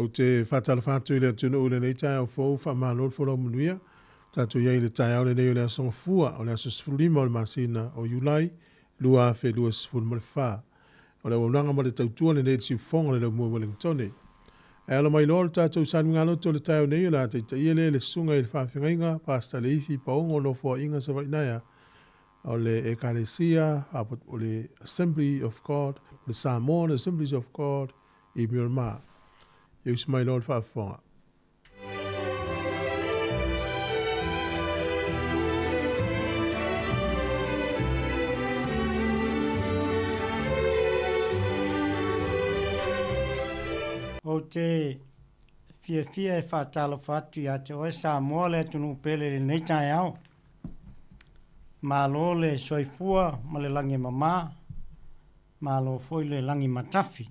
o te whatala whātu i le tunu ule nei tai au fōu whamālol whora munuia, tātou iei le tai au le nei o le asonga fua, o le aso sifurima o le masina o Iulai, lua fe lua sifurima le whā. O le waunanga ma le tautua le nei te sifonga le mua Wellingtone. E ala mai lor tātou sanu ngā loto le tai au nei o la te tai le sunga i le whawhingainga, pasta le ifi paongo no fua inga sa wainaya, o le Ekalesia, o le Assembly of God, le Sāmoa, Assemblies of God, i Myanmar. Ius mai lor whaafonga. O te fia e whātalo whātu ia te oe Sāmoa le tunu pele le nei tai au. Mā lo le soifua ma le langi mamā, mā lo foi le langi matafi.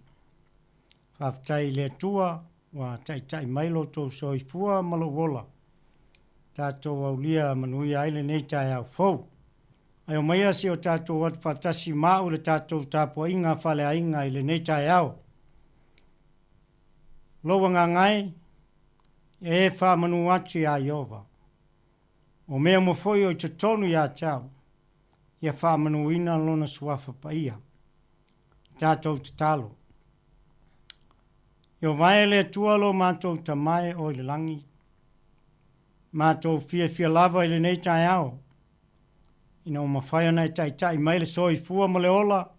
Whaftai le tua wa tai mailo tō soifua ma lo wola. Tātou au lia manui aile nei tai au fau. Ai o mai asi o tātou at whatasi māu le tātou tāpua inga whale a inga i le nei tai au. Loa ngā ngai, e wha manu atu a Iova. O mea mo foi o te tonu ia tau, ia wha manu ina lona suafa pa ia. Tātou te talo. Io vai le tualo mātou ta mai o le langi. Mātou fia lava i le nei tai au. Ina o mawhaia nei tai mai le soi fua ma le ola.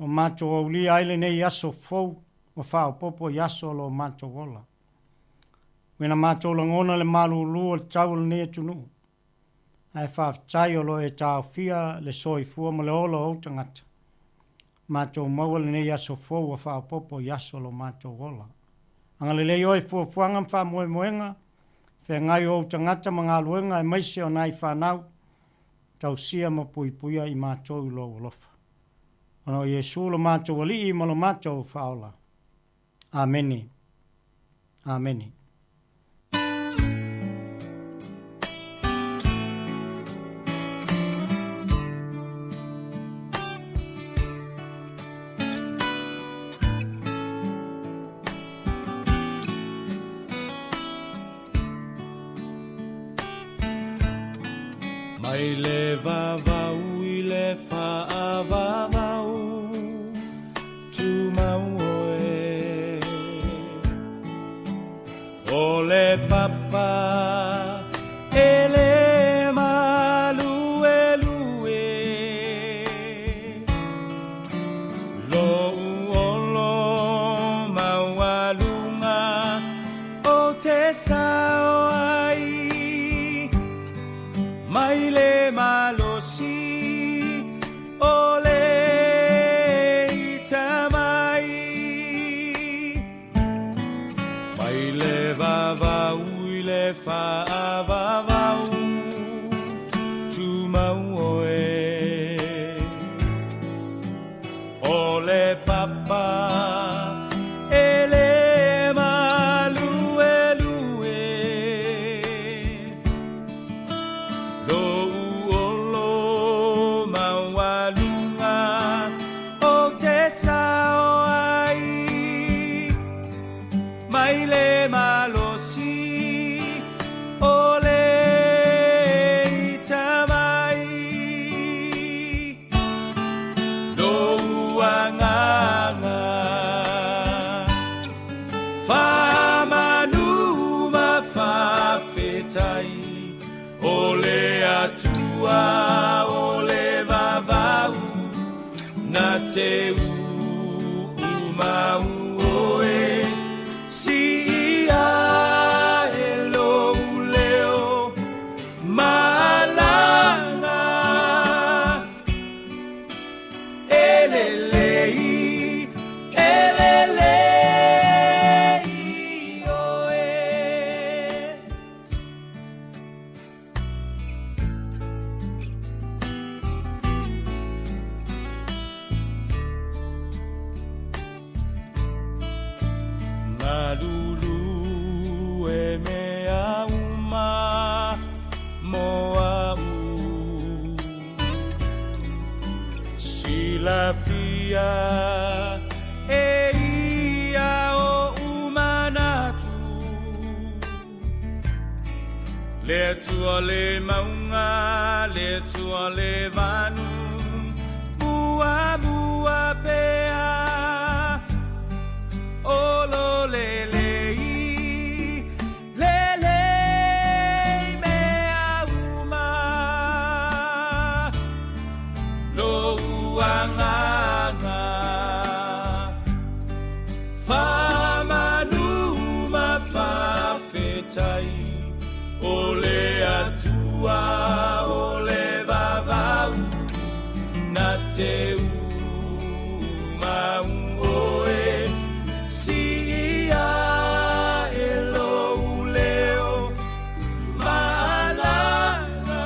O mātou au li aile nei aso fau. O whao popo yaso lo mātou ola. Wena mātou langona le malu lua le tau le nea tunu. Ai whaafitai o lo e tāo fia le soi fua ma le ola o tangata. Mātou maua le nea aso fau o whao popo yaso lo mātou ola. Anga le lei oi fua fuanga mwha moe moenga. Whea ngai o tangata mga luenga e maise o nai whanau. Tau sia ma pui puia i mātou lo lofa. Ono Yesu lo mātou ali i ma lo mātou whaola. Ameni. Ameni. Mai le vavau I le whaavavau tu mau oe o le papa e le malue lue lo uolo maualunga o te sao ai mai le malosi o le itamai mai le vavau I le whaavavau tu mau oe o le papa e le malue lue lo uolo maualunga o te sao ai mai le malosi o le itamai lo uanganga whamanu ma whawhetai o le atua o le vavau na te umau oe si ia e lo leo malanga elelei oe Malulu e mea uma moa u Silafia e ia o umana tua le maunga, le tua le vanu, mua mua pea, olo le lei, le lei mea uma, lo uanganga, whamanuma whawhetai, ole atua, ole vavau, na te umau oe, si ia e lou leo, maalanga,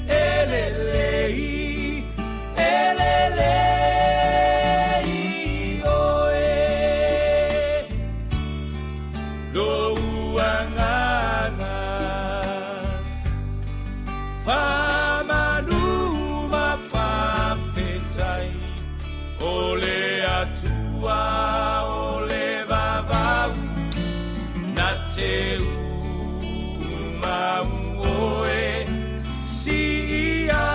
elelei, elelei oe, lou anganga, whamanuma whawhetai, ole atua, ole vavau, na te umau oe, si ia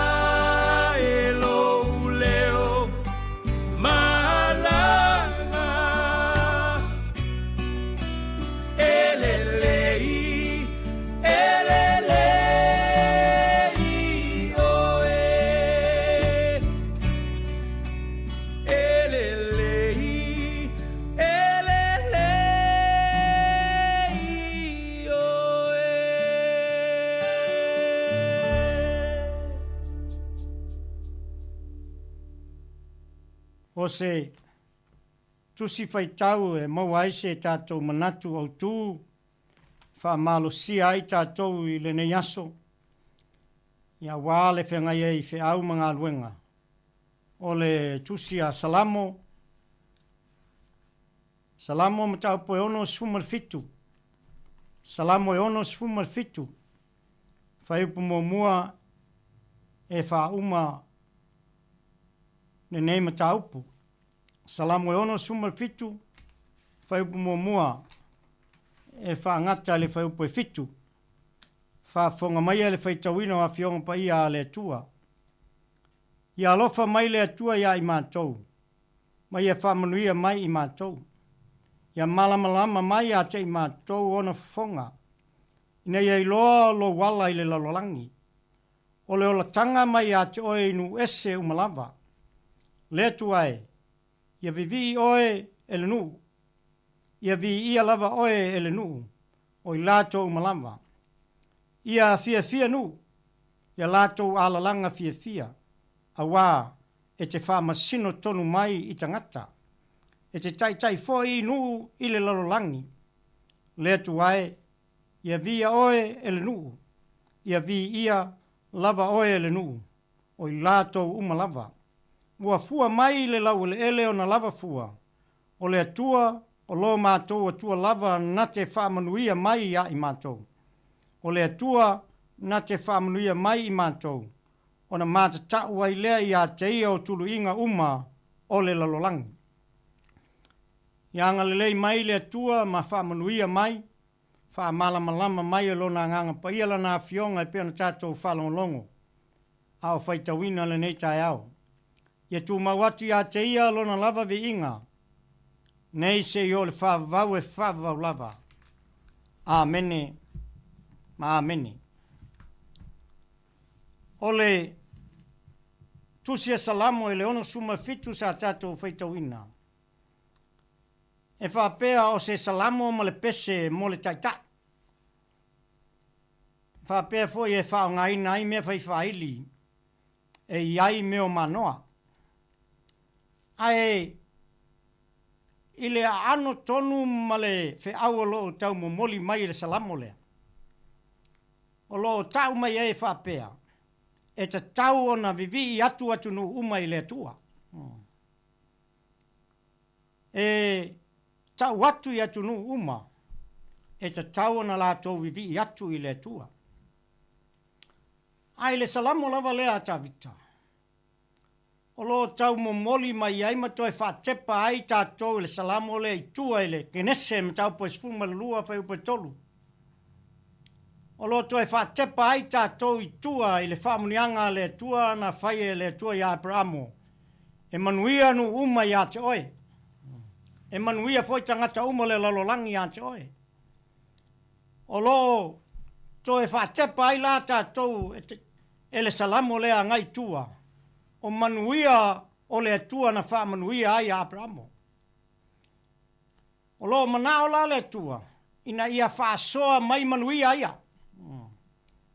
e lou leo, maalanga, elelei, elelei oe, elelei, elelei oe. O se tusi whaitau e mau aise tātou manatu au tū, wha sia ai tātou i le nei aso, ia wāle whengai ei wheau mga luenga. O le tusi a Salamo, Salamo ma tau poe ono sfumal fitu, Salamo e ono sfumal fitu, whaiupu mo mua e wha uma ne nei ma taupu. Salamo e ono sfumal fitu, whaiupu mo mua e wha ngata le whaiupu e fitu, wha whonga mai le whaitawina a whionga pa ia a le atua. Ia alofa mai le atua ia i mātou, mai e wha manuia mai i mātou. Ia malamalama mai a te i mātou ona whonga, ina ia i loa lo wala i le lalolangi. O le ola tanga mai a te oe inu ese umalava. Le atuae, ia vivi oe ele nuu, ia vi ia lava oe ele nuu, o i lātou umalava. Ia fia nuu, ia lātou alalanga fia, a wā e te whamasino tonu mai i tangata, e te tai foi nuu i le lalolangi. Le atuae, ia via oe ele nuu, ia vi ia lava oe ele nuu, o i lātou umalava. Ua fua mai le lau ele o na lava fua, o le atua o lo mātou atua lava na te whaamanuia mai ia i mātou. O le atua na te whaamanuia mai i mātou, o na mātatau ai lea i a te ia o tulu inga uma o le lalolangi. Ia ngalelei mai le atua ma whaamanuia mai, whaamalamalama mai e lona nganga pa ia lana whionga e peana tātou whalongolongo, au whaitawina le nei tai au. Ia tu mawatu ia te ia lona lava vi inga, nei se i o le whavau e whavau lava. Amene, ma amene. O le tusia Salamo e le ono suma fitu sa tātou whaitawina. E whapea o se Salamo ma le pese mo le taita. Whapea foi e whao ngai nai mea whai whaili, e iai meo manoa. Ai i le ano tonu ma le wheau o loo tau mo moli mai le Salamo lea. O loo tau mai e whapea. E te tau o na vivi i atu nu uma i le atua. E tau atu i atu nu uma. E te tau o na lātou vivi i atu i le atua. Ai le Salamo lava lea ata vita. O lo tau mo moli mai ai ma toi whatepa ai tātou le Salamo le i tua ele. Kenese ma tau po espuma le lua whai upe tolu. O lo toi fa tepa ai tātou I tua I le whamunianga le tua na whaie le tua I Abrahamo. E manuia nu uma I a te oe. E manuia foi tangata uma le lalolangi I a te oe. O lo toi fa tepa ai la tātou e le salamo lea ngai tua. O manuia o le tua na whamanuia ai Abrahamo. O lo manao la le tua. Ina ia whaasoa mai manuia ia.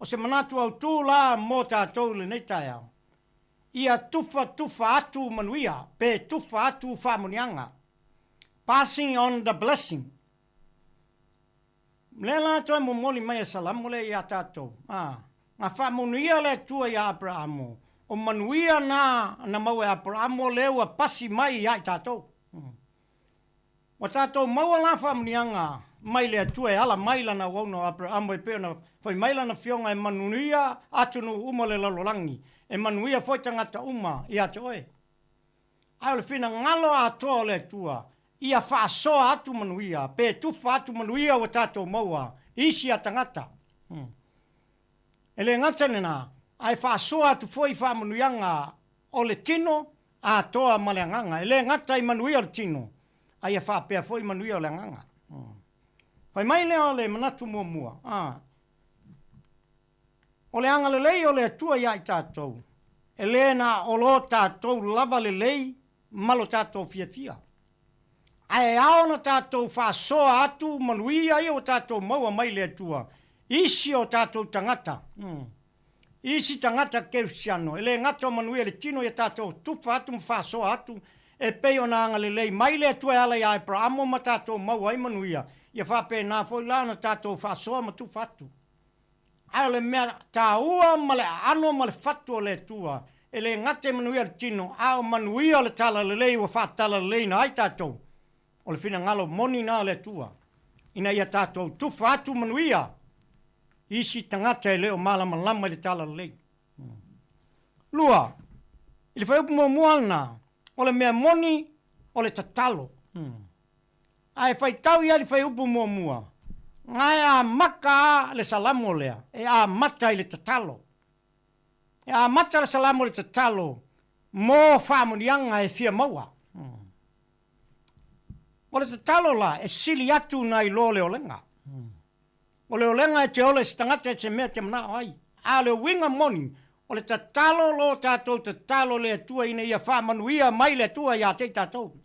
O se manatu au tū la mō tātou le nei tai au. Ia tufa atu manuia, pe tufa atu whamunianga. Passing on the blessing. Le la toi mo moli mai e salamu le ia tātou. Ngā whamunuia le tua ia Abrahamo. O manuia na mau e Abrahamo leua pasi mai ia tātou. O tātou maua la whamunianga. Mai le tua e ala mai lana wauno Abrahamo e peona foi mai lana fionga e manuia atunu uma le lalolangi e manuia foi tangata uma I ate oe. Ai le fina ngalo atoa le tua ia whaasoa atu manuia pe tufa atu manuia o tātou maua isi a tangata. E le ngata nena ai whaasoa atu foi whamanuianga o le tino atoa ma le nganga. E le ngata I manuia le tino ai a whapea foi manuia o le nganga. Pai mai leo le manatu mua. O le anga le lei o le atua ia I tātou. E le na o lo tātou lava le lei malo tātou fia. Ai ao na tātou whasoa atu manuia I o tātou maua mai le atua. Isi o tātou tangata. Isi tangata keusiano. E le ngata o manuia le tino I tātou tufa atu mwhasoa atu. E peo na anga le lei mai le atua ala I Abrahamo ma tātou maua I manuia. Ia whape nā foi lana tātou whasoa ma tu whatu. Ai le mea tā ua ma le ano ma le whatu o le tua. E le ngate manuia le tino. Ao manuia le tala le lei wa whatala le lei na ai tātou. O le whina ngalo moni nā le tua. Ina ia tātou tu whatu manuia. Isi tangata e leo malama lama le tala le lei. Lua. I le whaupu mo muana. O le mea moni o le tatalo. Ai fai tau ia li fai upu mua. Ngai a maka le salamo lea. E a mata I le tatalo. E a mata le salamo le tatalo. Mō whamunianga e fia maua. O le tatalo la e sili atu na I lo le olenga. O le olenga e te ole stangata e te mea te manao ai. A le winga moni. O le tatalo lo tātou tatalo le atua ina ia whamanuia mai le atua ia te tātou.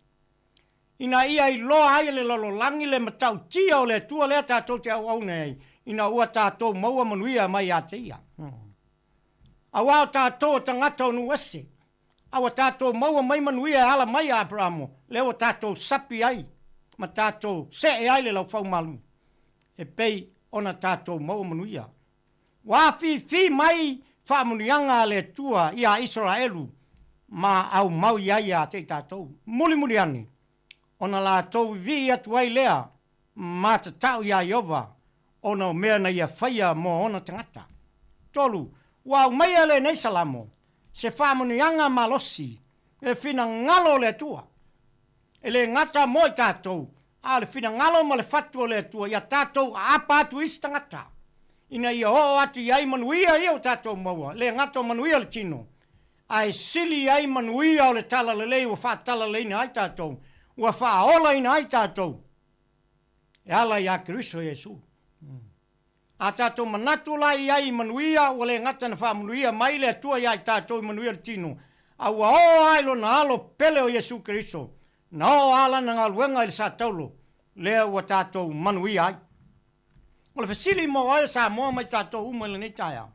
Ina ia I loa ai le lalolangi le matau tia o le tua lea tātou te au nei. Ina ua tātou maua manuia mai a te ia. Awa o tātou tangata o nuese. Awa tātou maua mai manuia ala mai a Abrahamo. Leo tātou sapi ai. Ma tātou se e ai le lau whau malu. E pei ona tātou maua manuia. Wafi mai whamunianga le tua I a Israelu. Ma au mau iai a te tātou. Muli ani. Ona la tau vi atu ai lea, ma te tau ia Iova, ona o mea na ia whaia mo ona tangata. Tolu, wau mai ale nei salamo, se whamunianga malosi, e whina ngalo le tua. E le ngata mo I tātou, a le whina ngalo ma le whatu o le tua, ia tātou apa atu isi tangata. Ina ia ho atu iai manuia I o tātou maua, le ngata o manuia le tino. Ai sili ai manuia o le tala le lei, o whatala le ina ai tātou. Ua whaola ina ai tātou. E ala ia Kristo Jesu. A tātou manatu lai ai manuia, ua le ngata na whamanuia mai le atua iai tātou manuia le tino. A ua o ailo na alo pele o Jesu Kristo. Na o ala na ngaluenga I le sātaulo. Lea ua tātou manuia ai. O le whasili mo ai Sāmoa mai tātou uma le nei taia.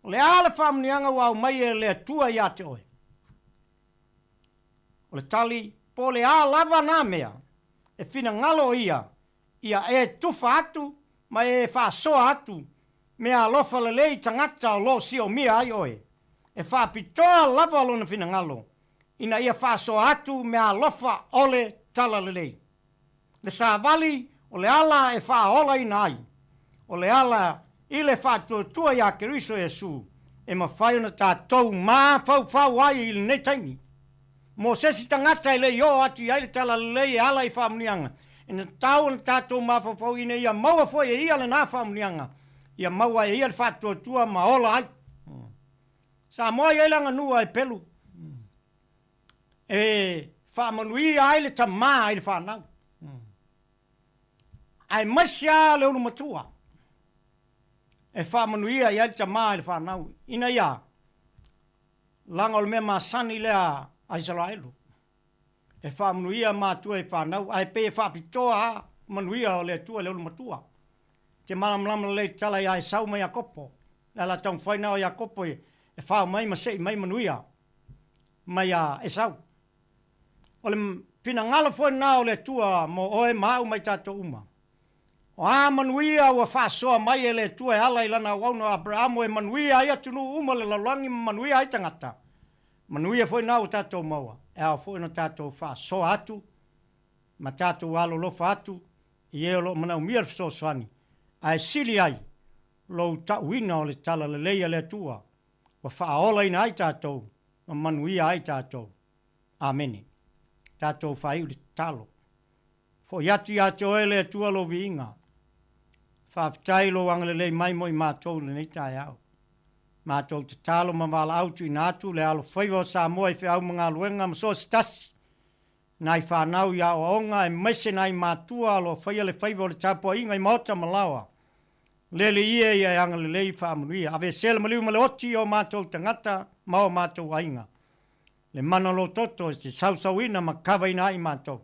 O le ala whamanuianga ua au mai e le atua ia te oe. O le tali po le a lava nā mea, e whina ngalo ia e tufa atu, ma e whaasoa atu, mea alofa le lei tangata o lo si o mia ai oe. E whaapitoa lava lo na whina ngalo, ina ia whaasoa atu, mea alofa ole tala le lei. Le sāvali, o le ala e whaola ina ai, o le ala I le whātua ia Keriso Jesu, e mawhaiona tātou mā whau ai I le nei taimi. Mo sesi tangata I le yo atu I le tala le e ala I whamunianga. E na tau na tātou mā whau ina ia maua foi e ia le nā whamunianga. ia maua ia le whatuatua ma ola ai. Sāmoa ia langa nua e pelu. E whamanuia ai le tamā ai le whanau. Ai masia le unu matua. E whamanuia ia le tamā ai le whanau. Ina ia, langa o le mea masani lea a Israelu. E whamanuia mātua e whanau. Ai pe e whapitoa manuia o le tua le unu matua. Te malamlama le tala ia e sau mai a kopo. La tau whainao ia kopo e whao mai masei mai manuia. Mai a e sau. O le pina ngala whainao le tua mo oe mau mai tato uma. O a manuia ua whasoa mai e le tua e ala ilana wauno Abrahamo e manuia ia tunu uma le lalangi manuia ai tangata. Manuia whainao tato maua. E au whaino tato whasoa atu. Ma tato walo lofa atu. I e lo manau mia so swani. Ai sili ai. Lo tauina o le tala le leia le tua. Wa whaola ina ai tato. Ma manuia ai tato. Amene. Tato whai uli talo. Fo yatu yato e le tua lo viinga. Whaftai lo angalelei mai moi mātou le nei tai au. Mātou te talo ma wala autu ina atu le alo whaiwa o Sāmoa i whiau mga luenga ma so stasi. Nai whanau ia o onga e mese nai mātua alo whaia le whaiwa o le tapua inga i maota malawa. Lele ia ia e angalelei whaamunuia. Ave sele maliu ma le oti o mātou tangata ma o mātou ainga. Le mana lo toto te sausauina ma kawa ina ai mātou.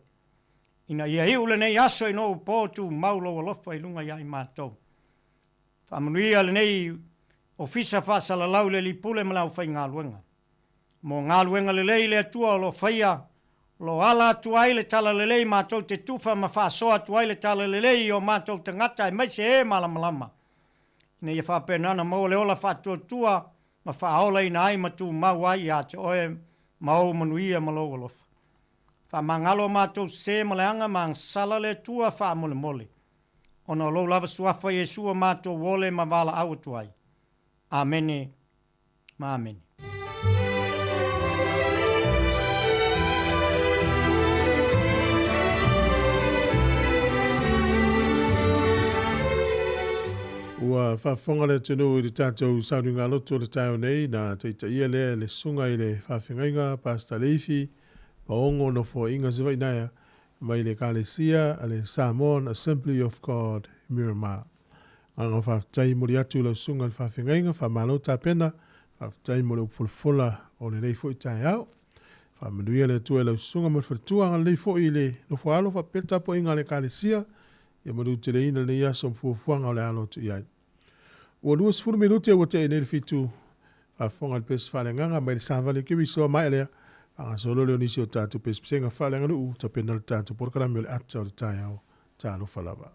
Ina ia hiu le nei aso ino upotu maulo alofa i lunga ia i mātou. Whamanuia le nei ofisa whasala lau le lipule malau whai ngā luenga. Mo ngā luenga le lei le atua lo whaia, lo ala atu ai le tala le lei mātou te tufa ma whasoa atu ai le tala le lei o mātou te ngata e maise e malamalama. Ina ia whapenana mo le ola whatua tua ma whaola ina ai matu mau ai a te oe mau manuia malo alofa. Whamangalo mātou se maleanga mang sala le tua whamole mole. Ona lo lava suafa Yesua mātou wole ma wala au tuai. Amene. Ma amene. Ua whawhonga le tunu i te tātou saununga loto le tāo nei na teita ia le sunga i le whawhingainga Pastor Leifi paongo no fo inga ziwa inaia mai le kalesia a le Sāmoa Assembly of God Miramar. Anga whawtai muri atu lau sunga le whawhingainga whamalo tāpena whawtai muri upulfula o le leifo i tai au. Whamanuia le tua lau sunga mo whatua anga leifo i le no whaalo whapeta po inga le kalesia ia maru te leina le iaso mfuafuanga o le alo tu iai. Ua luas furu minute ua te enele fitu whafonga le pesa whalenganga mai le sāwale kiwi soa mai lea anga solo leo nisi o tātu pesa pisenga whalenga nuu ta pena le tātu porkarami o le ata o le tai au tālo whalawa.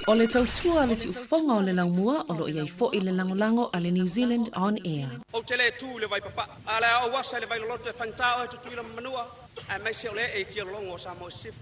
O le tautua le si ufonga o le laumua o lo iai fo i le langolango a le New Zealand On Air. O te le tū le vai papa, a le au wasa le vai lolote whantao e tutuila manua, a mai se o le e tia longo o Sāmoa sif.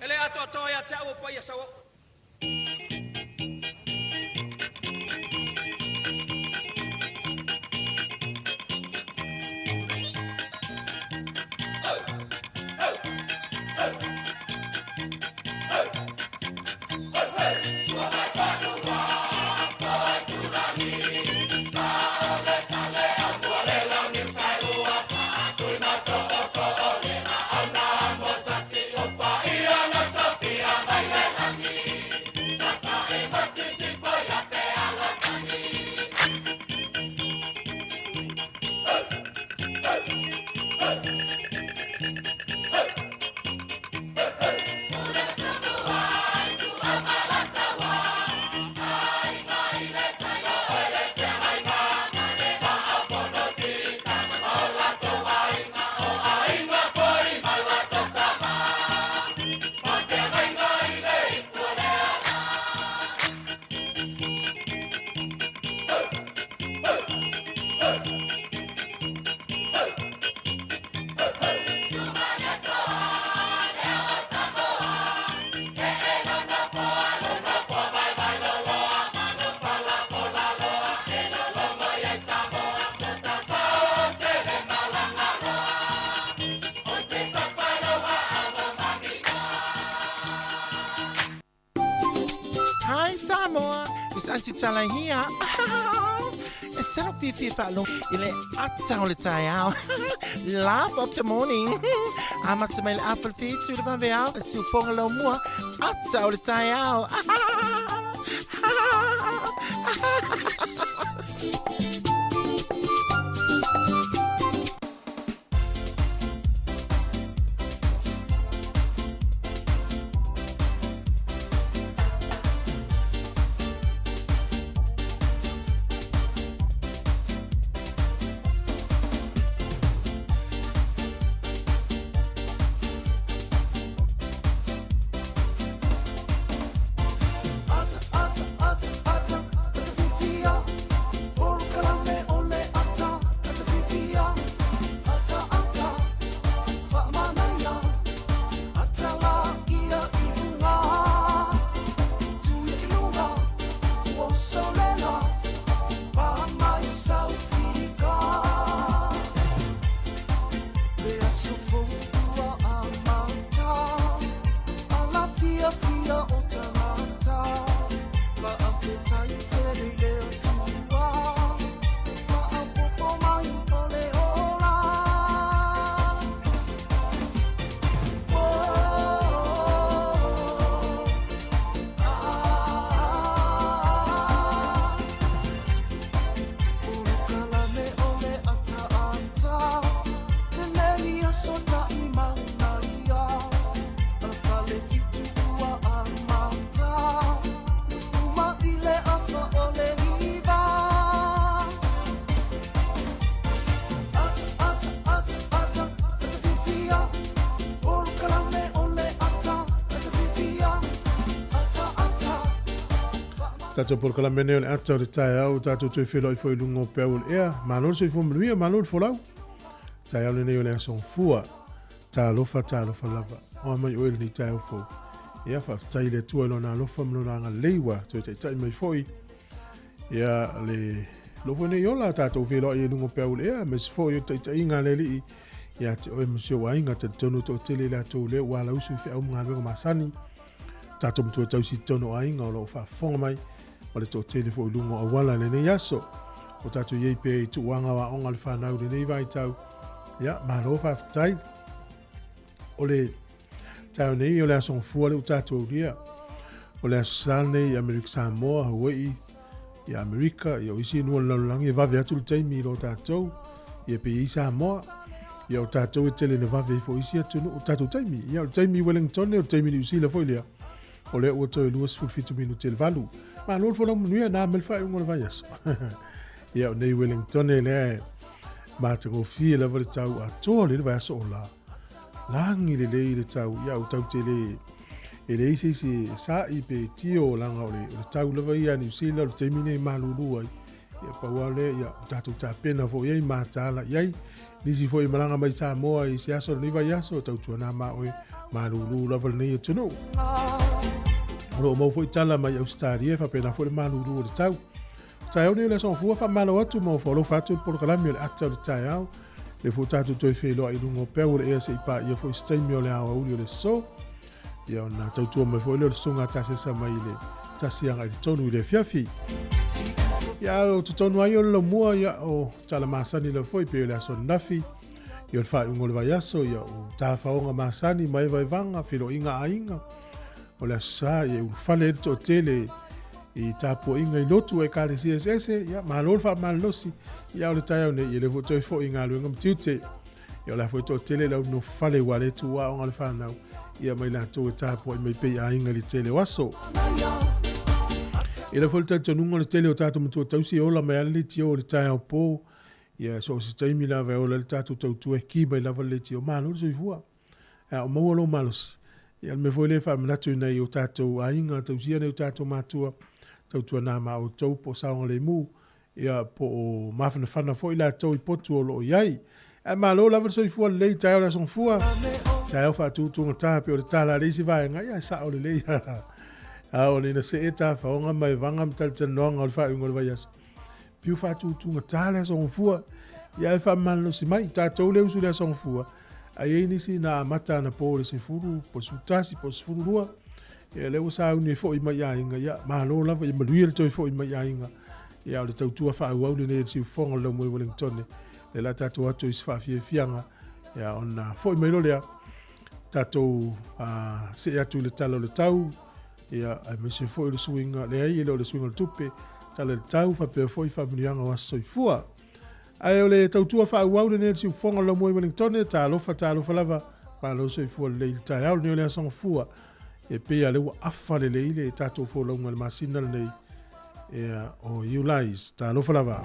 Ele ato atoia te au pai a sawa. Hi Sāmoa, it's Auntie Tala here. Instead of Fifi Falong, ile atau le tayao. Laugh of the morning. Amat semel apple feet to the vanveal, su fongalo mua, atau le tayao. Ata, ata, ata, ata, ata, fifia, por calam Tato por kala mene o le ata o le tae au, tato tui whilo i fwoi lungo pea o le ea, manolo soi fwo manuia, manolo folau. Tae au le nei o le asong fua, ta lofa lava, o mai oele ni tae au fwo. Ia whaftai le tua ilo na lofa mano na ngā leiwa, tui tai mai fwoi. Ia le lofo nei ola tato whilo i lungo pea o le ea, mes fwoi o tai ngā le li, ia te oe masio wainga te tonu to tele le ato le wala usu i whiau mga luenga masani. Tato mtua tau si tono ainga o lo whafonga mai, o le tō tele fo ilungo a wala le nei aso. O tato iei pe i tu wanga wa onga le whanau le nei vai tau. Ia, mahalo whaftai. O le tau nei o le asong fua le o tato au ria. O le aso sane i Amerika Sāmoa, Hawaii, i Amerika, i o isi nua lalulangi e vave atu le taimi i lo tatou. I e pe i Sāmoa. I o tatou e tele le vave i fo isi atu o tatou taimi. I o taimi Wellington o taimi ni usila fo ilia. O le ua toi lua sifurifitu minu te le valu. Ma lor fo manuia na mel fai ungo le vai aso. Ia o nei Wellington e le ma te ngofie le vale tau a toa le vai aso o la. Langi le le tau, ia o tau te le e le isi sa i pe tio langa o le tau le vai a New Zealand o te mine i malulua. Ia pa wale, ia o tatu ta pena fo iei ma tala iei. Nisi fo i malanga mai Sāmoa i se aso le vai aso o tau tuana ma oe malulu la vale nei e tunu. Ro mo foi tala mai Australia fa pena foi maluru o tau. Tau ni le son fua fa malo atu mo fo lo fatu por kalami le ata o tau. Le fo tatu toi felo ai lungo pe o le se pa ia foi stay mi o le au le so. Ia na tau tu mo foi le songa tase sa mai le tasi anga i tonu le fiafi. Ia o tonu ai o lo mua ia o tala masani le foi pe le son nafi. Ia fa ungo le vai aso ia o ta fa onga masani mai vai vanga felo inga ainga. O le sa e fale to tele i tapo inga i lotu e kare CSS ia malol fa malosi ia o le tai ne i le voto i fo inga luenga mtiute ia la foto tele la no fale wale tu wa on le fa na ia mai la to tapo i mai pe a inga li tele waso ia le foto to nungo le tele o tato mtu tausi o la mai ali ti o le tai o po ia so si tai mi la ve o le tato tu e ki mai la vale ti o malol so i fua o mo lo malos. Ia me foi le fa manatu nei o tatou ainga tau sia nei o tatou matua tau tua na ma o tau po saonga le mu ia po o mafana fana foi la tau i potu o lo iai e ma lo lava so i fua le tai o la son fua tai o fa tu tu ngata pe o le tala le si vai nga ia sa o le a o le na se eta fa onga mai vanga mtal tenonga o le fa ungo le vai aso piu fa tu tu ngata le son fua ia fa malo si mai tatou le usu le son fua ai nisi na mata na po le se furu po sutasi po furu rua e le usa uni fo i mai ainga ia ma lo lava i maluia le toi fo i mai ainga ia o le tautua fa au le ne si fonga lo mo Wellington le la tatu atu i fa fianga ia ona fo i mai lo le tatu se atu le talo le tau ia ai me se fo i le swinga le ai le swinga le tupe tala le tau fa pe fo i fa minianga wa soifua. Ai ole tautua fa au le ne si fonga lo mo Wellington ta lofa lava pa lo so fu le tai au ne le son fua e pe ale wa afa le le tato fo lo ngal masina le e o you lies ta lofa lava.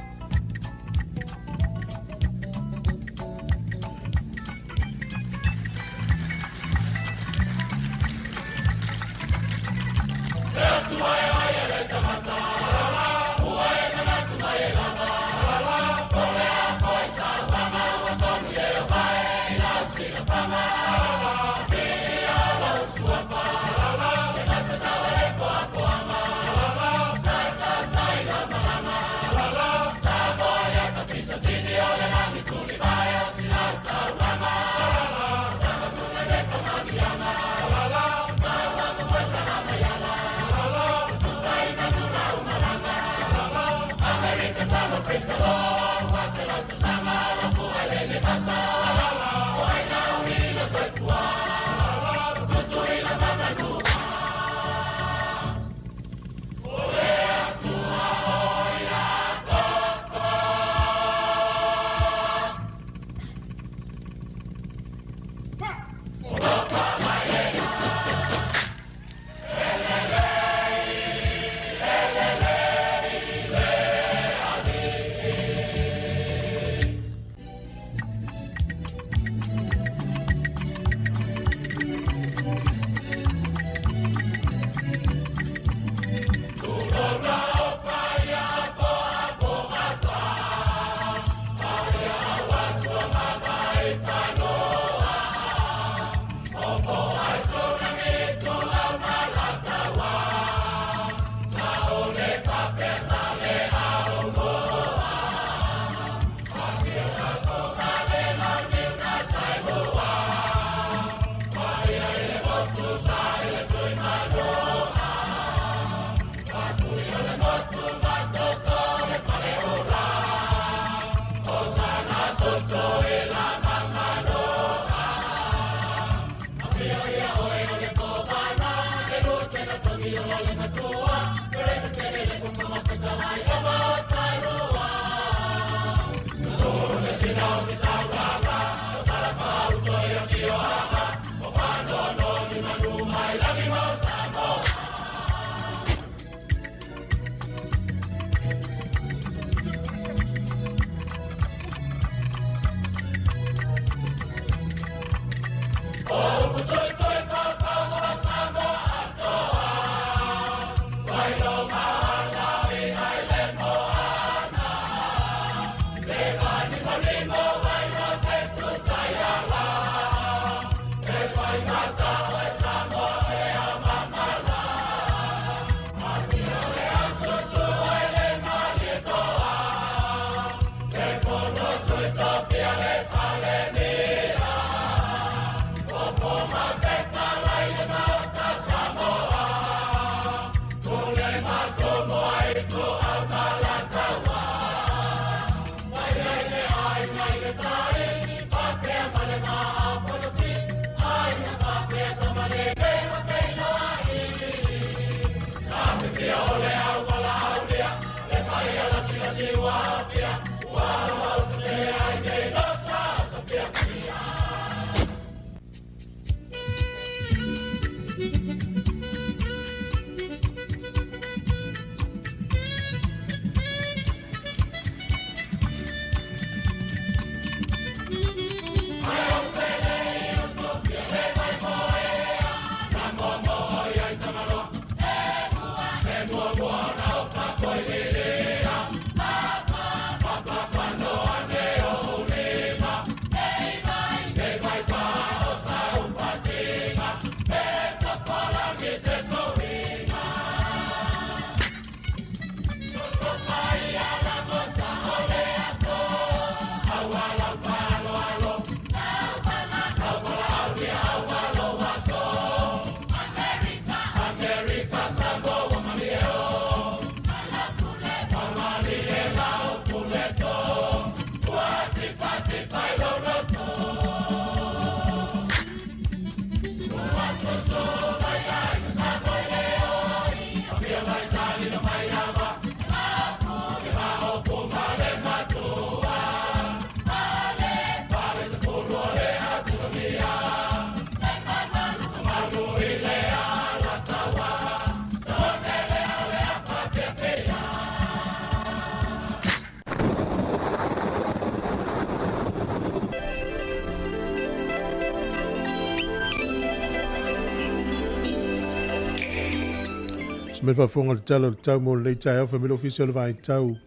Me fa fonga le tau mo le tai au family official vai tau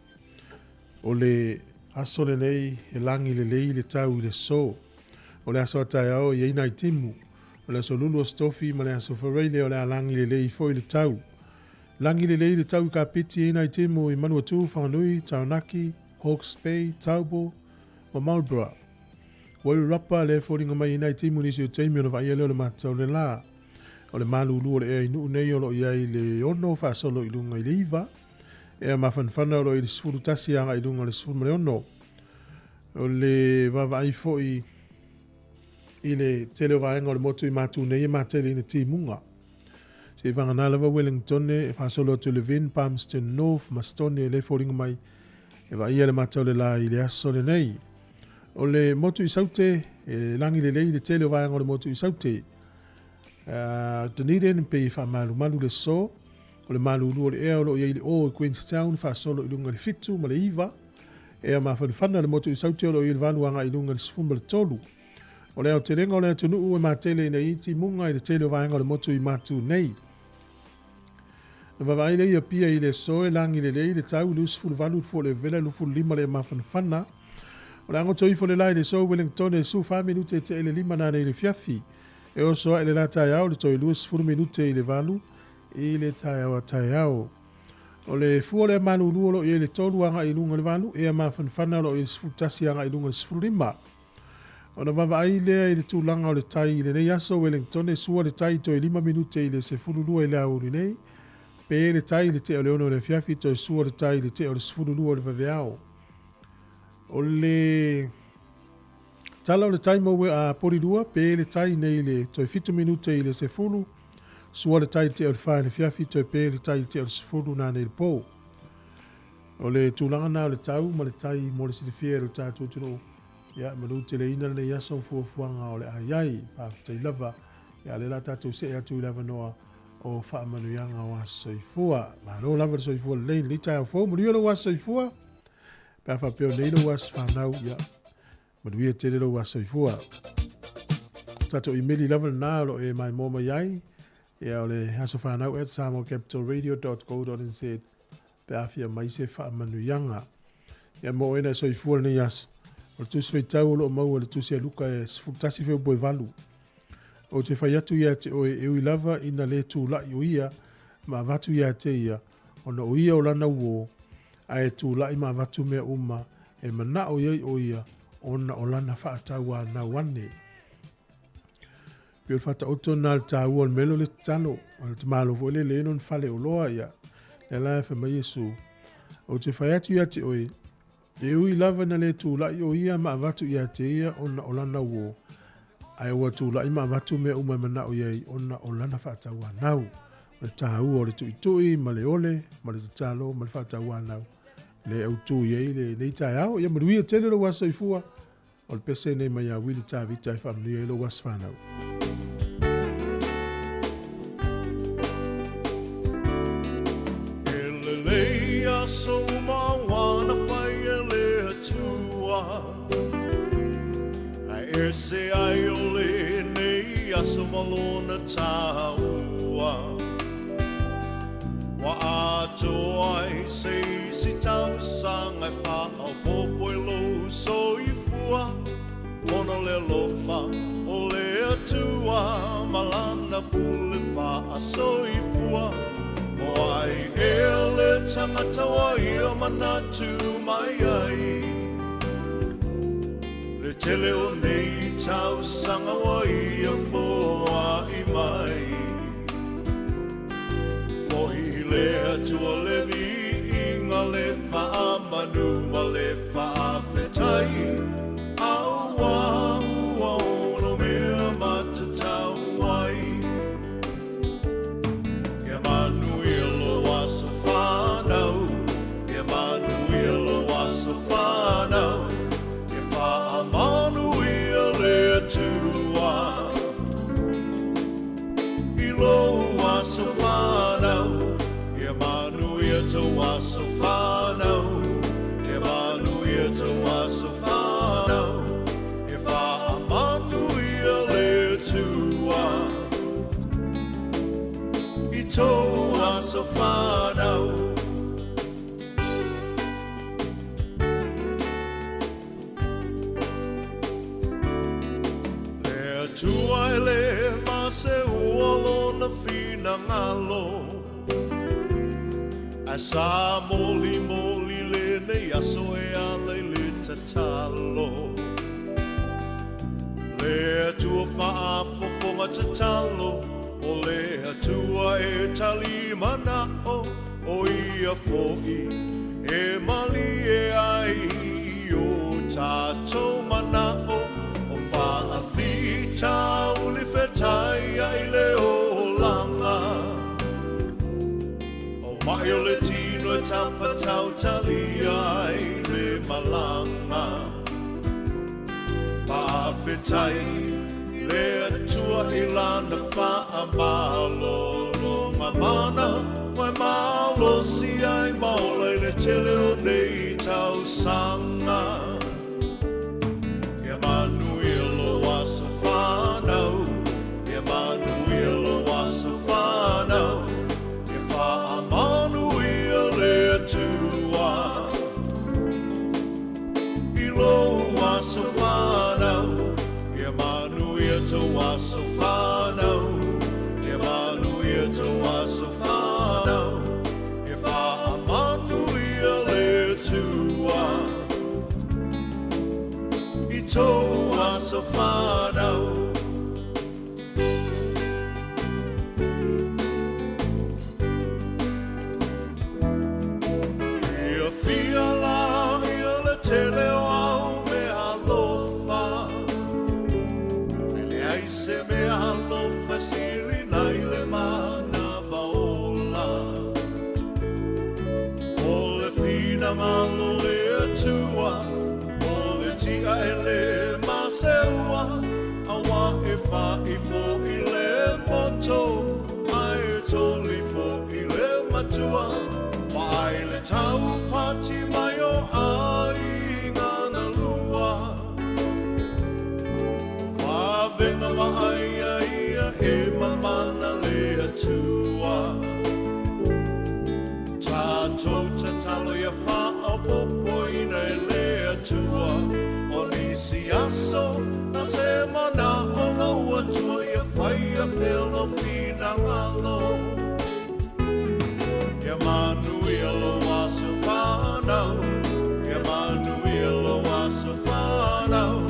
o le aso le nei e langi le lei le tau le so o le aso tai au e ina i timu o le aso lulu o stofi ma le aso whareile o le langi le lei foi le tau langi le lei le tau ka piti e ina i timu i manua tu whanganui Taranaki, Hawke's Bay, Taupo ma Marlborough wai rapa le fōringa mai ina i timu nisi o teimi o le vai leo le matau le la o le malulu o le ea inu nei o lo iai le ono whaasolo i lunga i le iwa. Ea mawhanwhana o lo i le sifuru tasi anga i lunga le sifuru mare ono. O le wawai fo i le tele o vaenga o le motu i matu nei e matele i le timunga. Se i whanganalawa Wellington e whaasolo tu le Vin, Palmerston North, Mastone e le fōringa mai e wa ia le matau le la i le aso le nei. O le motu i saute e langi le lei le tele o vaenga o le motu i saute Dunedin pe fa malu le so o le malu o le ea o le o Queenstown fa solo i lunga le fitu ma le iwa e ma fa fana le motu i sauti o le vanuanga i lunga le sfumba le tolu o le o te renga o le tunu ue ma tele nei iti munga i le tele o vaenga o le motu i matu nei na vavai le ia pia i le so e langi le lei le tau le usfulu valu fo le vela lufu lima le ma fana o le angoto i fo le lai le so Wellington e su 5 minute te ele lima na le fiafi e o soa ele la tai au le toi luas furu minute i le valu i le tai au a tai au. O le fua le manu luolo i le tolu anga i lunga le valu e a mawhanwhana lo i le sfutasi anga i lunga le sfuru lima. O na wawa ai lea i le tūlanga o le tai i le nei aso Wellington e sua le tai toi 5 minute i le sefuru lua i le auri nei. Pe le tai i le te o le ono le fiafi toi sua le tai i le te o le sefuru lua le vaveao. O le tala o le tai maue a porirua pe le tai nei le toi 5 minute i le sefulu sua le tai te o le whae le fiafi toi pe le tai te o le sifuru nā nei le pō. O le tūlanga nā o le tau ma le tai mo le silifia le tātou tunu. Ia manu te le ina le yaso fuafuanga o le aiai whaafitai lava. Ia le la tātou se atu lava noa o whaamanuianga o asoifua. Ma no lava le soifua le lein li tai au fō. Manuia lo asoifua. Pea whapeo nei lo as whanau. Ia manuia te le lo asoifua. Tātou i mili lava nā lo e mai mōma iai. Ia o le haso whanau at samocapitalradio.co.nz. Pea whia mai se whaamanuianga. Ia mo ena soifua le nei as. O le tusi feitau lo mau o le tusi a luka e sifutasi feo boi valu. O te whai atu ia te oe eui lava ina le tū lai o ia, ma vatu ia te ia, o na o ia o lana uo, a e tū lai ma vatu mea uma, e mana o iai o ia, o na o lana whaatau a na wane. Pio whata oto nā le tā ua le melo le tano, o le te malo vo le leno n whale o loa ia, le lai wha mai Yesu. O te whai atu ia te oe, e ui lava na le tū lai o ia ma vatu ia te ia o na o lana uo. Ai ua tū lai ma vatu mea uma mana o iei o na o lana whaatau anau. Le tāu o le tui ma le ole, ma le talo, ma le whaatau anau. Le au tū iei le nei tai au, ia maruia tele lo wasa i fua. O le pese nei mai a wili tā vita i whamnuia i lo wasa whanau. Ele leia so mawana whai ele atua. Ai ese ai o le nei aso malona taua. Wa ato ai se si tau sang ai wha au popo e lo so i fua. Ono le lofa o le atua. Malana pule wha a so i fua. O ai e le tangata wa i o manatu mai ai. Le tele o nei tau sanga wa i a foa i mai. Fohi le atua le vi inga le wha manu ma le wha whetai. Aua ua ono mea matatau ai. Ia manu i lo wasa whanau. Ia manu i lo wasa whanau. Ia wha manu i le atua. I lo wasa whanau. Ia manu i to wasa whanau. Ia manu i to wasa whanau. Ia wha manu i le atua. I to wasa whanau. Tua ele mase uolo na fina ngalo. A sa moli moli le ne aso e ale le tatalo. Le tua faa fofonga tatalo. O le tua e tali mana o ia foi. E mali e ai o tato mana o wha whita uli whetai ai le o langa. O mai o le tino e tapa tau tali ai le malanga. Pa whetai le atua i lana wha malo lo mamana. Mai malo si ai maula i le tele o nei tau sanga. Ia manu i lo wasa whanau. Ia manu i lo wasa whanau. Ia wha manu i le atua. I lo wasa whanau. Ia manu i to wasa whanau. Ia manu i to wasa whanau. Ia wha manu i le atua. I to wasa whanau. Ia fia la ia le tele o au me alofa. E le aise me alofa sili nai le mai. na malo le atua, o le tia e le maseua, awa e wha I fo I le moto, ai e toli fo I le matua, mai le tau pati mai o ai ngana lua. Wawena wa ai ia e mamana le atua. Tātou te talo ia wha o popo ina e le atua. O nisi aso na se mana o lau atua ia whai a pelo whina ngalo. Ia manu ia lo asa whanau. Ia manu ia lo asa whanau.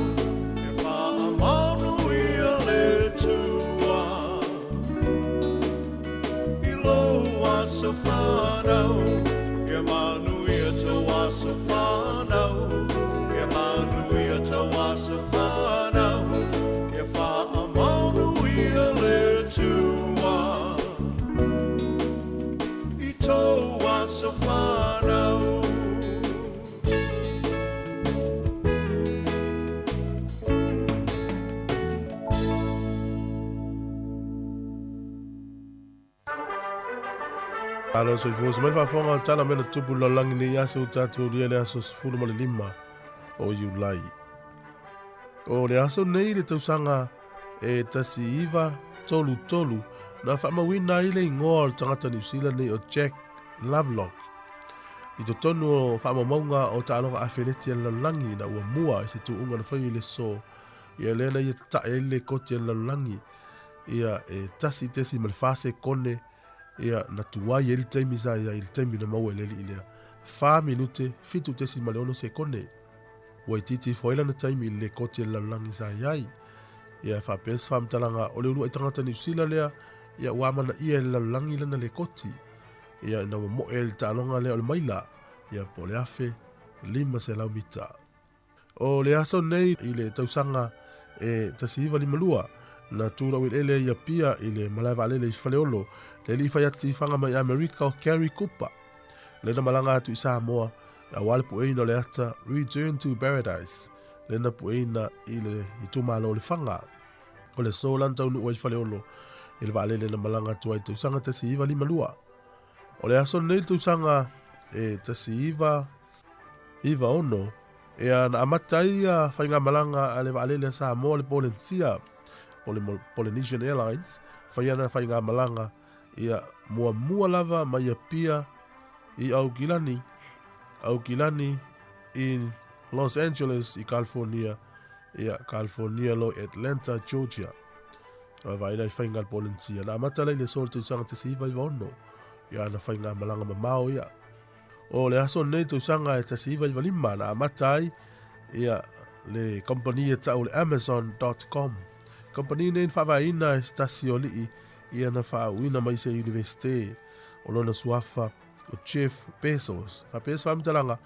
Ia wha manu ia le tua. I lo asa whanau. Ia manu ia te asa whanau. Ia manu ia te asa whanau. Ia wha manu ia le tua. I tō asa whanau. Alo so fo se mai fa fonga tala mena tupu la langi ni aso tatu ria le aso sfulu male lima o Julai. O le aso nei le tausanga e tasi iwa tolu tolu na wha wina I le ingoa o tangata New Zealand nei o Jack Lovelock. I to tonu o wha maunga o ta aloha awheneti la langi na ua mua I se tu unga na whai le so. Ia lena ia ta e le koti la langi. Ia e tasi tesi mal fase kone ia na tuai ele taimi sa ia ele taimi na mau ele ilea 5 minute fitu tesi maleono se kone waititi foila na taimi le koti la langi sa iai ia fa pes fam talanga o le ulu ai tangata New Zealand lea ia wamana ia la langi lana le koti ia na mo el talonga le o le maila ia po le afe 5 se lau mita o le aso nei I le tausanga e tasiva limalua na tura wil ele ia pia I le malaiva lele I faleolo le li fai ati whanga mai Amerika o Kerry Cooper. Le na malanga atu I Sāmoa, a wale pueina le ata Return to Paradise. Le na pueina I le itumalo le whanga. O le so lantau nu wai whaleolo, I le wale le na malanga atu ai tausanga tasi iwa lima lua. O le aso nei tausanga e tasi iwa ono, e na amatai a whainga malanga a le wale le Sāmoa le Polensia, o le Polynesian Airlines, whainga malanga ia mua lava mai a pia I Aukilani in Los Angeles I California ia California lo Atlanta Georgia vai dai whainga Polensia na matalai le sol tu sanga te siva I vono ia na whainga malanga mamao ia o le aso nei tu sanga e te siva I valima na matai ia le company tau le Amazon.com company nei whawaina stasio li ia na whaawina mai se universite o lona suafa o Jeff Bezos. Fa Bezos whamtalanga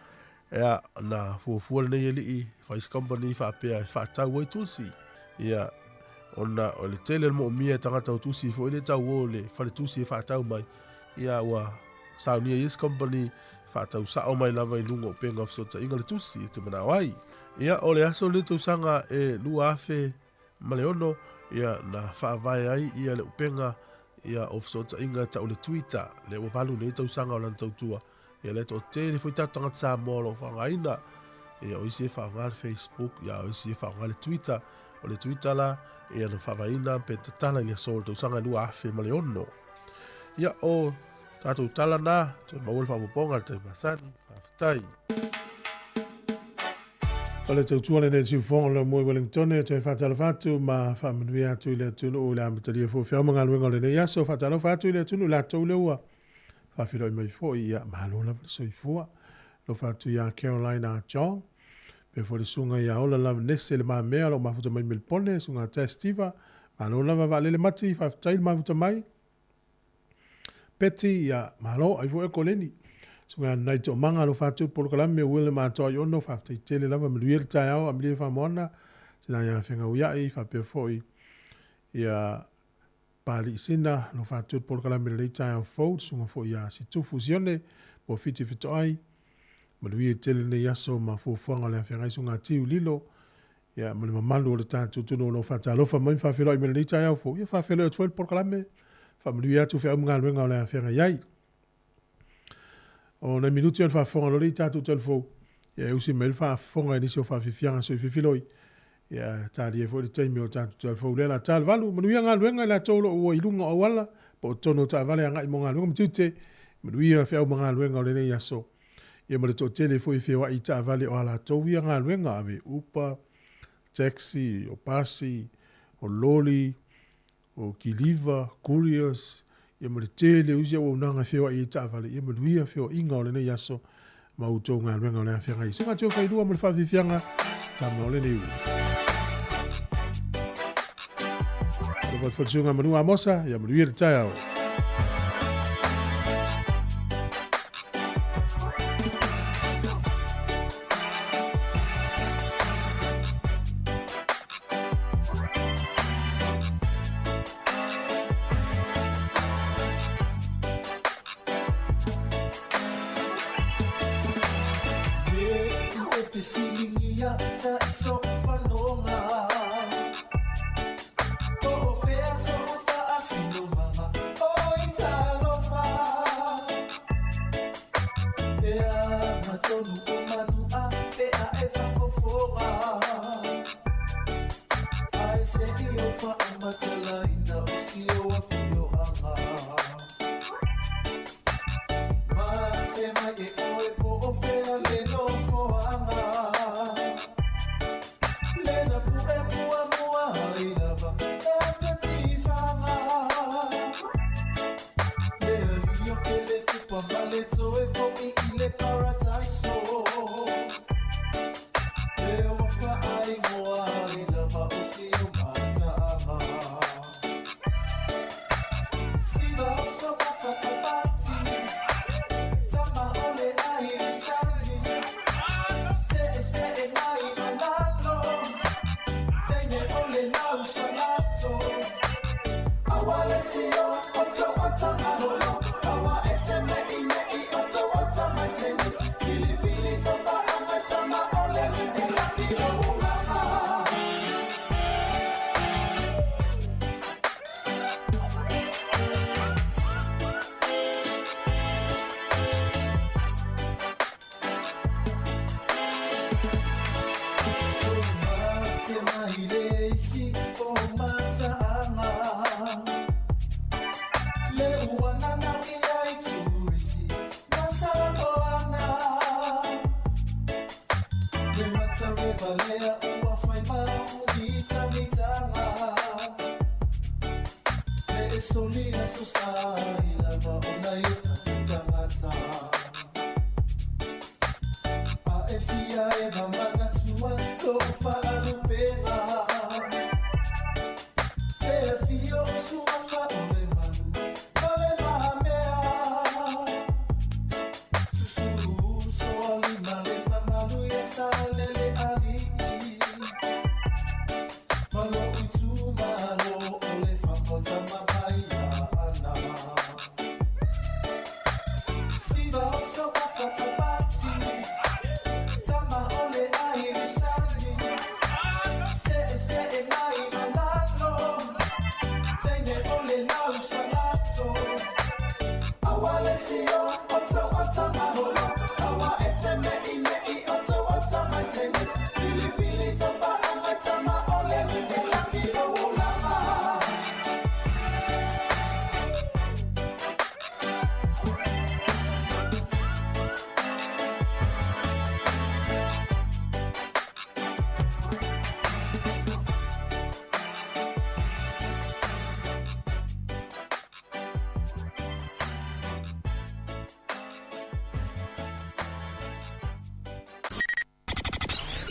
ea na fuafuala nei eli whaise company whaapea whaatau oi tusi. Ia ona o le tele mo mia tangata o tusi fo ile tau o le whale tusi e whaatau mai. Ia ua saunia yes company whaatau sao mai lava I lungo o penga fsota inga le tusi e te mana wai. Ia o le aso le tausanga e lua afe maleono ia na whaavai ai ia le upenga ia ofsota inga ta o le Twitter le wawalu nei tausanga o lan tautua ia le to te le fwita tanga Sāmoa lo whangaina ia o isi e whaanga le Facebook ia o isi e whaanga le Twitter o le Twitter la ia na whaavaina pe tatala ia so le tausanga lua afe maleono ia o tātou tala na te mawale whamoponga le te masani whaftai Ole te utua le si fonga le mo Wellington te fatala fatu ma fa manuia tu le tunu o la matalia fo fe manga luenga le ya so fatala fatu le tunu la to le wa fa filo mai fo ia malo la so fo lo fatu ya Carolina John pe fo le sunga ya ola la nese le ma me lo ma futa mai milpone sunga testiva malo la va le mati fa tail ma futa mai peti ya malo ai fo e koleni sunga nai to manga lo fatu por kala me wile ma to yo no fa te tele lava me luel ta ya am le fa mona tina ya fenga uya I fa pe foi ya pali sina lo fatu por kala me le ta ya fo sunga fo ya si tu fusione po fiti fito ai Malui e tele ne yaso ma fuafuanga le awhiangai sunga tiu lilo. Ia, ma le mamalu o le tātou tunu o lo whatalofa mai whawhelo i mele ni tai au fo. Ia whawhelo e tuel porkalame. Whamalui atu whia mga luenga o le awhiangai ai. O na minuti an whafonga lo le tātou telefo. Ia usi mail whafonga nisi o whawhifianga so i whiwhiloi. Ia tāri e fo le teimi o tātou telefo. Lela tāl valu, manuia ngā luenga la tolo ua ilunga o wala. Po tono tā vale anga i mo ngā luenga mtute. Manuia whiau mga luenga o le nei aso. Ia male tō tele fo i whiwa i tā vale o ala tōwia ngā luenga ave upa, taxi, o pasi, o loli, o kiliva, couriers. Ia male tele usia o unanga whiwa i tā vale. Ia manuia whiwa inga o le nei aso. Ma utou ngā luenga o le awhiangai. So ngā teo whaidua male whawhifianga. Tama o le nei ui. Kwa whatsiunga manua amosa, ia manuia le tai au.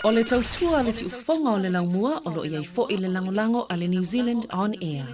O le tautua le si ufonga o le laumua o lo iai fo i le langolango a le New Zealand On Air.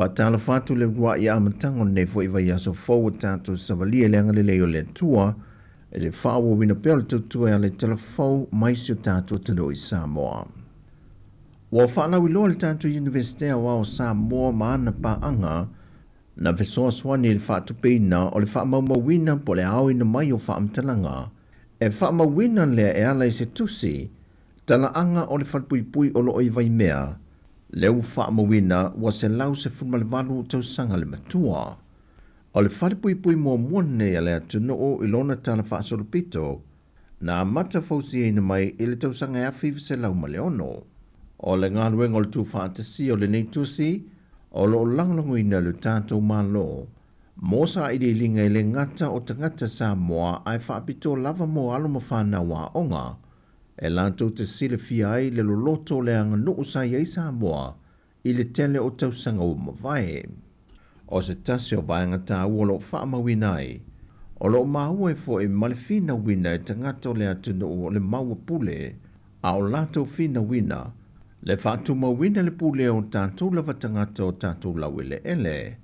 Whatala whatu le wā i amatango nei fo iwa iaso fau tātou savalia leanga le leo le tua, e le whaawa wina peo le tautua e le telefau maisio tātou tano i Sāmoa. Wa whanau i loa le tātou universitea wao Sāmoa maana pa anga, na vesoa swani le whaatu peina o le whaamaumawina po le au ina mai o whaamtalanga, e whaamawina lea e ala i se tusi, tala anga o le whalpuipui o lo i vai mea, leu whaamawina wa se lau se funmalewalu tau sanga le matua. O le whalipuipui mua muane a le atunu o ilona tala whaasolopito, na mata fausi e mai i le tau sanga e awhiv se lau maleono. O le ngāluenga o le tu whaatasi o le neitusi, o lo langlanguina le tātou malo, mosa i le linga i le ngata o tangata Sāmoa ai whaapito lava mo alo mawhana wa onga, e lantou te sile fia ai le loloto le anga nuu sa iei Sāmoa i le tele o tausanga o mawai. O se tasi o vaenga tā ua lo whaamawina ai, o lo maua e fo e malefina wina e tangata o le atunu o le maua pule, a o lato fina wina, le whaatu mawina le pule o tātou lava tangata o tātou lawele ele.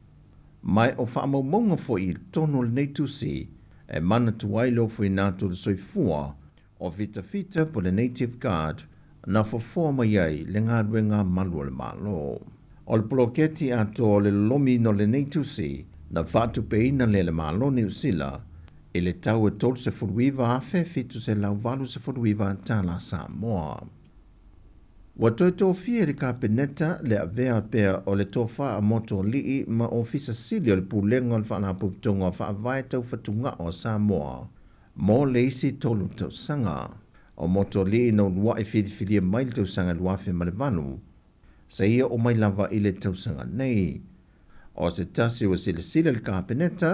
Mai o whaamaunga fo i tono le neitusi, e mana tuai lo fo i nātou le soifua, o fita po le Native Guard na fofoa mai ai le ngāruenga malu le malo. O le poloketi ato le lomi no le neitusi na whatu peina le malo ni usila i le tau e tolu se furuiva afe fitu se lau valu se furuiva tala Sāmoa. Wa toi fie le kapeneta le avea pea o le tofa a moto lii ma ofisa sili o le pulenga o le whanapuputonga o whaavai tau whatunga o Sāmoa. Mo leisi tolu tau sanga, o moto li no lua e whiriwhiria mai le tau sanga luafe malevanu, sa ia o mai lava i le tau sanga nei. O se tasi o sile le kapeneta,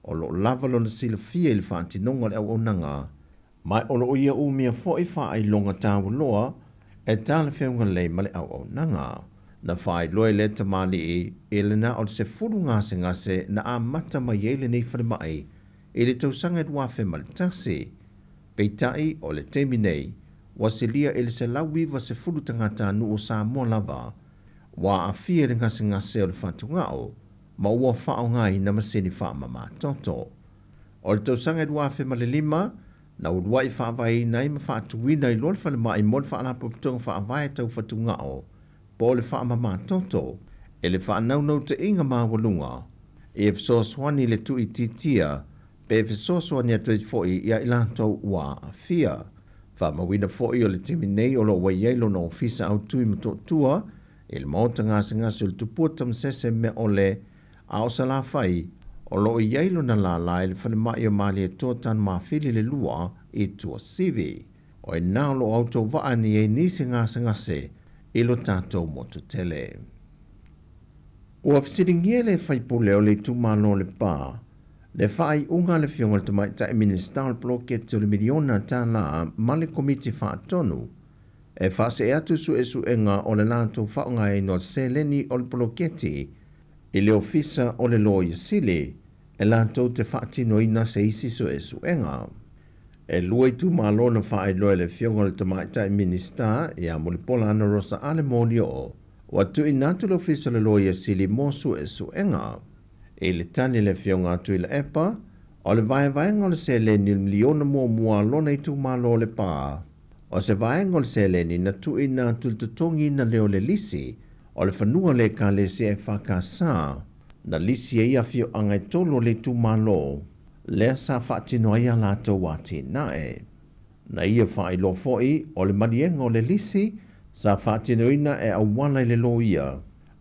o lo lava lo na sila fia i le whaantinonga le au onanga, mai o lo ia umia fo i wha ai longa tāwa loa, e tāle whiunga lei male au onanga. Na whai loe le tamali e le na o se furu ngase na a mata mai e le nei whare mai, e le tausanga e duafe malitasi. Peitai o le temi nei, wa se lia e le se lauiva se fulu tangata anu o Sāmoa lava, wa a fia le ngase o le whatungao, ma ua whao ngai na maseni wha mama toto. O le tausanga e duafe malilima, na uruai whaavai nai ma whaatuwina i lor whale mai mo le whaanapuputonga whaavai tau whatungao, po le wha mama toto, e le whaanaunau te inga maa walunga, e fso swani le tu i titia, pe fesosua ni atu foi ia ilantou ua fia Whamawina fo'i o le timi nei o lo waiei lo na ofisa au tui matotua, e le maota ngasi o le tupua tamasese me o le a o sala fai, o lo iei lo na la lai le whanemai o mali e toa tan mawhili le lua i tua sivi. O e nao lo auto waa ni e nisi ngase i lo tātou motu tele. Ua fisiringie le whaipule o le tumalo le pā, le whai unga le fionga le tamai tae minister le bloke o le miliona tā la ma le komiti whaatonu, e whase e atu su enga o le lātou whaonga e no seleni o le bloketi, i le ofisa o le loia sili, e lātou te whaatino ina se isi su enga. E lua i tumalo na whae loe le fionga le tamai tae minister, e a molipola ana rosa ale moli o, watu i natu le ofisa le loia sili mo su enga. E le tani le fionga atu i le epa, o le vaenga o le seleni le miliona mua lona i tumalo le pā. O se vaenga o le seleni na tu i natu le tutongi na leo le lisi, o le whanua le ka le se e whakasā, na lisi e ia fio angai tolo le tumalo, lea sa whaatino ia lato wati nae. Na ia whaai lo foi, o le marienga o le lisi, sa whaatino ina e awala i le lo ia,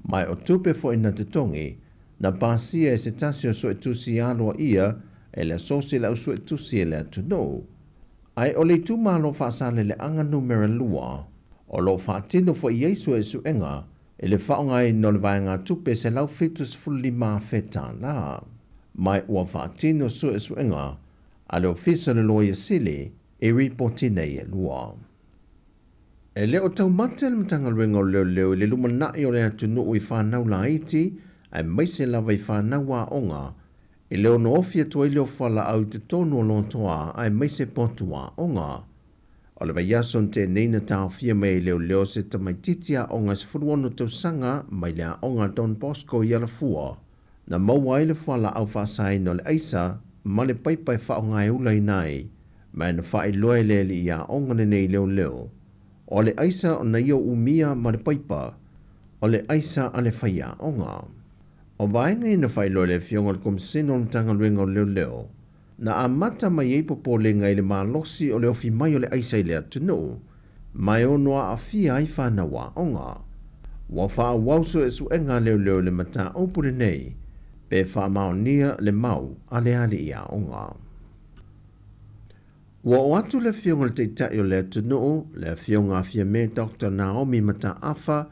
mai o tupe foi na tutongi, na pasia e se tasio so e tusi aloa ia, e le sosi la usu e tusi e le atunou. Ai o le tumalo whaasale le anga numera lua, o lo whaatino foi Yesu e suenga, e le whaonga i no le vaenga tupe se lau fitus fulli maa feta la. Mai ua whaatino su e suenga, a le ofisa le loia sili, e ripotine e lua. E leo tau mate le matanga ruenga o leo le lumanai o le atunu i whanau la iti, ai maise lava i whanau a onga, e leo no ofia tua i leo whala au te tonu o lontoa ai maise potu a onga. O le vaiason te neina tau fia mai leo se tamaititia onga se furuono tau sanga mai lea onga Don Bosco i ala fua, na maua i le whala au whaasai no le aisa, ma le paipai whaonga e ulai nai, mai na whae loe le li ia onga nei leo. O le aisa o na ia umia ma le paipa, o le aisa a le whaia onga. O vaenga ina whai loe le fionga le komisino le tanga luenga o leo, na a mata mai e popo le ngai le malosi o le ofi mai o le aisa i le atunu, mai o noa a fia i whana wa onga. Wa wha wauso e su enga leo le mata opure nei, pe wha maonia le mau a le ali ia onga. Wa o atu le fionga le teitai o le atunu, le fionga a fia me Dr. Naomi Mata Afa,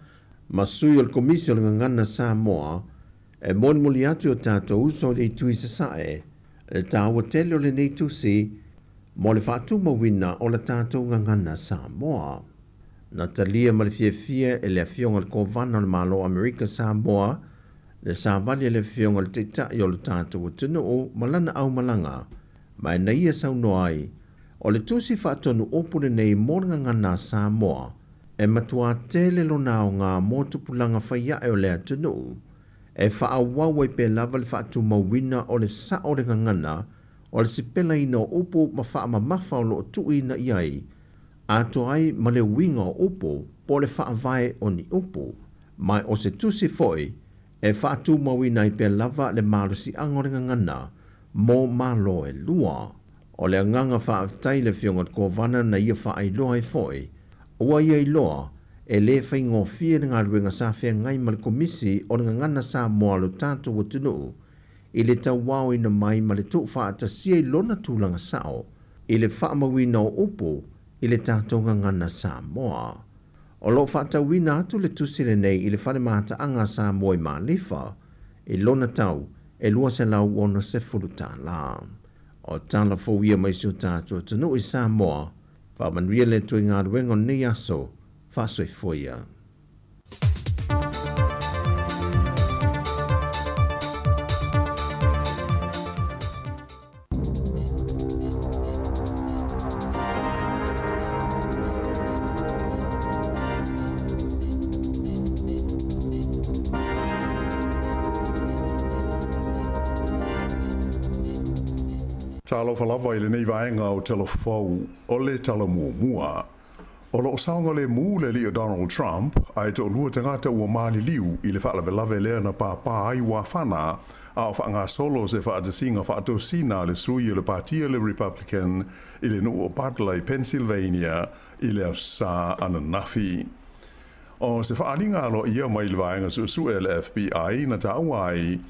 masui o le komisio le ngana Sāmoa, e moli atu o tātou uso le tui sasae, le tāua tele o le nei tusi, mo le whaatu mawina o le tātou ngangana Sāmoa. Na talia ma le fia e le fionga le kovana o le malo Amerika Sāmoa, le sāvali le fionga le teitai o le tātou atunu o malana au malanga, mai na ia sauno ai, o le tusi whaatonu opune nei mo ngangana Sāmoa, e matua tele lo nao ngā motupulanga whaia e o le atunu, e whaawawai pe lava le whaatu mawina o le sa o le ngangana, o le sipela ina o upo ma wha mafa o lo tui na iai, ato ai ma le winga o upo po le whaavai o ni upo, mai o se tusi foi, e whaatu mawina i pe lava le malusi ango le ngangana, mo malo e lua, o le nganga whaaftai le fionga kovana na ia whaailoa e foi, ua ia i loa, e le whai ngofia ngā ruenga sāwhia ngai ma le komisi o le ngana Sāmoa lo tātou o tunu, i le tau wau ina mai ma le tuk whaatasia i lona tūlanga sao, i le whaamawina o upo, i le tātou ngana Sāmoa. O lo whaatawina atu le tusile nei i le whanemata anga Sāmoa i Mālifa, i lona tau, e lua se lau ono se furuta la. O tala fōia mai siu tātou o tunu i Sāmoa, whamanuia le tui ngā ruenga nei aso, Fasoi foia. Talo falava i le nei vaenga o telefou o le tala mua. O lo saunga le mū le li o Donald Trump, ai to lua tangata ua mali liu i le whaalawelawe lea na pāpā ai wā whana a whaanga solo se whaatasinga whaatosina le sui o le partia le Republican i le nuu o Butler i Pennsylvania i le au sa ananafi. O se whaalinga alo ia mai le vaenga su le FBI na tauai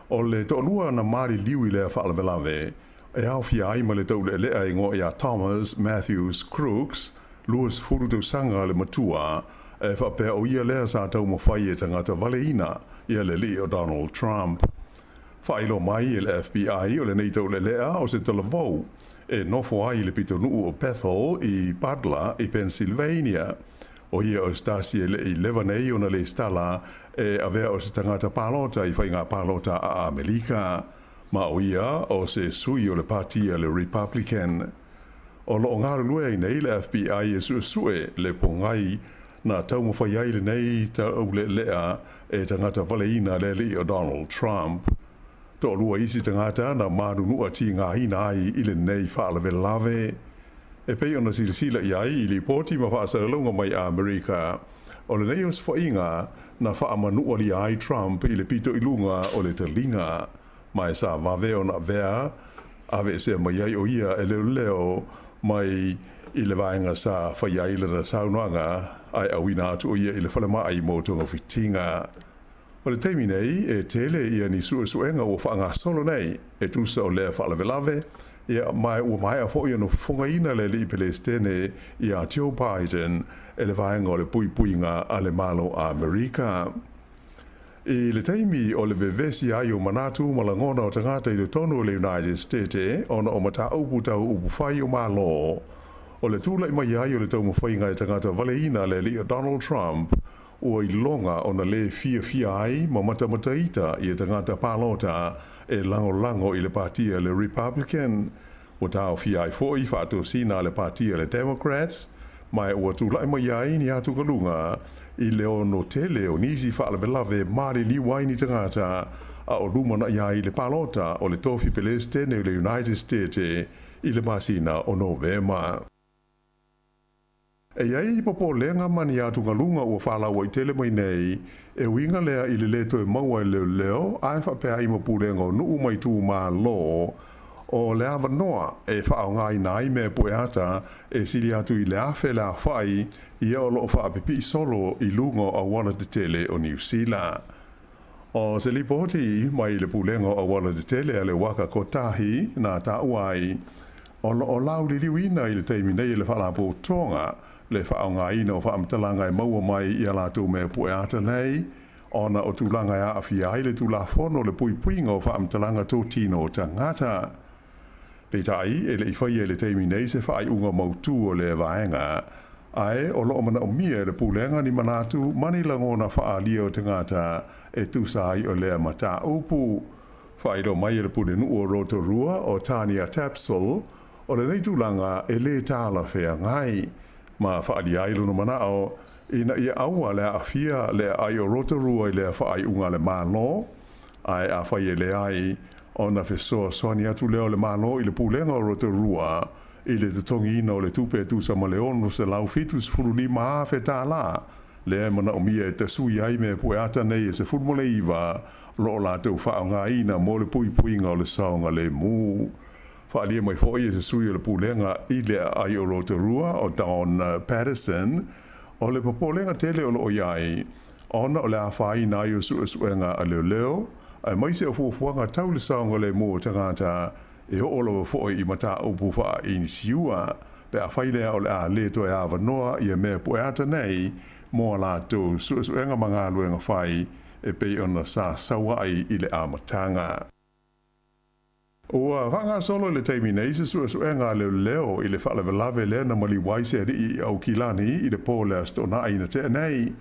o le to'olua na mari liu i le whaalawelawe e au fiai ma le tau le lea ingo ia Thomas Matthews Crooks luas furu tau sanga le matua e whapea o ia lea sa tau mawhai e tangata valeina ia le li o Donald Trump. Whailo mai le FBI o le nei tau le lea o se talavou e nofo ai le pito nuu o Bethel i Butler i Pennsylvania. O ia o stasi e le i levanei o na le stala e avea o se tangata palota i whainga palota a Amerika. Ma o ia o se sui o le partia le Republican. O lo ngaru lue i nei le FBI e sue le pongai na tau mawhai ai le nei tau le lea e tangata valeina le li o Donald Trump. Tō lua isi tangata na maru nua ti ngā hina ai i le nei whaalawe lave. E pei ona silasila i ai i li pōti ma whaasaralonga mai a Amerika. O le nei o sfoinga na whaamanua li ai Trump i le pito ilunga o le talinga. Mai sa wave o na vea, ave se mai ai o ia e leo mai i le vaenga sa whaiaila na saunoanga ai awina atu o ia i le whalama ai motonga fitinga. O le teimi nei e tele ia ni suenga o whaanga solo nei e tusa o lea whaalawelawe ia mai ua mai a fo ia no whungaina le li Palestine ia Joe Biden e le vaenga o le puipuinga a le malo a Amerika. I le teimi o le vevesi ai o manatu malangona o tangata i le tonu o le United States ona o mata upu tau upu whai o malo. O le tūla i mai ai o le tau mawhainga i tangata valeina le li o Donald Trump o i longa o na le fia ai ma mata i tangata palota e lango i le partia le Republican. O tau fia ai foi whaato sina le partia le Democrats mai o tūla i mai ai ni atu kalunga i leo no tele o nisi whaalawelawe mari liwai ni tangata a o lumana i le palota o le tofi Palestine o le United States i le masina o Novema. E iai popo lenga mani atu ngalunga ua whalawa i tele mai nei e winga lea i le leto e maua i leo ai whapea i mapurenga o nuu mai tū maa lo o le awa noa e whaongai nai me poeata e sili atu i le awhe la whai ia o loo whaapepi solo i lungo a wana te tele o New Zealand. O se lipoti mai le pulengo a wana te tele a le waka kotahi na tauai o lau li liwina i le teimi nei le whalapo tonga le whaongaina o whaamtalanga e maua mai i ala tū me poeata nei ona o tūlanga a awhiai le tūlafono le puipuinga o whaamtalanga tō tino o tangata. Peitai e le iwhai e le teimi nei se whai unga mautu o le vaenga ai o loo mana o mia le pulenga ni manatu mani langona whaalia o tangata e tūsai o lea mata upu. Whairo mai le pulenu o Rotorua o Tania Tapsel o le neitulanga e le tāla whea ngai. Ma whaalia i luna manao ina ia aua lea awhia lea ai o Rotorua i lea whaai unga le malo ai a whai e le ai o na whesoa soani atu leo le malo i le pulenga o Rotorua i le tutongi ina o le tupe tusa ma leono se lau fitus furuli maa wheta la lea mana o mia e te sui ai me pueata nei e se furmole iwa lo la tau whaonga ina mo le pui puinga o le saonga le mu. Whaalia mai fwoi e se sui o le pulenga i le ai o Rotorua o Don Patterson o le popolenga tele o lo iai ona o le a whai na i o suenga a leo ai mai se o fuafuanga tau le saonga le mu o tangata e o olo fwoi i mata upu wha i siua pe a whailea o le a leto e a wanoa i a mea pueata nei mo la tau suenga manga luenga whai e pei ona sa sawai i le amatanga. O vanga solo le teimi nei se suenga leo i le whalawelawe le na mali waise i au kilani i le pōlea stona aina te nei.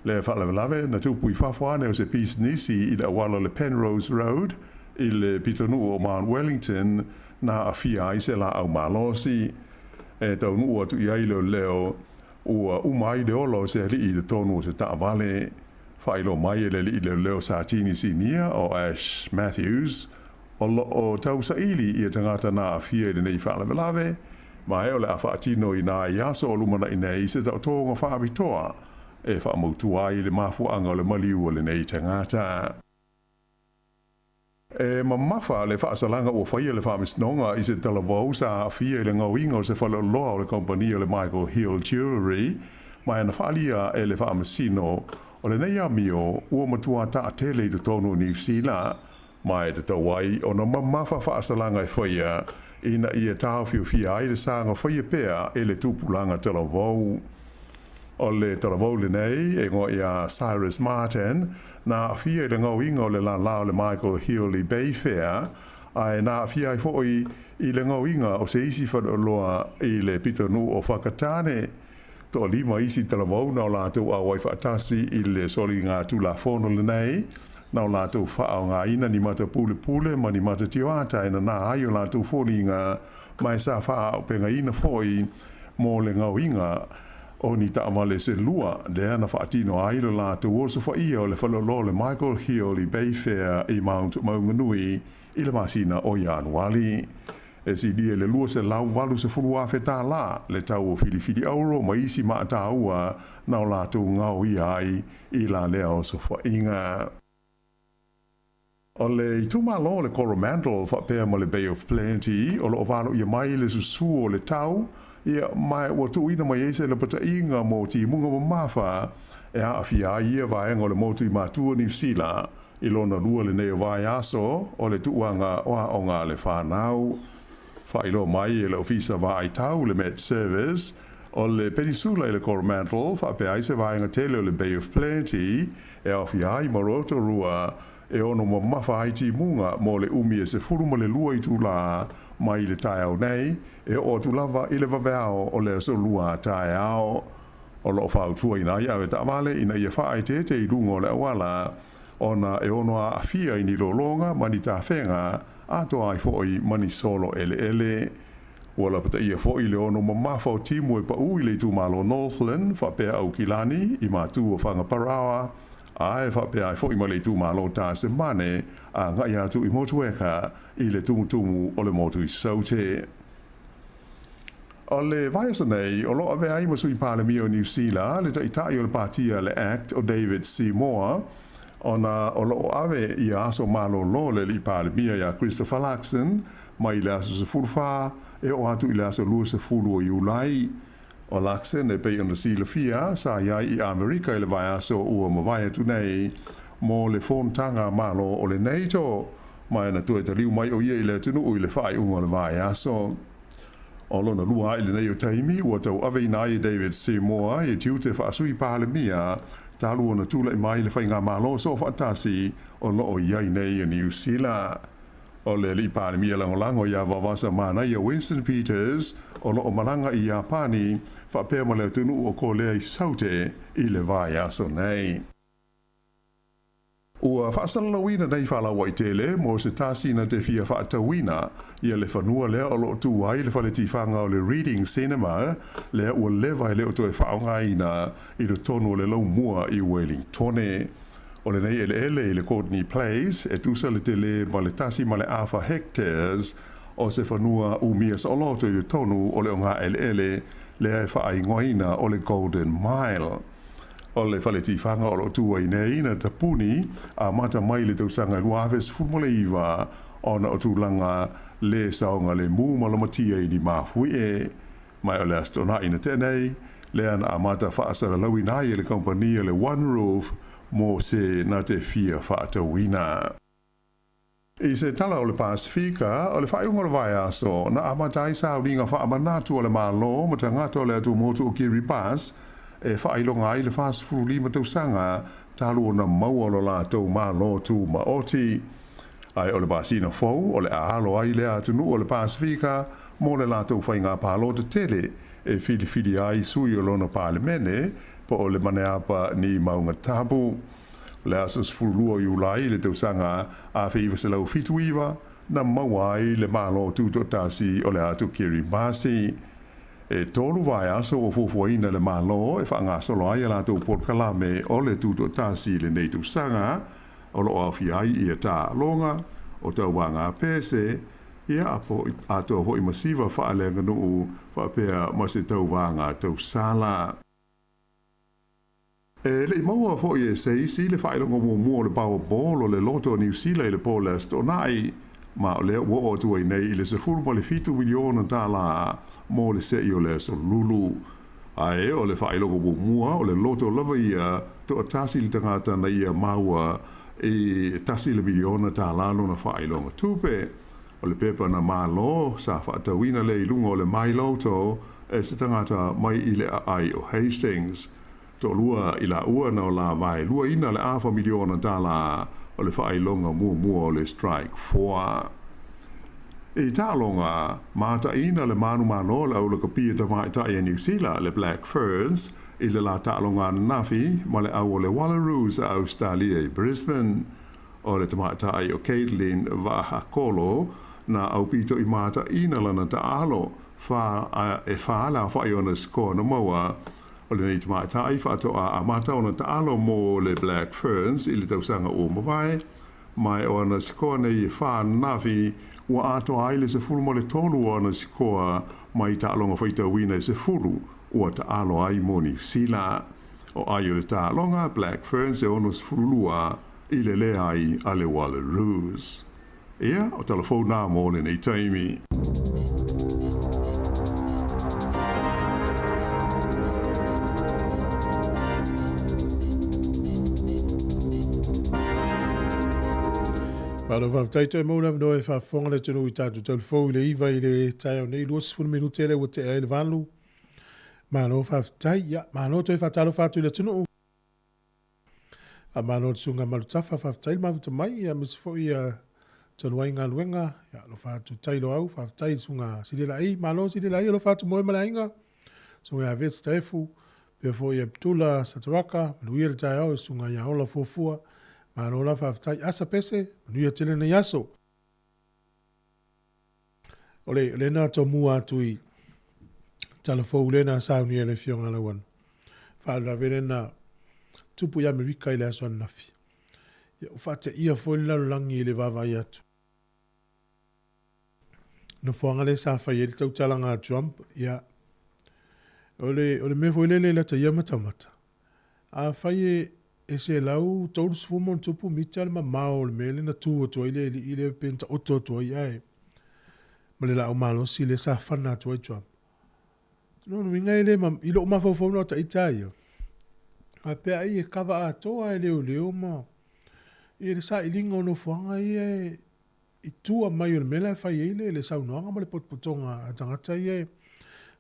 Le whalawelawe na tupu i whawhane o se pis nisi i le awala le Penrose Road i le pitonu o Mount Wellington na a fia i se la au malosi. E tau nuu atu i ailo leo ua umai le olo se li i le tonu o se taavale. Whailo mai le li i leo Satini Sinia o Ash Matthews o tau saili i tangata na a fia i nei whalawelawe ma e o le a whaatino i nā iaso o lumana i nei se tau tōnga whaabitoa e whaamautua i le mafuanga o le maliu o le nei tangata. Mamafa le whaasalanga o whaia le whaamisnonga i se talavau sa fia le ngawinga o se whaloloa o le kompania le Michael Hill Jewelry, mai ana whaalia e le whaamasino o le nei amio ua matua ta a tele i te tonu New Zealand, mai te tawai o na mamafa whaasalanga e whaia ina ia tau fiu fia ai le sanga whaia pea e le tupulanga talavau. O le talavau le nei e ngo ia Cyrus Martin, na fia le ngawinga o le la le Michael Hill i Bayfair, ai na fia i hoi i le ngawinga o se isi whadoloa i le pitonu o whakatane. To lima isi talavau na o lātou a wai whaatasi i le soli ngā tūla whono le nei, na o lātou whaao ngā ina ni mata pule ma ni mata tioata ina nā ai o lātou whoni ngā mai sa whaao penga ina whoi mō le ngawinga o ni taamale se lua le ana whaatino ai le lātou o se whaia o le whalolo le Michael Hill i Bayfair i Mount Maunganui i le masina o Ianuali. E si dia le lua se lau walu se furu awheta la le tau o whili auro ma isi maa taua na o lātou ngau i ai i la lea o se whainga. O le i tumalo le Coromandel whapea mo le Bay of Plenty o lo walo i mai le susu o le tau ia mai o tu ina mai ese le pata inga mo ti munga mo mafa e a fia ia vai ngo le motu i matua New Zealand i lona lua le nei vai aso o le tuanga o nga le whanau. Whailo mai e le ofisa vai tau le Met Service o le peninsula i le Coromandel whapea ise vai nga tele o le Bay of Plenty e a fia i maroto rua e ono mo mafa ai ti munga mo le umi e se furu mo le lua i tula mai le tai au nei e o tu lava i le vaveo o le so lua tai au o lo fa tu ina ia ve ta vale ina ia fa ai te i lungo le wala ona e ono a fia ini lo longa mani ta fenga a to ai foi mani solo ele wala pata ia foi le ono mama fa timu e pa u ile tu malo Northland fa pe au kilani i ma tu o fanga parawa ai fa pe ai foi male tu malo ta se mane a nga ia tu i motu eka i le tumu o le motu i saute. O le vaisa nei, o lo ave ai masu i palemi o New Zealand, le taitai o le partia le Act o David Sāmoa, o lo ave i aso malo lo le li palemi ia Christopher Luxon, mai le aso se furfa, e o atu i le aso lua se fulu o Iulai. O Luxon e pei ona sila fia, sa iai i Amerika i le vai aso ua mawai atu nei, mo le fontanga malo o le NATO, mai na tue taliu mai o ia i le tunu o i le whai unga le vai aso. O lona lua i le nei o taimi, ua tau ave ina i David Sāmoa i tiu te whaasui pāle mia, talu ona tula i mai le whai ngā malo so whaatasi o loo iai nei o New Zealand. O le li pāle mia langolango ia wawasa mana i a Winston Peters, o loo malanga i Japani, whapea ma le tunu o ko lea i saute i le vai aso nei. Ua whaasalalawina nei whalawa i tele, mo se tāsina te fia whaatawina, ia le whanua lea o loo tuai le whaletifanga o le Reading Cinema, lea ua lewa i leo toe whaongaina i le tonu o le lau mua i Wellingtone. O le nei ele i le Courtney Place, e tusa le tele ma le tasi ma le awha hectares, o se whanua umia sa o loto i le tonu o le o ngā ele, lea e whaingoina o le Golden Mile. O le whaletifanga o lo tuai nei na tapuni a mata mai le tausanga luaves fulmole iwa ona o tūlanga le saonga le mū malamatia i ni mahui e. Mai o le astona ina tenei, le ana a mata whaasara lawi nai e le kompania le One Roof mo se na te fia whaatawina. I se tala o le Pasifika, o le whaiunga le vai aso, na amatai sa uninga whaamanatu o le malo mo tangata o le atu motu o Kiribati, e whailonga ai le whaasfuru lima tausanga, talu o na maua lo la tau malo tu maoti. Ai o le basina fau, o le aalo ai le atunu o le Pasifika, mo le la tau whainga palo te tele, e fili ai sui o lona palemene, po o le maneapa ni maunga tabu. Le asas furulua i ulai le tausanga a whiiwa se lau fituiwa, na maua ai le malo tu totasi o le atu Kiribati. E tolu vai aso o fufuaina le malo e whaangasolo ai ala tau porkalame o le tuto tasi le nei tausanga o lo awhi ai i a tā longa o tau wanga pese ia apo ato hoi masiva whaalenga nuu whapea ma se tau wanga tau sala. Le maua fo ye sei si le fai longo mo le Powerball o le loto New Zealand le poles to nai ma le wo o tu nei le se fulu le fitu miliona tala mo le se io le so lulu ai o le fai longo mo o le loto lava ia to tasi le tangata na ia maua e tasi le miliona tala no na fai longo tupe o le pepa na malo sa fa tawina le lungo le mai loto e se tangata mai ile ai o Hastings to lua ila ua na o la vai lua ina le afa miliona tala o le whaai longa mua o le strike 4. E tā longa, mata ina le manu mano le au le kapia ta mai ta New Zealand le Black Ferns i le la tā longa nafi ma le au o le Wallaroos a Australia i Brisbane o le ta mai ta o Caitlin Vahakolo na au pito i mata ina lana ta alo e whaala whai o na skoa na maua o le nei tamai tai whatoa a mata ona ta alo mo le Black Ferns i le tausanga o mawai mai o ana sikoa nei wha nafi ua ato aile se fulu mo le tolu o ana sikoa mai ta alonga whaita wina se fulu ua ta alo ai mo New Zealand o ai o le ta alonga Black Ferns e ono se fulu lua i le le ai a le Wallaroos. Ia o telefona mo le nei taimi. Palo va taito e mola no e fa fonga le tonu i tatu telefo le iva i le tai o nei luas fun minute le wote e le valu. Ma no fa tai ya, ma no to fa talo fa tu le tonu. A ma no tsunga malu tafa fa tai ma vuta mai ya mis fo ia tonu ai nga luenga ya lo fa tu tai lo au fa tai tsunga sile la i ma no sile la i lo fa tu mo mala inga. So ya vet stefu pe fo ia tula satraka luia le tai au tsunga ya ola fofua. Ma no la whaftai asa pese, nuia tele na yaso. Ole nā tō mua atu i talafou le nā saunia le fionga la wan. Whaala vele nā tupu i Amerika i le aso anafi. Ia ufate ia fōi lalulangi i le vavai atu. No whanga le sa whai e le tautalanga a Trump, ia ole me fōi le lata ia matamata. A whai e se lau tōru sfumon tupu mita le mamao le mele na tū atua i le penta oto atua i ae. Ma le lau malosi le sa whana atua i Trump. No inga i lo mawhawhau no ta itai. A pea i e kawa a toa e leo ma. I le sa ilinga no fuanga i tua mai o le mele e whai eile le saunoanga ma le potpotonga a tangata i e.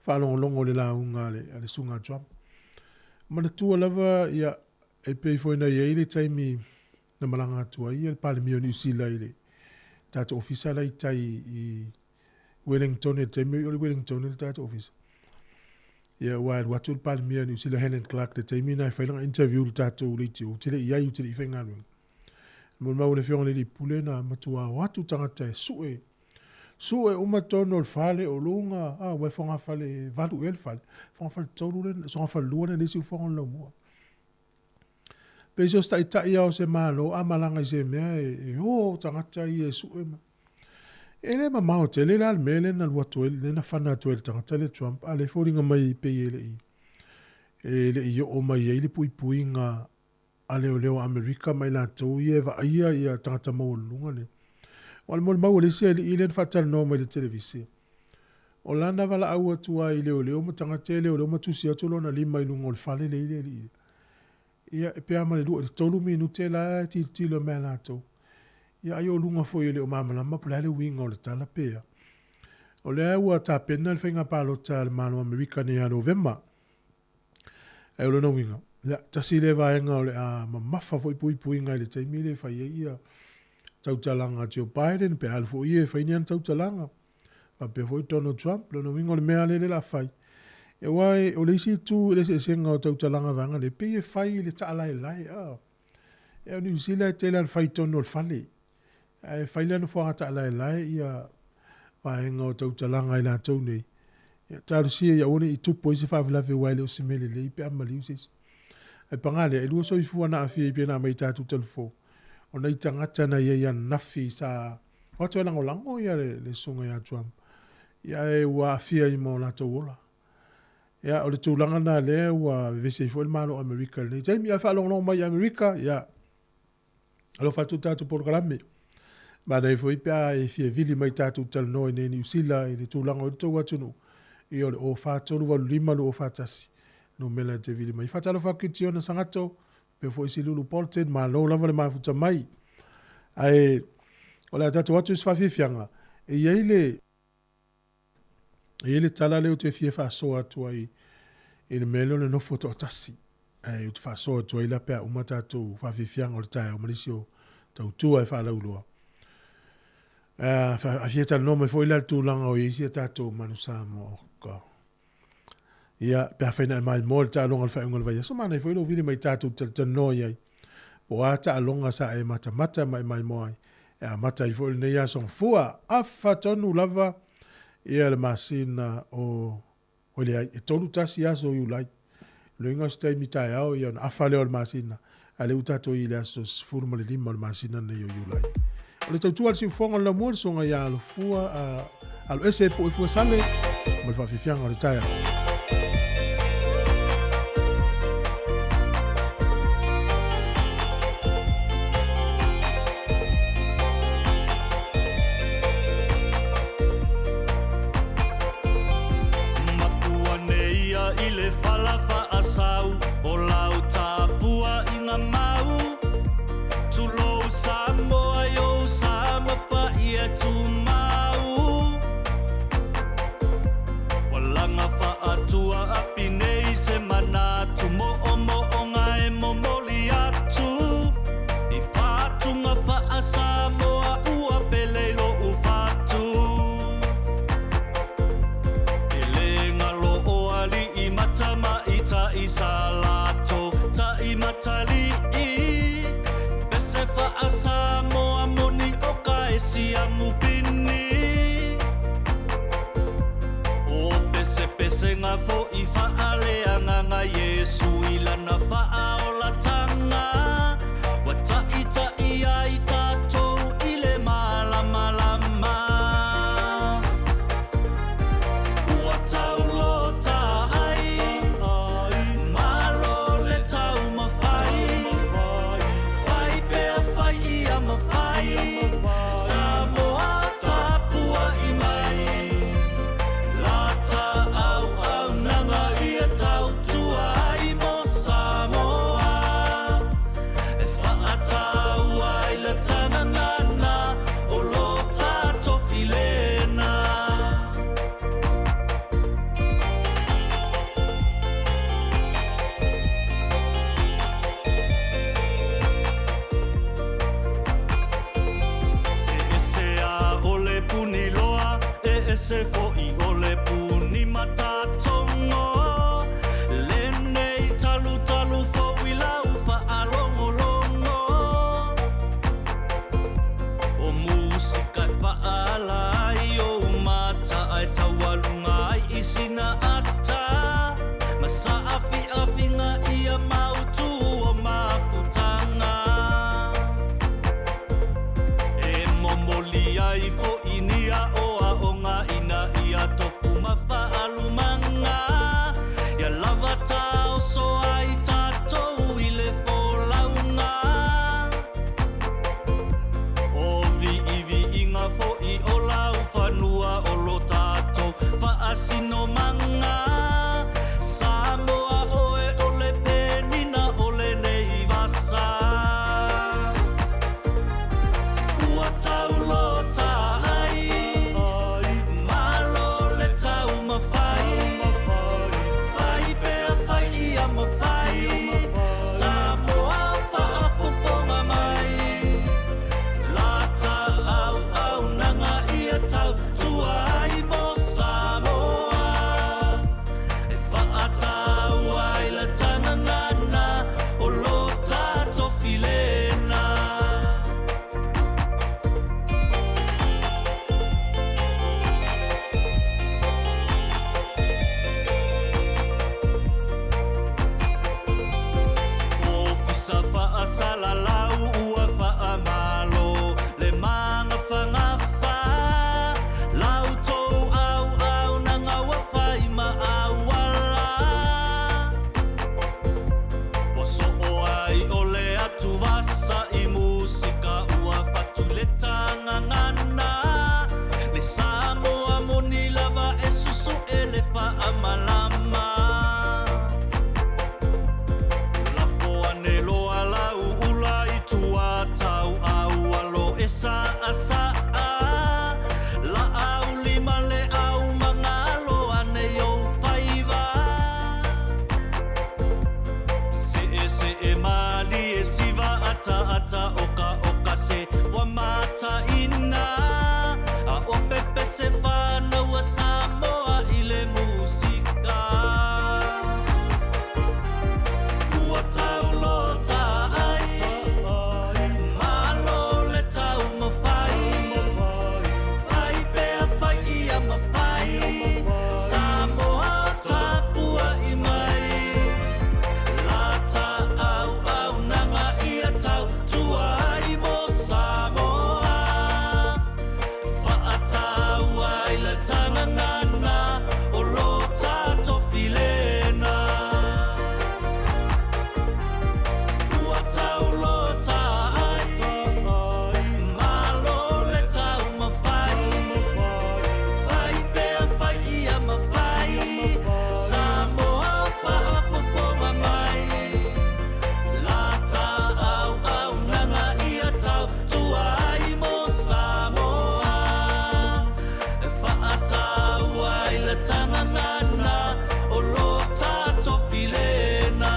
Whalongolongo le launga le sunga Trump. Ma le tua lava i a e pei foi na ile taimi na malanga atua i el palemio New Zealand ile tato ofisa la itai i Wellington e taimi o Wellington le tato ofisa ia wild watu el palemio New Zealand Helen Clark le taimi na failanga interview tato uliti o tele ia utile i fenga mo ma o le fiona le pule na matua watu tangata sue o matono el fale o lunga we fonga fale valu el fale fonga fale tolu le so fale luana le si fonga lo mo pe so sta ita ia o se malo a malanga i se mea o tangata i e su ema. Ele ma mao te le al mele na luato ele na whana to ele tangata le Trump a le fōringa mai pe ele i. Ele i o mai ele pui nga a leo Amerika mai la tau i e va ia i a tangata mau lunga le. O le mau le se ele i le whatal no mai le televisi. O lana wala au atua i leo ma tangata leo ma tusi atu na lima i lunga o le whale le i. Ia e pea ma le lua, tolu minute la ti lo mea lato. Ia ai o lunga foi le o mamalama pula le winga o le tala pea. O le aua ta pena le whainga palo ta le malo Amerika ni a Novemba. E o le no winga. Ia tasi le vaenga o le a mamafa foi pui ngai le taimi le whai ia tautalanga Joe Biden pe alfo ia whainian tautalanga. Pa pe foi Donald Trump, le no winga o le mea le la whai. E wai o le isi tu le se senga o tautalanga vanga le pe e whai le taala e lai. E o New Zealand te lan whai tono le whale. E whai lana whanga taala e lai ia waenga o tautalanga i la tau nei. Ia taru sia ia one i tupo i se whawelawe waile o se mele le i pe amali usis. E pangale e lua so i fuana a fia i pia na mai tatu telefo. O nei tangata na ia nafi sa wato e lango ia le sunga ia Trump. Ia e ua fia i mo la tau ola. Ya, o le tūlanga nā lea ua vese fo le malo Amerika. Nei, taimi a whaalonglong mai Amerika, ya. Alo whatu tātu porkalame. Ma nei fo ipea e fie vili mai tātu talanoa nei New Zealand, i le tūlanga o le tau atunu. I o le o whātoru walu lima o whātasi. No mela te vili mai. Whātalo whakiti o na sangato, pe fo isi lulu polten, ma lo lava le mafuta mai. Ai, o le tātu atu is whawhiwhianga. E ele tala leo te fie whaasoa atua i le melo le nofo to tasi. Ai, te whaasoa atua i la pea umata atu whawhiwhianga o le tae o manisio tau tua e whaalauloa. A fie tala no me fo ila tūlanga o isi a tātou manu Sāmoa ka. Ia, pea whaina e mai mo le tālonga le whaunga le vai. So mana i fo ilo vili mai tātou tala no iai. O a tālonga sa e mata mai moai. E a mata i fo ilo nei a song fua. A whatonu lava ia le masina o le ai. E tolu tasi aso i ulai. Luinga stai mitai au ia na afale o le masina. A le utato i le aso sfuru le lima o le masina nei o ulai. O le tautua le siufonga la mua le songa ia alo fua alo ese po i fua sale. Mo le whawhiwhianga o le tai au. Fo i whaale anganga Yesu i lana wha o la tanga Wa ta i ai tātou i le malama Ua tau lo ta ai Malo le tau mawhai Whai pea whai i a mawhai Sāmoa tāpua i mai Se fo I ole puni matatongo Le nei talu fo I lau whaalongolongo O musika whaalai o mata ai tawalunga ai isina ata Masa afinga ia mautu o mafutanga E momoli ai fo inia o ina ata ata oka se wa mata ina a o pepe se whana wa Samoa i le musika ua tau lota ai malo le tau mawhai whai pea whai ia mawhai Samoa tapua i mai lata au au nanga ia tau tua i mo Samoa whaatau ai le tangangana o lo tato filena ua tau lota ai malo le tau mawhai whai pea whai ia mawhai Samoa whaafofonga mai lata au au nanga ia tau tua i mo Samoa whaatau ai le tangangana o lo tato filena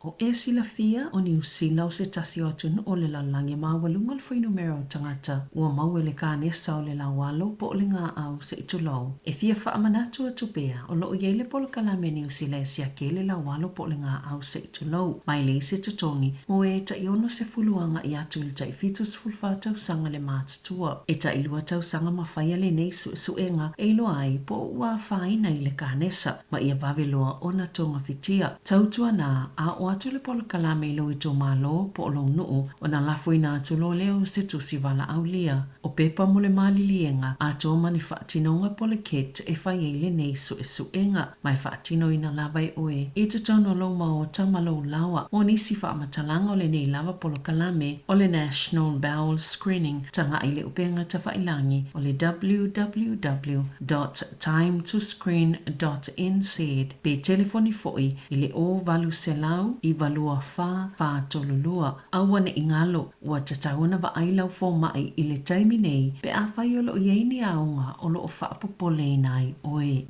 O e sila fia o New Zealand o se tasi o tunu o le lalangi mawalunga le whainu mera o tangata ua mau e le kānesa o le lawalo po o le ngā au se itulau. E fia whaamanatu atu pea o loo iei le polo kalame New Zealand sia ke le lawalo po o le ngā au se itulau. Mai le se tutongi mo e ta iono se fuluanga i atu le tai fitu se fulfa tau sanga le mātutua. E ta ilua tau sanga mawhaia le nei suenga e ilo ai po ua whaina i le kānesa ma ia vaveloa o na tonga fitia. Tautua nā a o atu le polo kalame ilo i tō mālo po o lau nuu o na lafuina atu lo leo se tusi wala au lia. O pepa mo le malilienga a tō mani whaatinonga po le ket e whai e le nei suenga mai whaatino ina lawai oe. E te tono lau ma o tamalo lawa o nisi whaamatalanga o le nei lava polo kalame o le National Bowel Screening tanga i le upenga ta whailangi o le www.timetoscreen.nz pe telefoni foi i le o valu selau i valua wha tolulua. Awane ingalo ua tatauna wa ailau fo mai i le taimi nei pe a whai o lo ieini aunga o lo o whaapopole nai oe.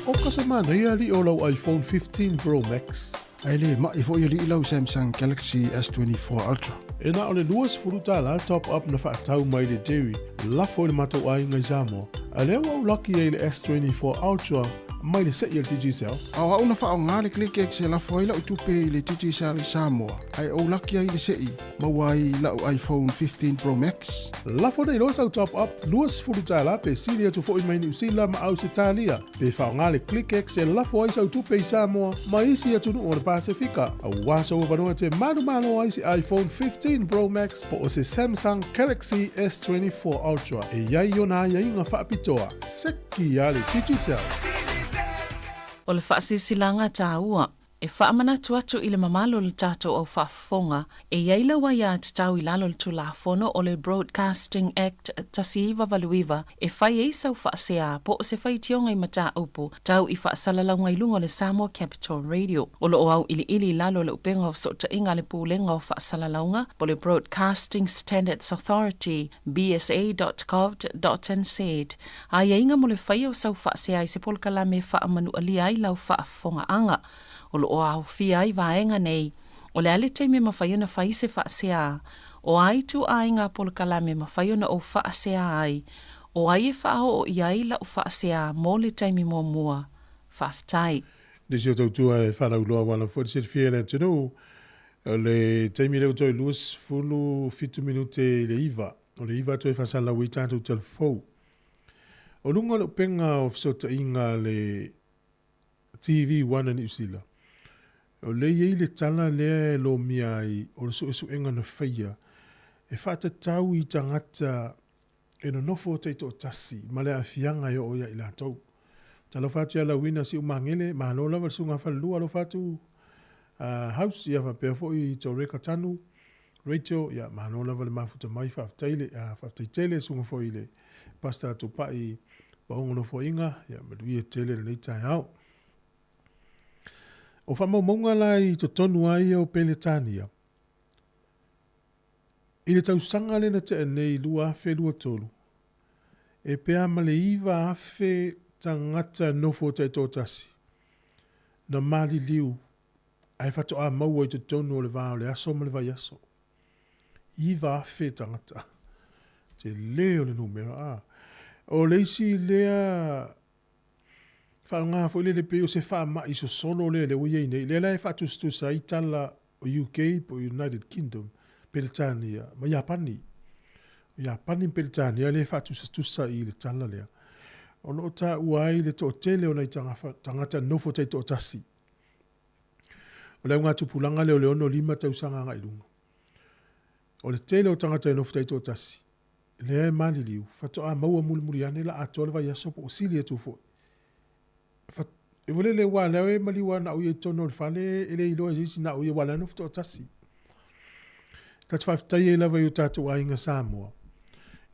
O kasamana ia li o lau iPhone 15 Pro Max. Ai le mai fo ili ilau Samsung Galaxy S24 Ultra. E na o le luas furuta la top up na whaatau mai le Dewi. Lafo le matou ai ngai Sāmoa. A leo au laki e le S24 Ultra mai le sei le Digicel. Au au na wha au ngā le click X e la foila o tupe i le Digicel i Sāmoa. Ai au laki ai le sei, mawai lau iPhone 15 Pro Max. Lafo nei losa au top up, luas furuta la pe sili atu fo i mai New Zealand ma au se Italia. Pe wha ngā le click X e lafo ai sa au tupe i Sāmoa, ma isi atu nu o le Pasifika. Au wasa o wanoa te manu malo ai si iPhone 15 Pro Max po o se Samsung Galaxy S24 Ultra. E iai o na iai ngā whaapitoa, seki a le Digicel. O le whaasisilanga tāua, e whaamanatu atu i le mamalo le tātou au whaafonga, e iaila wa ia te tau i lalo le tulafono o le Broadcasting Act tasi iwa valuiva, e whai e sau whaasea po o se whai tionga i mata upu, tau i whaasalalau i lunga le Sāmoa Capital Radio. O lo au ili lalo le upenga o sota inga le pūlenga o whaasalaunga, po le Broadcasting Standards Authority, bsa.gov.nz. A ia inga mo le whai o sau whaasea i se polkalame whaamanu alia i lau whaafonga anga. O lo o au fia ai vaenga nei, o le ale teime mawhaiona whai se whaasea, o ai tu ai ngā polkalame mawhaiona o whaasea ai, o ai e whao o iai la o whaasea mō le teime mō mua, whaftai. Desi o tautua e whanau loa wana fwere fia le tino, o le teime leo toi luas fulu fitu minute le iwa, o le iwa toi whasala ui tātou telefou. O lunga lo penga o fsota inga le TV wana ni usila. O le iei le tala lea lo miai o le su enga na whaia. E whata tau i tangata e no nofo teito o tasi, ma le a fianga o ia i la tau. Talo whatu ala wina si umangele, ma no lava sunga whalua lo whatu house ia whapea fo i tau reka tanu. Rachel, ia mano lava le mafuta mai whaftaitele sunga fo ile pasta to pai paongono fo inga, ia maduia tele le tai au. O whamamonga lai to tonu ai o Peletania. Ile tau sanga le na te nei lua afe lua tolu. E pea male iwa afe tangata nofo te tōtasi. Na mali liu, ai whato a maua i te tonu o le vāo le aso ma le vai aso. Iwa afe tangata. Te leo le numero a. O leisi lea whaanga fo le peo se wha ma iso solo le uia nei. Le lai whatu stusa i tala o UK po United Kingdom, Peletania, ma Japani. Japani Peletania le whatu stusa i le tala lea. O lo ta uai le to tele o nei tangata nofo te to tasi. O le ngā tupulanga leo leono 5 tausanga ngā ilunga. O le tele o tangata nofo te to tasi. Le e mali liu, whato a maua muri ane la atole vai aso po osili e tufo. E wale le wā leo e mali wā na uye tono le whale, e le ilo e zisi na uye wala nofo to tasi. Tatu whaftai e lava yu tātou a inga Sāmoa.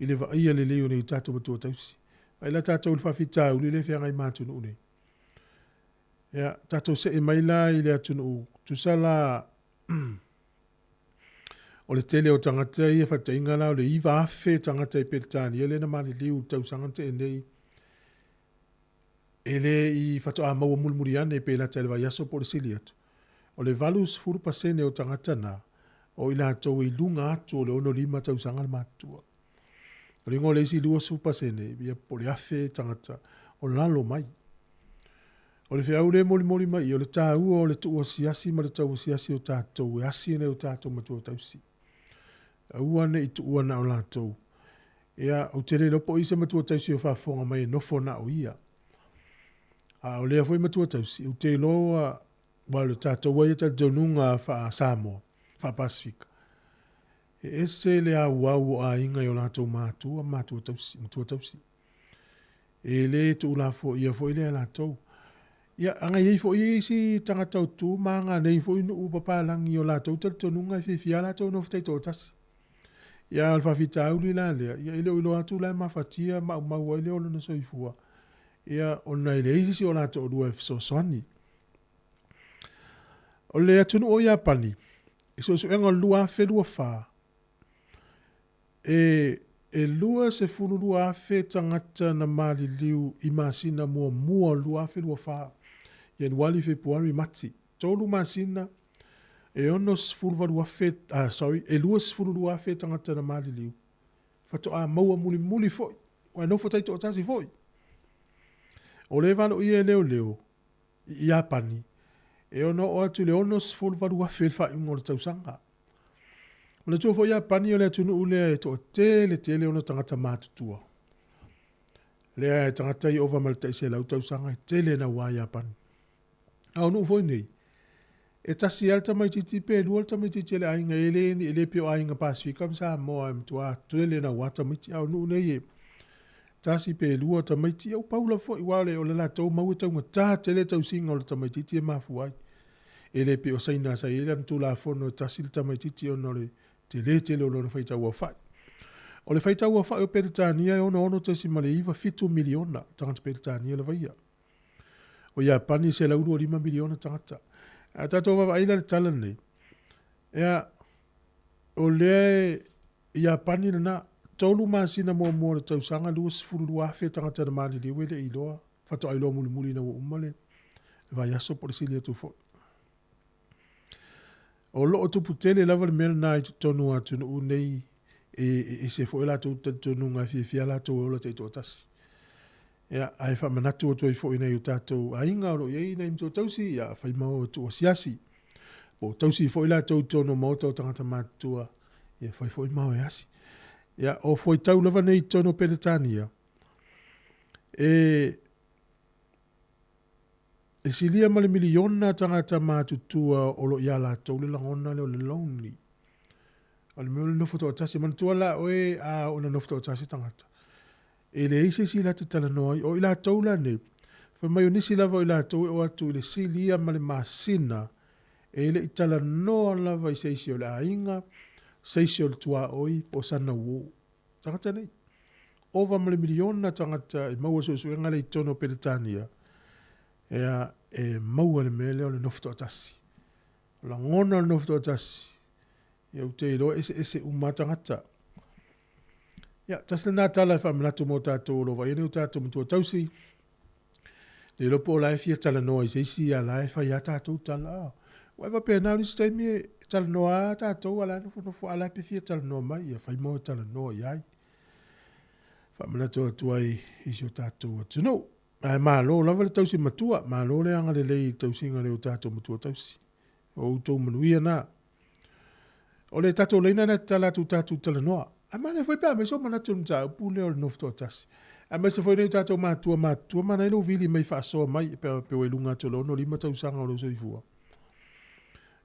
I le wa ia le leo ne yu tātou matua tausi. Ai la tātou le whawhita uli le whiangai mātunu une. Ia, tātou se e maila i le atunu tusala o le tele o tangata i e whatainga la o le iwa afe tangata i Peletania. E le na mali liu tausangante e nei. E le i whatoa maua mulmuri ane pe la tele vai aso po le sili atu. O le valus furu pasene o tangata na o ila atou i lunga atu o le ono 5 tausanga le matua. O le ngole isi lua su pasene bia po le afe tangata o lalo mai. O le whiau le moli mai o le tāua o le tua siasi ma le tau siasi o tātou e asi ne o tātou matua tausi. Ua ne i tua na o lātou. Ea o tere lopo isa matua tausi o whafonga mai e nofo na o ia. A o lea foi matua tausi. O te loa wa le tātou wa ia taununga wha Sāmoa, wha Pasifika. E ese le au a inga i o lātou mātua tausi, matua tausi. E le tu la fo ia fo ile lātou. Ia anga iei fo isi tangata o tū maanga nei fo inu upapa langi o lātou taununga i whiwhia lātou no ftai tō tasi. Ia alfa fita auli la lea. Ia ile ilo atu la mawhatia mau ile o lona soifua. Ia ona ile isi o lātou o lua so soani. O le atunu o Japani. Iso enga lua fe lua wha. E lua se fulu lua fe tangata na mali liu i masina mua lua fe lua wha. Ia wali fe puari mati. Tolu masina e ono sfulu valua fe, e lua sfulu lua fe tangata na mali liu. Fato a maua muli foi. Wa no fotai to tasi foi. O le valo ia leo i Japani. E ono o atu le ono sfulu valua fe fa ingo le tausanga. O le tuafo Japani o le atunu ule e to tele ono tangata mātutua. Lea e tangata i ova malta i se lau tausanga e tele na wā Japani. Au nu foi nei. E tasi alta mai titi pe lu alta mai titi le ainga ele pe o ainga Pasifika msa moa mtua tuele na wata miti au nu nei e. Tasi pe lu alta mai titi au paula foi wale o le la tau mau tau ngata tele tau singa o alta mai titi e mafuai. Ele pe o saina sa ele mtu la fono tasi alta mai titi ono le tele o lona faita ua fai. O le faita ua fai o Peletania e ono tesi male iwa 5 miliona tangata Peletania le vaia. O Japani se lauru o 5 miliona tangata. A tato wa aila le tala nei. Ea, o le Japani na tolu masina mua le tausanga lua sifuru lua afe tangata na mali liwe le iloa. Fato ailoa muli na umale. Vai aso por silia tu fo. O loo tupu tele lava le mea nai tonu atu no unei e se fo ela tonu nga fia la to ola te totasi. Ea ai fa manatu o toi fo ina yu tatou a inga oro iei nei mto tausi ia fai mao tu o siasi. O tausi fo ela tono mauta o tangata mātua ia fai fo mao e asi. Ia o fo i tau lava nei tono Peletania. E silia male miliona tangata mātutua o lo ia la tau le langona leo le lonely. O le meo le nofo o tasi manatua la oe a o na nofo o tasi tangata. E le eise si la te tala noi o ila tau la ne. Fa mai o nisi lava o ila tau o atu le silia male masina e le itala noa lava i seisi o le ainga seisi o le tua oi po sana wo tangata nei over miliona tangata I maua so ngale tono Peretania ea e maua le mele o le nofto atasi la ngona le nofto atasi ia te ro ese umatangata ia tasle na tala fa mlato mo tato lo va ine tato mo tausi le lo po la fia tala no isi ya la fa ya tato tala wa va pe na ni stemi tala no tato ala no fo ala pe fia tala no mai ia fa mo tala no ia fa mlato tuai isi tato tu no ai ma lo la va tausi matua ma lo le anga le tausi ngale tato mo tausi o to manuia na o le tato leina na tala tu tato tala noa. A mane foi pa me so mana tu mta pule o nofto tas. A me se foi nei tato matua mana ilo vili mai fa so mai pe o lunga to lo no lima tau sanga o so ifua.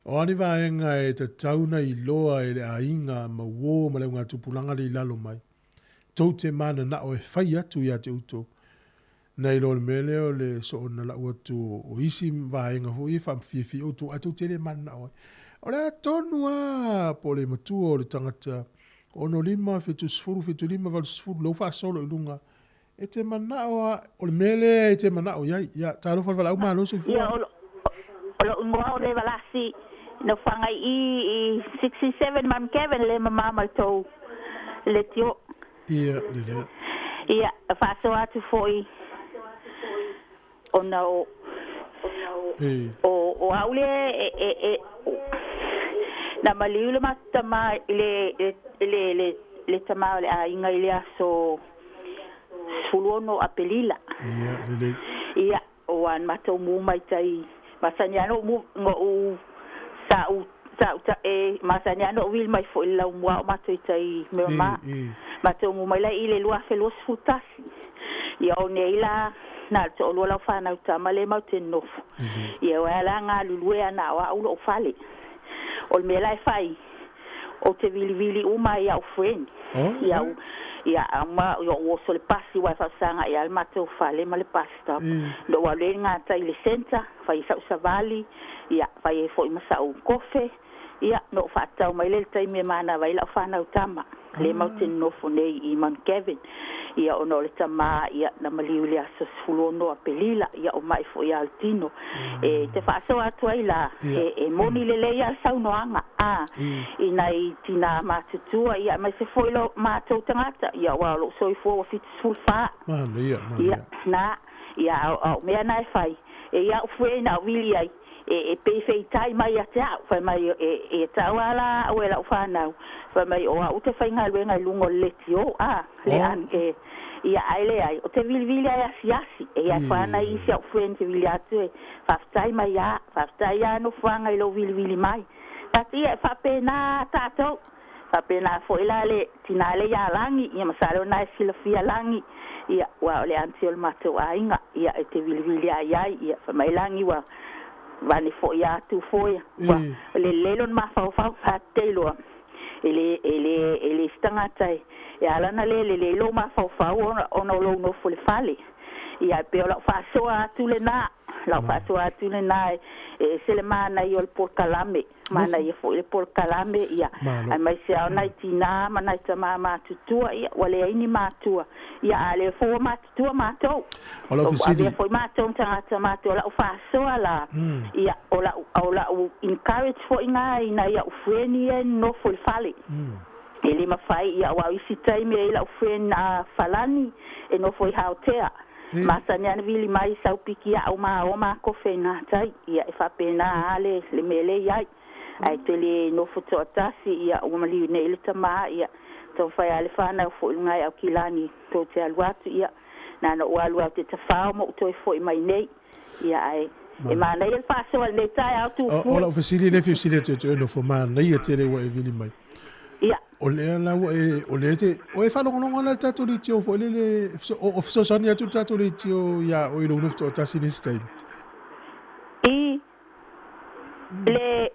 O ani va enga e te tauna I loa e le ainga ma wo ma le unga tupulanga le lalo mai. Tau te mana na o e fai atu ia te uto. Nei lo le mele o le so na la uatu o isi va enga hui fa fifi o tu atu te le mana o. O le tonua po le matua o le tangata ono lima fitu lima val sfuru lo fa solo I lunga. E te mana o le mele e te mana o ia talo fa vala uma no so fu. Ia o ngua o le valasi no fanga I 67 mam Kevin le mama to le tio. Ia le. Ia fa so atu foi. O no. O aule na maliule matama le tama a inga ile so suluono apelila ia o an mato mu mai tai masanyano mu ngo sa e masanyano wil mai fo ila mo mato tai me ma mato mu mai la ile lua felos futas ia o neila na to lo la fa na tama le mautenof ia wala nga lulue ana wa ulo fale ol me lai fai o te vili uma ia o friend ia ama yo o so le pasi wa fa sanga ia ma te fale ma le pasta do wa le nga tai le senta fai sa vali ia fai foi ma sa o kofe ia no fa tau mai le tai me mana vai la fa na tama le mountain no fonei I man Kevin ia ono le tama ia na maliulia so fulono a pelila ia o mai fo ia altino e te fa so atu ai la e moni le ia saunoanga inai tina matutua ia mai se foi lo matou tangata ia wa lo so fo fit sulfa ia na ia o me na fai e ia foi na wili ai e pe fei tai mai ata fa mai e tawala o la fa na fa mai o u te fai ngal wenga lungo letio le an ia ai ai o te vili ai asiasi e ia fa na I sia friend vili atu fa tai mai fa tai no fanga I lo vili mai pati e fa pena tato fa pena fo ila le tinale ya langi ia masalo na silafia langi ia wa le antiol mato ainga ia e te vili ai ia fa mai langi wa vani fo ia tu fo ia le lelon ma fa telo ele stanga tai ya lana le lo ma fa ono lo no fo le fale ia pe la fa so tu le na la fa so tu le na se le mana io il porcalame mana io fo il porcalame ia ai mai se ona tina mana tama ma tutua ia wale ini matua ia le fo ma tutua ma to ola fisili fo ma to tama to la fa so ala ia ola encourage fo ina ia ufeni no fo fale ele ma fai ia wa isi time ia ufeni falani e no fo hautea masanya vili mai sau piki au ma ko fena tai ia e fa pena ale le mele ia ai tele no foto tasi ia o mali ne le tama ia to fa ale fa na fo ngai au kilani to te alwatu ia na no walu te tafao mo to fo mai nei ia ai e ma nei fa so le tai au tu ola ofisili le fisili te no fo ma nei tele wa e vili mai ia o le la o le te o e fa no ngona tatu li tio fo le o so so ni tu tatu li tio ya o ilo nufto tasi ni style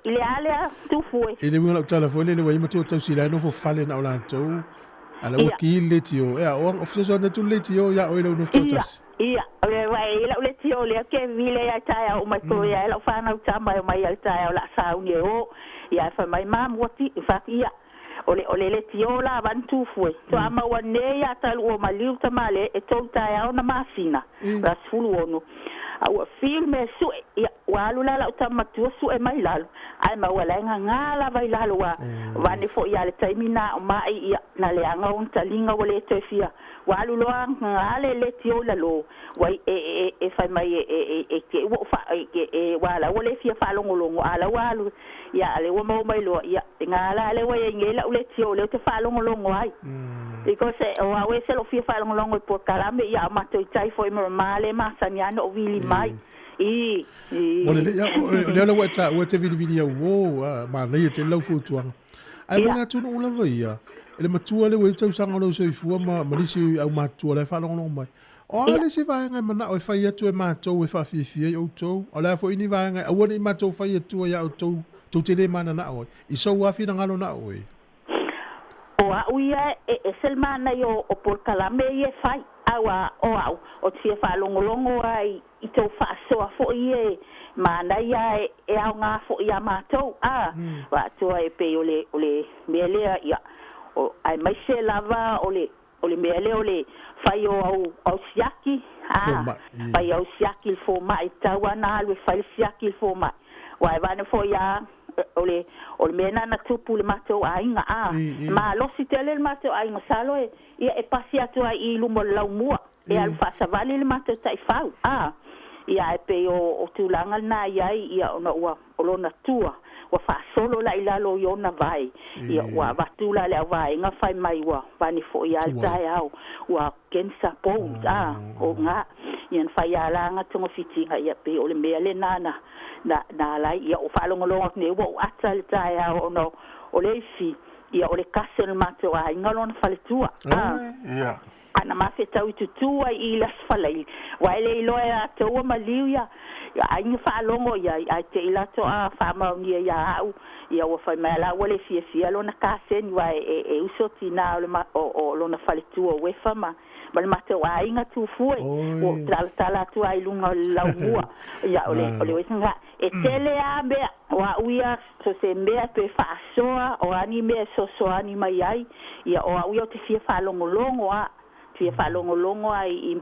le ale tu foi ele mo la tala fo le wa ima tu tasi la no fo fale na ola to ala o ki le tio e o so so na tu le tio ya o ilo nufto tasi ia le wa le tio le ke vile ya ta o ma to ya la fa na tama mai ya ta la sa uni o ia fa mai mam wati fa ia ole le tiola van tu fue to ama wane ya tal o maliu tamale e to ta na masina ras fulu ono au filme su walu la tamatu su e mai lalo ai ma wala ngala vai lalo wa vani fo ya le taimina mai na le anga un talinga wale to fia walu lo ngale le tiola lo wai e fai mai e ke wo fa e wala wale fia fa longo ala walu ya le wo mai lo ya ngala le wa ngela ule tiola te fa longo ai because o awe se lo fia fa longo por kalame ya mato tai foi normale ma sanyano o vili mai Ole le wata vili wo ma le te lau futuanga. Ai wanga tunu ula vai ele matua le weta usanga no so fu ma malisi au matua le fa longo mai. O le se vai nga mana o fa yetu e mato e fa fifi o to. O la fo ini vai nga o ni mato fa yetu ya o to to te le mana na o. I so wa fi ngalo na o. O a uia e selmana yo o por kalame ye fai awa o tia fa longo ai I to fa so fo ye mana ya e au nga fo ya mato wa to e pe ole mele ya o ai mai se lava ole mele ole fai o siaki fai o siaki fo mai tawana le fai siaki fo mai wa va ne fo ya ole mena na tupu le mato ainga ma lo si tele le mato ainga salo e pasia to ai lumo laumua e al fa savali le mato tai fau ia e pe o tulanga na ia ona ua olona tua wa fa solo la ilalo yona vai ia wa batula le vai nga fai mai wa vani fo ia tai au wa kensa po o nga ian fai ala nga tongo fitinga ia pe ole mele nana na la ia o fa longo ne wo atal tai au no ole fi ia ole kasel mato ai ngalon fale tua ia ana mafe tau tutua I las falai waile loya to maliu ya ai fa longo ya ai te ila to fa ma ni ya au ya wo fa mala wale fia lona kasen wa e usoti na o lona fale tua we fa ma bal mate wa inga tu fue o tala tu ai lunga laumua ya ole wesinga e tele abe wa uia so se mea pe fa soa o anime so anima ai ya o uia te fia fa longo Tia fa longo ai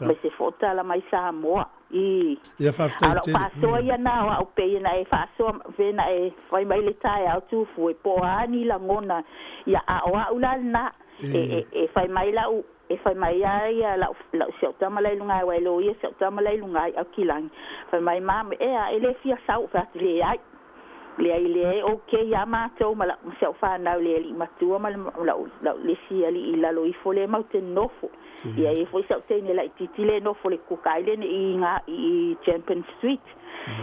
mai se fota la mai Sāmoa ia fa fa so ia na o pe na e fa so vena e fai mai le tai au tu fu po ani la ngona ia a ula na e fai mai la e fai mai ia la se ta malai lunga wa lo ia se ta malai lunga au kilang fai mai ma e le fia sau fa le ai le okay ya ma to mala se fa na le matua mal le si ali ila lo ifole ma te nofo ia e foi se te ne la titile nofo le kukaile ne I Champion Street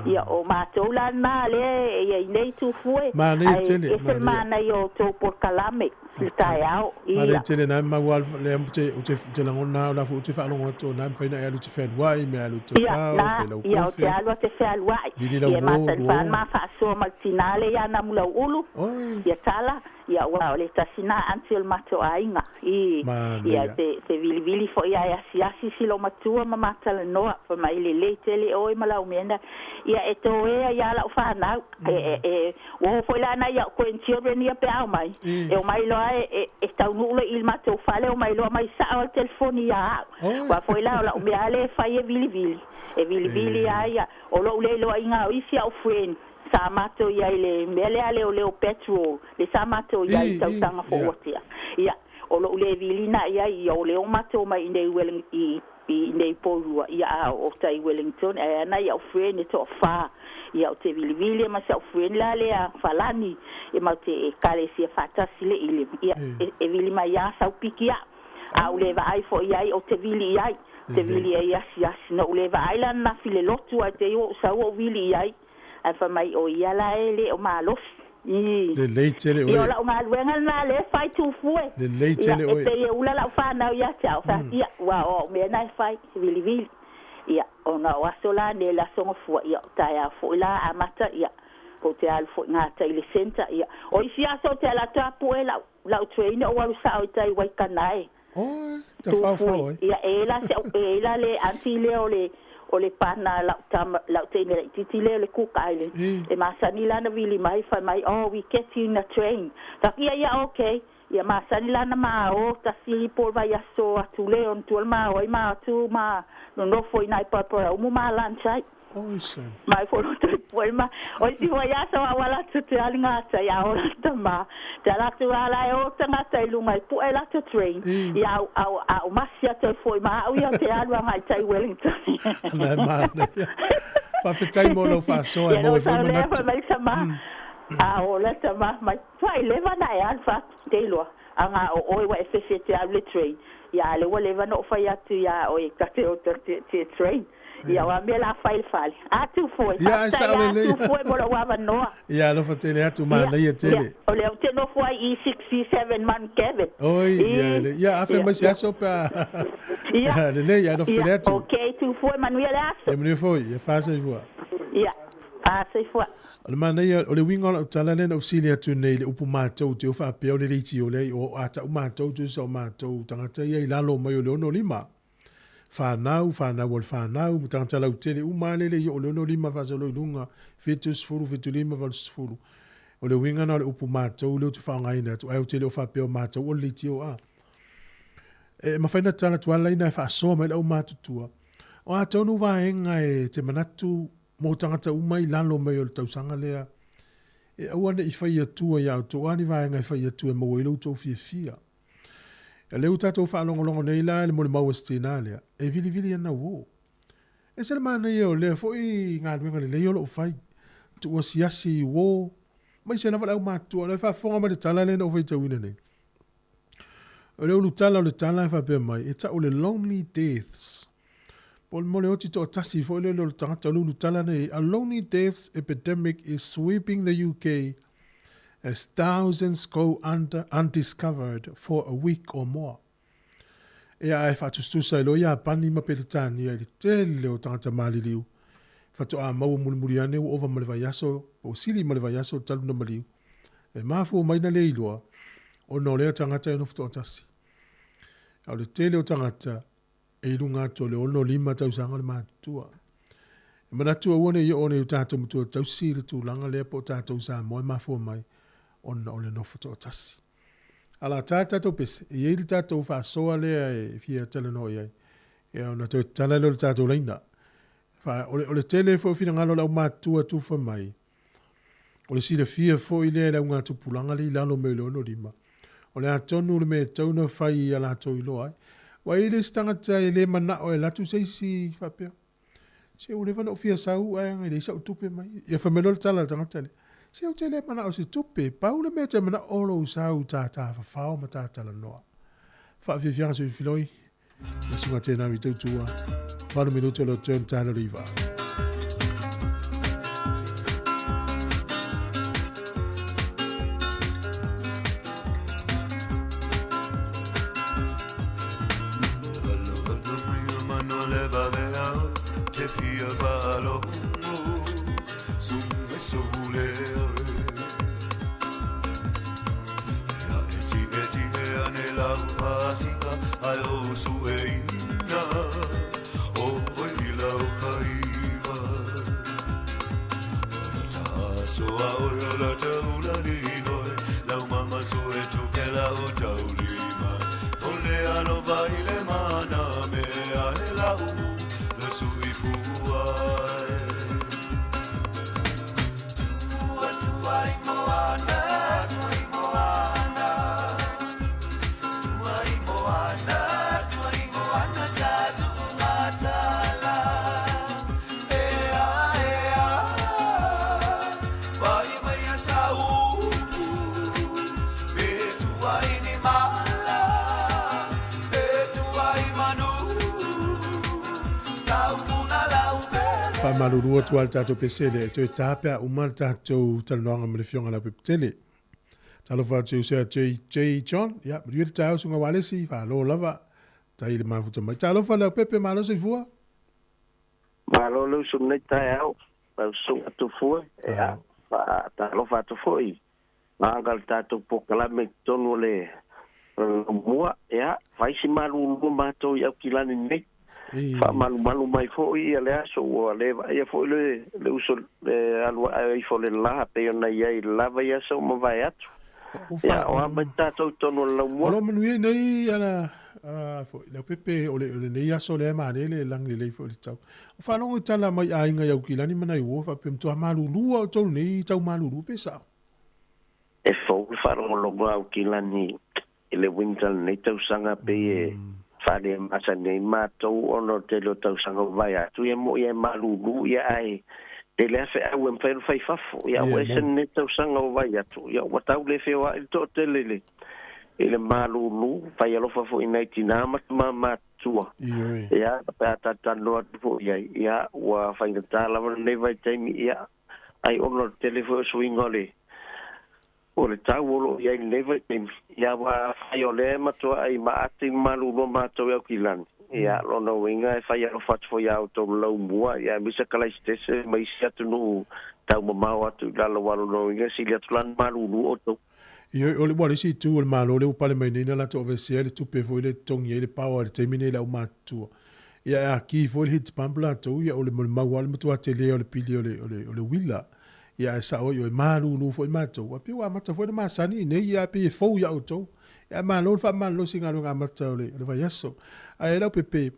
ia o ma to la na le ia nei tu foi ma le tele ma na yo to por kalame le taiao ma le tele na ma wal le te la ngona la fu te fa longo to na fa na lu te fa wai me lu te fa fe lo ia te alu te fa wai ia ma te ma fa so maltinale ya na mula ulu ia tala ia wa le tasina until mato ainga ia te vili fo ia si lo matua ma matala no fa mai le tele o ma la umenda ia e to ia la fa na wo foi la na ia ko en children ia pe au mai e o mai lo e sta nulo il mato fale o mai lo mai sa o telefoni ia wa foi la o me ale fa e vili ia o lo le lo inga o isi au friend Sāmato ia le mele ale o leo petrol le Sāmato ia I tau tanga fo watia ia o lo le vilina ia I o leo mato mai nei welling I nei porua ia o tai Wellington e na ia o friend to fa ia o te vili ma se o friend la le falani e ma te kale se fata sile ile ia e vili ma ia sa pikia a o le vai fo ia o te vili ia te vili ia sia no le vai la na file lotu a te o sa o vili ia ai fa mai o ia la ele o malos le leitele o ia la o malwenga na le fai tu fue le leitele o te ula la fa na ia chao fa ia wa o me na fai vili ia ona wa sola ne la songo fu ia ta ia fu la amata ia po te al fu nga ta ile center ia o isia so te la tapu e la train o wa sa o tai wa kanai ta fa fo ia ela se ela le antile o le o le pana lau te nere titi le Cook Island. E masani lana vili mai fai mai, oh, we get you in a train. Taki ia okay. Ia masani lana maa o tasi por vai aso atu leon tual maa oi maa atu maa no foi nai papora umu maa lanchai. Mai folo te poema. Oi si vai aso awala te alinga sa ya ora tama. Te latu ala e o tanga te lunga pu e la te train. Ia au masia te foi maa au ia te alua ngai tai Wellington. Na mana. Fa fetai mo lo fa so e mo e mai a o la tama mai fai leva na e alfa te lo anga o wa efese te le train. Ia le wa leva no fai atu ia o e tate o te train. Ia wa me la file. Atu foi. Ia sa o le. Atu foi mo la wa no. Ia lo fa tele atu mana ia tele. O le te no foi E67 man Kevin. Oi, ia afe mai sia so pa. Ia le ia no fa tele atu. Okay, tu foi Manuela. E me foi, ia fa se foi. Ia. Ah, se foi. O le mana ia o le winga o tala le na auxilia tu nei le upu mātou te o wha peo le reiti o le o ata u mātou tu sa o mātou tangata ia i lalo mai o le ono lima. Whanau o le whanau, tangata lau tele u mālele i o le ono lima whasalo i lunga, fetu lima whalu sifuru. O le winga na o le upu mātou leo tu whaangaina tu ai o tele o wha peo mātou o le reiti o a. E mawhaina tala tu ala ina e whaasoa mai lau mātutua. O a taunu waenga e te manatu mo tangata umai lalo mai o le tausanga lea. E awane i whai atua iau to ani vaenga i whai atua mo i loutou fia. E leu tatou whaalongolongo nei la le mo le maua stina lea. E vili ana wo. E se le mana i o lea fo i ngā luenga le leo lo whai. Tu o siasi wo. Mai se na wala au mātua. Le whaafonga mai le tala le na o whai tauina nei. O leu lutala o le tala e whapea mai. E ta o le lonely deaths. Pol mole oti to tasi fo le lo tangata lulu tala nei. A lonely deaths epidemic is sweeping the UK as thousands go undiscovered for a week or more. E ai whatustusa ilo ia pani maperitani ai tele o tangata maliliu. Whatu a mau mulimuriane o ova malevayaso o sili malevayaso talu na maliu. E mafu o maina le iloa o no lea tangata ino futo o tasi. Au le tele o tangata e lunga to le ono lima tausanga le matua. E manatua uone i one u tātou mutua tausi le tu langa lea po tātou Sāmoa mafua mai ona o le nofo to tasi. Ala tātou pese, e eiri tātou whaasoa lea e fia tele no iai. E ona toi tala le tātou leina. O le tele fo fina ngalo lau matua tufa mai. O le sile fia fo i lea lau ngā tupulanga li lalo me le ono lima. O le atonu le me tauna whai i ala tau ilo ai. Wa ile stangata ele mana o latu seisi fapea. Se o le vana o fia sau ai ngai sa tupe mai. Ia famelo tala tangata le. Se o tele mana o se tupe, pa ule me te mana olo sau ta fa fao ma ta tala noa. Fa fi fianga se filoi. Na sunga tena mi tau tua. Vanu minuto lo turn tana riva. Malurua tu al tato pesele to tapia umal tato talonga me fionga la peptele talo fa tu se J John ya riel tao sunga wale si fa lo lava tai le mafuta mai talo fa la pepe malo se fua malo lo sunne tao pa sunga tu fua ya fa talo fa tu foi mangal tato pokala me tonu le mua ya fa si malu mato ya kilani ne fa malu mai fo ia le aso o le ia fo le uso alwa ai fo le la pe ona ia la va ia so mo vai atu ia o ma tato tono la mo lo manu nei ana fo le pepe o le nei aso le ma le lang le fo le tau o fa no tala mai ai nga yau kilani mana i wo fa pem to malu lu o to nei tau malu lu pe sa e fo fa no lo au kilani ele winter nei tau sanga pe fale masa nei matou ono te lo tau sanga vai atu ia mo ia malulu ia ai te le fe au em fe fai fafo ia o ese nei tau sanga vai atu ia o tau le fe wa to te le ele malulu fai alo fafo inai tina ma tua ia pa ta no fo ia wa fai ta la nei vai taimi ia ai ono telefone swing ole o le tau olo ia leva ia wa fai ole mato ai maati malu lo mato ia kilani ia lo no winga e fai alo fat fo ia to lo mua ia misa kala stese mai sia tu no tau mama wa tu la lo walo no winga si le tulan malu lo to ia o le wale si tu o malo le upale mai nei la to vese le tu pe fo le tongi le power termine la mato ia aki fo le hit pambla to ia o le mau wale mato atele o le pili o le willa ia sa o yo malu lu fo mato wa pi wa mata fo ma sani ne ia pi fo ya auto ia malu fa malu singa lu mata le va yaso ai la pepe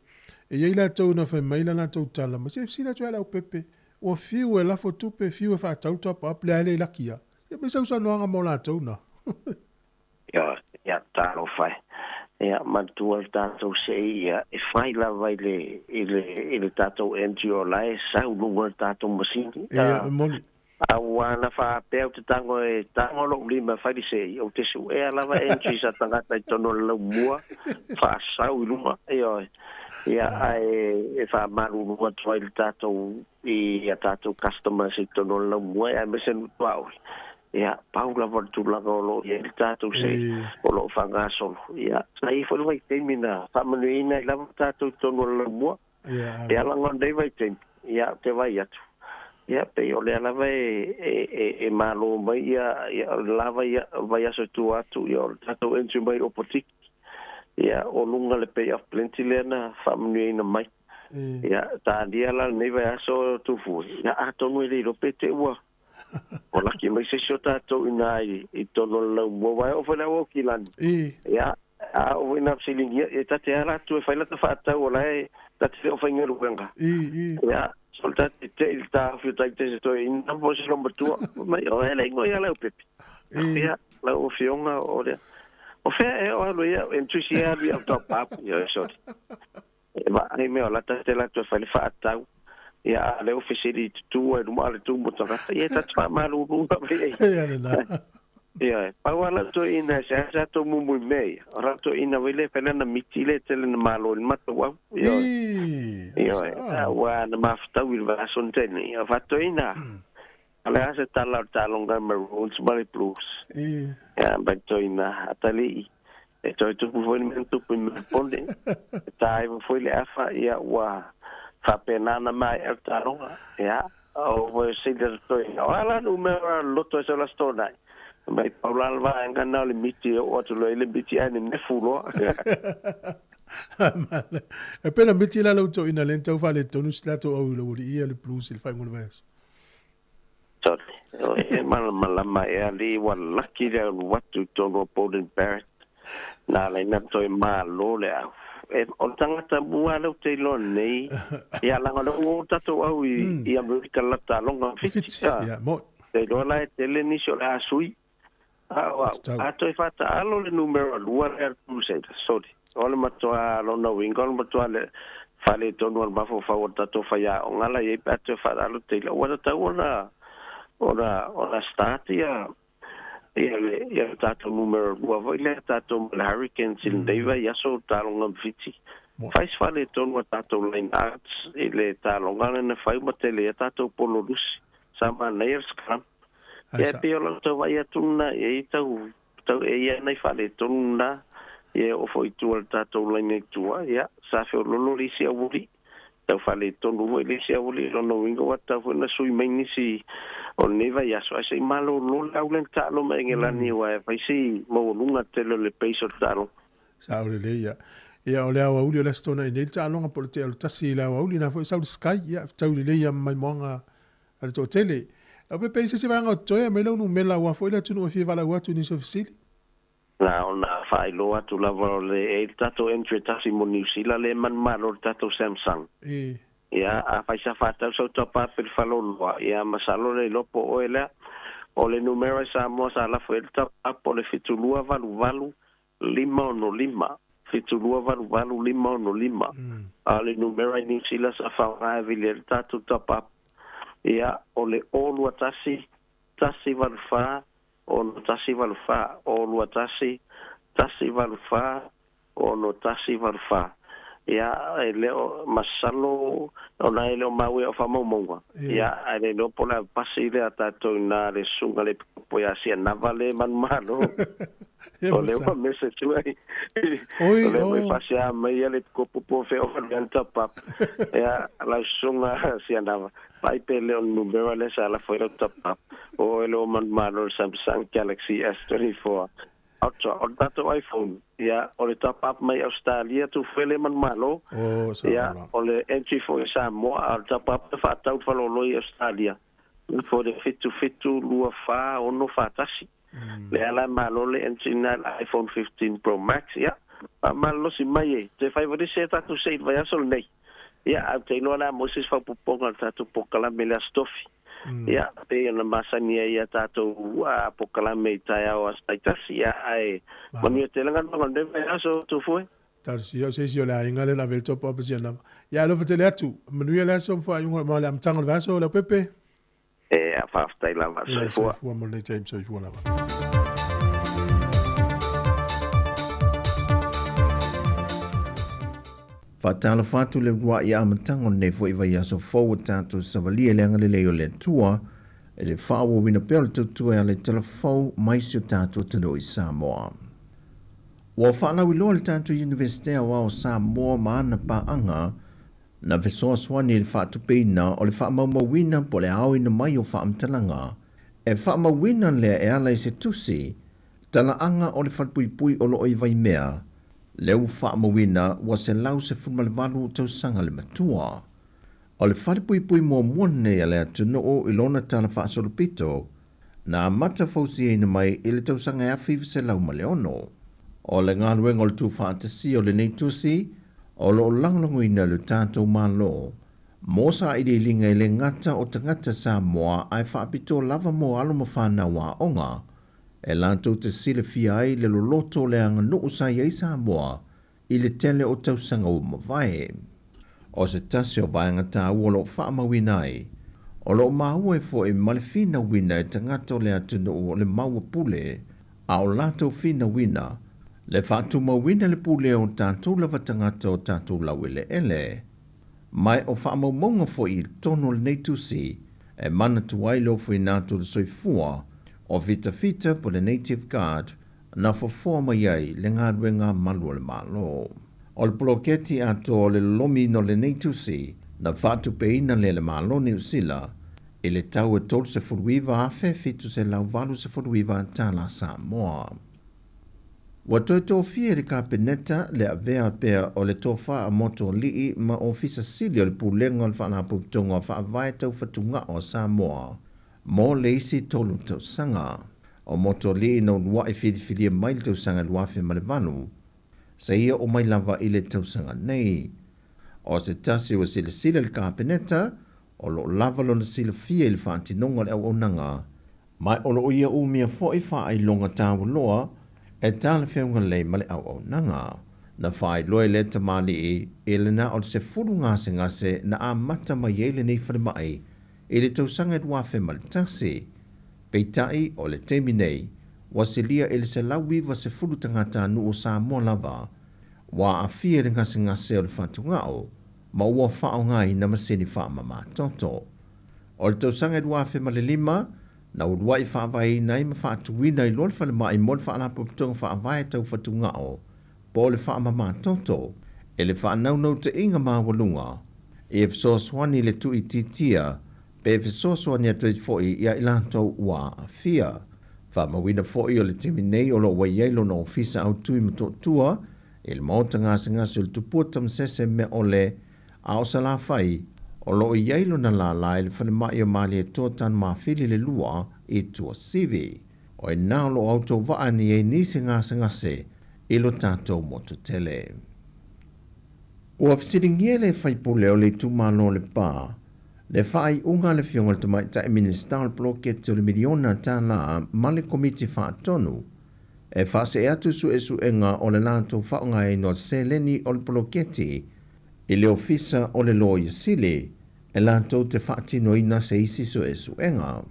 e ia la to na fa mai la to tala ma se si la to la pepe o fiu e la fo tu pe fiu fa ta to pa ple ale la kia ia me sa no nga mo la to na ia ta lo fa ia mantu al tato se ia e fai la vai le tato entio la sa lu tato masini ia moni awana fa peo te tango lo lima fa dise o te su e lava entry sa tanga tai tono lo mua fa sau luma ia ai fa malu no toil tato i tato customer se tono lo mua e me sen pau ia paula vor tu la lo ia tato se o lo fa gaso ia sai fo lo vai termina fa manuina lava tato tono lo mua ia la ngon dei vai tem ia te vai atu ia pe o le lava e malo mai ia lava ia vai aso tu atu ia tato entry mai o potik ia o lunga le pay of plenty lena family ina mai ia ta dia la nei vai aso tu fu ia ato no le ro pete wa o la ki mai se shota to ina i tono lo mo vai o fa la o kilan ia a o ina siling ia ta te ara tu fa la ta fa ta o la ta te o fa ngeru venga ia soltate te il ta fiuta te to in non posso non batua ma io le ngo ia la pepe ia la o fionga o le o fe o lo ia entusiasmo ia top up io so ma ai me la ta te la to fa le fa ta ia le ufficiali tu e male tu mo ta ia ta fa malu lu ia na ia pa wala to ina sa to mu mei ora to ina wele pelana mitile tele na malo ma to wa ia wa na mafta wil va sonteni ia fatto ina ala asa tala talonga maroons bali blues ia ba to ina atali e to tu fu ni tu pu ponde tai fu le afa ia wa fa penana mai el talonga ia o vo sider to ina ala numero lotto se la stona mai Paula va engana le miti o to le miti ane ne fulo e pena miti la lo to ina lenta o fale tonu slato o lo ia le plus il fai mo vas e mal mai ali wan lucky le what to no Golden Barrett na le na to malo le e o tangata bua lo te lo nei ia la ngalo o tato au i America la ta longa ya mo te lo la tele ni so la sui ato e fata alo le numero lua le crusade sorry ole matoa lo no wingol matoa le fale tonu al bafo fa tato fa ya ngala ye pato fa alo te lo wa ta ora start ya tato numero lua voi le tato hurricanes in deva ya so talonga fiti fais fale tonu tato line arts le talonga na fai matele tato polorus sama layers kram e pe o to vai atuna e tau e nei fale tuna e o foi tu al tato line tua ya sa fe lo lisi a wuri tau fale tonu e lisi a wuri lo no wingo wata fo na sui mai nisi o neva ya so ai malo lo laulen talo me ngela ni wa fai si mo lunga telo le peiso talo sa o le ya Ia o lea wauli o le stona i nei ta alonga po le te alo tasi lea wauli na fo i sauri sky ia tau li leia mai moanga ale tō tele. Au pe peise se vanga o toia me lau nu mela ua fo i le tunu o fie vala ua tu ni so fisili. Na ona whaeloa tu lava o le e tato entry tasi mo New Zealand le man malo tato Samsung. Ia a whaisa whatau sau topa per whaloloa. Ia masalo le lopo o elea o le numero i Sāmoa sa la fo e topa po le fitulua valu 515. Fitulua valu 515. A le numero i New Zealand sa whaunga e vile le tato topa. Ia o le olua tasi valufaa. Ono tasi valufa, olua tasi valufa, ono tasi valufa. Ia leo masalo ona leo mawe o famomonga. Ia leo pola pasi le atato na le sunga le poia sia navale man malo. O leo mese tuai. O leo pasi a mai le kopo po fe o ganta pap. Ia la sunga sia nava. Pai pe leo numero le sa la foi top up. O leo man malo Samsung Galaxy S24. O dato iPhone. Ia o le top up mai Australia tu fele man malo. Ia o le entry for Samoa o top up fa tau falolo i Australia. For the fitu lua fa o no fatasi. Le ala malo le entry na iPhone 15 Pro Max. Ia malo si mai te fai vodi se tatu se vai asol nei. Ia au te noa la Moses fa puponga tatu pokala mele stofi. Ia pe na masania ia tatu pokala me tai o astaitasi ia ai. Mani te langa no nde vai aso tu foi. Tarsi o se si o la ingale la vel top up si na. Ia lo fete le atu. Manu ia la so fa yung ma la mtango va so la pepe. A fa stai la va so. Fu mo le time so fu la va. Fatala fatu le wa ia matango ne fo iwa ia so fo tatu savali le ngale le le tua e le fawo wina pel tu le telefo mai si tatu tano i Sāmoa. Wa fana wilo le tatu universite wa o Sāmoa maana pa anga na vesoa swani le fatu peina o le fa mawina po le au ina mai o fa amtalanga e fa mawina le e ala i se tusi tala anga o le fatpui o lo iwa i mea. Leu whaamawina wa se lau se funmalewalu tau sanga le matua. O le wharepui mua muane a le atunu o ilona tala whaasolopito na mata fausi eina mai i le tau sanga awhiwa se lau maleono. O le ngāluenga o le tu whaatasi o le neitusi o lo langlanguina le tātou malo. Mosa i le linga i le ngata o tangata Sāmoa ai whaapito lava mo alo mawhana wa onga. E lantou te sile fia ai le loloto le anga nuu sai ai Sāmoa i le tele o tausanga o mawai. O se tasi o vaenga tā ua lo whaamawina ai. O lo maua e fo e malefina wina e tangata o le atunu o le maua pule a o lato fina wina le whaatu mawina le pule o tātou lava tangata o tātou lau ele ele. Mai o whaamamonga fo i tono le neitusi e mana tuai lo fo i nātou le soifua o fita po le Native Guard na fofoa mai ai le ngāruenga malu le malo. O le poloketi ato le lomi no le neitusi na whatu peina le malo ni usila i le tau e tolu se furuiva afe fitu se lau valu se furuiva tala Sāmoa. Wa toi fie le kapeneta le avea pea o le tofa a moto lii ma ofisa sili o le pulenga le whanaputonga whaavai tau fatunga o Sāmoa. Mo leisi tolu tau sanga, o moto li no lua e whiriwhiria mai tau sanga luafe malevanu, sa ia o mai lava i le tau sanga nei. O se tasi o sila sila le kapeneta, o lo lava lo na sila fia ili whaantinonga le au onanga, mai o lo ia umia fo i wha ai longa tāwa loa, e tāle whiunga lei male au onanga, na wha ai loe le tamali e le na o se furu ngase na a mata mai e le nei whare mai, e le tausanga e wafe malitasi. Peitai o le temi nei, wa se lia e le se lauiva se fulu tangata anu o Sāmoa lava, wa a fia le ngase o le whatungao, ma ua whao ngai na maseni wha mama toto. O le tausanga e wafe malilima, na uruai whaavai nei ma whaatuwina i lol whale mai mo le whaalapuputonga whaavai tau whatungao, po le wha mama toto, e le whaanaunau te inga maa walunga, e fso swani le tui titia, pe fesoso ni atu foi ia ilanto wa afia fa mawina foi o le timi nei o lo waielo no ofisa au tui mto tua Il mauta ngā sul tupuatam sese me ole a o sala fai o lo i yailo na la la il whanimai o mali e tōtan mawhili le lua I tua sivi. O e nā lo auto waani e nisi ngase ilo tātou moto tele. Ua fisiringia le whaipule o le tūmano le pā, le whai unga le fionga le tamai ta e minister bloke to le miliona tā la ma le komiti whaatonu, e whase e atu su enga o le lātou whaunga e no se leni o le bloketi, I le ofisa o le loia sili, e lātou te whaatino ina se isi su enga.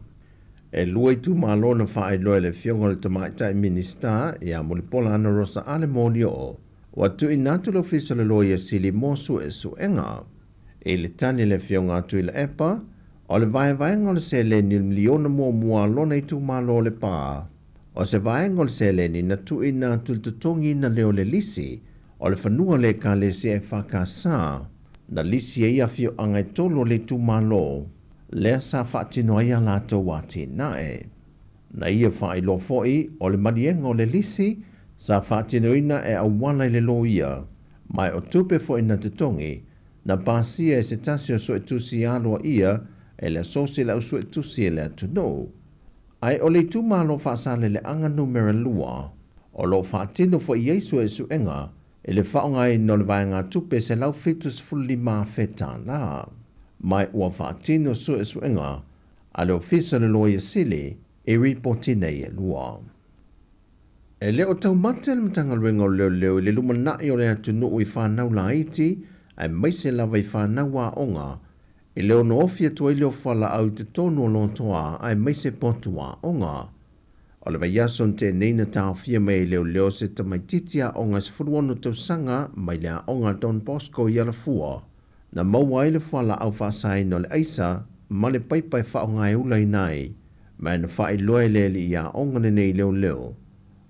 E lua tu malo na whae loe le fionga le tamaita e minister, e a mulipola ana rosa ale mōni o, wa tu inatu le ofisa le loia sili mō su enga. E le tani le fionga atu I le epa, o le vaenga le se leni miliona mua lona I tu malo le pā, o se vaenga le se leni na tu inatu le tutongi na leo le lisi, o le whanua le ka le se e whakasā, na lisi e ia fio angai tolo le tu malo, lea sa whaatino ia lato wati nae. Na ia whae lo foi, o le manienga o le lisi, sa whaatino ina e awala le lo ia, mai o tupe foi na tutongi, na pasia e se tasio so etusi aloa ia, e le sosi la usu etusi e le atuno. Ai o le tu malo whaasale le anga numera lua, o lo whaatino foi Yesu e su enga, e le whaonga I no le vaenga tupe se lau fitus fulli maa feta la. Mai ua whaatino su e su enga, a le ofisa le loia sili, e ripotine e lua. E leo tau mate le matanga luenga o leo le lumanai o le atu nuu I whanau la iti, ai maise lava I whanau a onga, e leo no ofia tua I leo whala au te tonu o lontoa, ai maise potu a onga. O le vaiason te neina tau fia mai leo se tamaititia onga se furuono tau sanga mai lea onga Don Bosco I ala fua. Na maua I le whala au whaasai no le aisa, ma le paipai whaonga ulai nai, mai na whae loe le li ia onga nei leo.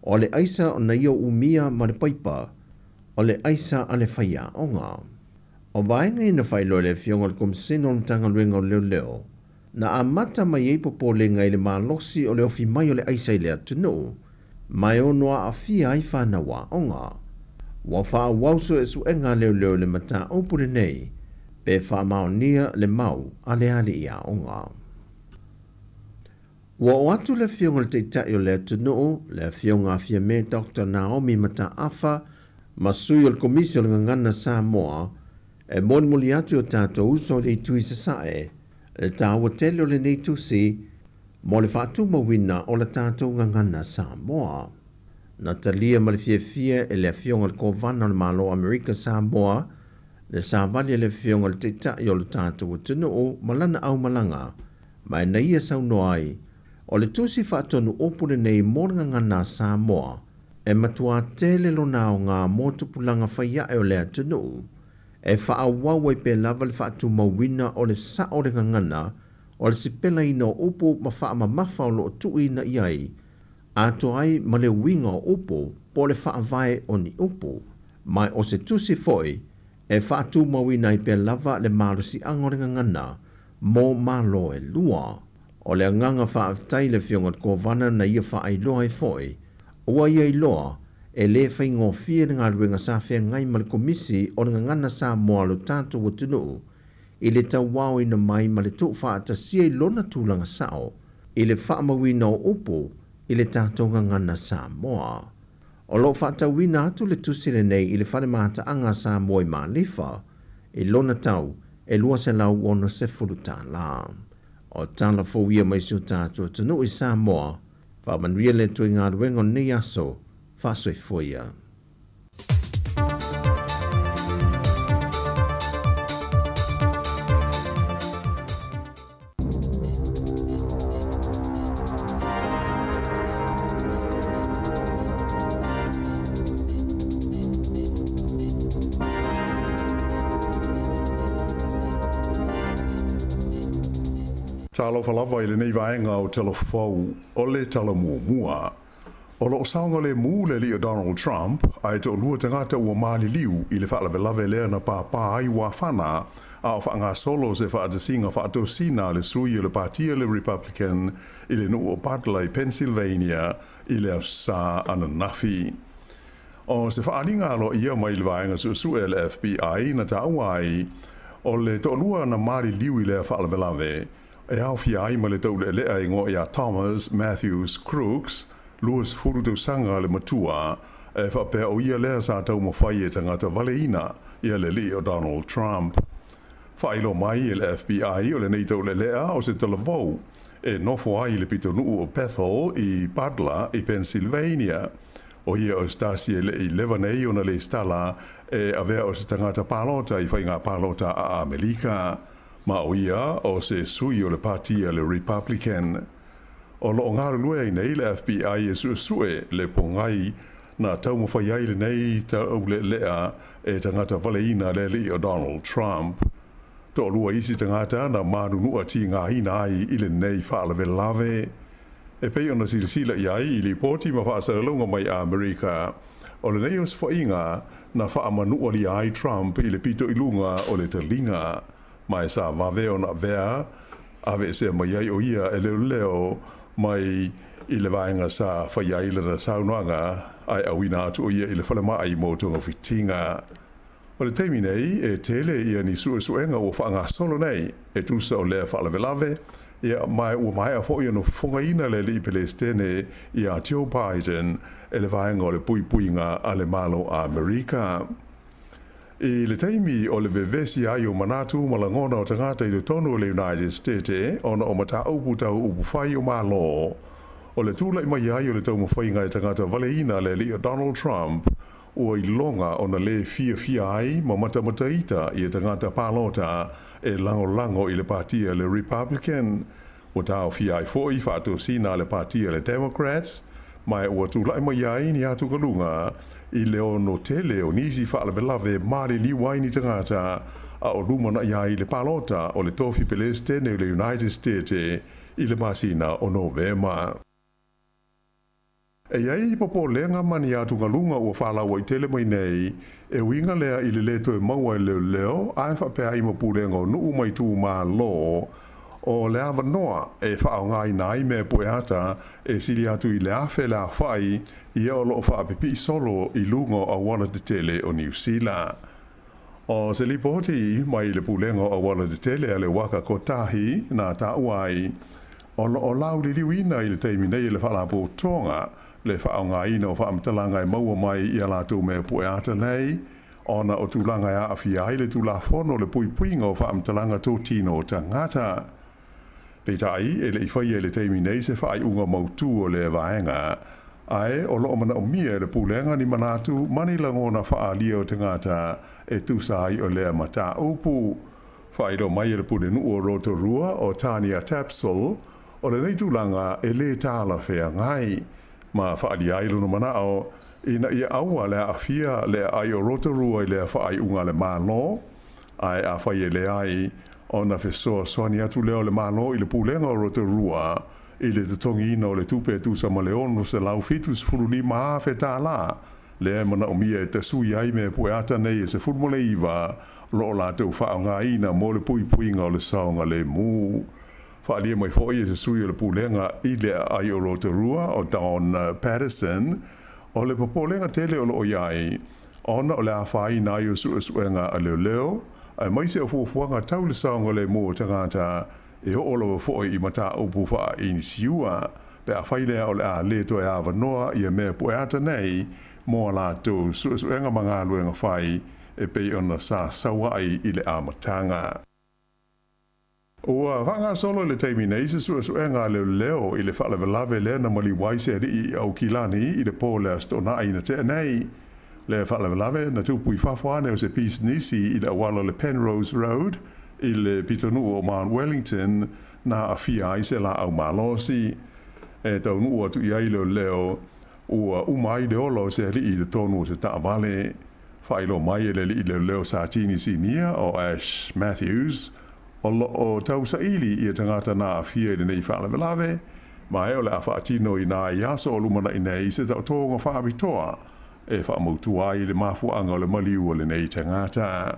O le aisa o na ia umia ma le paipa, o le aisa a le whaia onga. O vaenga ina whae loe le fionga le kumsino tanga luenga o leo. Na a mata mai e popo le ngai le malosi o le ofi mai o le aisa I le atunu, mai o noa a fia I whanawa onga. Wa wha wauso e su enga leo le mata opure nei, pe wha maonia le mau a le ali ia onga. Wa o atu le fionga le teitai o le atunu, le fionga fia me Dr. Naomi mata afa, masui o le komisi o le ngangana Sāmoa, e moni atu o tato uso le tui sasae, le tāua tele o le nei tusi, mo le whaatu mawina o le tātou ngangana Sāmoa. Na talia ma le fia e le fionga le kovana o le malo Amerika Sāmoa, le sāvali le fionga le teitai o le tātou tunu o malana au malanga, mai na ia sau noai, o le tusi whaatonu opure nei mōranga ngana Sāmoa, e matua tele lo nao ngā mōtupulanga whaia e o le atunu, e whaawawai pe lava le whaatu mawina o le sa o le ngangana, o le sipela ina o upo ma wha ma mafa o lo tui na iai, ato ai ma le winga o upo po le whaavae o ni upo, mai o se tusi foi, e whaatu mawina I pe lava le marusi angore ngangana, mo malo e lua, o le anganga whaaftai le fiongat kovana na ia whaailoa e foi, ua ia iloa, e le whai ngofia ngā ruenga sāwhia ngai ma le komisi o le ngangana Sāmoa lo tātou watunu, I le tau wao ina mai ma le tuk whaatasia I lona tūlanga sao, I le whaamawina o upo, I le tātou ngangana Sāmoa. O lo whaatawina atu le tusile nei I le whare mahata anga Sāmoa I Malifa, I lona tau, e lua se lau ono se furuta la. O tala fōwia mai siu tātou tunu I Sāmoa, whamanria le tui ngā ruenga nei aso, whasoi foia. Talo falava I le nei vaenga o telefou o le tala mua. O lo saunga le mu le li o Donald Trump, ai to lua tangata ua mali liu I le whaalawe lave lea na pāpā ai wa whana, a o whaanga solo se whaatasinga whaatosina le sui le Partia le Republican I le nuu o Butler I Pennsylvania I le sa ananafi. O se whaaringa lo ia mai le vaenga su le FBI na tauai o le to'olua na mari liwi le whaalawelawe e au fiai ma le tau le ai ngo ia Thomas Matthews Crooks luas furu tau sanga le matua e whapea o ia lea sa tau mawhai e tangata waleina ia le li o Donald Trump. Whailo mai e le FBI o le nei tau le lea o se talavou e nofo ai le pito nuu o Bethel i Butler i Pennsylvania. O ia o stasi e le i levanei o na le stala e avea o se tangata palota i whainga palota a Amerika. Ma o ia o se sui o le partia le Republican. O lo ngaru lue nei le FBI e sue le pongai na tau mawhai ai le nei tau le lea e tangata waleina le li o Donald Trump. Tō lua isi tangata na manu nua ti ngā hina ai i le nei whaalawe lave. E pei ona sila iai i li pōti ma whaasaralunga mai a Amerika. O le nei o se whainga na whaamanua li ai Trump i le pito i lunga o le talinga. Mai sa wawe o na vea, ave se mai ai o ia e leo mai i le vaenga sa whaiai le na saunoanga ai awina atu o ia i le whalemai mo tonga fitinga. O le teimi nei e tele ia ni suenga o whaanga solo nei e tusa o lea whaalawelawe ia mai ua mai a fo ia no whongaina le li Palestine ia Joe Biden e le vaenga o le puipuinga a le malo a Amerika. I le teimi o le vevesi ai o manatu malangona o tangata i le tonu o le United States ona o mata upu tau upu whai o malo. O le tūla i mai ai o le tau mawhainga i tangata waleina le li o Donald Trump o i longa o na le fia ai ma matamataita i tangata palota e lango i le partia le Republican. O tau fia ai foi whātou sina le partia le Democrats, mai ua tūla i mai ai ni atu kalunga i leo no tele o nisi whaalawelawe mare liwai ni tangata a o lumana iai le palota o le tofi Palestine o le United States i le masina o Novema. E iai popo lenga mani atu kalunga ua whalawa i tele mai nei e winga lea i le leto e maua e leo ai whapea i mapurenga o nuu mai tū maa lo o le awa noa e whao ngai nai me poeata e sili atu i le awhe la whai i eo lo whaapipi solo i lungo a wala te tele o New Zealand. O se lipoti mai le pulengo a wala te tele a le waka kotahi na ta uai o lau li liwina i le teimi nei le whalapo tonga le whao ngai na o whaamtalanga e maua mai i alatu me poeata nei ona o tūlanga e a whiai le tūla whono le puipuinga o whaamtalanga tō tino o tangata. Peitai e le i whai e le teimi nei se whai unga mautu o le vaenga. Ai o loo mana o mia le pulenga ni manatu mani langona whaalia o tangata e tūsai o lea mata upu. Whai do mai e le pule nu o Rotorua o Tania Tapsel o le nei tūlanga e le tāla whea ngai. Ma whaalia i luna manao ina ia aua le awhia le ai o Rotorua i le whai unga le malo. Ai a whai e le ai o na whesoa soani atu leo le malo i le pulenga o Rotorua i le tatongi ina o le tupe tusa ma leono se lau fitu se furu ni maa whetā la. Le e mana o mia e te sui ai me pueata nei e se furu mo le iwa lo la tau whao ngā ina mo le pui puinga o le saonga le mū. Whaalia mai fo e se sui o le pulenga i le ai o Rotorua o Don Patterson o le popolenga tele o lo o iai ona o le awhai na i o suenga a leo ai mai se o fuafuanga tau le saonga le mū o tangata e o olo fo i mata upu wha i siua pe a whailea o le a leto e a wanoa i a mea pueata nei mo la tau suenga mga luenga whai e pei ona sa sawa ai i le amatanga. O vanga solo le teimi nei se suenga leo i le whalawelawe le na mali waise i au kilani i le pōlea stona i na te nei. Le whalawelawe na tupu i whawhane o se pis nisi i le awala le Penrose Road i le pitonu o Mount Wellington na a fia i se la au malosi. E tau nuu atu i ailo leo ua umai de olo se li i le tonu o se taavale. Whailo mai e le li i leo sa tini sinia o Ash Matthews o tau saili i a tangata na a fia i le nei whalawelawe ma e o le a whaatino i nā i aso o lumana i nei se tau tōnga whaabitoa e whaamautua i le mafuanga o le maliu o le nei tangata.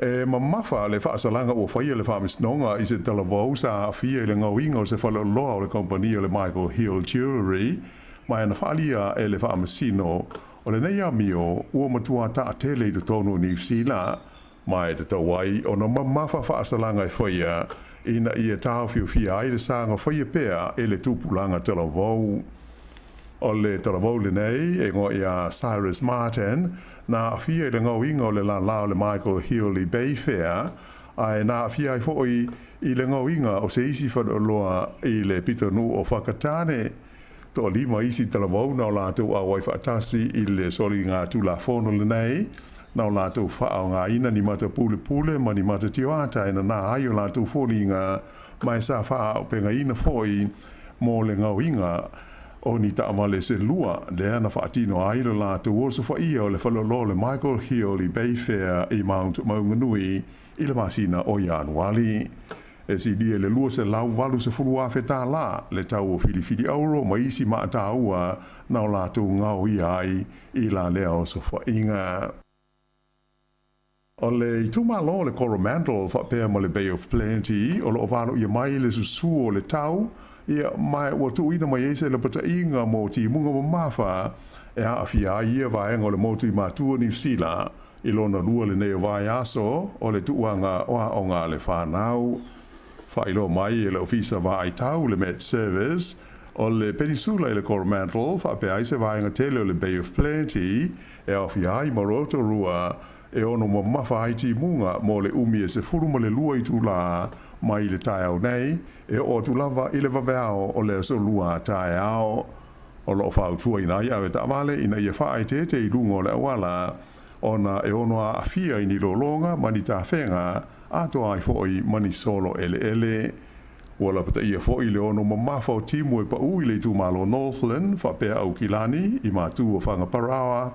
E mamafa le whaasalanga o whaia le whaamisnonga i se talavau sa a fia i le ngauinga o se whaloloa o le kompania le Michael Hill Jewelry mai na whaalia e le wha masino, o le nei amio, ua matua ta tele i tonu New Zealand, mai te tawai, o na mamafa whaasalanga e whaia, ina i e tau whiwhia ai le sanga whaia pēa e le tūpulanga talavou. O le talavou le nei, e ngoi a Cyrus Martin, na awhia i le ngau inga o le la lao le Michael Healy Bayfair, ai na awhia i fwoi i le ngau inga o se isi whadoloa i le pitonu o whakatane. To lima isi talavou na o lātou a wai whaatasi i le soli ngā tūla whono le nei, na o lātou whaao ngā ina ni mata pule pule, ma ni mata tioata ina nā ai o lātou whoni ngā mai sa whaao penga ina fwoi mō le ngau inga o ni taamale se lua le ana whaatino ai le lātou o se whaia o le whalolo le Michael Healy Bayfair i Mount Maunganui i le masina o Ianuali. E si dia le lua se lau walu se furua whetā la le tau o whiriwhiri auro ma isi maa tāua na o lātou ngau i ai i la lea o se whainga. O le i tūmalo le Coromandel whapea ma le Bay of Plenty o lo walo i mai le susu o le tau ia mai ua tuina mai ese le pata inga mo ti munga mo mafa e haawhia ia vaenga o le motu i mātua New Zealand i lona lua le neo vai aso o le tuanga o ngā le whanau. Whailo mai e le ofisa vai tau le Met Service o le peninsula i le Coromandel whapea ese vaenga tele o le Bay of Plenty e haawhia i maroto rua e ono mo mafa ai ti munga mo le umi e se furu ma le lua i tūla mai le tai au nei e o tu lava i le vaveao o le so lua tai au o lo whau tua ina ia e tamale ina ia whaai te i lungo le awala ona e ono a awhia i ni lolonga mani ta whenga ato ai foi mani solo ele wala pata ia foi le ono mamafa o timu e pa ui le tu malo Northland whapea au kilani i mātu o whangaparawa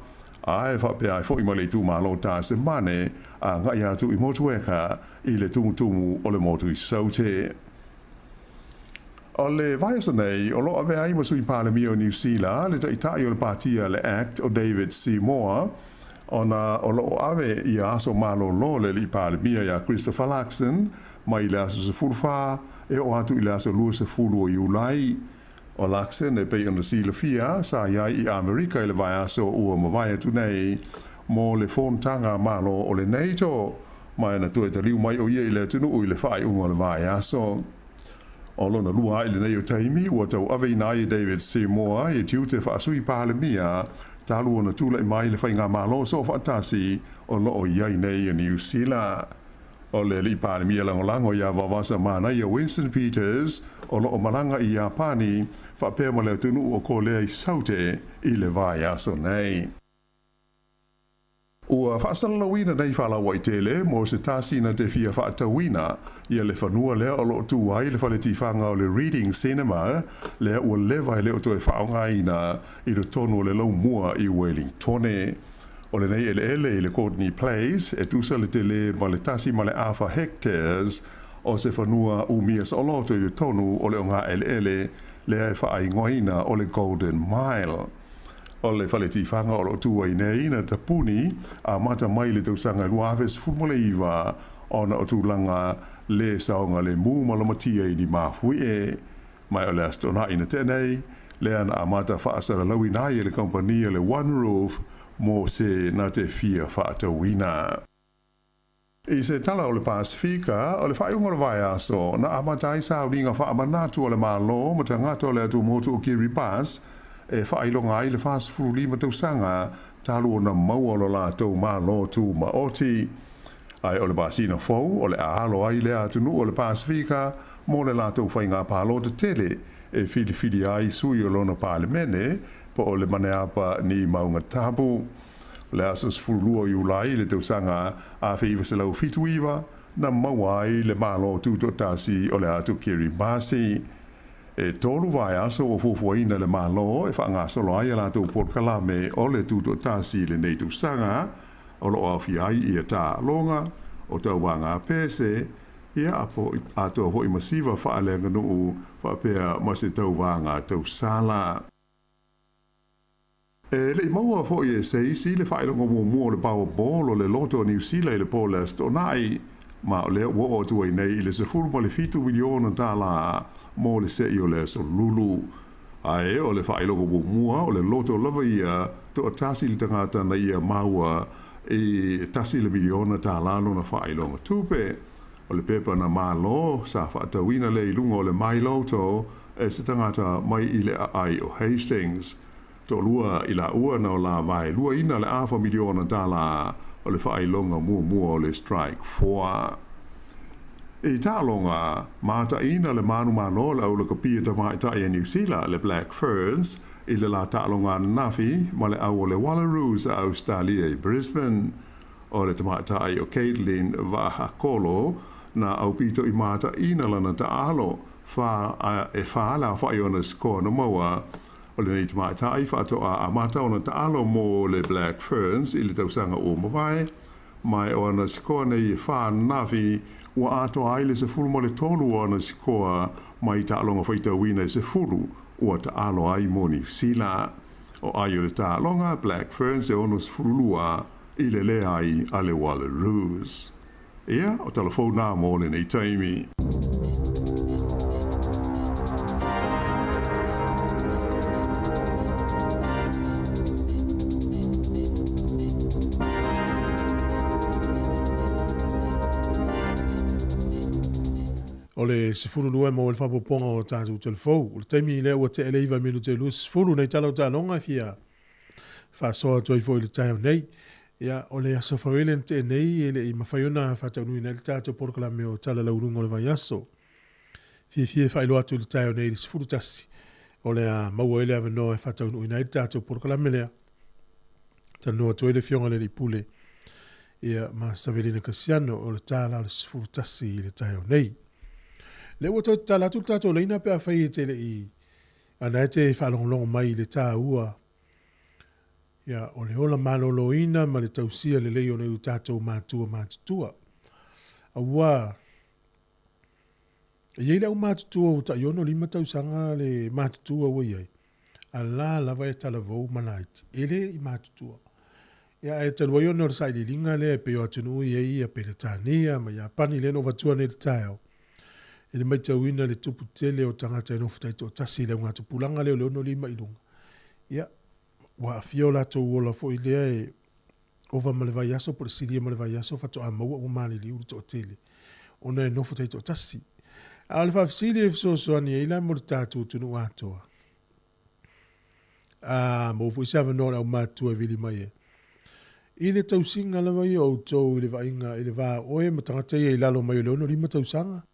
ai whapea ai foi ma le tu malo ta se mane a ngai atu i motueka i le tumutumu o le motu i saute. O le vaisa nei, o lo ave ai masui palemi o New Zealand, le taitai o le partia le Act o David Sāmoa, o lo ave i aso malo lo le li palemi ia Christopher Luxon, ma i le aso se furfa, e o atu i le aso lua se furu o iulai. O Luxon e pei ona sila fia, sa iai i Amerika i le vai aso ua mawai atu nei, mo le fontanga malo o le NATO, mai na tue te liu mai o ia i le tunu ui le whai unga le vai aso. O lona lua i le nei o taimi, ua tau ave ina i David Sāmoa i tiu te whaasui pahalemia, talu o na tula i mai le whai ngā malo so whaatasi o loo iai nei o New Zealand. O le li pahalemia langolango ia wawasa mana i a Winston Peters, o loo malanga i Japani, whapea ma leo tunu o ko lea i saute i le vai aso nei. Ua whaasalalawina nei whalawa i tele, mo se tāsina te fia whaatawina, ia le whanua lea o lo tu ai le whale tifanga o le Reading Cinema, lea ua lewa i leo toe whaongaina i le tonu o le lau mua i Wellingtone. O le nei ele i le Courtney Place, e tusa le tele ma le tasi ma le alpha hectares, o se whanua umias o loto i le tonu o le onga ele, lea e whaingoina o le Golden Mile. O le whale tifanga o lo tua i nei na tapuni a mata mai le tausanga luaves furmole iwa o na o tūlanga le saonga le mū malamatia i ni mahui e. Mai o le astona ina tenei, le ana a mata whaasara lawi nai le kompania le One Roof mo se na te fia whaatawina. I se tala o le Pasifika, o le whaiunga le vai aso, na a mata i sauringa whaamanatu o le malo, ma tangato le atu motu o Kiribati, e whailonga ai le fast food lima tausanga talu o na maua lo lātou mā lo tū maoti. Ai o le Basina Fou, o le aalo ai le atunu o le Pasifika, mo le lātou whainga pālo te tele, e whili ai sui o lona pālemene, po o le maneapa ni maunga tabu. Le asas furulua i ulai le tausanga a whiiwa se lau fitu iwa, na maua ai le mā lo tū totasi o le atu Kiribati. E tolu vai aso o fufuaina le malo e whaangasolo ai ala tau porkalame o le tuto tasi le neitu sanga o lo awhi ai i a tā longa o tau wanga pese ia apo ato hoi masiva whaalenga nuu whapea mase tau wanga tau sala. E le maua foi e seisi le whailonga mua le Powerball o le loto New Zealand le Polest o nai ma o le ua o tuai nei i le sefuru ma le 5 miliona tala mo le sei o le so lulu. Ai o le whailoko mua o le loto lava ia to atasi le tangata na ia maua tasi le miliona tā lalo na whailonga tupe. O le pepa na malo sa whaatawina le ilunga o le mai loto se tangata mai i le ai o Hastings. To lua i la ua na o la vai lua ina le awha miliona tā la o le whailonga mua o le strike 4. Tā longa, mata ina le manu malo le au le kapia ta mai ta i New Zealand le Black Ferns i le la tā longa nafi ma le au o le Wallaroos a Australia i Brisbane. O le ta mai ta i o Caitlin Vahakolo na au pito i mata ina lana ta alo e whaala whai ona sko na maua. O le nei ta mai ta i whatoa a mata ona ta alo mo le Black Ferns i le tausanga o mawai. Mai o ana sko nei wha nafi ua ato aile se fulu mo le tolu o ana sikoa mai ta alonga whaita wina se fulu ua ta alo ai mo New Zealand. O ai o le ta alonga Black Ferns e ono se fulu lua i le le ai a le Wallaroos. Ia, o telefona mo le nei taimi. O le sifuru lua mo le whapoponga o tātou telefou. O le taimi i lea ua te eleiva minu te lua sifuru nei talau tālonga fia. Whasoa toi fo i le tāu nei. Ia o le aso whawelen te nei e le i mawhaiona whataunui nei le tātou porokalame o tala laurunga o le vai aso. Fie whailoa atu le tāu nei le sifuru tasi. O le a maua ele ava noa e whataunui nei le tātou porokalame lea. Tanoa toi le fionga le li pule. Ia ma savelina kasiano o le tāla o le sifuru tasi i le tāu nei. Le ua toi tala tu tātou leina pe a whai e te le i ana e te whalongolongo mai le tā ua. Ia o le ola maloloina ma le tausia le leo nei u tātou mātutua. A ua e iei le au mātutua o ta iono lima tausanga le mātutua ua iei. A la lava e tala vau manaiti. Ele i mātutua. Ia e talua iono le sa ili linga le pe o atunu iei a pe le tānia ma ia pani le no vatua ne le tāo. Ele mai tauina le tupu tele o tangata e nofu taito o tasi le ngā tupulanga leo leo no lima ilunga. Ia, wa a fiola tau ola fo i lea e ova ma le vai aso, por siria ma le vai aso, fato a maua o mali li uri to o tele. Ona e nofu taito o tasi. A le whafisili e fiso ani e ila mo le tātou tunu atoa. A mo fu isa vanona au mātua vili mai e. I le tausinga la vai o tau i le vainga, i le vā oe ma tangata i lalo mai o leo no lima tausanga.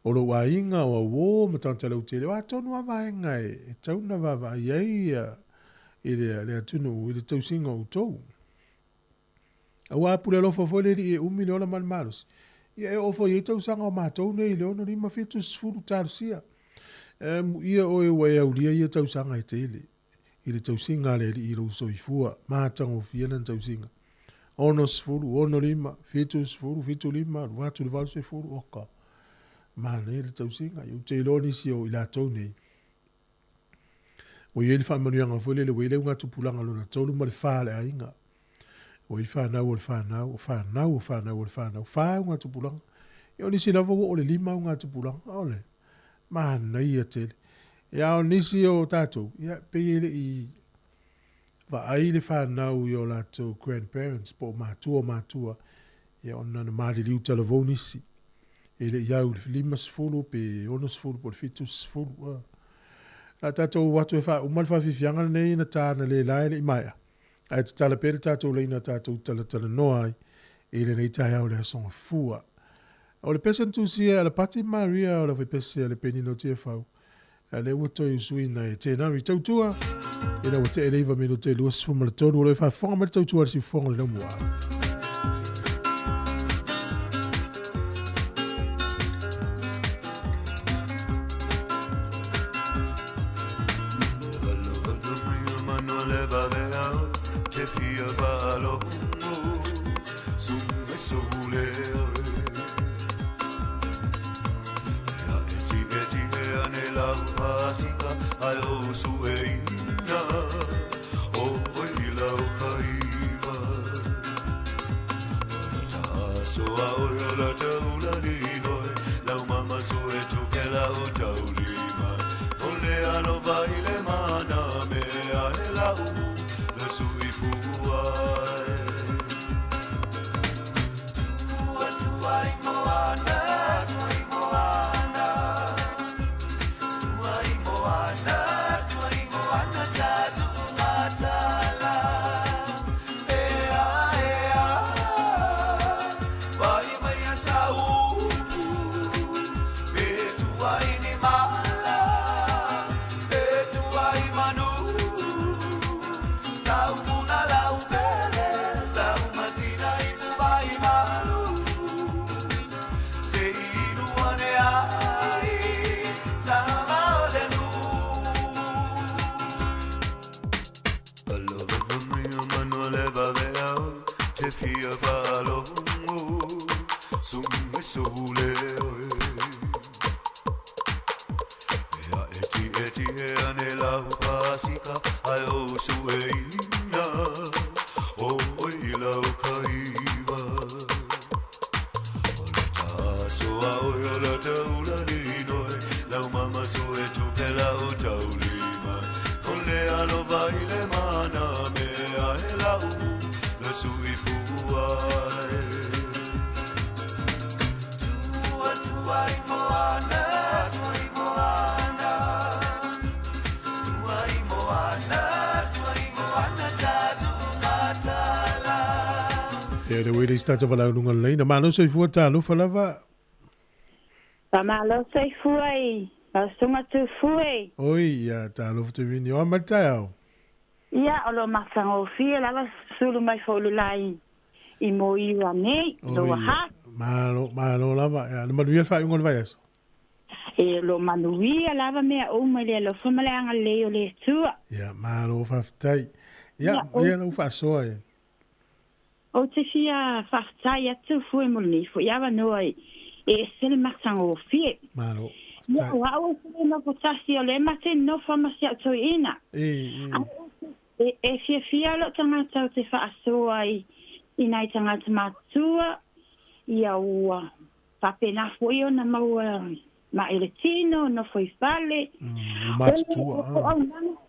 O lo wainga o wo matanta lau tele wa tonu wa vainga e tauna wa va iei i le atunu i le tausinga o tou. A wa pule lo fo le e umile ola man malos. Ia e ofo i tausanga o mātou nei leo no rima fitu sfuru tarusia. Ia o e wai au lia i tausanga e tele. I le tausinga le i lo soifua mātango fiena tausinga. Ono sfuru, ono rima, fitu sfuru, fitu lima, watu le valu se furu oka. Mana e le tausinga, i te ilo nisi o i la tau nei. O i ele whamanuanga fwele le wele unga tupulanga luna taulu ma le whale a inga. O i whanau o le whanau, o whanau o whanau o le whanau. Wha unga tupulanga. I o nisi lava o le lima unga tupulanga. Ole, mana i a tele. Ia o nisi o tātou. Ia pe ele i wa ai le whanau i o la tau grandparents po mātua. Ia o nana maali liu talavou nisi. Ele iau lima sfulu pe ono sfulu po fitu sfulu. La tātou watu e wha umal whawhiwhianga nei na tāna le lai le imaia. Ai te tala pere tātou le ina tātou tala noa ai. Ele nei tai au le hasonga fua. O le pesa ntusia ala pati Maria o la whi pesa le penino tia whau. Le wato i usuina e tēnā ri tautua. Ina wa te eleiva meno te lua sfuma le tōru. O le whawhonga mele tautua si whonga le namua. fia valongo sunga sole ya eti ane la pasika ai o sueina o ila kaiva oleta so o la taula ni noi la mama so etu pela o taulima kole alo vai le mana me ai la la sui puai tuai moana tuai moana tuai moana tatu matala le wele stata vala lunga leina ma no se fu ta lo falava Pamalo sei fuai. La sunga tu fuai. oi ya ta lo tu vini o matao Ia o lo masango fia lava sulu mai folu lai. I mo I wa nei lo ha. malo lava ya no manuia fa un vai eso E lo manuia lava me o mai le lo fama le anga le o le tua. ya malo fa tai ya no fa so O te fia faftai atu fui mo ni fu ia wa noi. E sele masango fia. malo Ia wa o se no potasi o le mate no fama si atu ina. E fia lo tangata te fa aso ai. Inai tangata matua. Ia ua papena foi ona maua ma eletino no foi fale matua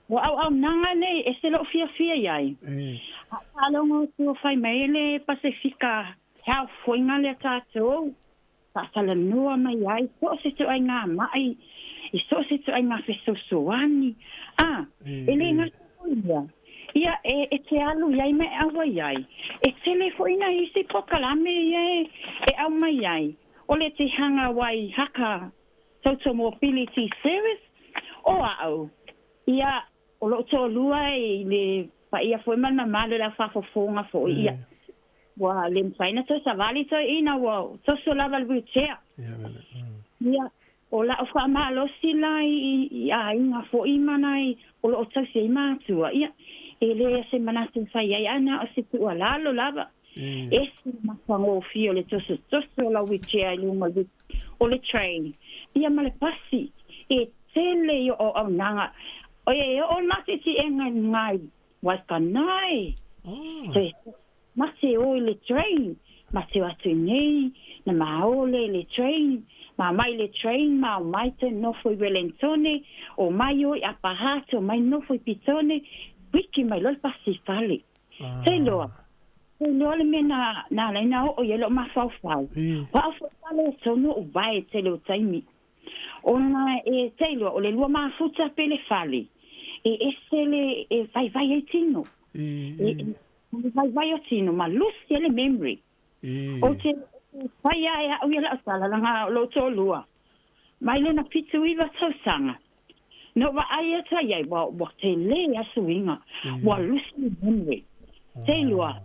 au nanga nei e se lo fia iai alongo tu fai mele Pacifica hau foi ngale tato ta sala noa mai ai so se tu ai nga mai e so se tu ai nga feso soani ele nga ia e te alu iai me awa iai. E telefoina I se pokalame iai e au mai iai. O le te hanga wai haka Total Mobility Service o au. Ia o lo to lua I le pa ia foi mana male la fafofonga fo ia. Wa le mfaina to savali to ina wa to so lava le wheelchair. Ia o la o fa malo sila ia inga fo imanai o lo to se matua ia. Ele se manatu fai ai ana o se tu alalo lava. Esse mafango fio le toso la wheelchair luma o le train. Ia male pasi e tele o nanga. O o masi ti enga ngai was kanai. Masi o le train. Masi watu nei na maole le train. Ma mai le train ma mai te no foi Wellingtone o mai o apahato mai no foi Pitone. Wiki mai lol pasi fale. Sei loa le mena na leina o yelo ma fau. Wa fo fale so no vai te lo taimi. Ona e sei loa o le lua ma futa pele fale. E esele e vai e tino. Vai o tino ma lusi le memory. O te vai ai o yelo sala nga lo to lua. Mai le na pitu iwa tausanga. No wa ai ata ia wa te le asuinga wa lusi memory te lua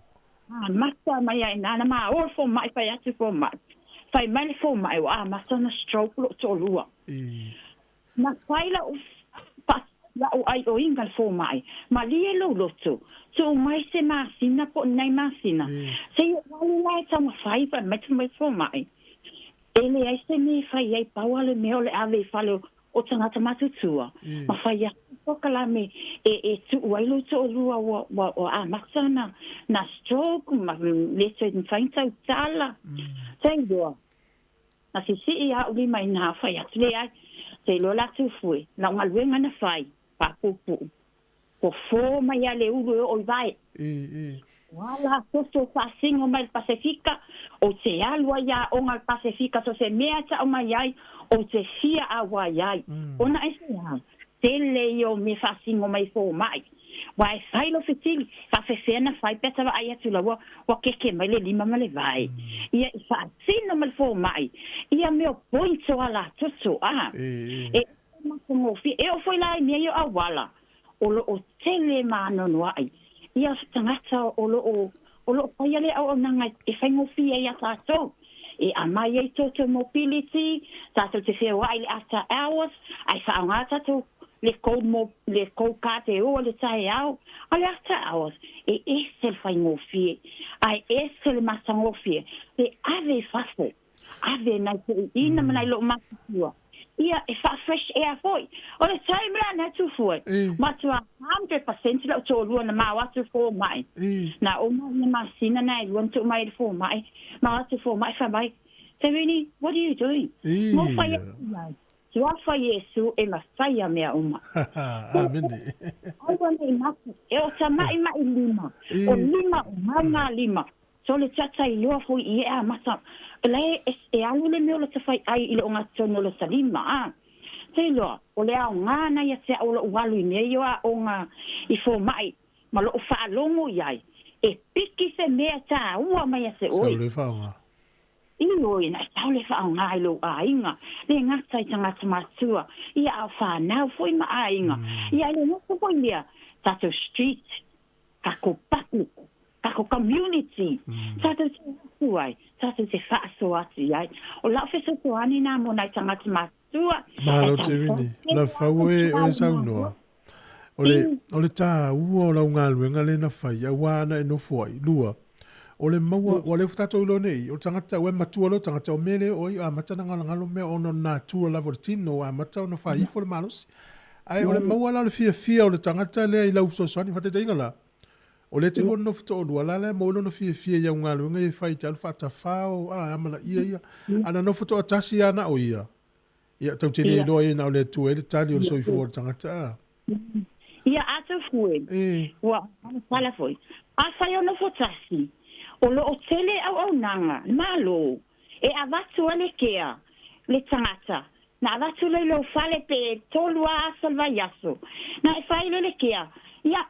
mata mai ai nana ma or for mai fai atu for mai fai mai for mai wa mata na stroke lo to lua na fai la pas la o ai o inga for mai ma lie lo to mai se ma sina po nai ma sina se wali lai ta ma fai pa mai for mai ele ai se me fai ai pawale me ole ave falo o tangata matutua. Ma fai a pokalame e tu wailu to lua o a masana na stroke ma leto in fainta utala. Sei doa. Na si ia uli mai na fai a tule ai. Sei lo la tu fui. Na ungalwenga na fai. Pa pupu. Po fo mai a le ulu o vai. Wala so passing o mai Pacifica. O te alua ia o ngal Pacifica so se mea ta o mai ai. O te fia a waiai. Ona e se hang. Te leo me fasingo mai fo mai. Wai fai lo fitili. Fa fefena fai peta wa ai atu la wa keke mai le lima ma le vai. Ia i fa sino mai fo mai. Ia meo pointo ala tutu E makungo fi. E o foi lai mea yo awala. O lo o tele mano noai. Ia tangata o lo paiale au nanga e whaingo fi e atato. E a mai e Total Mobility, tātou te whea wai le after hours, ai whaanga tātou le kou kate o le tae au, a le ata aos, e se le whai ngofie, ai se le masa ngofie, le ave fafo, ave nai te ina manai lo matua. Ia, e wha fresh air foi. O le tae mea na tu foi. Matua 100% lau tō lua na mau atu fō mai. Na o mai na masina na e luan tu mai le fō mai. Mau atu fō mai wha mai. Te rini, what are you doing? Mo whai mai. Tua whai Yesu e ma whai a mea uma. Amene. Ai wana i matu. E o ta mai lima. O lima o manga lima. So le tata i lua fo i a mata. Le e alu le meo le te whai ai i le o ngatono le salima. Te loa, o le au ngana ia te au lo ualu i mea ioa o ngā i fo mai. Ma lo o whaalongo i ai. E piki se mea tā ua mai a se oi. Sau le whaonga. Oi, na tau le whaonga i lo a inga. Le ngata i tangata matua. Ia au whanau fo i ma a inga. Ia le noko po i mea. Tato street. Kako public. Kako community. Tato te atuai. Tato te whaaso atu ai. O lau wheso toani nā mo nai tangata matua. Mahalo te rini. La whau e saunoa. O le tā ua o lau ngā luenga le na whai. A wana e no fuai. Lua. O le maua, o le futato ilo nei, o tangata ue matua lo, tangata o mele oi, a mata na ngalo mea ono nā tua la vortino, a mata o na whaifo le malusi. Ai, o le maua la le fia o le tangata lea i lau sosoani, whate te inga la. O le te lo no futa o lua la lea, mo no fia iau ngā luenga i whai te alu whata whao, amala ia. Ana no futa o tasi ana o ia. Ia, tau tene loa e na o le tua, le tali o le soifo o le tangata. Ia, ato fue. Ua, pala foi. A whai o no futasi. O lo o tele au nanga, malo, e avatu ale kea, le tangata. Na avatu le lo fale pe tolua asalva yaso. Na e whaile le kea. Ia,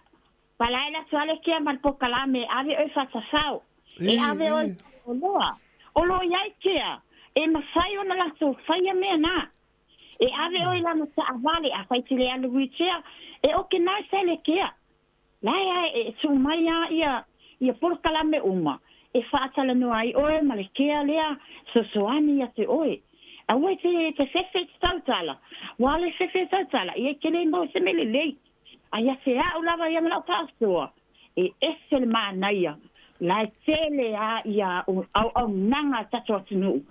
palai la tuale kea malpokalame, ave oi fatafau. E ave oi o loa. O lo iai kea. E mawhai o na lato, whaia mea na. E ave oi la mata avale, a whaitile alu wichea. E oke nai se le kea. Laia e sumaya ia porkalame uma. E whaatala no ai oe, ma le kea lea, sosoani ia te oe. A ue te whewhe tautala. Wa le whewhe tautala, ia kele mo se mele lei. A ia te au lava ia mala pasua. E ese le maanaia. La tele a ia au nanga tato atunu.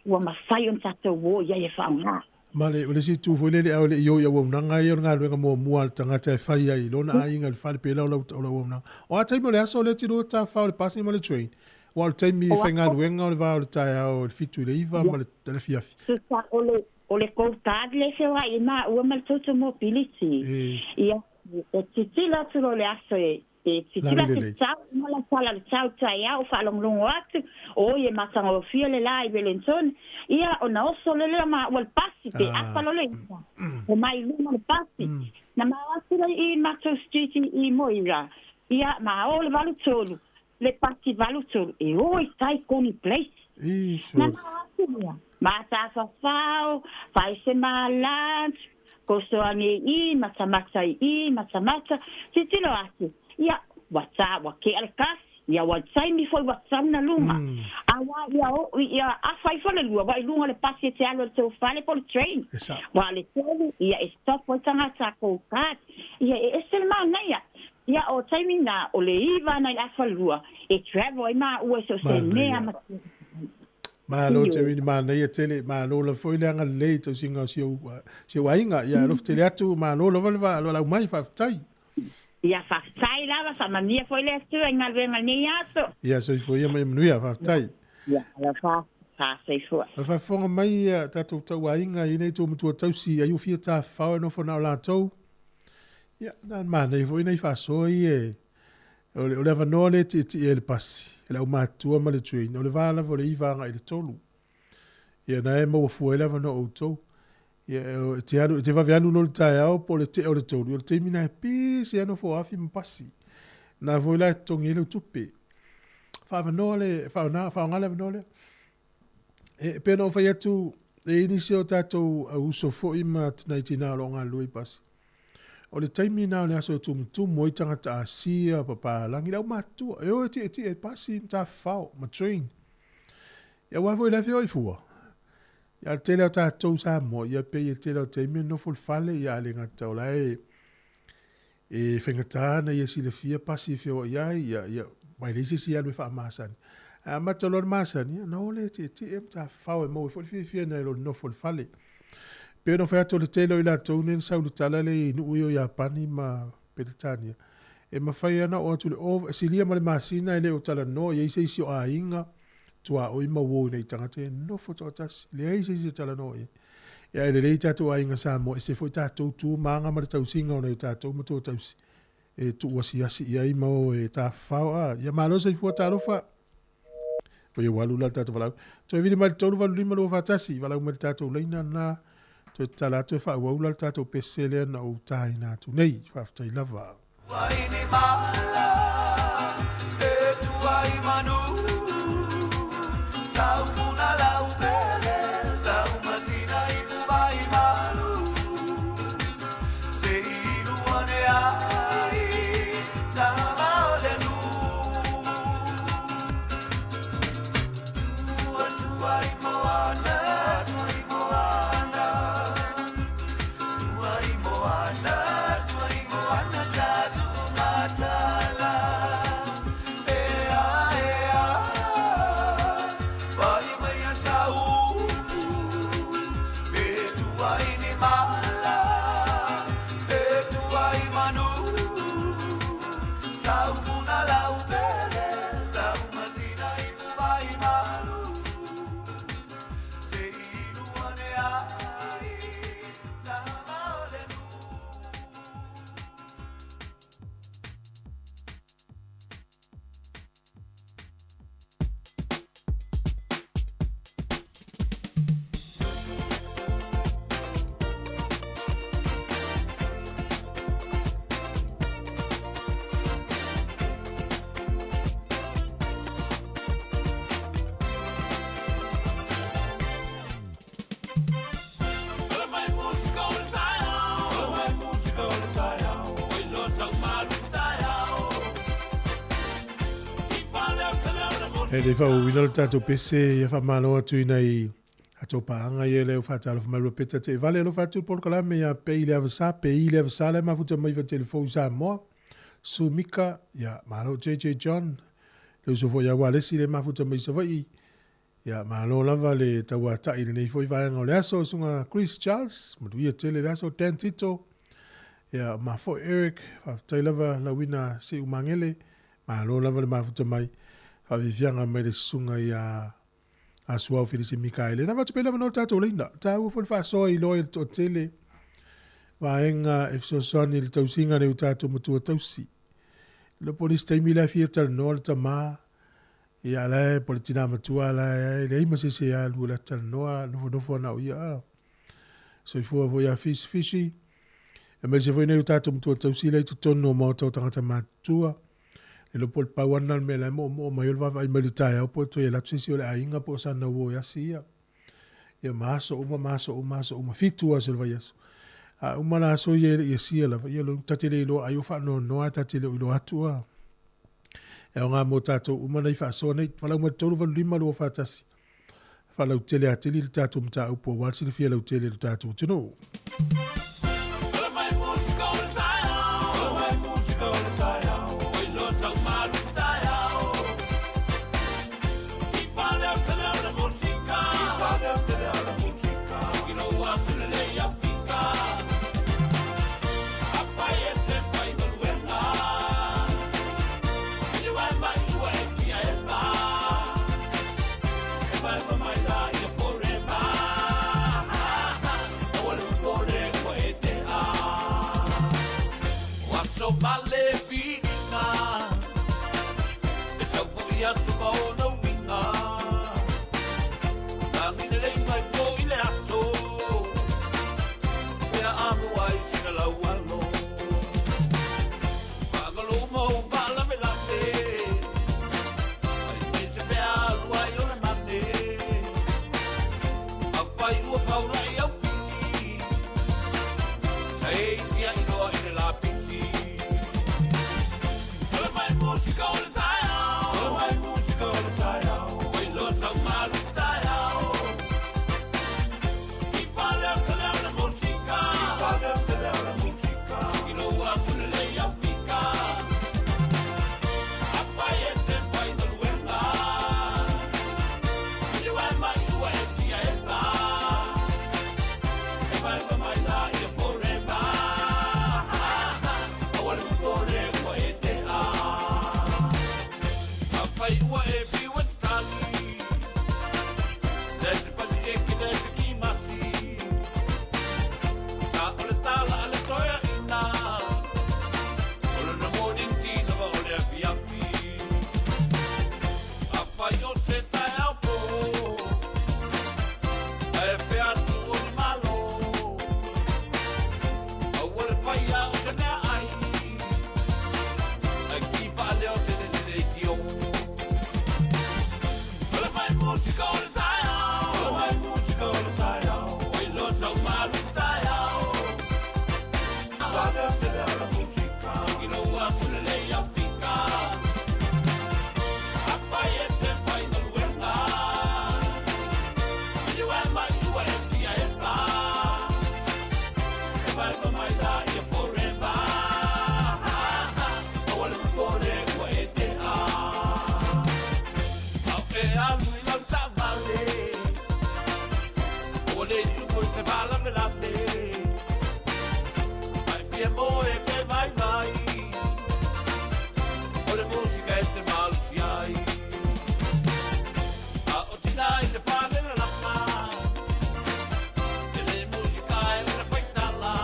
Ua mawhai on tato wo ia e whaunga. Male, o le si tu foi lele au le io ia wonanga ia ngā luenga mua le tangata e whai ai. Lona ai inga le whale pela o la wonanga. O a taimo le aso le tiro ta whao le pasi ma le train. O al taimi whai ngā luenga o le vāo le tai au le fitu le iwa ma le fiafi. Tuta o le koutad le whiwa i mā ua ma le toto mobility. Ia, e titila turo le aso e titila te tau, ma la tala le tau tai au whaalonglongo atu. O ie matanga o fia le la i Wellington. Ia, o na oso le lea ma ua le pasi te apalo le isa. O mai luma le pasi. Na ma asura i Mato Street i Moira. Ia, ma o le valu tolu. Le pasi valu tolu. E oi tai koni place. Na ma asura. Ma ta whao, whai se ma lunch. Koso ange i, matamata i, matamata. Titilo atu. Ia, wata, wake al kasi. Ia watai mi foi watana lunga. Awa ia a fai fole lua, wa lunga le pasi te alo te fale po le train. Wa le tolu ia e stop po tanga sa ko kat. Ia e selma naia. Ia o taimi na o le iva na la falua. E travel ma o so se mea ma. Ma lo te wini ma naia tele ma lo la foi le anga le to singa si wainga ia lo tele atu ma lo lo lo la mai fa tai. Ia whaftai lawa, whamania foi le atu, e ngal wenga ni aso. Ia, so i foi ia mai manuia, whaftai. Ia, la whaftai fua. A whafonga mai tatou tau a inga, i nei tō mutua tausi, a iu fia tā whao e no whanau la tau. Ia, nā mana, i foi nei whasoi e, o le avanoa le te e le pasi, e la umatua ma le train, o le vāla vo le iwanga i le tolu. Ia, na e maua fua e le avanoa o tau. Te va vianu no le tai au po le te o le tolu. Le te mina e pisi ano fo afi mpasi. Na voi la tongi le utupe. Whaonga le avanoa le. E pena o whai atu, e inisi o tātou uso fo ima tina itina o ngā lui pasi. O le taimi nā le aso tu mtumu i tangata a sia papa langi lau matua. E o e pasi mta whao, ma train. Ia wai voi la fio i fua. Ia tele o tātou Sāmoa, ia pe ia tele o te ime no fulfale, ia le ngata o lai e whengatana ia sile fia pasi fio ia mai leisi si alwe wha masani. A matalor masani, na ole te em ta whau e mau e fulfia fia nei lo no fulfale. Pe no whea tole tele o ila taunen saulu talale i nu uio ia pani ma Peritania. E mawhai ana o atu le o, silia ma le masina e le o tala no, ia isi isi o a inga, tua o ima wou nei tangate, no fototasi, le isi isi tala no e. Ia ele rei tātou a inga Sāmoa, e se foi tātou tū maanga ma le tau singa o nei tātou ma tō tausi. E tu wasi asi ia ima o e tā whao a, ia mālosa i fua tārofa. O ia walu la tātou walau. Tō e vini mai tōru walu lima lo whatasi, walau ma le tātou leina na, tō tala tō e wha waula le tātou pesele na o tāi nātu nei, whaftai lava. Waini mala, e tuai manu, sau funa lau pele, sau masina i pubai malu, se ilu ane ai, tama ole nu, tuai moana, tuai moana, tuai moana, tuai moana tatu matala, ea ea, wai mai a sau, e tuai ni mala, e tuai manu, sau funa lau pele, sau masina i pubai malu, se ilu ane ai, tama ole nu. E le whau wina le tātou pese ia whamano atu i nei atou paanga ia leo whatalo whamaro peta te vale alo whatu polo kalame ia pei le avasa, pei le avasa le mafuta mai wa telefou Sāmoa, Sumika, ia malo JJ John, le usofo ia walesi le mafuta mai savai, ia malo lava le tawata i le nei foi vaenga o le aso sunga Chris Charles, maduia tele le aso Dan Tito, ia mafo Eric, whaftai lava la wina se umangele, malo lava le mafuta mai, Havivianga mai le sunga ia asua o Felisi Mikaele. Na watu pela manol tātou leina. Tā ua fol whaasoa i loa i le tele. Waenga e fsosoni le tausinga le tātou matua tausi. Le polis taimi la fia tal noa le tamā. Ia lai politina matua lai. Le ima se se a lua la tal noa. Nofo ana o ia. So i fua vo ia fishi. E mai se foi nei tātou matua tausi lai tutono mo tau tangata matua. E lo pol pauana me la mo mai olva vai militaia po to ia la tsisi ole ainga po sana wo ya sia ia maso uma fitu a silva yesu a uma la so ia sia la ia lo tatele lo ayo fa no tatele lo atua e nga mo tato uma nei fa so nei fala mo tolu va lima lo fa tasi fala o tele atili tato mta upo wa sili fia lo tele tato tuno Go to Wai ua e piwa tali Lese pani eki lese ki masi Sa ole tala ale toia ina Ole na morning tea na ole api api Apa yo se tai au po E fe atu ole malo A ole fai au se nea ai A ki fa leo te le tio Ole mai musica ole tai au Ole mai musica ole tai au Oi lo sau malu tai au Vale te le ala musica I no atu le lei a fika Apa e te fai na luenga You and my you and me I am ba mai la e forever Ole pole ko e te a Ape alu I lau ta vale Ole tu ko te vala me la me Ai fia mo e pe vai vai Ole musica e te malu si ai A o tina I te whane na lama E le musica e le fai tala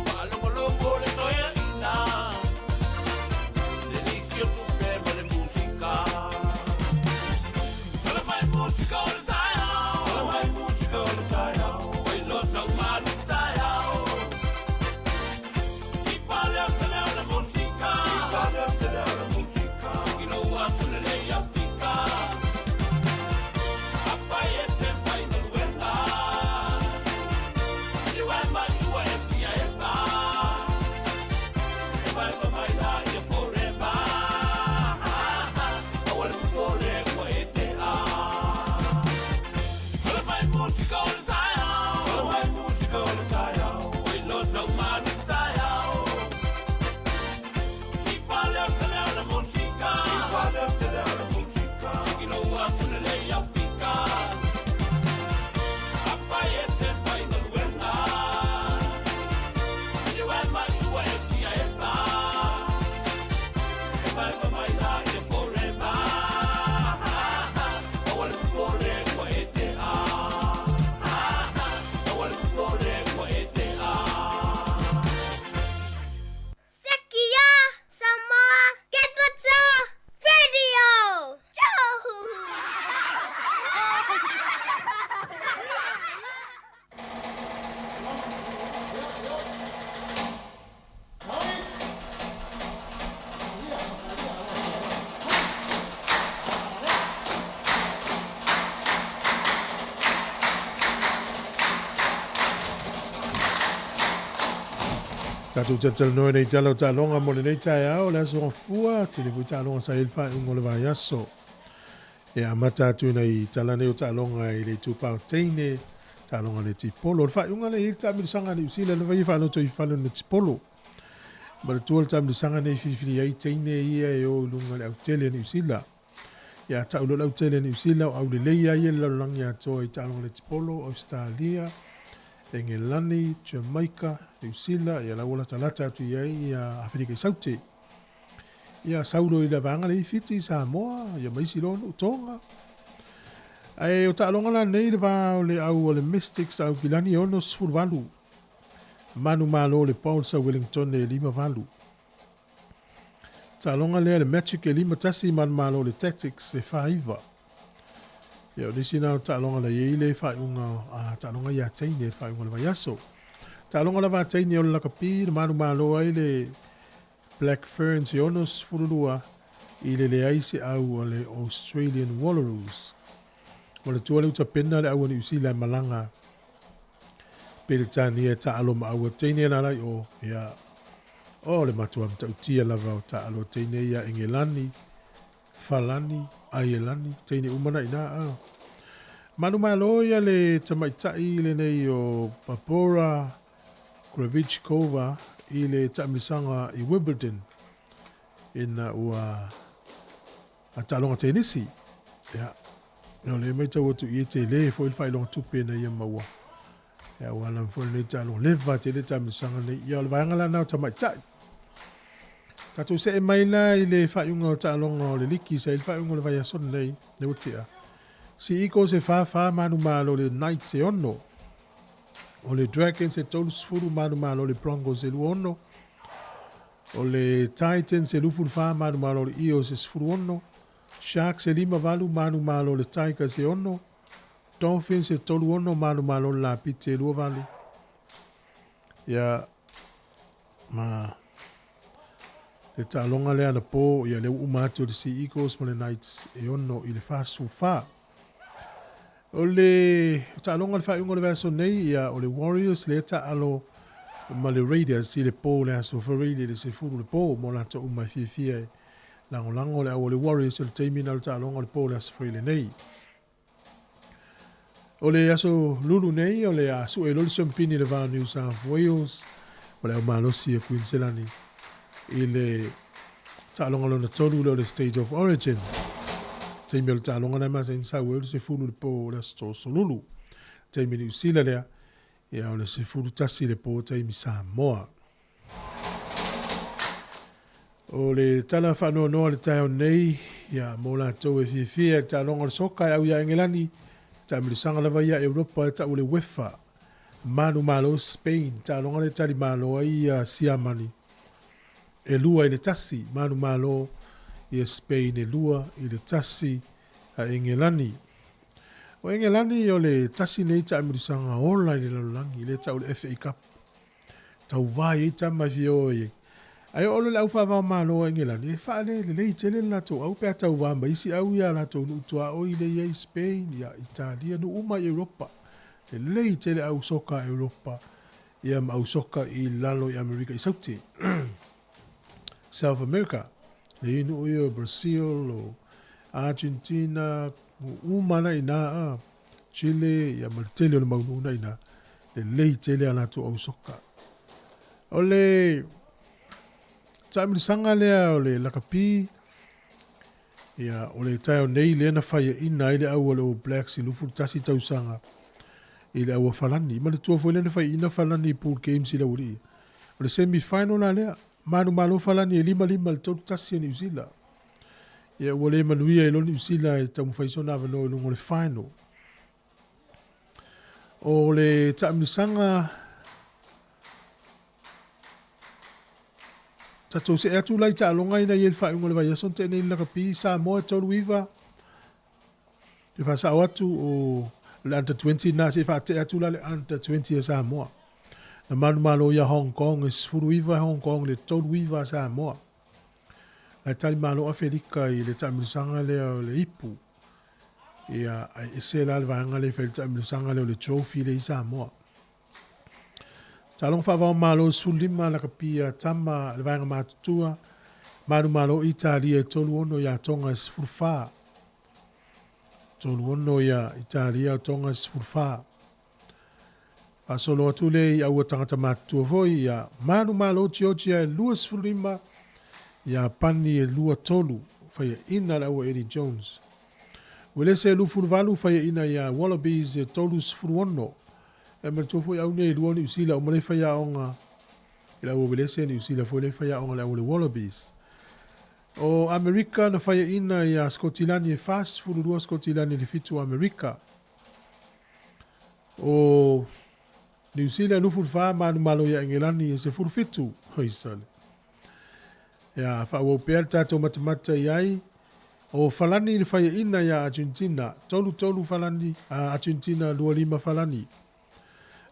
Whalongo loko le toia ina Le lisi o tu pe ma le musica Ole mai musica ole tai au Ole mai musica ole tai au Oi lo sau malu tai au Ki pale au te leo le musica Ki pale au te leo le musica I no atu le lei au tika Apa e te fai na luenga You and my you and me I am mai la e forever Ole pole ko e te a Ole mai musica ole tai au Ole mai musica ole tai au Oi lo sau malu tai au Ki pale au te leo le musica Ki pale au te leo le musica I no atu le lei au tika Apa e te fai na luenga You and my you and me I am mai la e forever Ole pole ko e te a Ole pole ko e te a Sekia Sāmoa Capital Radio. Tatu tatal no nei talo talonga mo nei tai au la so fua te le talonga sa il fa un le vai aso e amata tu nei talane o talonga i le tu pa teine talonga le ti polo fa un le il tamil sanga ni usila le vai fa no to i fa no ti polo ma le tu tamil sanga nei fi ai teine ia e o lunga le tele ni usila ya ta ulo le tele ni usila au le ia ia le lang ya to i talonga le ti polo Australia Engelani, Jamaica, New Zealand, ia laua talata atu iai ia Afrika i Saute. Ia saulo i la vanga le fiti Sāmoa, ia maisi lono utonga. Ai o ta'alonga la nei le vao le au o le Mystics au pilani ono sfurvalu. Manu malo le Paul sa Wellington le 5 Ta'alonga le Magic e 5 tasi manu malo le Tactics e 5. Ia nisi na ta'alonga la iei le whaiunga ta'alonga ia teine le whaiunga le vaiaso. Ta'alonga la vāteine o le lakapi le manu malo ai le Black Ferns e onos furulua i le aise au o le Australian Wallaroos. O le tua le utapena le au ni usila malanga pe le tani e ta'alo ma au teine na rai o ia o le matua mtautia lava o ta'alo teine ia Engelani, Falani, Aielani, teine umana ina a. Manu malo ia le tamaitai le nei o Babora, Kravichkova i le tamisanga i Wimbledon ina ua a talonga tenisi. Ia, no le mai tau atu i te le fo il whailonga tupe na ia maua. Ia ua lam fo le talonga leva te le tamisanga nei ia le vaingala nao tamaitai. Tatou se e mai la i le whaiunga o ta'alonga o le liki sa i le whaiunga o le vai ason nei, ne utia. Si iko se wha manu malo le Knights e ono, o le Dragons e tolu sfuru manu malo le Broncos e luono, o le Titans e lufuru wha manu malo le Eagles e sfuru ono, Sharks e 5 manu malo le Tigers e ono, Dolphins e tolu ono manu malo la pite e 2. Ia, ma, le ta'alonga lea na po, ia le umatu le Sea Eagles ma le Knights e ono i le whasu wha. O le ta'alonga le whaiunga le vaso nei, ia o le Warriors le ta'alo ma le Raiders i le po le aso whareile le se furu le po, mo la to umai fia e lango le au le Warriors le teimina le ta'alonga le po le aso whareile nei. O le aso lulu nei, o le aso e loli sampini le vā New South Wales, o le au malosi e Queensland i le ta'alonga lona tolu le o le State of Origin. Teimi o le ta'alonga nei masa in South Wales se furu le po le aso so lulu. Teimi ni usila lea, ia o le se furu tasi le po teimi Sāmoa. O le tala whanua noa le taio nei, ia mo la tau e fia ta'alonga le soka e au ia Engelani, Tamilisanga lava ia Europa e ta'u le UEFA. Manu malo Spain, ta'alonga le tali malo ia Siamani. E lua i le tasi, manu malo ia Spain e lua i le tasi a Engelani. O Engelani o le tasi nei Tamilisanga online i lalulangi, le ta'u le FA Cup. Tau vai i tamawhi o e. Ai olo le au whawao malo Engelani, e whaale le lei tele la tau au pia tau wamba, isi au ia la tau nuutua o i le ia Spain, ia Italia, nu uma i Europa. Le lei tele au soka Europa, ia ma au soka i lalo i Amerika i sauti. South America, le inu i o Brazil, o Argentina, umana i na Chile, ia ma le tele o le maununa i na, le lei tele ala tu au soka. O le Tamilisanga lea o le lakapi, ia o le taio nei lea na whaia ina i le au o Blacks i lufu tasi tausanga i le au a whalani. Ma le tua fwoi lea na whaia ina whalani i pool games i la uri. O le semi-final na lea, manu malo whalani e 5 le tau tasi a New Zealand. Ia ua le manuia i lo New Zealand e tamu whaisona avano i lungo le final. O le Tamilisanga tatou se atu lai ta'alonga ina i le whaunga le vai ason te nei lakapi Sāmoa tolu iwa. E wha sao atu o le under 20 na se wha te atu la le under 20 a Sāmoa. Na manu malo ia Hong Kong e sfuru iwa Hong Kong le tolu iwa Sāmoa. Lai tali malo a Felika i le Tamilisanga le o le ipu. Ia e se la le vaanga le Tamilisanga le o le trophy le i Sāmoa. Talong whawao malo sulima la kapia tama le vaenga mātutua. Manu malo Italia tolu ono ia tonga sfurfa. Tolu ono ia Italia tonga sfurfa. Pasolo atule ia ua tangata mātutua voi ia manu malo Georgia e lua sfurima. Ia pani e lua tolu. Whaia ina la ua Eddie Jones. Wele se lufu valu whaia ina ia Wallabies e tolu sfuru ono. E ma tofo ia une luo ni usila o male whaia onga ila ua welese ni usila fo le whaia onga la ua le Wallabies. O Amerika na whaia ina ia Skotilani e fast furu lua Skotilani le fitu Amerika. O New Zealand lufu wha manu malo ia Engelani e se furu fitu hoisale. Ia wha pēr tato matamata iai. O falani ni whaia ina ia Argentina. Tolu falani Argentina 2-5 falani.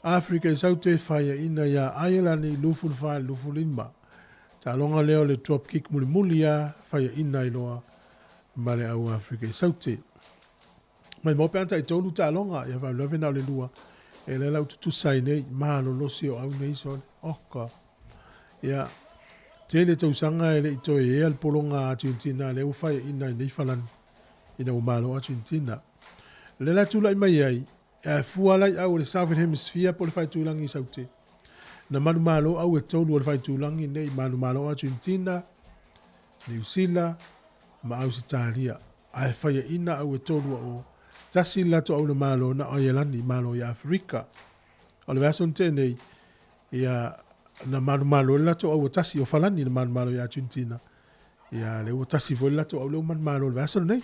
Afrika i saute whaia ina ia Ireland i lufu wha lufu 5. Ta longa leo le drop kick muli ia whaia ina i loa male au Afrika i saute. Mai mope anta i tolu ta longa ia wha love na le lua. E le lau tutu sai nei mahalo losi o au nei so oka. Ia tele tausanga e le ito e al polonga Argentina le whaia ina i nei whalan ina o malo Argentina. Le la tula i mai ai. Fualai au le Southern Hemisphere po le whaitulangi saute. Na manu malo au e tolu o le whaitulangi nei manu malo Argentina, New Zealand, ma au Italia. Ai whaia ina au e tolu o tasi lato au le malo na Ireland malo i Afrika. O le vason te nei ia na malo la to o tasi o falani na malo ya Argentina ia le o tasi vo la to o le malo va so nei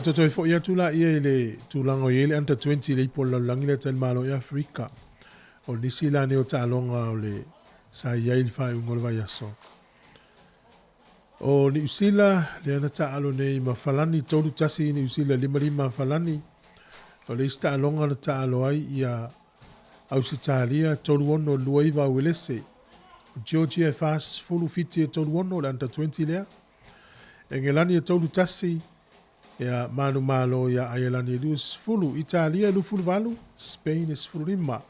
Kato toi fo ia tula ia le tulango ia le anta 20 le ipo langi le tel malo i Afrika. O nisi la ne o talonga o le sa ia il fai ungol vai aso. O ni usila le ana taalo nei mafalani tolu tasi ni usila lima falani. O le ista alonga na taalo ai ia Ausitalia tolu ono luaiva uelese. Georgia fast fulu fiti tolu ono le anta 20 lea. Engelani e tolu tasi ia manu malo ia Ireland lus fulu, Italia lu fulu valu, Spain is fulu lima,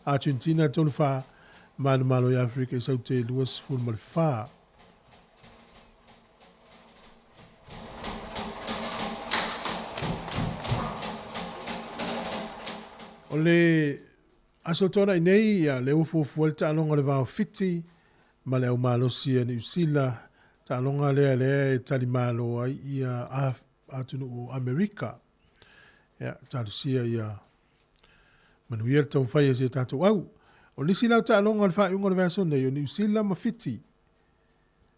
Argentina tolu fa, manu malo ia Afrika i saute luas fulu mal fa. O le asotona i nei ia le ufu fuelta alonga le vao fiti, ma le au malo sia ni usila, ta alonga lea tali malo ai ia atunu o Amerika. Ya, talusia ia manuia tau whai se tātou au. O nisi lau ta alonga le whai unga le vaso nei, o New Zealand ma fiti.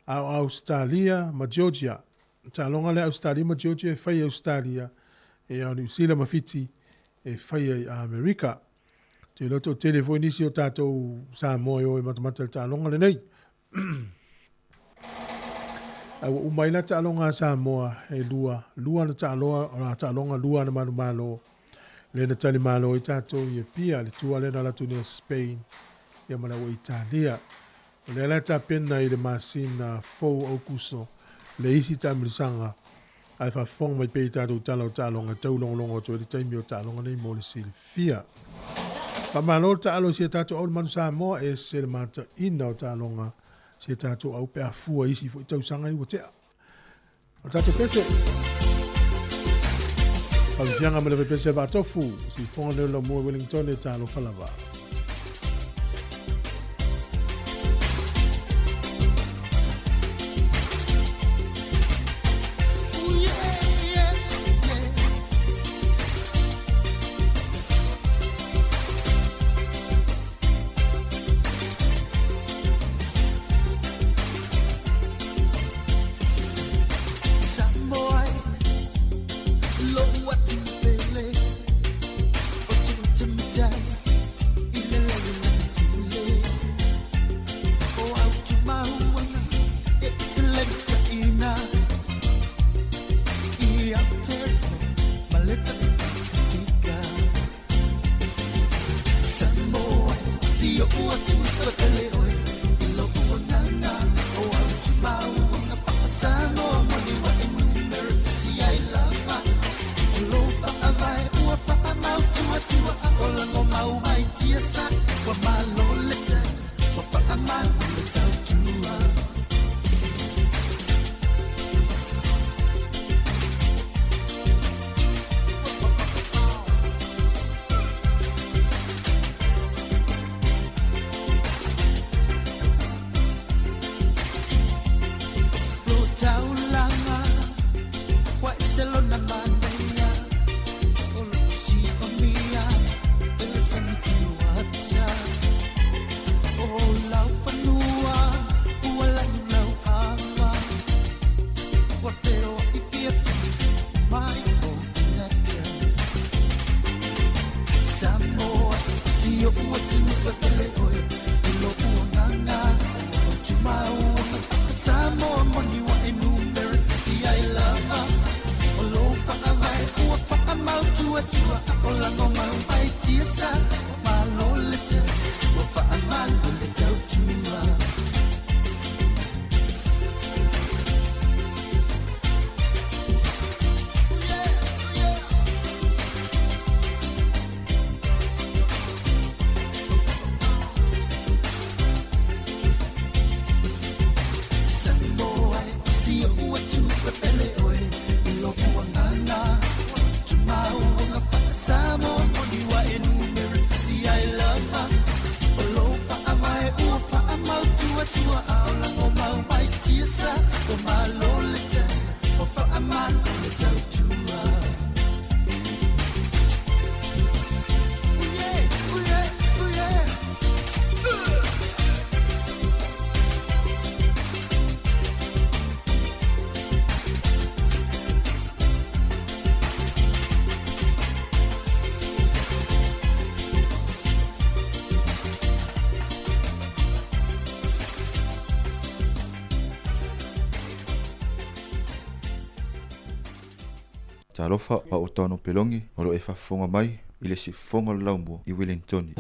Au Australia ma Georgia. Ta alonga le Australia ma Georgia e whai Australia. E au New Zealand ma fiti e whai a Amerika. Te loto telefo nisi o tātou Sāmoa o e matamata ta alonga le nei. Au umaila ta alonga Sāmoa e lua na ta alonga lua na manu malo le na tali malo i tātou i pia le tua le na latu ne Spain ia mana o Italia o le alata pena i le masina fou au kuso le isi tamilisanga ai fa fong mai pei tātou tala o ta alonga tau longo to le taimi o ta alonga nei mo le silfia pa malo ta alo si tātou au manu Sāmoa e se le mata ina o ta alonga se tātou au pe a fua isi fo i tau sanga i wotea. O tātou pese. Palufianga me le pese ba tofu, si fonga le lo mua Wellington e tālo falava. talofa o tono pelongi o lo e fafonga mai i le sifonga laumbo i Wellington.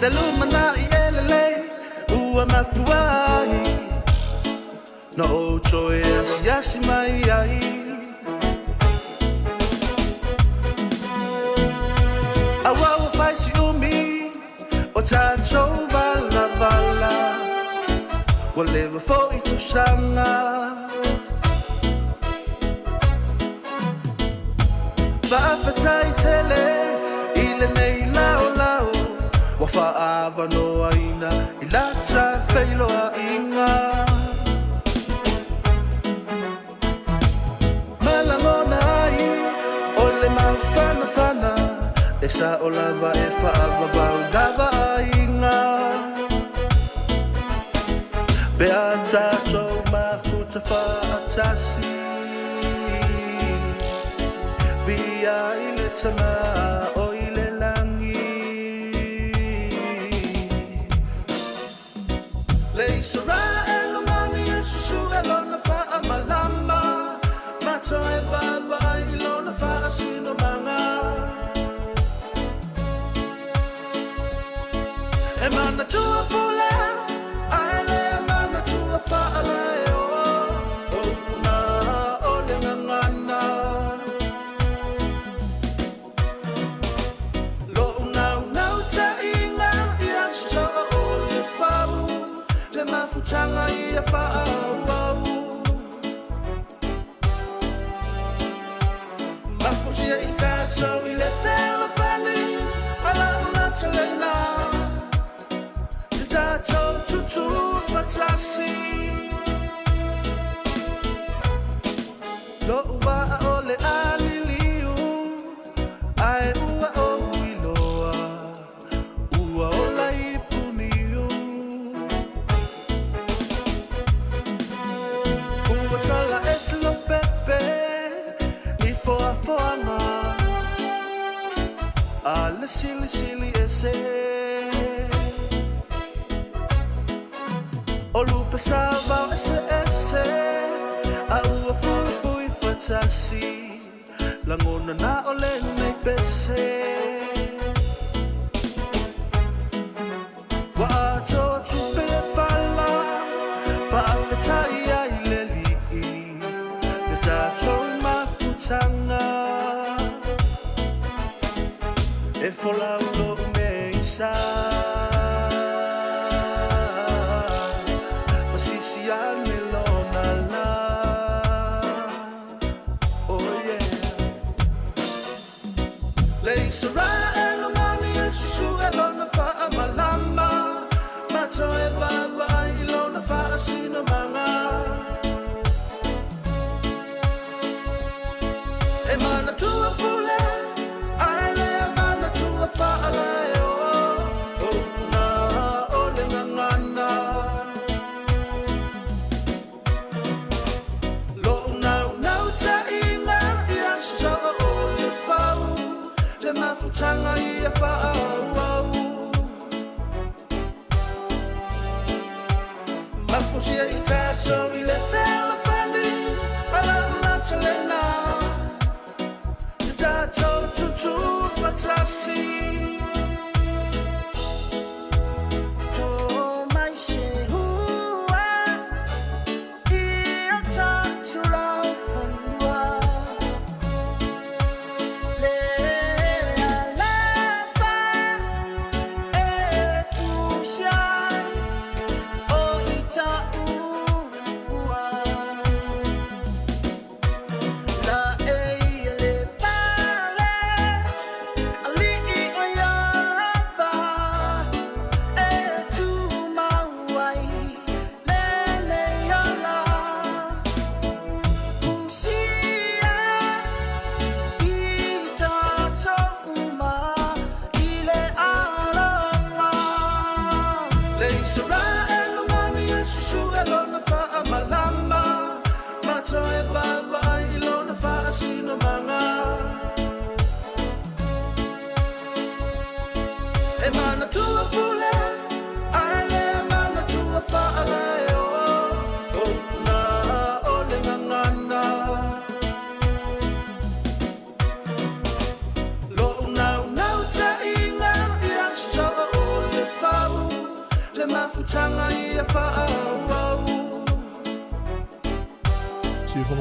Salumana ielele ua mafuai no choe asiasi mai ai awa fai si umi o tacho vala vala whatever for itu sanga ba fatai tele ile nei lao lao wa faava no aina ilata feilo a inga malangona ai ole mafana fana esa olava e faava baudava inga beata so mafuta fa atasi via ile tama o ile langi le Israel mani Yesu elona fa amalama E mana tua pule ai le mana tua whaalai o una o le ngangana lo unau ta inga i aso o le whau le mafutanga i a whaau mafusia i tato i le whela whali ala una talena tato tutu fatasi lo uva o le aliliu ai ua o iloa ua o la ipuniu ua tala eslo pepe i foa foanga a le sili sili ese o lupe salva ese a ua pui fatasi langona na o le nei pese wa ato tupe pala fa afetai ai le li le tato mafutanga e fola ulo meisa Tanga i a whaau mafusia i tato i le whela whali ala una talena te tato tutu fatasi to mai se hua i a tato lau whanua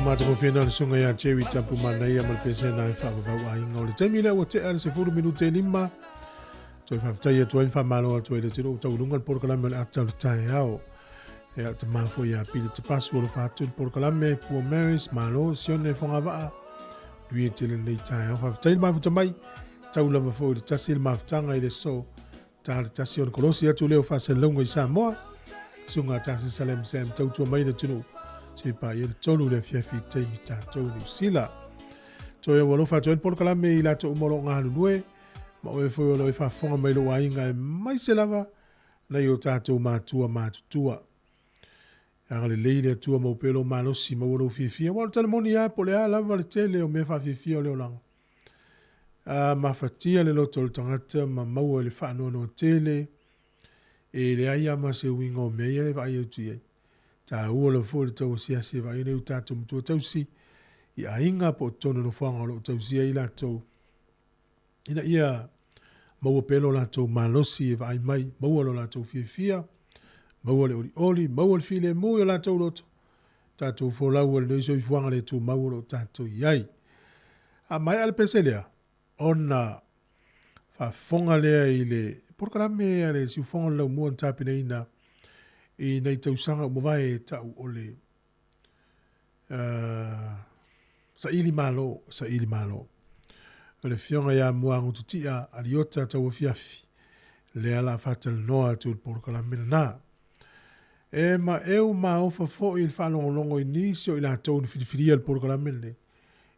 Mata mo fena le sunga ya chewi tampu mana ia mal pese na fa va wa inga le temi le o te ala se furu minute lima to fa tai to fa malo to le tiro to lunga por kala me ata le tai ao e ata ma fo ya pili te pasu lo fa tu por kala me pu maris malo sione fonga va lui te le nei tai ao fa tai ma fu mai tau la fo le tasil ma ftanga ile so ta tasion kolosia tu le fa se longo i Sāmoa sunga ta se salem sem tau tu mai le tino se pa ia tolu le fiafi te mita tolu sila to ia wolo fa to por kala me ila to molo nga lue ma o fo lo fa fonga mai lo ainga mai se lava na yo tato matua ya le leile tua mo pelo malo si mo lo fifi wa tele monia po le ala va le tele o me fa fifi o le lang ma fatia le lo tol tangata ma mau le fa no tele e le ai ama se wingo me ia va ia tu ia ta o le fo le tau sia se va ia tato mo tau si ia inga po tono no fanga lo tau sia ila to ina ia maua pelo lātou malosi e vai mai, maua lo lātou fia, maua le oli, maua le file mui o lātou loto. Tātou wholau le noiso i fuanga le tū maua lo tātou iai. A mai ale pese lea, ona whafonga lea i le, porkalame ale si whafonga lau mua tāpina ina, i nei tausanga umawai e tau o le sa ili malo. O le fionga ia mua ngututia aliota tau fiafi. Lea la fatal noa tu porkalame na. E ma eu ma ofa fo il whanongo i nisio i la tau ni whiriwhiria le porkalame le.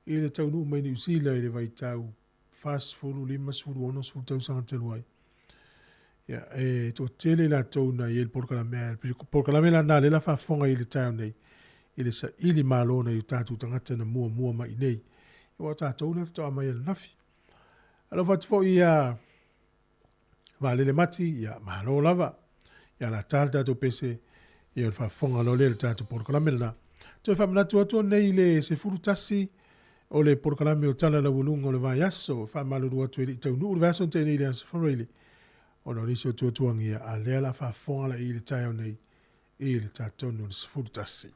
I le tau nuu mai ni usila i le vai tau fast fulu lima sulu ono sulu tau sanga teluai. Ya, to tele la tau na i el porkalame. Porkalame la na le la whafonga i le tau nei. I le sa ili malo na i tātou tangata na mua mai nei. I wa tātou na fitoa mai el nafi. Alo fatfo i a valele mati, ia malo lava. Ia la tāl tātou pese i o whafonga lo le tātou porkalame na. Toi whamanatu atua nei le se furu tasi o le porkalame o tala la wulunga o le vai aso, whamaluru atu i tau nuu le vaso te nei le aso whareili. O no nisi o tuatuangia a lea la whafonga la i le tai o nei i le tātou no le se furu tasi.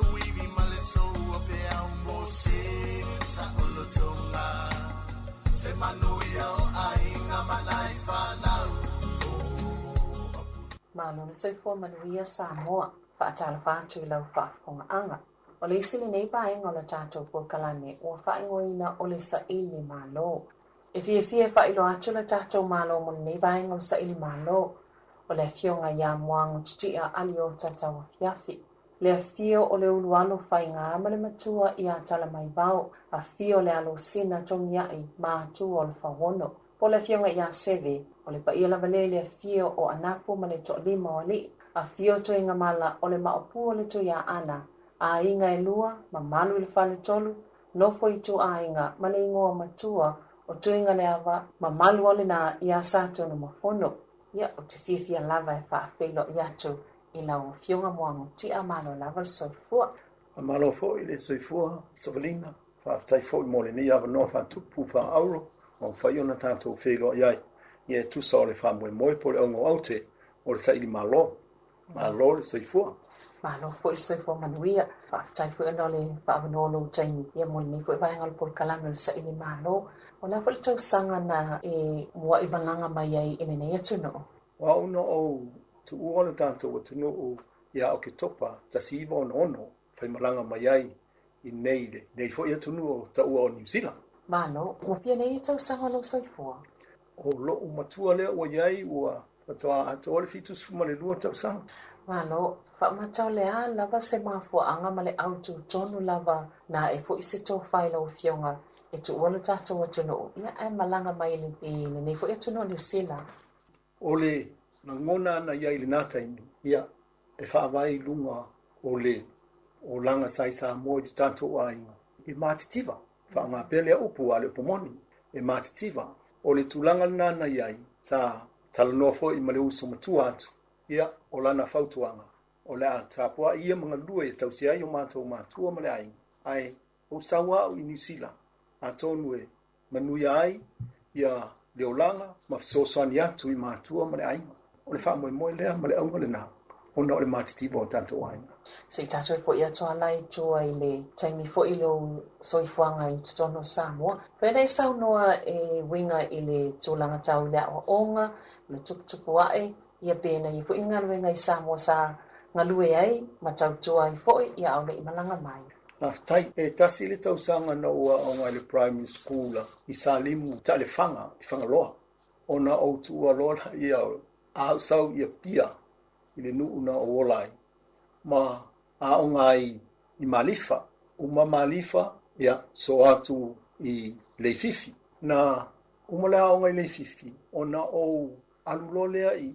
iwi male so pe au mo se sa olo tonga se manuia o ainga manai whanau. Malo na soifua manuia Sāmoa, whaatala whātu lau whaafonga anga. O le isili nei paenga o la tātou puakalame, ua whaingoina o le saili malo. E fia whailo atu la tātou malo mo nei paenga o saili malo, o le fionga ia moango titia ali o tatawa fiafi. Le fio o le ulualo whainga ama le matua i a tala mai bao, a fio le alo sina tongiai mātu o le whawono. Po le fionga ia seve, o le paia la vale le fio o anapu ma le to lima o li, a fio to inga mala o le maopu o le to ia ana, a inga e lua, ma malu le fale tolu, no foi tu a inga, ma le ingoa matua, o tu inga le ava, ma malu o le na ia sato no mafono, ia o te fia lava e wha whilo iatu, i lau fionga moango ti a malo lava le soifua. A malo fo i le soifua, savalina, wha tai fo i mole ni ava no wha tupu wha auro, o whaiona tātou whilo iai. Ia tusa o le whamoe moe po le ongo aute o le saili malo. Malo le soifua. Malo fo le soifua manuia. Whaafitai fo ina le whaavanolo taimi. Ia mo ni fo i vaenga le polkalame le saili malo. O la fo le tausanga na e mua i balanga mai ai ine nei atu no. Wa uno o tu uona tātou atu no o ia o ke topa tasiva ono whai malanga mai ai i neile. Nei fo i atu no o ta ua o New Zealand. Malo, mo fia nei tausanga lo soifua. O lo matua lea ua iai ua atoa ato le fitus fuma le lua tausanga. Malo, whaamatau lea lava se mafua anga ma le autu tonu lava na e fo ise tō whaila o fionga e tu ua le tātou atu no. Ia e malanga mai le pēne, nei fo atu no New Zealand. O le na ngona ana iai le nātaini, ia e whaawai lunga o le o langa sai Sāmoa i tātou ainga. E mātitiva, whaanga pelea upu a le pomoni, e mātitiva. O le tūlanga nana iai, sa talanoa fo i male uso matua atu. Ia, o lana whautuanga. O le a tāpua ia mga lua e tausi ai o mātou mātua male ai. Ai, o sawa au i New Zealand. A tonu e manuia ai, ia leolanga, mawhisosani atu i mātua male ai. O le wha moe lea, male aunga le nā. Ona o le mātitiwa o tātou ai. Se tātou fo ia toa lai tua i le taimi fo i lo soifuanga i tutono Sāmoa. Whenei saunoa e winga i le tūlanga tau lea o onga, le tuputupu ae, ia pēna i fo i ngaluenga i Sāmoa sa ngalue ai, ma tau tua i fo i au le i malanga mai. Tai e tasi le tausanga na ua o ngai le primary school i Salimu ta le whanga, i whangaloa. Ona o tua lola i au, au sau i a pia i le nuuna o olai. Ma a o ngai i malifa, uma malifa, ia, so atu i le fifi. Na umalea o ngai le fifi, ona o alulolea i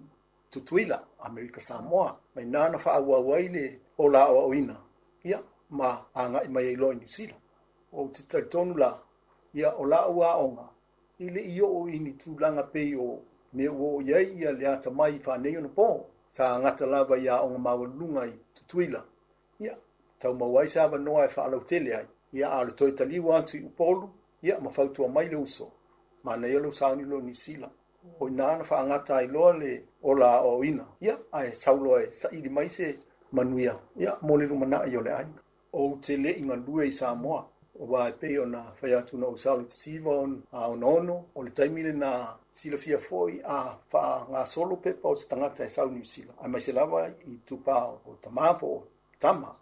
tutuila, Amerika Sāmoa, mai nana whaawua waile o la o oina. Ia, ma anga i mai e loa i New Zealand. O te taritonu la, ia o la ua onga, ile i o ini tūlanga pei o me o iei ia le ata mai whanei ona pō. Sa ngata lava ia o ngā mawalunga i tutuila. Ia, tau mawai sa awa noa e whaalau tele ai. Ia, ale toi taliwa atu i upolu. Ia, ma whautua mai le uso. Ma na ialo sauni lo New Zealand. O inana whaangata i loa le o la o ina. Ia, ai saulo e sa ili mai se manuia. Ia, mole rumana i ole ai. O te le inga lue i Sāmoa. O wa e peo na whai atu na usau le tisiva on a ono. O le taimile na silafia foi a wha ngā solo pepa o tangata e sau New Zealand. Ai mai se lava i tupa o tamapo o tama.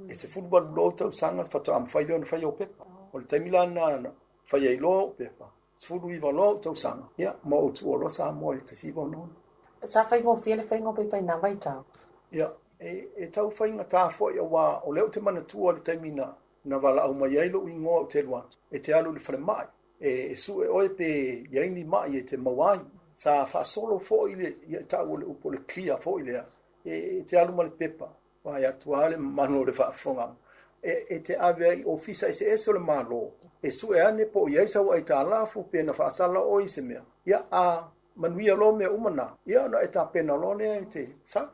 E se furubalu lo tau sanga whato am whai leo na whai o pepa. O le taimila na whai ei lo o pepa. Furu iwa lo tau sanga. Ia, ma o tu o lo Sāmoa le tisiva on ono. Sa whai ngō whiele whai ngō pepa i nā waitau? Ia, e tau whai ngā tā foi a wā o leo te mana tua le taimina na wala au mai ailo i ngoa o te luatu. E te alu le whare mai. E su e oe pe yaini mai e te mawai. Sa wha solo fo i le, i tau le upo le clear fo i lea. E te alu ma le pepa. Vai atu ale mano le wha fonga. E te ave ai ofisa i se eso le malo. E su e ane po i aisa wa i ta alafu pe na wha sala o i se mea. Ia a manuia lo mea umana. Ia na e ta pena lo nea i te sa.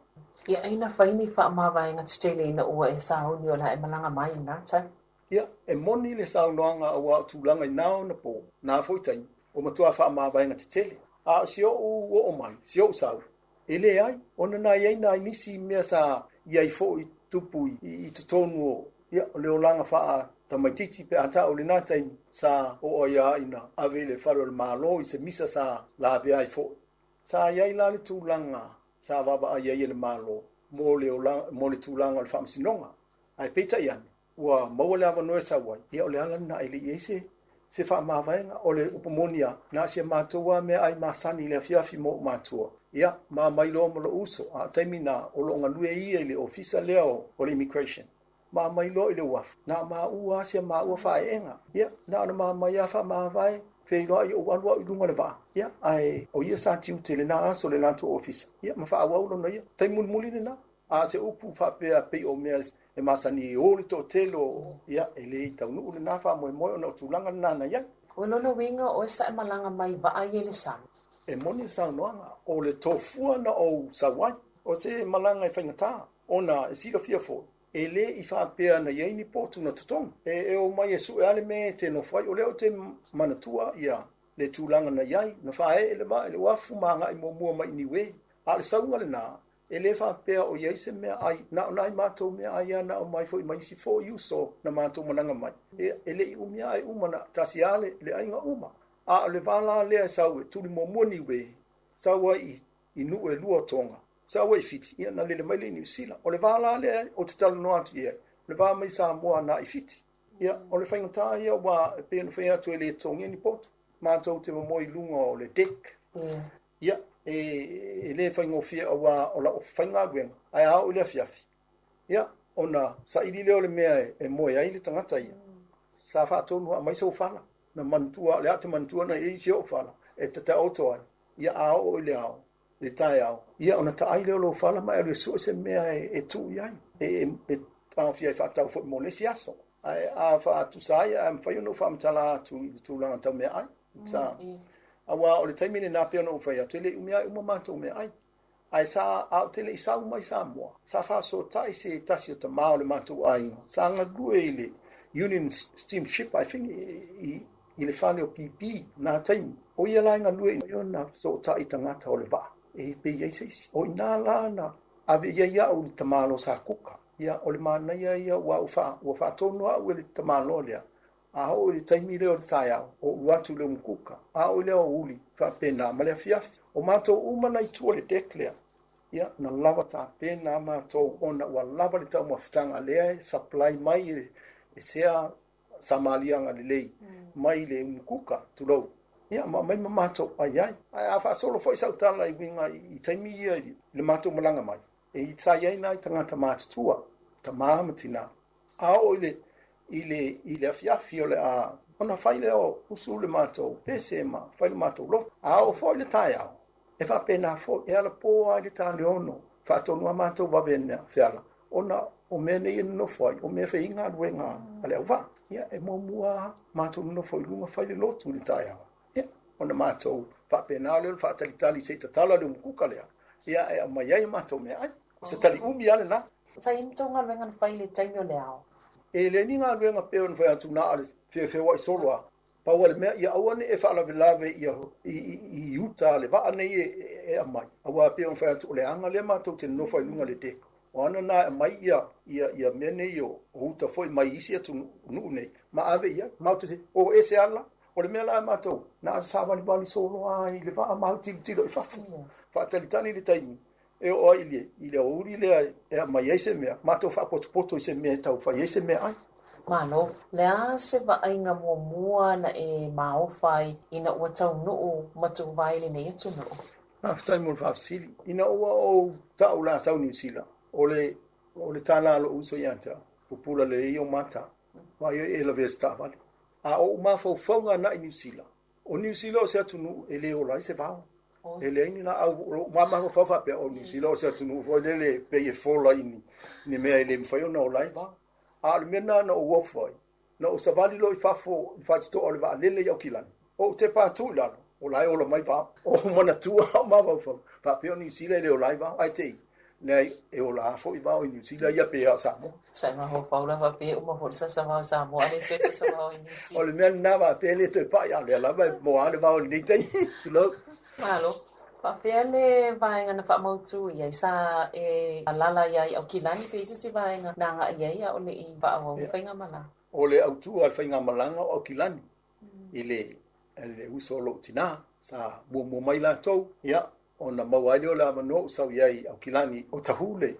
Ia aina whaini wha mawa inga titele ina ua e sauni o la e malanga mai ina ta. Ia, e moni le saunoanga a wā tūlanga i nao na pō, nā fōitai, o matua wha mawa inga titele. A sio o mai, sio sau. E le ai, ona nā iei nā inisi mea sa iai fōi tupu I tonu ia le olanga faa tamaititi pe ata o le nā taimi sa o ia ina ave le whalo le malo I se misa sa la vea I fo. Sa iai la le tūlanga sa waba a iai le malo mo le tūlanga le whamasinonga. Ai peita iane. Ua maua le awa noe sa wai. Ia o le ala na ele iese se whaamawaenga o le upamonia na se mātua mea ai masani le fiafi mo mātua. Ia, ma mailo mo lo uso. A taimi na o lo ngalue ia le ofisa leo o le immigration. Ma mailo ile waf. Na ma ua se ma ua whaenga. Ia, na ana ma mai afa ma vai. Wheiloa I o anua I lunga le waa. Ia, ai o ia sa tiu te le na aso le lanto ofisa. Ia, ma wha awaulo na ia. Tai muli le na. A se upu whapea pei o mea e masani e ole to telo. Ia, e le I taunu le na wha moe moe o na tulanga na na ia. O lono winga o sa malanga mai va ai le sang. E moni sa noanga o le tofua na o sawai. O se malanga I whaingata. O na e sika fia fo. E le I whapea na iei ni potu na tutong. E o mai e su e ale me te no whai. O leo te manatua ia le tūlanga na iai. Na whae ele ma ele wafu maanga I mua mai niwe. A le saunga le na. E le whapea o iei se mea ai. Na o nai mātou mea ai ana o mai fo I mai si fo iuso na mātou mananga mai. E le I umia ai umana tasi ale le ainga uma. A le wala lea sau e tuli mua niwe. Saua I nu e lua tonga. Saua I fiti. Ia na le mai le New Zealand. O le wala lea o te tala no atu ia. Le wala mai Sāmoa na I fiti. Ia o le whaingata ia wa e pēnu whaia atu e le tongia ni potu. Mātou te mo I lunga o le dek. Ia. E le whaingofia o wa o la o whaingaguenga. Ai au le fiafi. Ia. Ona sa ili leo le mea e moe ai le tangata ia. Sa whaatonu a mai sa ufala. Na mantua, le ate mantua na e isi o ufala. E te auto ai. Ia ao o le ao. Le tai ao. Ia ona ta ai leo lo ufala mai le sua se mea e tu iai. E awhia I whaatau fo mo le si aso. Ai a whaatu sa ia. Am whai ono whaamtala atu I tu langa tau mea ai. Sa. Awa o le taimine nā pia no whai atu. Ele umia uma mātou mea ai. Ai sa au tele I sau mai Sāmoa. Sa whaaso tai se tasi o ta mao le mātou ai. Sa ngague I le Union Steamship, I think, I le whane o PP, nā taimi. O ia lai ngā lue I ona so ta I tangata o le wā. E pe iei seisi. O I nā lāna, ave ia o le tamalo sa kuka. Ia o le mana ia ua wha tonu au le tamalo lea. A o le taimi leo le tai au, o uatu leo mkuka. A o leo uli, wha pēnā ma lea fiafi. O mātou umana I tua le dek lea. Ia, na lava tā pēnā mātou ona ua lava le tau mawhitanga lea, supply mai e sea samalianga le lei. Mai le mkuka tulau. Ia, ma mai mātou ai. Ai a wha solo fo I sautala I winga I taimi ia le mātou malanga mai. E I tai ai nai tangata mātutua, ta māmatina. A o I le afiafi o le a. Ona whai leo usu le mātou, pese ma, whai le mātou lo. A o fo I le tai au. E wha pēnā fo, e ala pō ai le tā leono. Wha tonu a mātou wawena, whiala. Ona o mea nei no fai, o mea whainga ruenga. Ale au wā. Ia, e mua mātou no fai, lunga whai le lotu le tai au. Ia, ona mātou, wha pēnā leo, wha talitali se tatala leo mkuka lea. Ia, e mai ai mātou mea ai. Se tali umi ale na. Sa imto ngā ruenga whai le taimio leo. E le ni ngā ruenga peo na whai atu nā ale, whiawhiawa I soloa. Paua le mea, ia awane e whaalawe I uta le waa nei e amai. Awa peo na whai atu le anga le mātou te nofa I lunga le deko. O ana nā e mai ia mea nei o uta foi mai isi atu nuu nei. Ma ave ia, mauta se, o e se ala, o le mea la mātou. Nā sāwali bali solo ai, le waa mau tilo I whafu. Whaatalitani le taimi. E o ai le ori le e mai eise mea. Mātou whaapoto I se mea tau whai eise mea ai. Malo, lea se vaaiga muamua na e maofai ina ua taunuu matuvaile nei atu nuu. Aftai mo whaafisili. Ina ua o tau la sau New Zealand. O le tāna lo uso ianta. Pupula le i o mata. Mai e la vesta vale. A o mawhauwhaunga na I New Zealand. O New Zealand o se atu nuu e le o lai se vau. E le ini na au mama whawha pia o New Zealand o se atu nuu. Foi le pe e fola ini. Ni mea ele mwhai na o lai vau. A le mena na o wafai. Na o savali lo I whafo I whatito o le wa lele i au kilani. O te pātū I lalo. O lai o la mai vau. O mana tua o ma wau. Whapea o New Zealand le o lai vau. Ai tei. Nei e o la fo I vau I New Zealand ia pe a Sāmoa. Sai ma ho faula va pe uma fo sa vau Sāmoa le te sa vau I New Zealand. O le mena na va pe le te pa ia le la mo ale vau ni tei. Tu lo. Malo. Whawhiale vaenga na whamautu iai sa e alala iai au kilani pe isi vaenga nanga iai a ole I whaawau whainga mala. Ole au tu al whainga malanga au kilani. Ile uso lo tina sa mo mai la tau ia ona mawai ole amano usau iai au kilani o tahule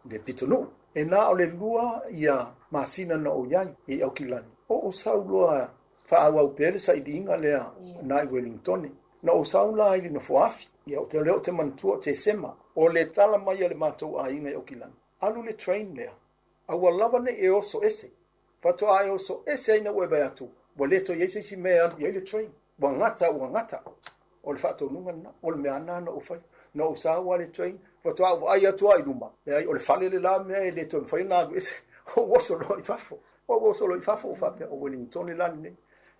de pitonu. E na ole lua ia masina na o iai I au kilani. O usau lua whaawau pere sa idinga lea na I Wellington. Na o saula ili na foafi ia o te leo te mantua te sema o le tala mai ale matou a inga o kilani alu le train lea au lava ne e oso ese fato ai oso ese aina weba atu bo le to yese si mea ia le train wangata o le fato nunga na o le meana na o fai na o sawa le train fato au ai atu ai luma le o le fale le la mea le to fai na ese o oso lo ifafo o fape o Wellington le lani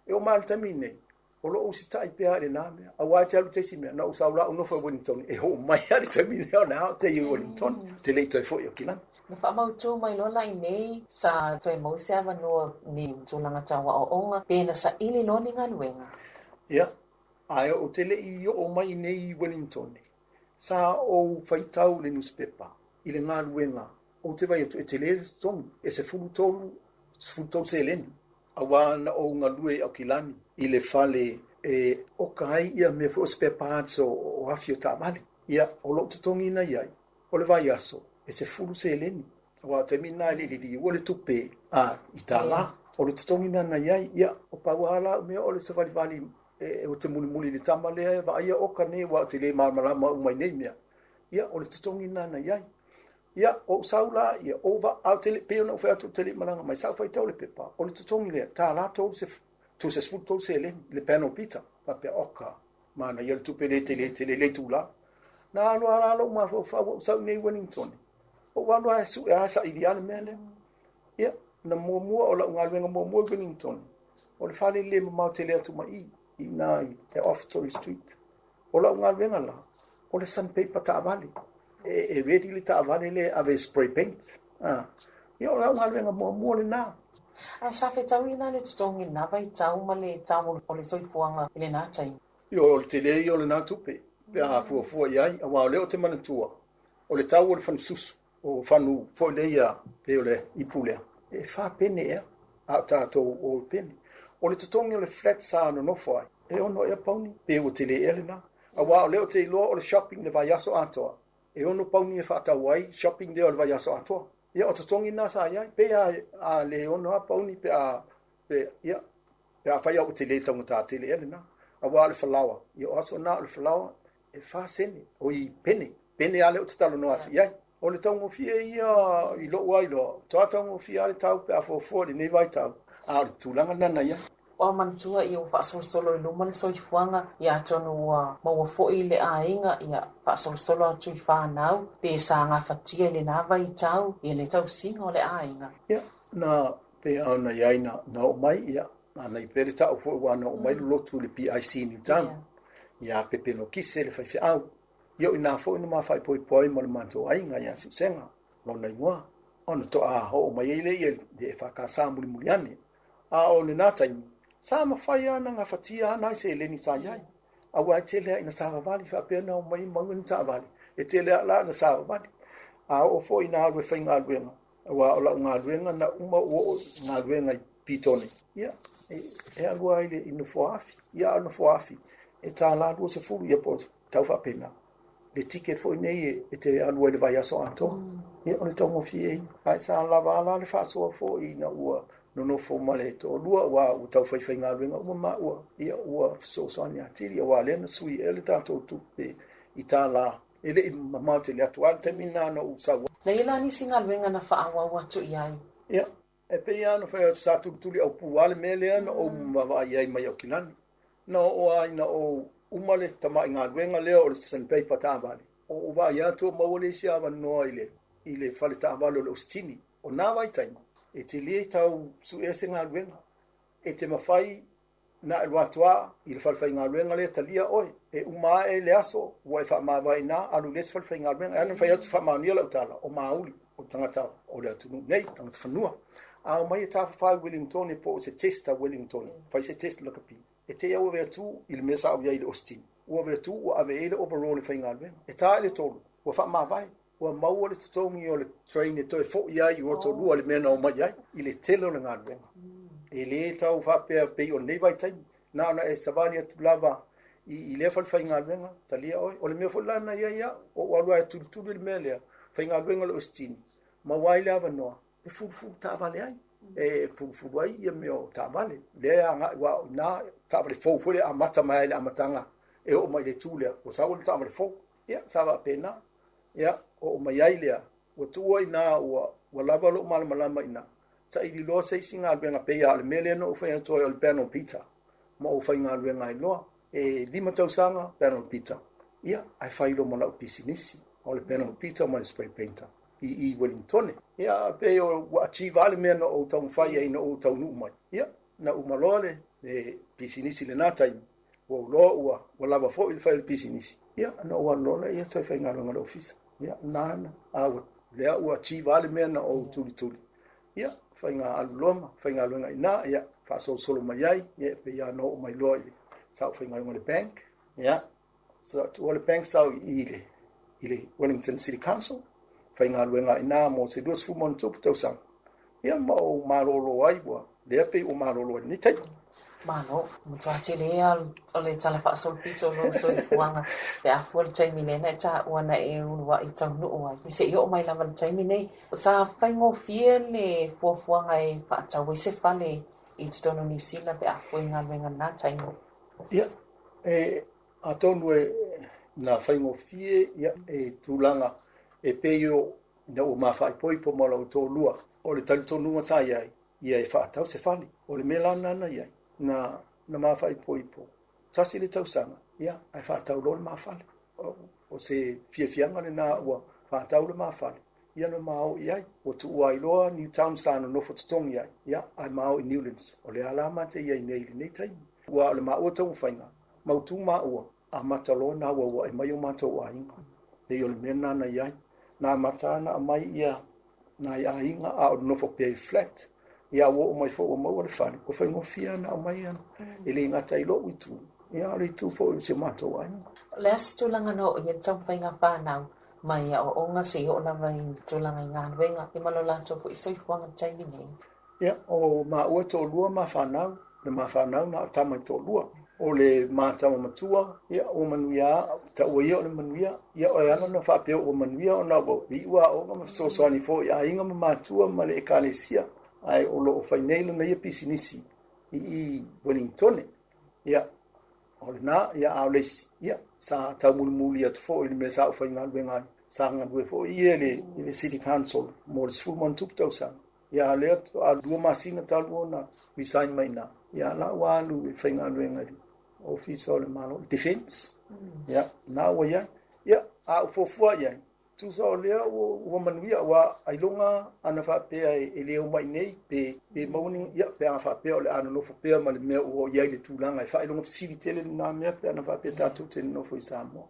e o mal tamine o lo usita I pea le name a wa te alu te si mea na usaula uno fa Wellington e ho mai ali te mine ona te Wellington te le toi fo yo kilani na whamautu mai lola I nei sa toi mausia wanua ni tūlanga tawa o onga pēna sa ili loni ngā luenga ia ai o te le I o mai nei Wellington sa o faitau le newspaper I le ngā luenga o te vai atu e te le tonu e se fulu se leni a wana o ngā lue au kilani I le fale o kai ia me fo spare parts o hafi o tāmale. Ia o lo tutongi na iai, o le vai aso, e se fulu se leni. Wa te mina li o le tupe I tāla, o le tutongi na iai, ia o pauala me o le savali o te muli le tamale, va ia o ka ne wa te le marama umai nei mea. Ia o le tutongi na iai. Ia o saula ia over au tele pe no fa tu tele malanga mai sa fa tole pepa o le tutongi le ta la to se tu se sfutto se le peno pita pa pe oka mana ia tu pe le tele tu la na lo ma fa sa nei Wellington o wa lo su sa ideal mele ia na mo o la ngal venga mo Wellington o le fale le ma tele tu mai I nai e off Torrey Street o la ngal venga la o le sandpaper ta vale e ready li ta vale le ave spray paint io la ngal venga mo le na a sa fe tau ina le tutongi na vai tau ma le tau o le soifuanga le na tai io o te le io le na tupe pe a fu iai a wa le o te manatua o le tau o le fan susu o fanu fo le ia pe o le ipulea e fa pene a tato o pene o le tutongi o le flat sa no foi e ono e pauni pe o te le elena a wa le o te lo o le shopping le vai aso atoa e ono pauni e fata wai shopping le o le vai aso atoa ia o tutongi na sa ia pe a le ono a pauni pe ia pe a fai o te le tangata te le elena a wa le falawa ia o aso na le falawa e fa sene o I pene ale o te talo no atu ia o le tongo fie ia I lo wai lo tongo fie ale tau pe a fo le nei vai tau a le tulanga nana ia o mantua I o whaasolo luma le soifuanga ia tonu maua fo'i le ainga ia whaasolo atu I whanau pe sa ngā whatia le nava I tau ia le tau singa o le ainga ia na pe ana iai na o mai ia na I pere tau fo'i wana o mai lotu le PIC New Town ia pepe no kise le whaifi au ia I nā fo'i na mawhai poi mo le manto ainga ia susenga lona ingoa ona to a ho o mai ele ia de whakasa muli ane a o le nātai sa mawhai ana ngā whatia ana I se leni sa iai a wai te lea ina sa wawali whapena o mai mangun ta wali e te lea la na sa wawali a o fo ina alwe whai ngā luenga a wa o la ngā luenga na uma o ngā luenga I pitone ia e alua ile ina foafi ia ana foafi e tā la lua se fulu ia po tau whapena le ticket fo nei e te alua ile vai aso ato ia o le tongo fie ai sa lava ala le whasoa fo ina ua no fo male to lua wa u tau fai ngā luenga uma ma ua ia ua so sonia tiri wa le na sui ele tato tupe I tā la ele I mamau te le atual te mina no usawa Leila ni singa luenga na whaawa watu iai ia e pe ia no whai atu sa tuli au puale mele ana o mawa iai mai au kilani no o aina o umale tama ngā luenga leo o le sandpaper tāwale o wa ia tu mawale si awa noa ile whale tāwale o le ustini o nā wai taima e te lie tau su ese ngā luenga e te mawhai na e watua I le whalwhai ngā luenga le talia oi e uma e le aso wa e whamawai nā alu les whalwhai ngā luenga e anu whai atu whamaunia lau tala o mauli o tangata o le atu nei tangata whanua a o mai e tā whawhai Wellington e po o se testa Wellington whai se test lakapi e te au ve tu il mesa au ia ile ostin ua ve tu ua ave ile overall fa inga ve e ta ile tolu ua fa ma vai ua mau le tongi o le train e toi fo ia i o to lua le mena o mai ai ile telo le ngadwe e le tau fa pe o nei vai tai na e savali atu lava i le fa inga ve talia oi o le me fo lana ia o wa tu le mele fa inga ve le ostin ma wai le ava no e fu ta vale ai e fu ai ia me o ta vale le anga wa na ta vale fo le amata mai le amatanga e o mai le tule o sa o ta vale fo ia sa va pena ia o mai ai le o tu ai na o lava lo mal malama ina sa i lo se singa benga pe ya le mele no fa to o panel pizza ma o fa inga le ngai no e lima tau sanga panel pizza ia ai fa lo mo la pisinisi o le panel pizza ma le spray painter i Wellington ia pe o achieve ale me no o tau fa ia no o tau nu mai ia na umalole e pisinisi le nata o lo o lava fo il fa il pisinisi ia no o lo ia to fa inga le office ia nana a le o achieve ale me no o tuli ia fa inga aloma fa inga lo ina ia fa solo mai ai ia pe ia no mai lo sa fa inga le bank ia so to le bank sa ile Wellington City Council fa inga luenga ina mo se dos fu mon tup tau sang ia mo marolo ai wa le pe o marolo ni tai Mano, mo tua te lea o le tala wha sol pito lo so i fuanga le a fual taimi nei na ta wana e unua i tau nuu ai. I se i o mai lama le taimi nei. Sa whaingo fie le fuafuanga e wha tau i se fale i te tono New Zealand pe a fuinga luenga na taimi. Ia, a tonu e na whaingo fie ia e tūlanga e peio na o mawhai poi po mola o tō lua. O le tali tōnua sa iai, ia e whaatau se fale. O le mela nana iai. Na mawhai poipo. Tasi le tausanga, ia, ai whaatau lo le mawhale. O se fiafianga le nā ua, whaatau le mawhale. Ia no mao iai, o tu ua iloa Newtown sana no fototongi iai, ia, ai mao i Newlands. O le alama te iai nei le nei taimi. Ua o le mao tau whainga, mautu maa ua, a matalo na ua e mai o matau a inga. Le o le mena na iai, na matana a mai ia, na ia inga a o nofo pia flat. Ia wo mai fo o mau le fani ko fa ngofia na mai ana ele ngata ilo itu ia le tu fo se mato ai le astu langa no ia tau fainga fa na mai o onga se o na vai tu langa nga venga e malo la to fo isoi fuanga taimi nei ia o ma o to lua ma fa na le ma fa na na tama to lua o le ma tama matua ia o manuia ta o ia le manuia ia o ana na fa pe o manuia o na bo i wa o ma so so ni fo ia inga ma matua ma le kalesia ai o lo fainele na ia pisinisi i Wellington ia o na ia aules ia sa tamulmuli at fo il mesa fa inga benga sa nga due fo ia le city council mo fu mon tup tau sa ia le a dua masina talu na resign mai na ia la wa lu fa inga benga office o le malo defense ia na wa ia a fo ia tu so le o manuia wa ailonga ana fa pe e le o mai nei pe mauni ia pe ana fa pe o le ana no fa pe ma le me o ia le tulanga e fa ailonga facility le na me pe ana fa pe tatu te no fo Sāmoa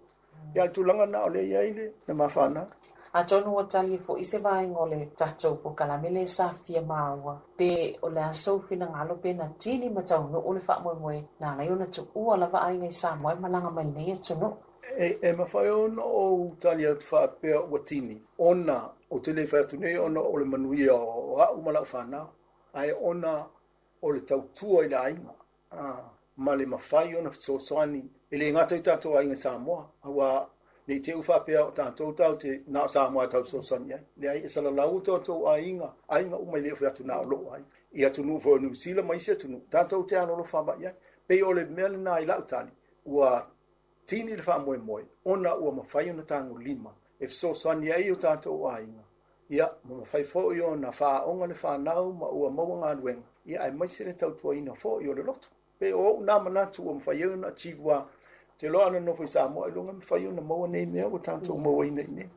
ia tulanga na o le ia ile na mafana a tonu o tali fo ise vai ngole tatou po kalamele sa fia maua pe o le aso fina ngalo pe na tini matau no o le fa mo na na yona tu o la va ai nei Sāmoa malanga mai nei tonu e mawhai ona o tali atu whapea watini. Ona o tele whatu nei, ona o le manuia o hau malau whanau. Ai ona o le tautua i la ainga. Ma le mawhai ona sosani. E le ngata i tātou ainga Sāmoa. Awa nei te uwhapea o tātou tau te nā Sāmoa tau sosani ai. Le ai e salalau tātou ainga. Ainga umai le whatu nā lo ai. I atu nu fo New Zealand mai se tunu. Tātou te anolo whama iai. Pei o le mele nā i lau tali. Ua tini le wha moe. Ona ua mawhai ona tango lima. E so sani ai o tātou ainga. Ia, ma mawhai fo i ona wha onga le wha nau ma ua maua ngā ruenga. Ia, ai maise le tautua ina fo i o le loto. Pe o nā manatu ua mawhai ona chigua te loa ana nofo i Sāmoa. Ilonga mawhai ona maua nei mea o tātou maua ina ine.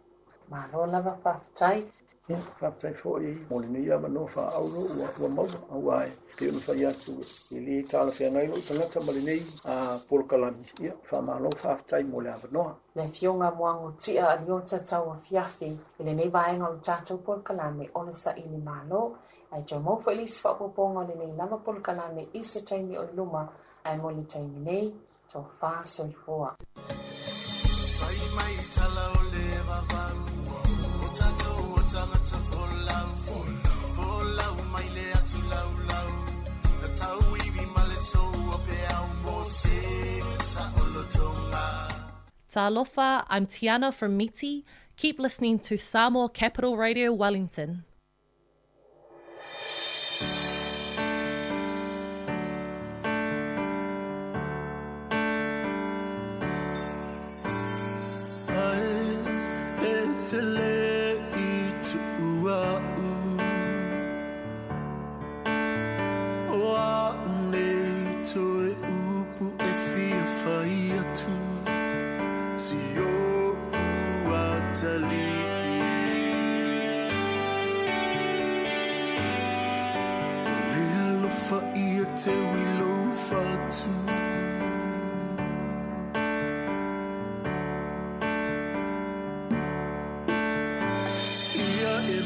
Ma lo lava whaftai. Ia, whaftai fo i mole nei ama no wha auro ua maua. Au ai, pe ona whai atu. I li tāla whea ngai lo tangata male nei a polokalami. Ia, wha malo whaftai mole ava noa. Le fionga moango tia a liota tau a fiafi. Ile nei vaenga o tātou polokalami o le sa ili malo. Ai tau mau wha ilis whapoponga le nei lava polokalami i se taimi o luma. ai mo le taimi nei tau wha soifua. Whai mai tala o le vavau, o tatou o tangata wholau, wholau mai le atu lau lau, na tau iwi male so o pe au mo se, sa olo tonga. Talofa, I'm Tiana from Miti. Keep listening to Sāmoa Capital Radio Wellington. Te le I tu uau o a unei toe upu e fia whai atu si o ua tali o le alofa ia te wilo fatu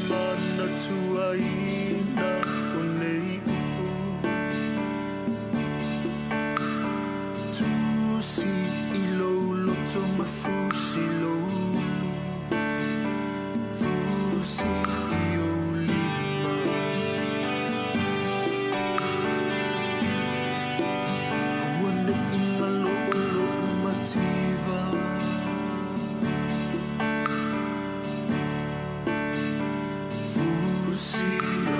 mana tuaina o nei upu tusi I loto ma fusi lo fusi I o lima wana inga lo mativa see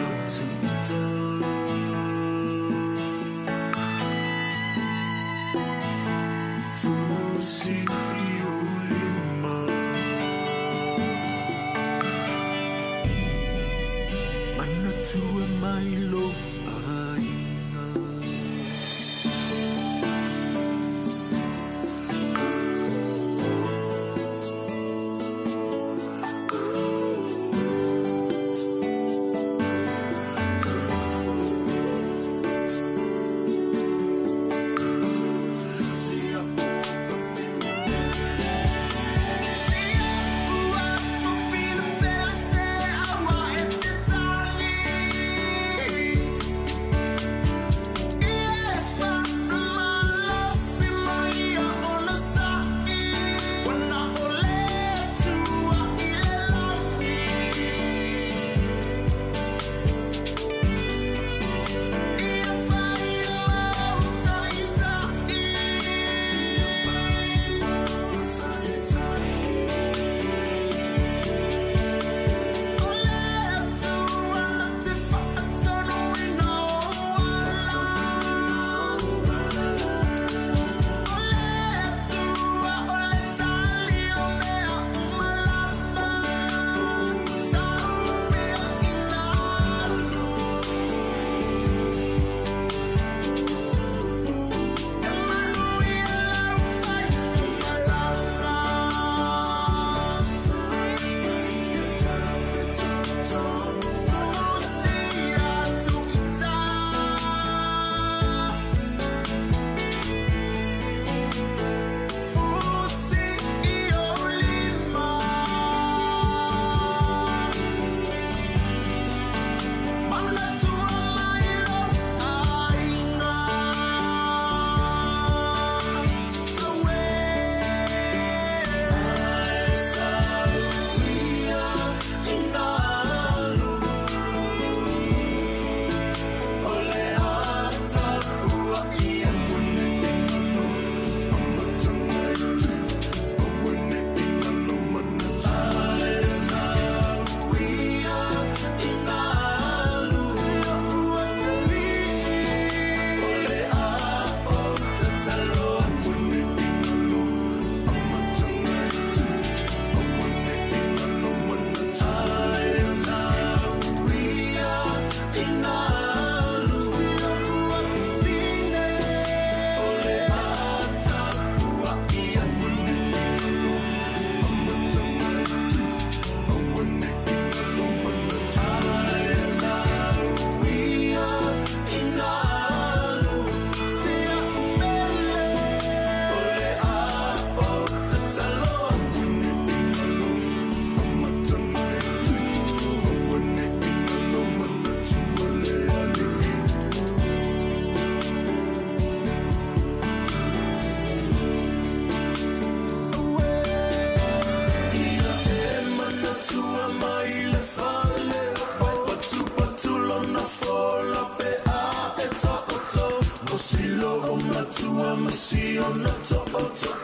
tua masi o na to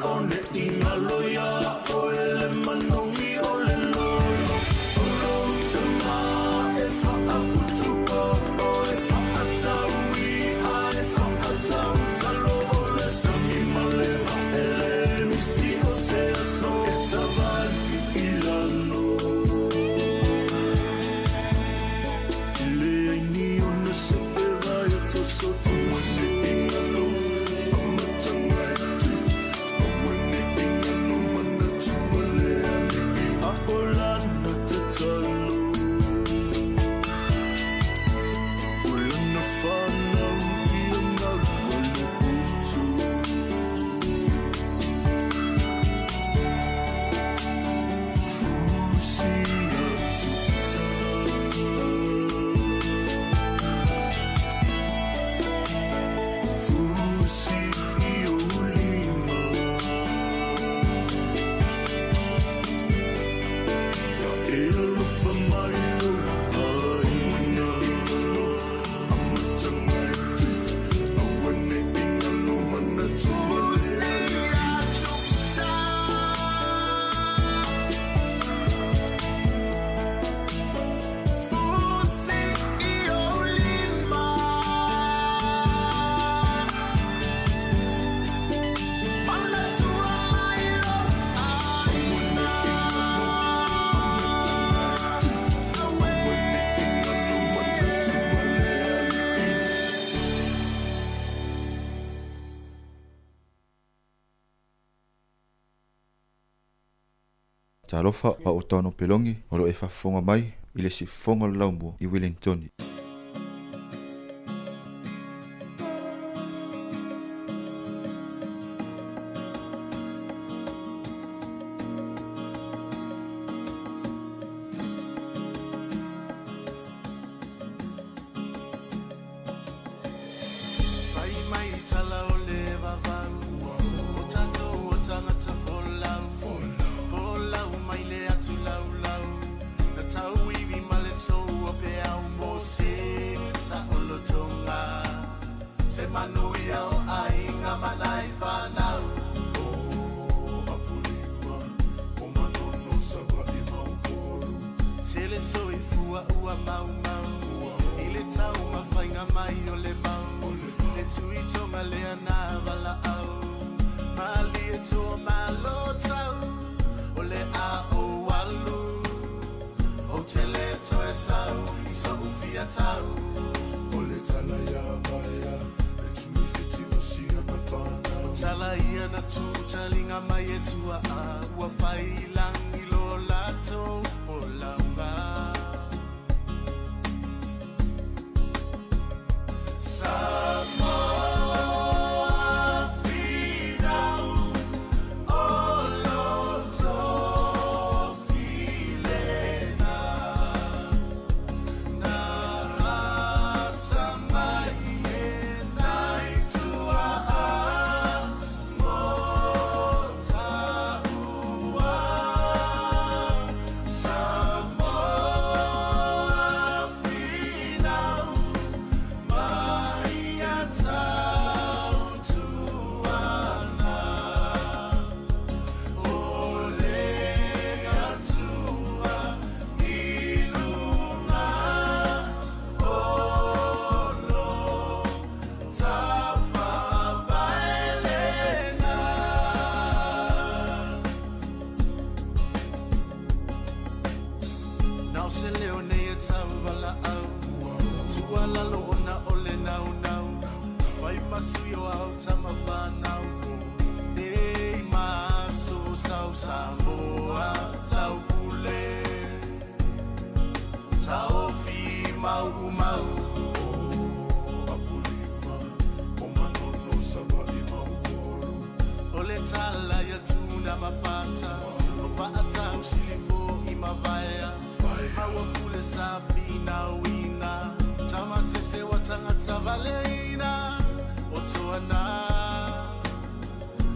o ne ina loia o ele manongi o le lolo o lo te ma e fa a kutuka o e fa a taui a e fa a tau talo o le sami maleva ele misi o se so e savali ilano ile ni o na sepera yo to so tu Talofa pa o tono pelongi o lo e whafonga mai i le si fonga laumbo i Wellington. Sāmoa lau pule Tau fi mau mau O apulima O manono sama I mau moru O le tala ya tuna mawhata O whaatau silifo I mawaya Maua pule sa fina wina Tama sese wa tangata valeina O toana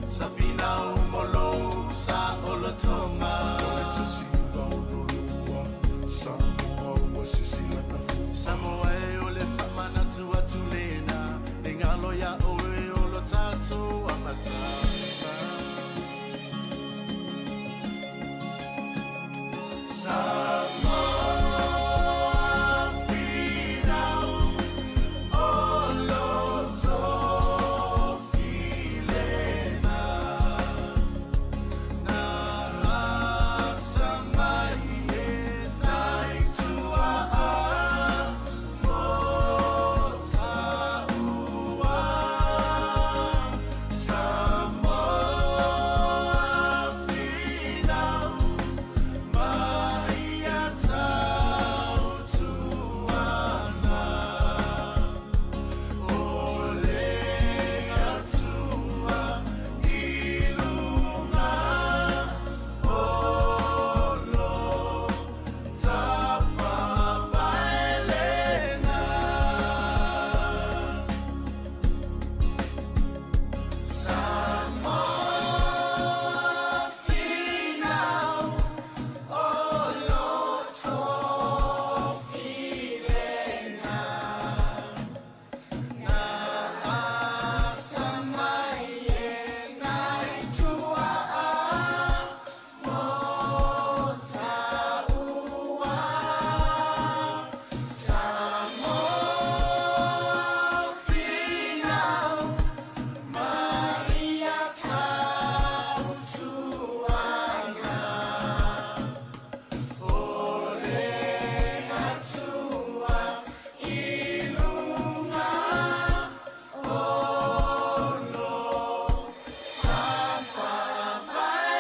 Safina umolo sa olotonga Just lua Sāmoa ua sisila na fu Sāmoa e ole whamana tua tulena Engalo ya oe olo tātou amatanga. Sāmoa whinau o loto whilena. Nā rasa mai e nai tua a mo taua. Sāmoa whinau mai a tau tuana. O lenga tua i lunga o lo ta whawhaelena. Sāmoa whinau o loto whilena. Nā asa mai e nai tua a mo taua. Sāmoa whinau mai a tau tuana. O lenga tua i lunga o lo ta whawhaelena.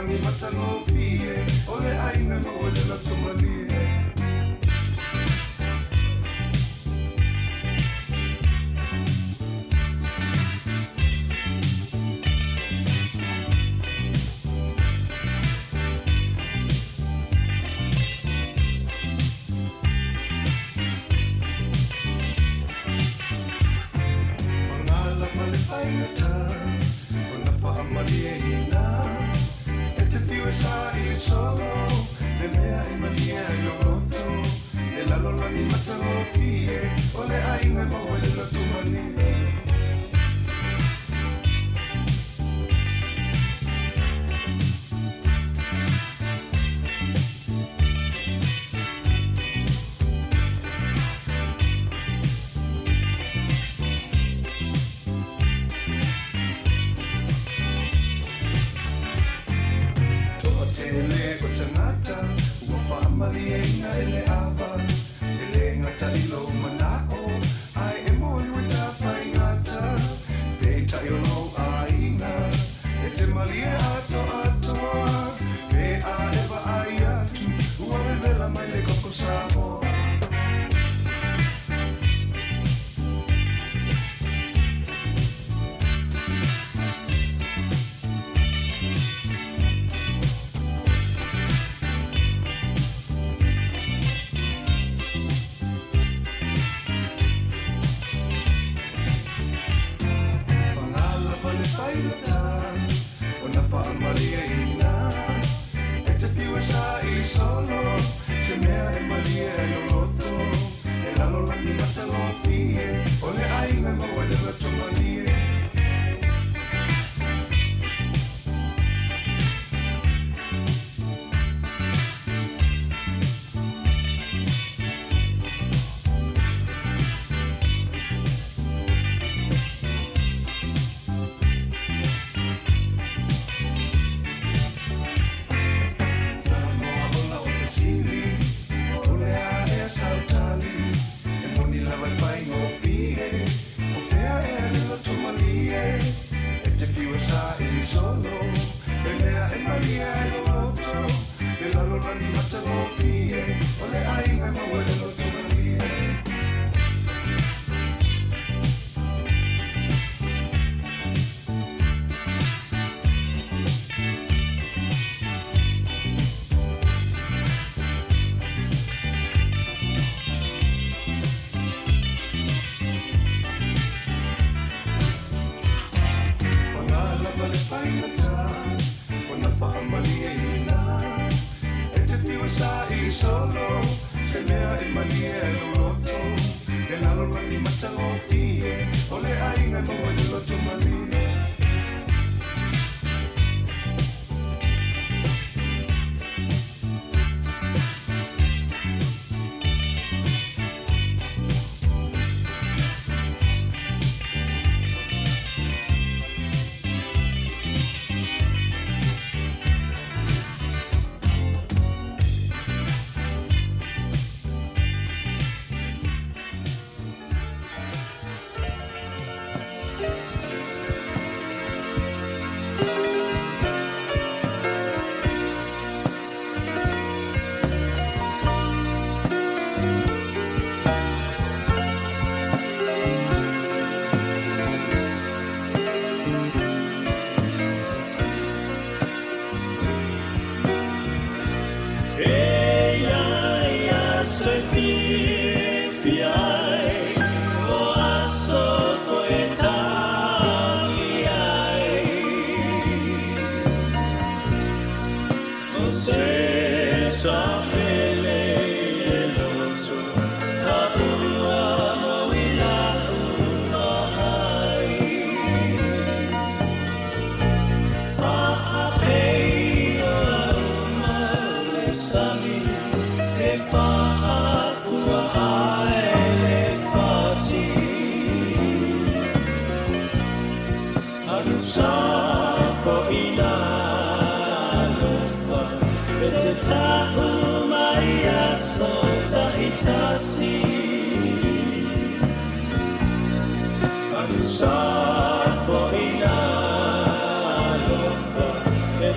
langi matano fie, ole ainga mo ole la tumalie.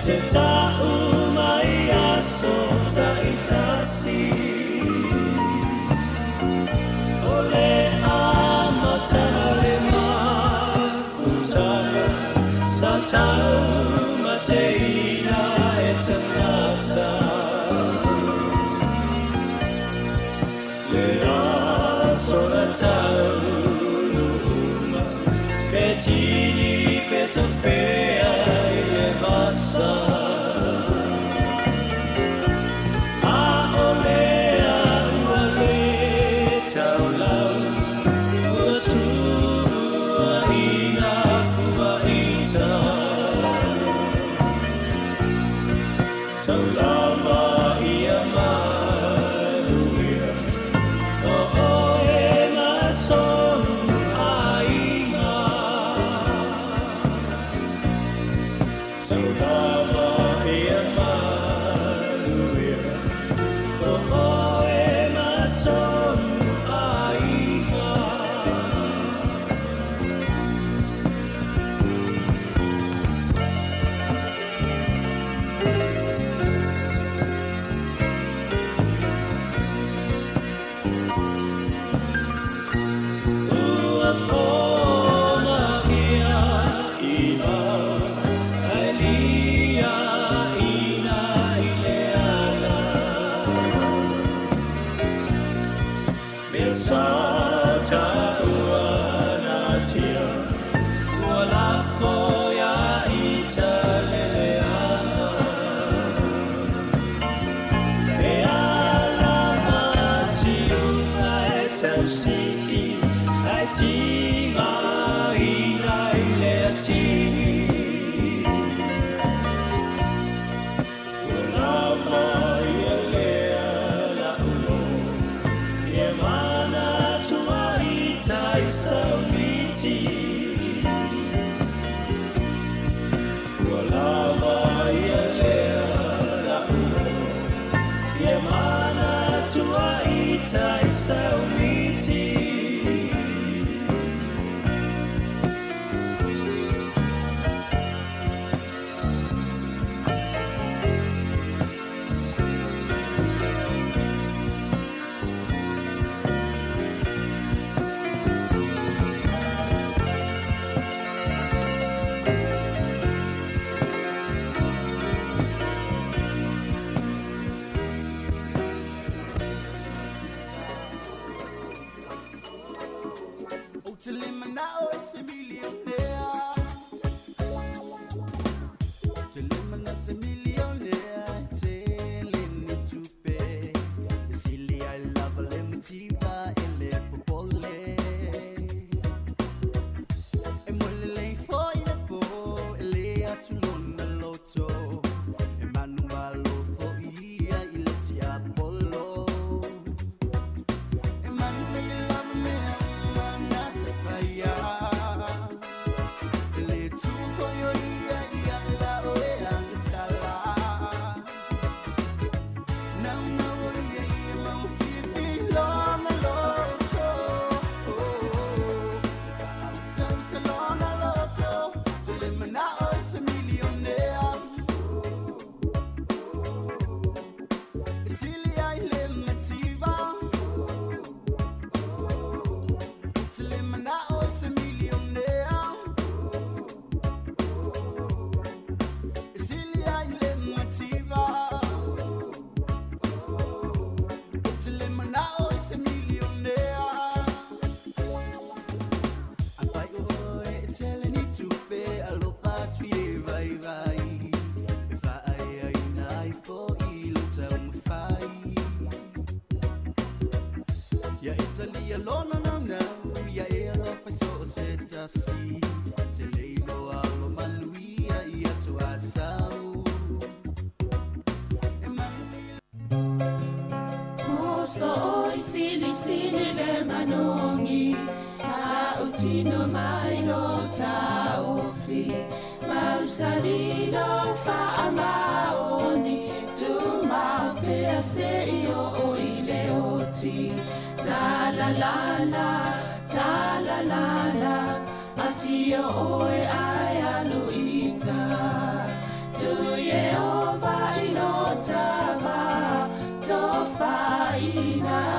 Te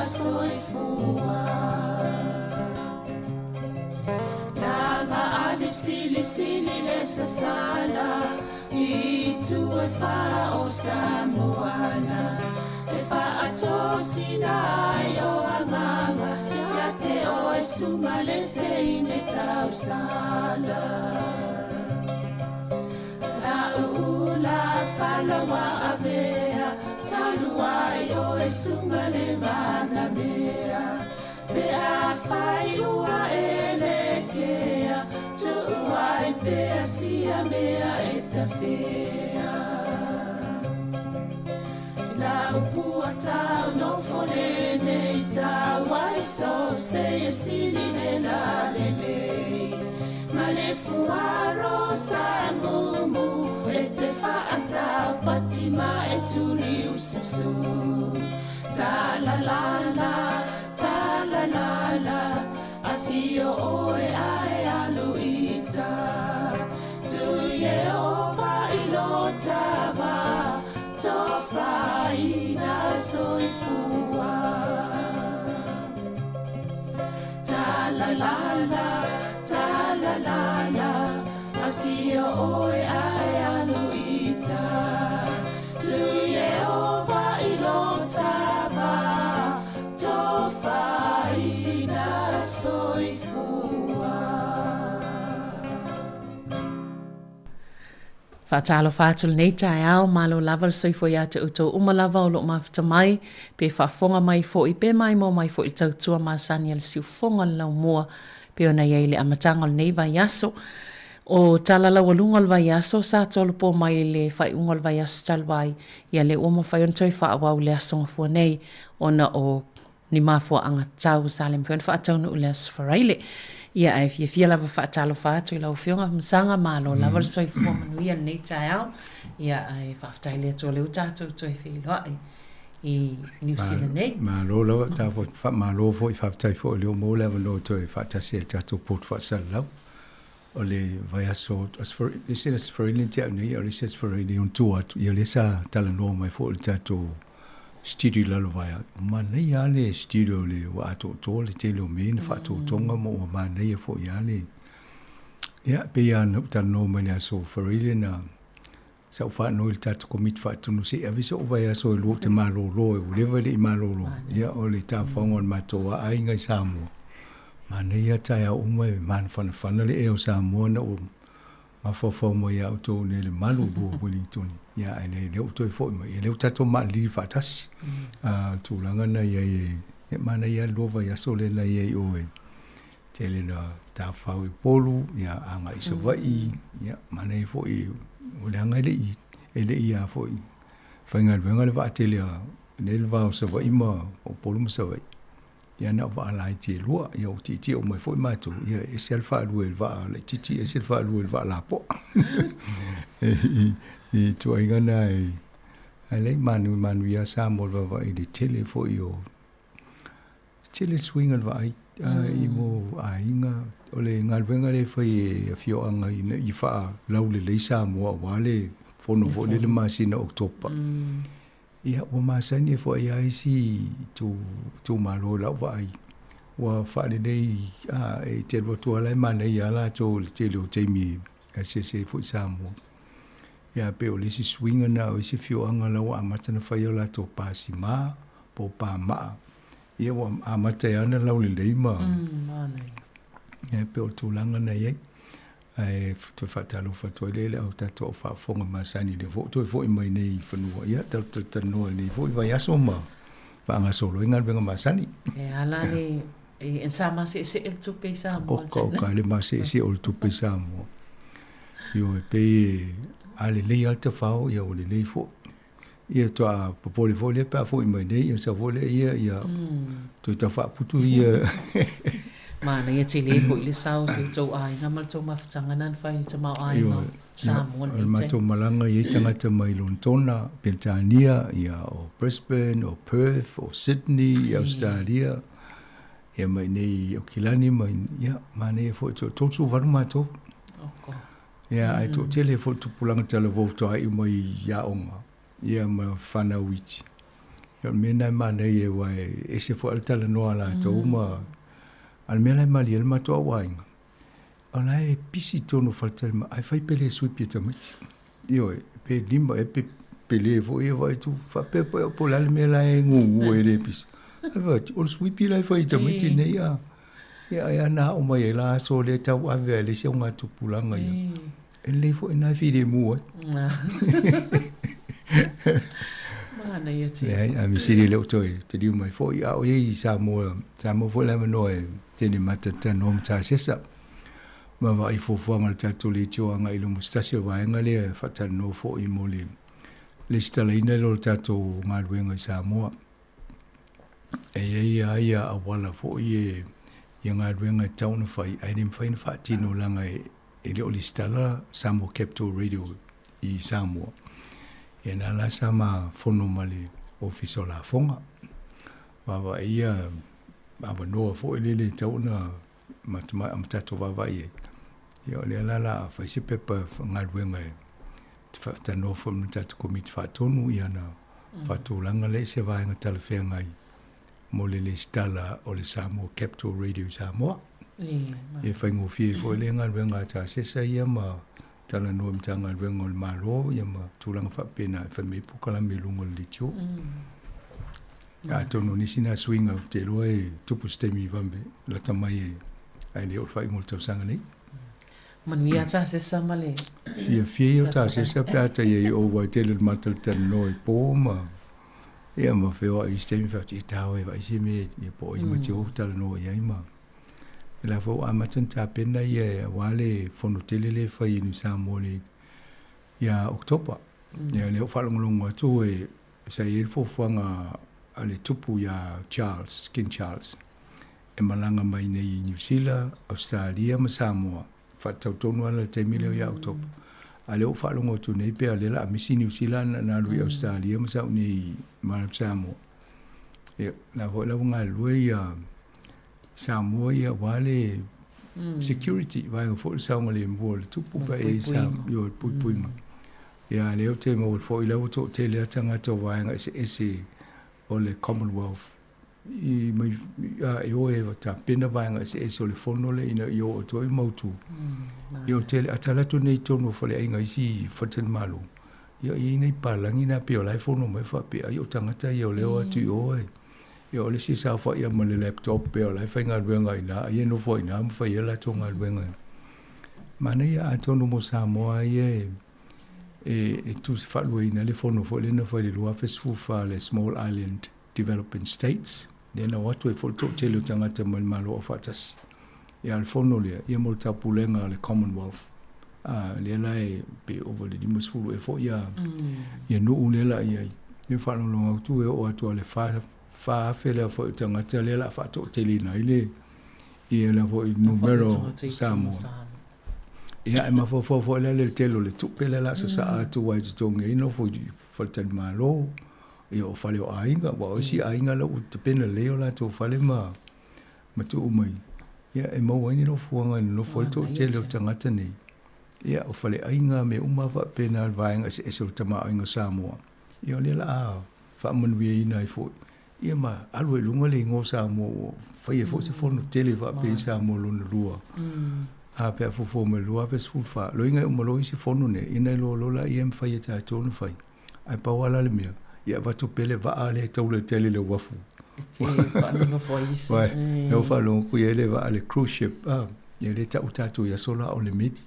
Soifua sili sili le sasala I tu e fa o Samoana e fa ato sina yo anganga ya te o e sunga le te ine tau sala la ula fala wa avea talua yo e sunga le mana mea pe a fai ua elekea tu ai pe sia mea e tafea la upua tau no fole nei tau ai so se e sili le la le ma le fuaro sa mumu e te whaata patima e tuli usisu ta la la la ta la la la a fio oe ai aluita tu Yehova ilotava tofa ina soifua ta la la la ta la la la a fio oe ai aluita tu Yehova ilotava tofa ina soifua Whaatalo whātul nei tai ao, malo lava soifo ia te uto umalava o lo mawhita mai, pe whafonga mai fo I pe mai mo mai fo I tautua maasani al siu fonga lau mua, pe ona iei le amatanga nei vai aso. O talala walunga al vai aso, sa tolo po mai le whai unga al vai aso talwai, ia le oma whai ontoi whaawau le asonga fua nei, ona o ni mafua anga tau salem fion whaatau nu ule asfaraile. Ia ai fia lava whaatalo whaatu I lau whionga msanga malo lava soi fua manuia nei tai ao. Ia ai whaftai lea tō leo tātou toi whiloa I New Zealand nei. Malo lava tāwha malo fo I whaftai fo leo mō lava no toi whaatasi el tātou pot whaasala lau. O le vai aso, lese asfarini te au nei, o lese asfarini on tua, ia lesa tala noa mai fo le tātou studio lalo vai manei ale studio le wa to to le te lo min fa to tonga mo manei fo ya le ya pe ya no ta no mania so for really na sa fa no il tat commit fa to no se aviso vai so lo te malo lo level I malo lo ya o le ta fa ngon ma to ai ngai Sāmoa manei ya ta ya o mai man fa na le e o Sāmoa na o ma fo mo ya auto ne le malu bo Wellington ya ene le auto fo mo le tato ma li fatas tu langa na ya e mana ya lova ya sole na ya o e tele na ta fa I polu ya anga I vai ya mana fo I o le anga le I ya fo I fainga venga le va tele ne le va so vai ma o polu mo so vai ya na va la ti lua ya o ti o mai fo mai tu ya e sel fa lu el va le ti e sel fa lu el va la po e tu ai gana ai le manu ya Sāmoa va I di tele fo yo tele swing al va ai mo ainga o le ngal venga le fa e fio anga I fa lau le Sāmoa wa le fo no fo le masina oktopa ia o masani fo ia isi tu malo la vai wa fa le dei e te lo tu ala mana ia la to te lo te mi se fo Sāmoa ia pe o le si swinga na o si fio anga la wa matana fa ia la to pasi ma po pa ma ia wa amata ana la le dei ma ia pe o tu langa na ia ai to fatalo fatwa le au tato fa fonga masani le vo to vo mai nei fanua ia ta no ni vo vai aso ma fa nga solo ingal benga masani e ala le en sama se el tu pe Sāmoa o ka le ma se el tu pe Sāmoa yo e pe ale le alta fa ia o le fo ia to a popole vo le pa fo mai nei ia sa vo le ia to ta fa putu ia mana ia te le po I le sau se tau ai ngamal tau mawhitanga nan whai te mau ai no Sāmoa ni te. Mato malanga I tangata mai Lontona, Pentania, ia o Brisbane, o Perth, o Sydney, Australia. Ia mai nei o Kilani mai, ia mana ia fo to totu varu mato. Ia ai to tele fo tu pulanga tala vou to ai mai ia onga. Ia ma whana witi. Ia mena mana ia wai ese fo altala noa la to uma al mele mali el mato wainga Ola e pisi tono falta ma ai fai pele sweep ta mati. Io pe limba e pe pele vo e vai tu fa pe po la me la e ngu e le pis. Ava o sweep la fai ta mati ne ya. Ya na o mai la so le tau ave le se nga tu pulanga ya. E le fo na fi de mu. Mana ia te. Ya, a mi siri le toi te diu mai fo ya o ye Sāmoa fo la no e te ni mata ta nom ta sesa. Ma va I fo ngal ta to le tio nga I lo mustasio va nga le fa ta no fo I mo le stala ina lo ta to nga luenga I Sāmoa. E ia a wala fo ye nga luenga tauna fai ai nim fai fa tino langa e le o le stala Sāmoa Capital Radio I Sāmoa. E na la sama fono male ofiso la fonga. Wawa ia ava noa fo le tauna matuma amtato wawa ia. Ia le la fai se pepa ngaluenga ta no fo mtato komit fa tonu ia na fa tu langa le se vai ngatala fe ngai mo le stala o le Sāmoa Capital Radio Sāmoa. E fai ngofi fo le ngaluenga ta se sa ia ma tala no mtanga luenga le malo ia ma tulanga fa pena fa me pukala me lungo le tio. Ya tono ni sina swinga te loe tupu stemi vambe la tamai ai le o fai molto sanga nei. Manuia ta se samale. Fia ta se sa pata ye o wa tele matal tan no po ma. Ia ma feo I stemi fa ti tawe vai si me ye po I ma tio tala no ia ma. La fo amatan ta pena ye wale fono telele fa I Sāmoa le ya Oktoba. Ya le falongolongo tu e sa ye fo fanga ale tupu ya King Charles. E malanga mai nei New Zealand, Australia ma Sāmoa. Fa tautonu ala te mile ya Oktoba. Ale o falongo tu nei pe ale la misi New Zealand na lui Australia ma sa nei ma Sāmoa. E la fo la nga lui ya Sāmoa ia wale security vai fo saunga le mo le tupu pa e sa yo pui ma ia le o te mo fo I le to te le tanga to vai nga ese o le Commonwealth I mai e o e ta pena vai nga ese o le fono le ina yo to I mautu yo te atala to nei to no fo le nga isi faten malo yo I nei palangi na pe o lai fono mai fa pe yo tanga ta yo le o tu o e yo le si sa fa ia mo le laptop pe o lai fa nga luenga ina ia no fo ina mo fa ia la to nga luenga mana ia atono mo Sāmoa ia e tu se fa luina le fono fo le no fa le lua festival fa le Small Island Developing States then what we for to tell you tanga te mal malo o fatas ia le fono le ia mo tapulenga le Commonwealth le lai pe over le dimos fu e fo ia no le la ia fa lo tu e o to le fa fele fo tanga tele la fa to tele na ile ia la fo numero Sāmoa ia ma fo le telo le tu pele la sa tu wai to ngai no fo tan malo ia o fale o ainga wa si ainga la u te pena le la to fale ma tu mai ia e mo wai no fo ngai no fo to telo tanga tani ia o fale ainga me uma fa pena vai nga se so tama ainga Sāmoa ia le la fa man wi ina fo ia ma alwe lunga le ngo Sāmoa fai fo se fo no tele va pe Sāmoa lo lua a pe fo me lua pe fu fa lo inga mo lo isi fo no ne ina lo la ia fai ta to no fai ai pa wala le mia ia va to pele va ale to le tele le wafu te fa no fo isi no fa lo ku ia le va ale cruise ship ia le ta utatu ia sola o le mid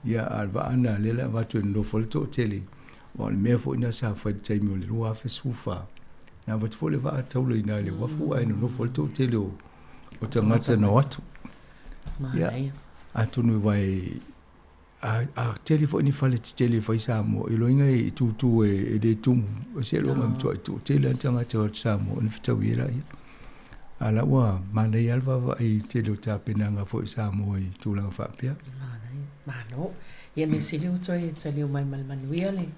ia alva ana le la va to no fo to tele o le me fo ina sa fa te mi le lua fe su fa na va to le va to le ina le wafu ai no fo to tele o tangata no atu ia atunu vai a telefone fale tele foi Sāmoa I loinga I tu e de tum se lo ngam tu tele tanga te Sāmoa ni fita wira ia ala wa manei alva vai tele ta penanga foi Sāmoa I tu langa fa pia mano ia me se le toi tele mai mal manuia le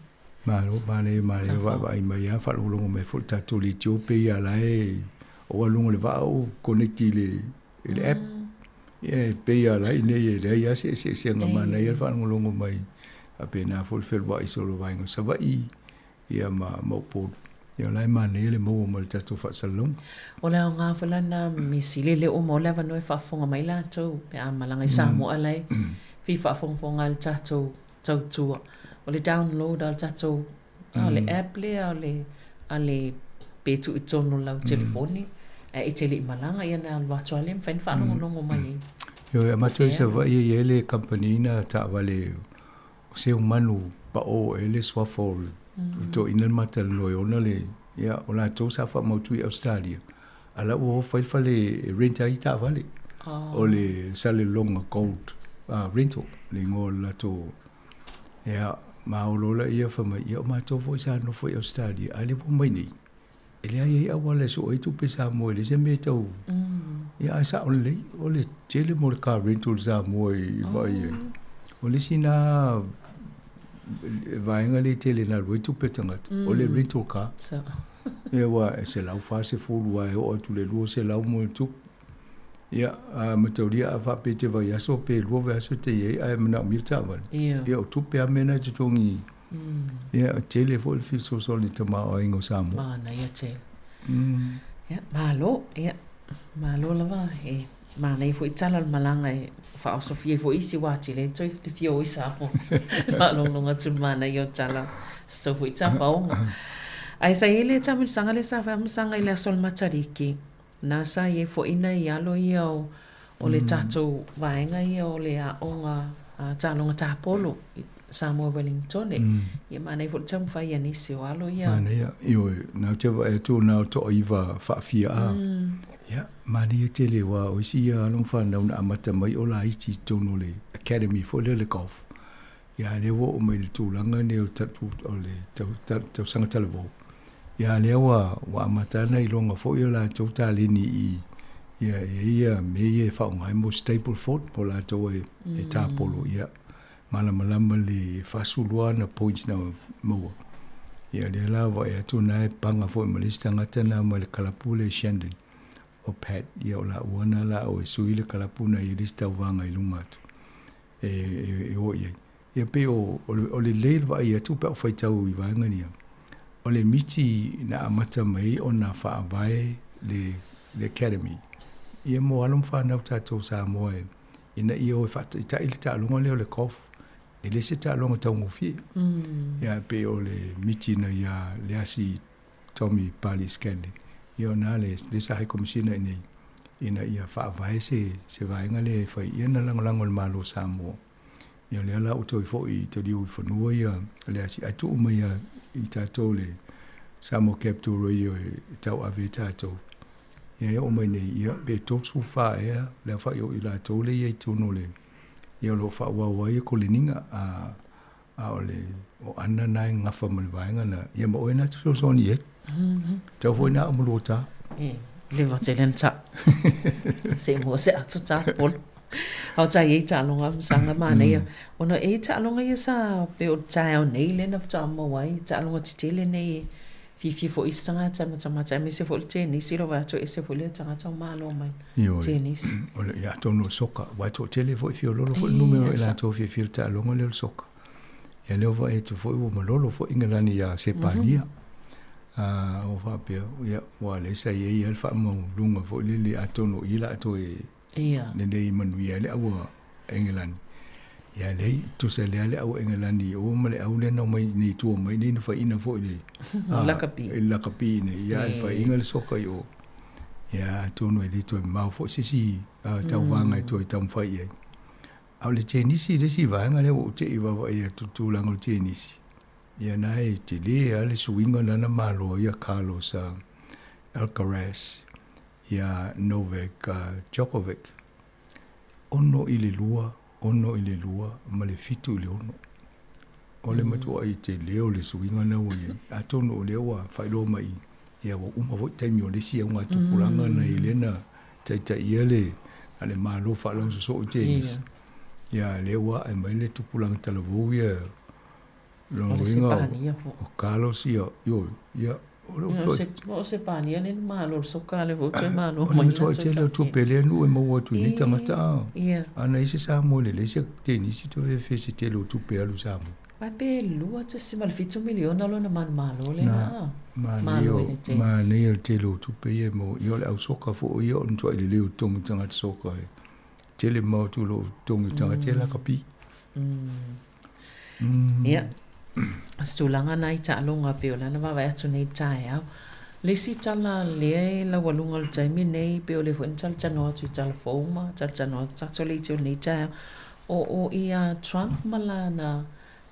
malo manei va vai mai a fa lo me fo ta tu li tio pe ia la e o lungo le va o connecti le app ia pe ia la ine ia ia se nga mana ia fa ngolongo mai a pe na fol fel vai solo vai ngo sa vai ia ma mo po Ia lai mane le mo mo le tatu fa salong. O le ngā whalana misili le o mo le vanoi whafonga mai la tau pe a malanga i Sāmoa lai fi whafonga le tatu tua. O le download al tatu o le app le a le petu i tono lau telefoni e tele i malanga ia na watu ale mwhain whanongo mai. Yo e matua isa wa ia le company na ta wale o se manu pa o ele swafo to ina mata loi ona le ia o la to sa fa mautu i Australia ala o fa le renta i ta vale o le sale longa gold rental le ngol la to ia ma o lola ia fa mai ia ma to foi sa no foi Australia ali po mai ni ele ai a wale so i tu pesa mo le se me tau ia sa o le tele mo ka rental za mo i vai o le sina vaenga le tele na roi tu petangat o le rental car ia wa se lau fa se fulu ai o tu le lu se lau mo tu ia ma tauria a fa pete vai aso pe lu va so te ai mana milta va ia o tu pe amena tu tongi ia tele fo le so so ni tama o ingo samo na ia tele ia malo lava e ma nei fo itala malanga e fa so fie fo isi wati le toi de fio isa po ma longa tu mana yo tala so fo itapa o ai sa ele tamil sanga le sa fa sanga ile sol matariki na sa ye fo ina yalo yo o le tato vaenga yo le a onga talonga tapolo Sāmoa Wellington e mana i fo tamu fai ani se o alo ia mana ia yo na te va e tu na to iva fa fia ya mani tele wa o si ya no fa na amata mai o la iti tono le academy for le golf ya le wo o mai tu langa ne o tatu o le tau sanga televo ya le wa amata na i longa fo yo la tau tali ni i ya me ye fa ngai mo staple fort po la to e tapolo ya malama le fasulua na points na mo ya le la wa ya tu na panga fo mo lista ngata na mo le kalapule Shandon o pat ia o la uana la o sui le kalapuna i lista wanga i lunga tu e o ia pe o le leil va ia tu pe o fai tau i vanga nia o le miti na amata mai o na wha vai le academy ia mo alum whanau tatou Sāmoa ina ia o whata i ta ili ta alunga leo le kof e le se ta alunga tau ngofi ia pe o le miti na ia le asi Tommy Pali Scandi ia na le sa hai komisina nei ina ia fa vai se vaenga le fa ia na lango le malo Sāmoa ia le ala uto i fo i te liu i whanua ia le asi atu uma ia i tātou le Sāmoa Capital Radio i tau ave tātou ia o mai nei ia pe tōtsu wha ea le wha i la tau le ia i tono le ia lo wha wawa ia ko le ninga a o le o ana nai ngafa ma le vaenga na ia ma oina tu so ni e tau foi na amulu ta le va telen ta se mo se atu ta pol au ta ye ta longa sanga ma nei ona e ta longa ia sa pe o ta o nei le na ta mo wai ta longa titele nei fi fo isanga ta me se fo te ni si lo va to ese fo le ta ma lo mai tennis o le ya tono soka wa to tele fo fi lo fo numero la to fi ta longa le soka ya le va e to fo mo lo fo ingalani ya se pania o fa pe ya wa le sa ye el fa mo lunga fo le atono ila to e ne nei manu ya le awa England ya le tu se le au England ni o male au le no mai ni tu mai ni fa ina fo le la kapi ne ya fa ingal soka yo ya to no le to ma fo si ta wanga to tam fa ye au le tennis le si va ngale o te iwa va ya tu lango tennis ia nai te le ale suinga nana malo ia Carlos Alcaraz ia Novak Djokovic ono ile lua ma le fitu le ono o le matua i te leo le suinga na ui atono o leo a whailo mai ia wa uma vo taimi o le si unga tupulanga na Elena taita ia le ale malo whalau so o tenis ia lewa ai mai le tupulanga talavou ia lo inga o Carlos ia o se pania le malo so kale vo te malo mai to te le tu pele nu e mo tu ni tangata ana ise sa mo le se tenisi to e fe se te lo tu pele lu sa mo Vai pe lua te si malfitu miliona lo na man malo le na. Ma neo te lo tu pe e mo yo le au soka fo yo on to ile le tongu tanga soka e. Te le mo tu lo tongu tanga te la kapi. Ia. Stulanga nai ta longa pe ola na va atu nei tai au. Le si tala le la walunga le taimi nei pe o le fo intal tano tu tala foma, tano ta le tu nei tai o ia Trump malana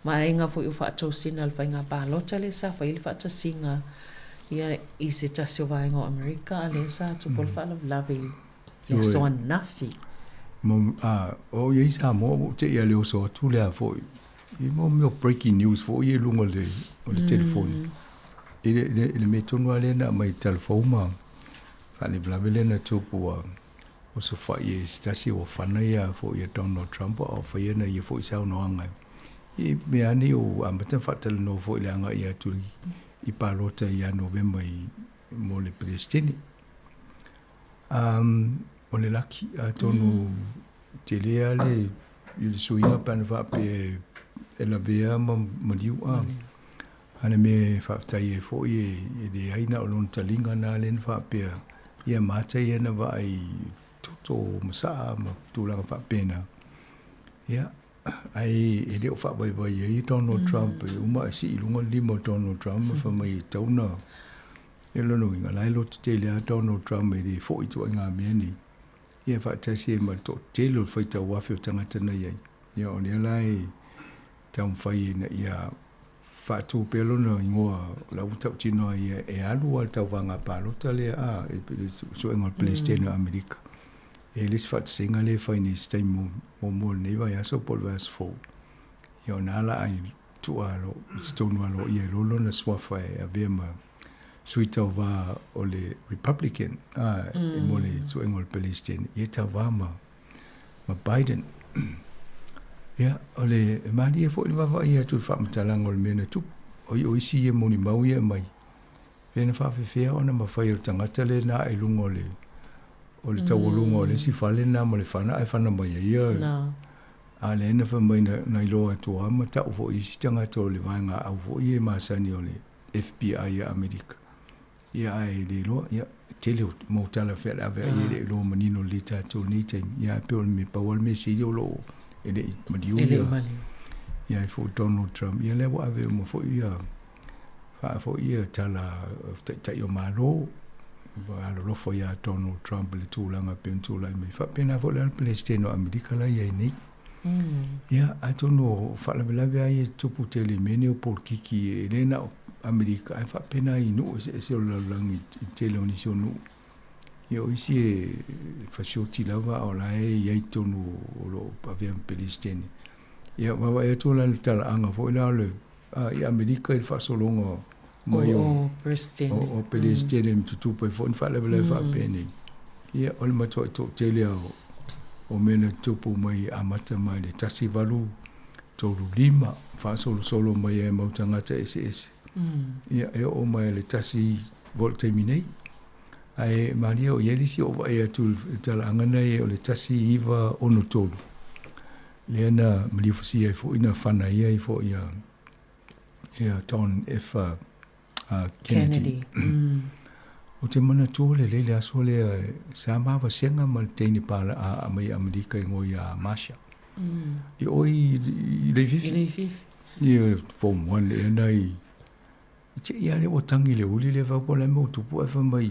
ma inga fo u fa to sinal fa inga ba lo tale sa fa il fa ta singa ia i se ta so va ngo America le sa tu pol fa lavi ia so nafi mo o ye Sāmoa te ia le so tu le fo i mo breaking news fo ye lungo le o le telefone ele me tonu ale na mai telefone ma fa le vlavele na tu po o so fa ye stasi o fana ia fo ye Donald Trump o fa ye na ye fo sa no anga i me ani o amata fatal no fo ile anga ia tu i palota ia November i mo le Palestine o le laki a tonu te le ale i le suinga pan va pe ela bea ma diu ana me fa tai e fo ye de aina o lon talinga na len fa pe ia mata ia na va ai to masa ma tulanga fa pena ia ai ele o fa vai vai i Donald Trump uma si lunga limo Donald Trump fa mai tauna ele no inga lai lo te le Donald Trump e fo i to nga me ni ia fa tasi ma to te lo fa ta wa fe tanga tana ia ia o le lai tau fai na ia fa tu pelo no ingoa la uta chino ia e alu al tau vanga palo tale so engol Palestine America eles fat singa le fai ni stai mo ne vai aso pol vas fo io nala ai tu alo stone alo ia lolo na swafa e avema suita va o le Republican e mo le so engol Palestine ia ta va ma Biden ia ole mali e fo le va ia tu fa mtalangol mena tu o isi e moni mau ia mai pena fa fe ona ma fa il tangata le na e lungo le o le tau lungo le si fale na mo le fana e fana mai ia a le na fa mai na ilo to ama ta fo isi tangata le vanga au fo ia ma sani ole FBI ya America ia ai le lo ia tele mo tala fe la ve ia lo manino lita to ni time ia pe me pa wal me si lo ele madiuia ia fo Donald Trump ia lewa ave mo fo ia fa fo ia tala ta yo malo va lo fo ia Donald Trump le tulanga pentula me fa pena fo le Palestine America la ia ni ia atono fa la vela ia tupu tele meni o por kiki elena America fa pena inu se lo langi tele oni sonu ia isi fa shoti lava o la ia tonu lo pavia Palestine ia wa e tola tala anga fo ila le ia America il fa solonga mai o Palestine tutu pe fo fa le fa peni ia ol ma to tele o mena tupu mai amata mai le tasi valu to lima fa solo mai e mautanga te ss ia e o mai le tasi vol terminate ai Maria o yelisi o e tu tala angana e o le tasi iva ono tolu lena malifusi e fo ina fana ia fo ia John F Kennedy o te mana tu le aso le sama va senga mal teni pala a mai Amerika ngo ia Masha i oi le vivi ia fo mo le nai te ia le o tangi le uli le va ko le mo tu po fa mai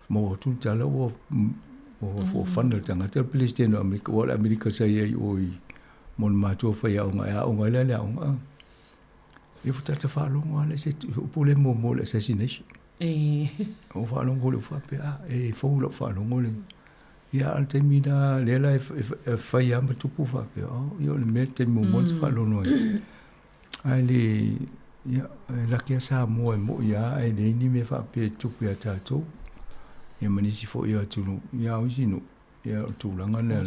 mo tu tala o fanal tanga te Palestine America o America sai ai oi mon ma tu fa ya o le e fu tata fa lo le se po le mo le assassination o fa lo le fa pe fo lo fa lo le ya al termina le la fa ya ma tu pu fa pe io le mette mo fa lo no ai le ya la che Sāmoa mo ya ai le ni me fa pe tu pe ta tu ia manisi fo ia tunu ia usinu ia tulanga le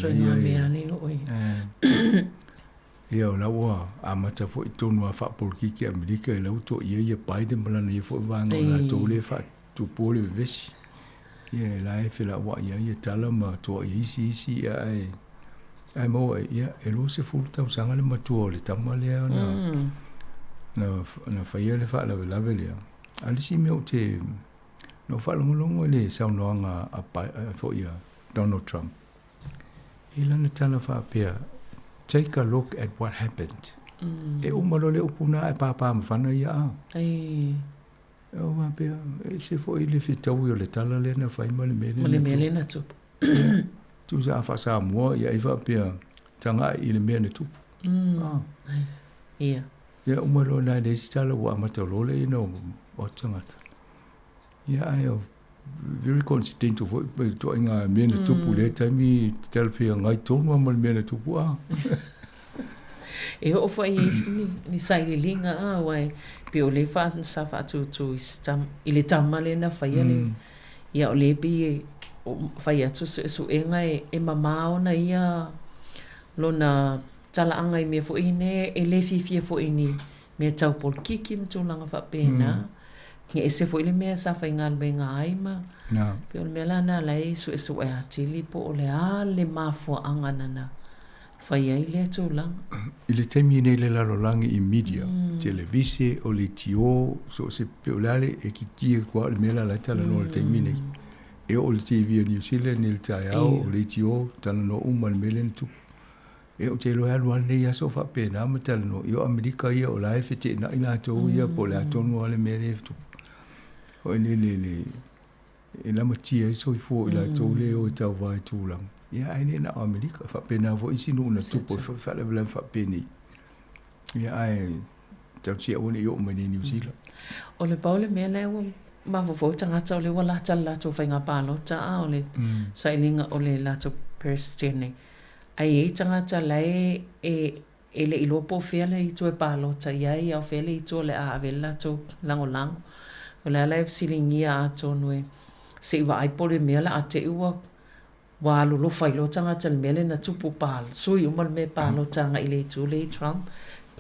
ia la wa amata fo tunu fa polki ki Amerika la to ia Biden malana ia fo vanga la to le fa tu pole vesi ia la fe la wa ia tala ma to isi ai mo ia elo se fu ta usanga le matu le tamale na na whaia le wha lawe lea. Alisi meo te no whalongolongo le saunoanga fo ia Donald Trump. Ila na tala whapea, take a look at what happened. E umalo le upuna e papa mawhana ia a. O wapea, e se fo i le fitau i le tala le na whaima le mele. Male mele na tupu. Tu sa awha Sāmoa, ia i wapea tanga i le mea na tupu. Ia. Ia umalo na le si tala wa amatalo le ina o tangata. Ia ai o very coincidental for to inga mea na tupu le taimi tala whia ngai tonu ama le mea na tupu a. E ho fa yes ni sai linga a wai pe o le fa sa fa tu istam ile tamale na fa ile ia o le bi fa ia tu su enga e mama ona ia lona tala anga i me fo ine e le fifi fo ini me tau pol kikim tu langa fa pena nge ese fo ile me sa fa ingal be ngai ma na pe o me la na lai su e atili po o le ale mafo anga nana Whaia i lea tōlang. I le taimi nei le lalolangi i media, televise o le tio, so se peolale e ki tia kua le mela la tala no le taimi nei. E o le TV o New Zealand ni le tai au, o le tio, tala no uma le mele tu. E o te loe aluan nei aso wha pēnā ma tala no. I o Amerika ia o la efe te na ina tō ia po le atonu o le mele tu. O le e lama tia i soi fō i la tō le o i tau vai tūlang. Ia ai na Amerika fa pena vo isi no na tupo fa le fa peni. Ia ai tau sia one yo mani New Zealand. O le paule me le ma vo tanga tau le wala tala to fa nga palo ta o le sailinga o le lato perstene. Ai tanga tala e le ilopo fele i to e palo ta ia o fele i to le a vela to langolang. O le live silingia to noe. Se va ai pole me la ate ua wa lo fai lo tanga tal mele na tupu pal sui umal me palo tanga ile tu le Trump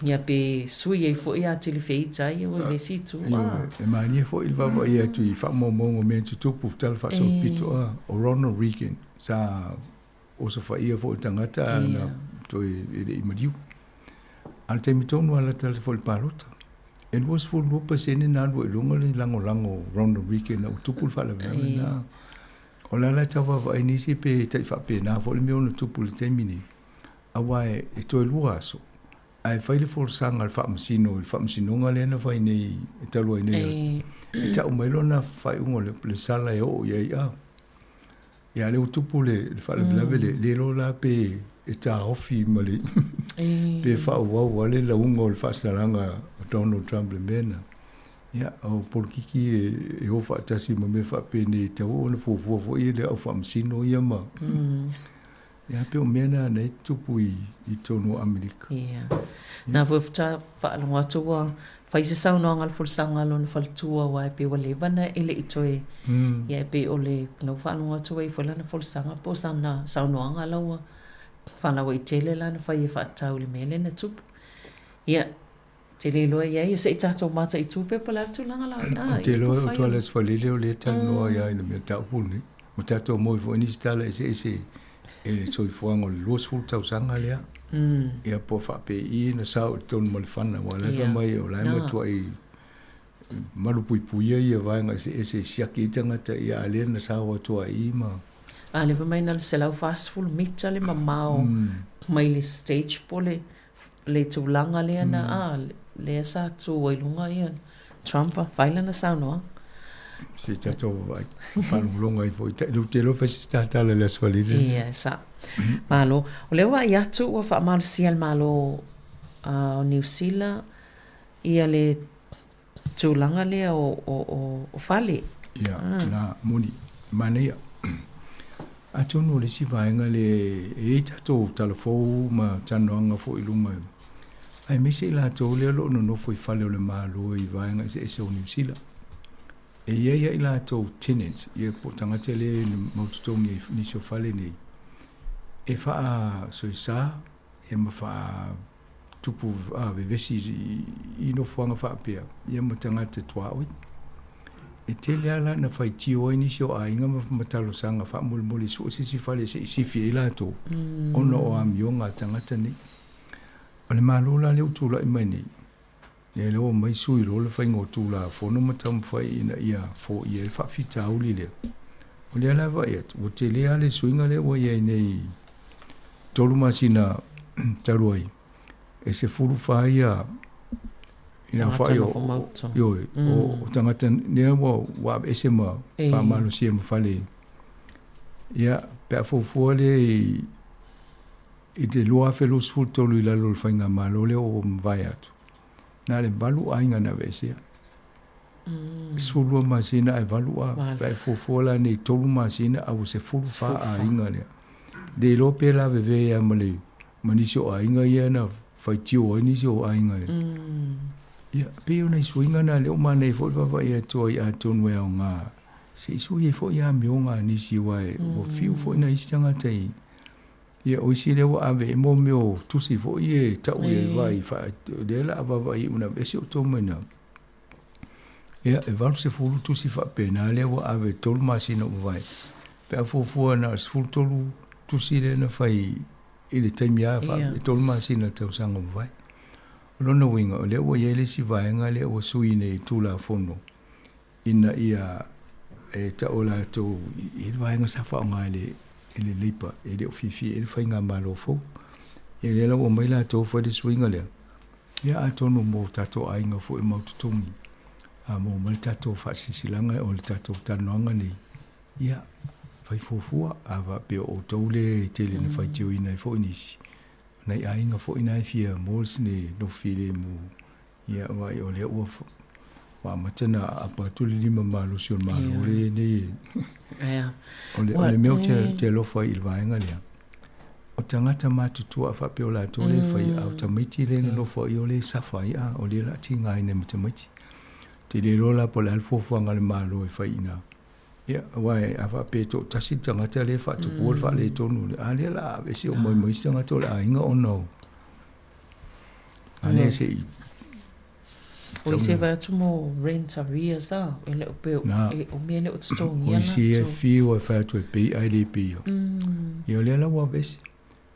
nia pe sui e fo ia tele feita ia o le situ e mani fo il va ia tu fa mo me tupu tal fa so pito o Ronald Reagan sa o so fa ia fo tanga ta na to e madiu al temi tonu ala tal fo palo it was full no percent na lo longo lango Ronald Reagan na tupu fa la na o la tawa wa inisi pe tai fa pe na fo le meo no tupu le temini awa e to e lua so ai fa le for sang al fa msino nga le na fa nei e talo nei e ta umelo na fa ungo le sala e o ia le tupu le fa le lo la pe e ta ofi mali pe fa wa le la ungo le fa salanga Donald Trump le mena. Ya, o por kiki e o fa tasi mo me fa pene te o na fo i le o fa msino ia ma. Ya pe o mena na tupu i tonu Amerika. Ya. Na fo fa lo watu wa fa ise sa no ngal fol sanga lo na fal tua wa pe o le bana ele itoe. Ya pe o le no fa lo watu wa fo la na fol sanga po sana sa no ngala wa fa la wa tele la na fa i fa tau le mele na tupu. Ya. Te le loa ia i se i tato mata i tupe pala tu langa la. Te loa o toa les falile o le tal noa ia ina mea tau puni. Mo tato mo i fo inisi tala ese e le soi fuanga o le luas fulu tau sanga lea. Ia po fa pe i na sao tonu malifana wa lefa mai o lai matua i marupui puia ia vaenga ese siaki i tangata ia alena na sao atua i ma. A lefa mai na se lau fast full mita le mamao mai le stage po le tūlanga lea na le sa tu wailunga ia Trump faila na saunoa si tato vai falunga i foi te lo fesi tata le asfalile ia sa malo o le wa ia tu wa fa mal sial malo New Zealand ia le tūlanga lea o fale ia na moni mania atonu le si vaenga le e tato telefou ma tanoanga fo ilunga ai me se la to le lo no foi fale le malo i vaenga se o New Zealand e ia la to tenants ia po tanga tele mo to mi ni so fale ni e fa so sa e ma fa tupu vesi i no fuanga fa pia ia mo tanga te toa e tele ala na fai tio ini sio a inga matalo sanga fa mul so si fale se si fiela to ono o am yonga tangata ni ole malula le utula i mai ni Le lo mai sui lo le fai ngotu la fono matam fai ina ia fo ia fa fita uli le. O le ala vai atu. O te lea le suinga le wa ia nei tolu masina taruai. E se furu fai a ina fai o tangata nea wa ese ma fa malo sia ma fale. Ia pe a fofua le i te loa felo sful tolu i lalo le whainga malo le o mwai atu. Nā le valu ainga na vesia. Sfulua masina ai valu a. Pe fofua la nei tolu masina au se fulu wha a inga lea. De lo pe la veve ia male manisi o a inga ia na whai tio o inisi o a inga ia. Ia pe o nei suinga na leo ma nei fo ia toa i a tonu e o ngā. Se isu ye fo ia me o ngā nisi wae. O fiu fo ina isi tanga tei. Ia oisi le wa ave mo meo tusi fo ie tau e vai fa de la ava vai una vesi o tomena. Ia e valu se fulu tusi fa pena le wa ave tolu masina o vai. Pe a fofua na fulu tolu tusi le na fai i le taimia fa tolu masina tau sanga o vai. Lona winga o le wa yele si vaenga le wa sui nei tula fono. Ina ia e taola to i vaenga sa fa ngai le ele leipa ele ofifi ele fainga malo fo ele la o mai la to fo de swinga le ya atono mo tato ainga fo e maututongi a mo mal tato fa sisilanga o le tato tanonga ni ya fai fofua ava pe o tole tele ne fai tio ina fo inisi nei ainga fo ina fia mols ne no file mo ya vai o le o wa matena apa tu lima malo sion malo le ne ole meu te lo foi il vaenga le o tangata matutua fa pe ola to le fai automati le no foi ole safai a ole la tinga ine mutamati te le lola po la fo fo ngal malo e fai ina ya wai ava pe to tasi tangata le fa to ko fa le to nu ale la ve si o moi moi sanga to la inga ono ale se o se va tu mo rent area sa ele pe o mele o tsto ngia na si e fi o fa tu pe ai le pe yo le la wa ves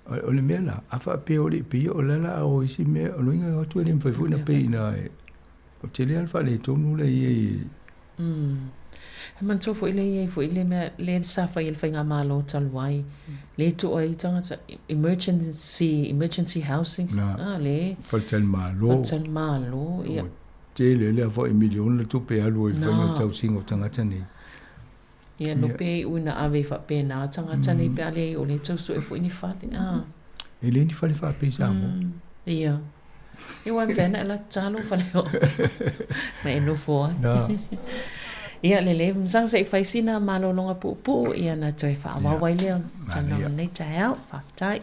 o le mela afa pe o le pe o la o si me o inga o tu le fa fu na pe na o te le alfa le to nu le ye man so fo ile me le sa fa il fa nga malo talwai le to ai tanga emergency housing le fa tel malo ya te le fo e milion le tu pe alu il fa nga tau singo tanga tani ya no pe una ave fa pe na tanga tani pe ale o le to so e fo ni fa ele ni fa pe sa mo ya e wan vena la talo fa le me no fo ia le msang se fai sina malo longa pu ia na toi fa wa wai le tana nei tai out fa tai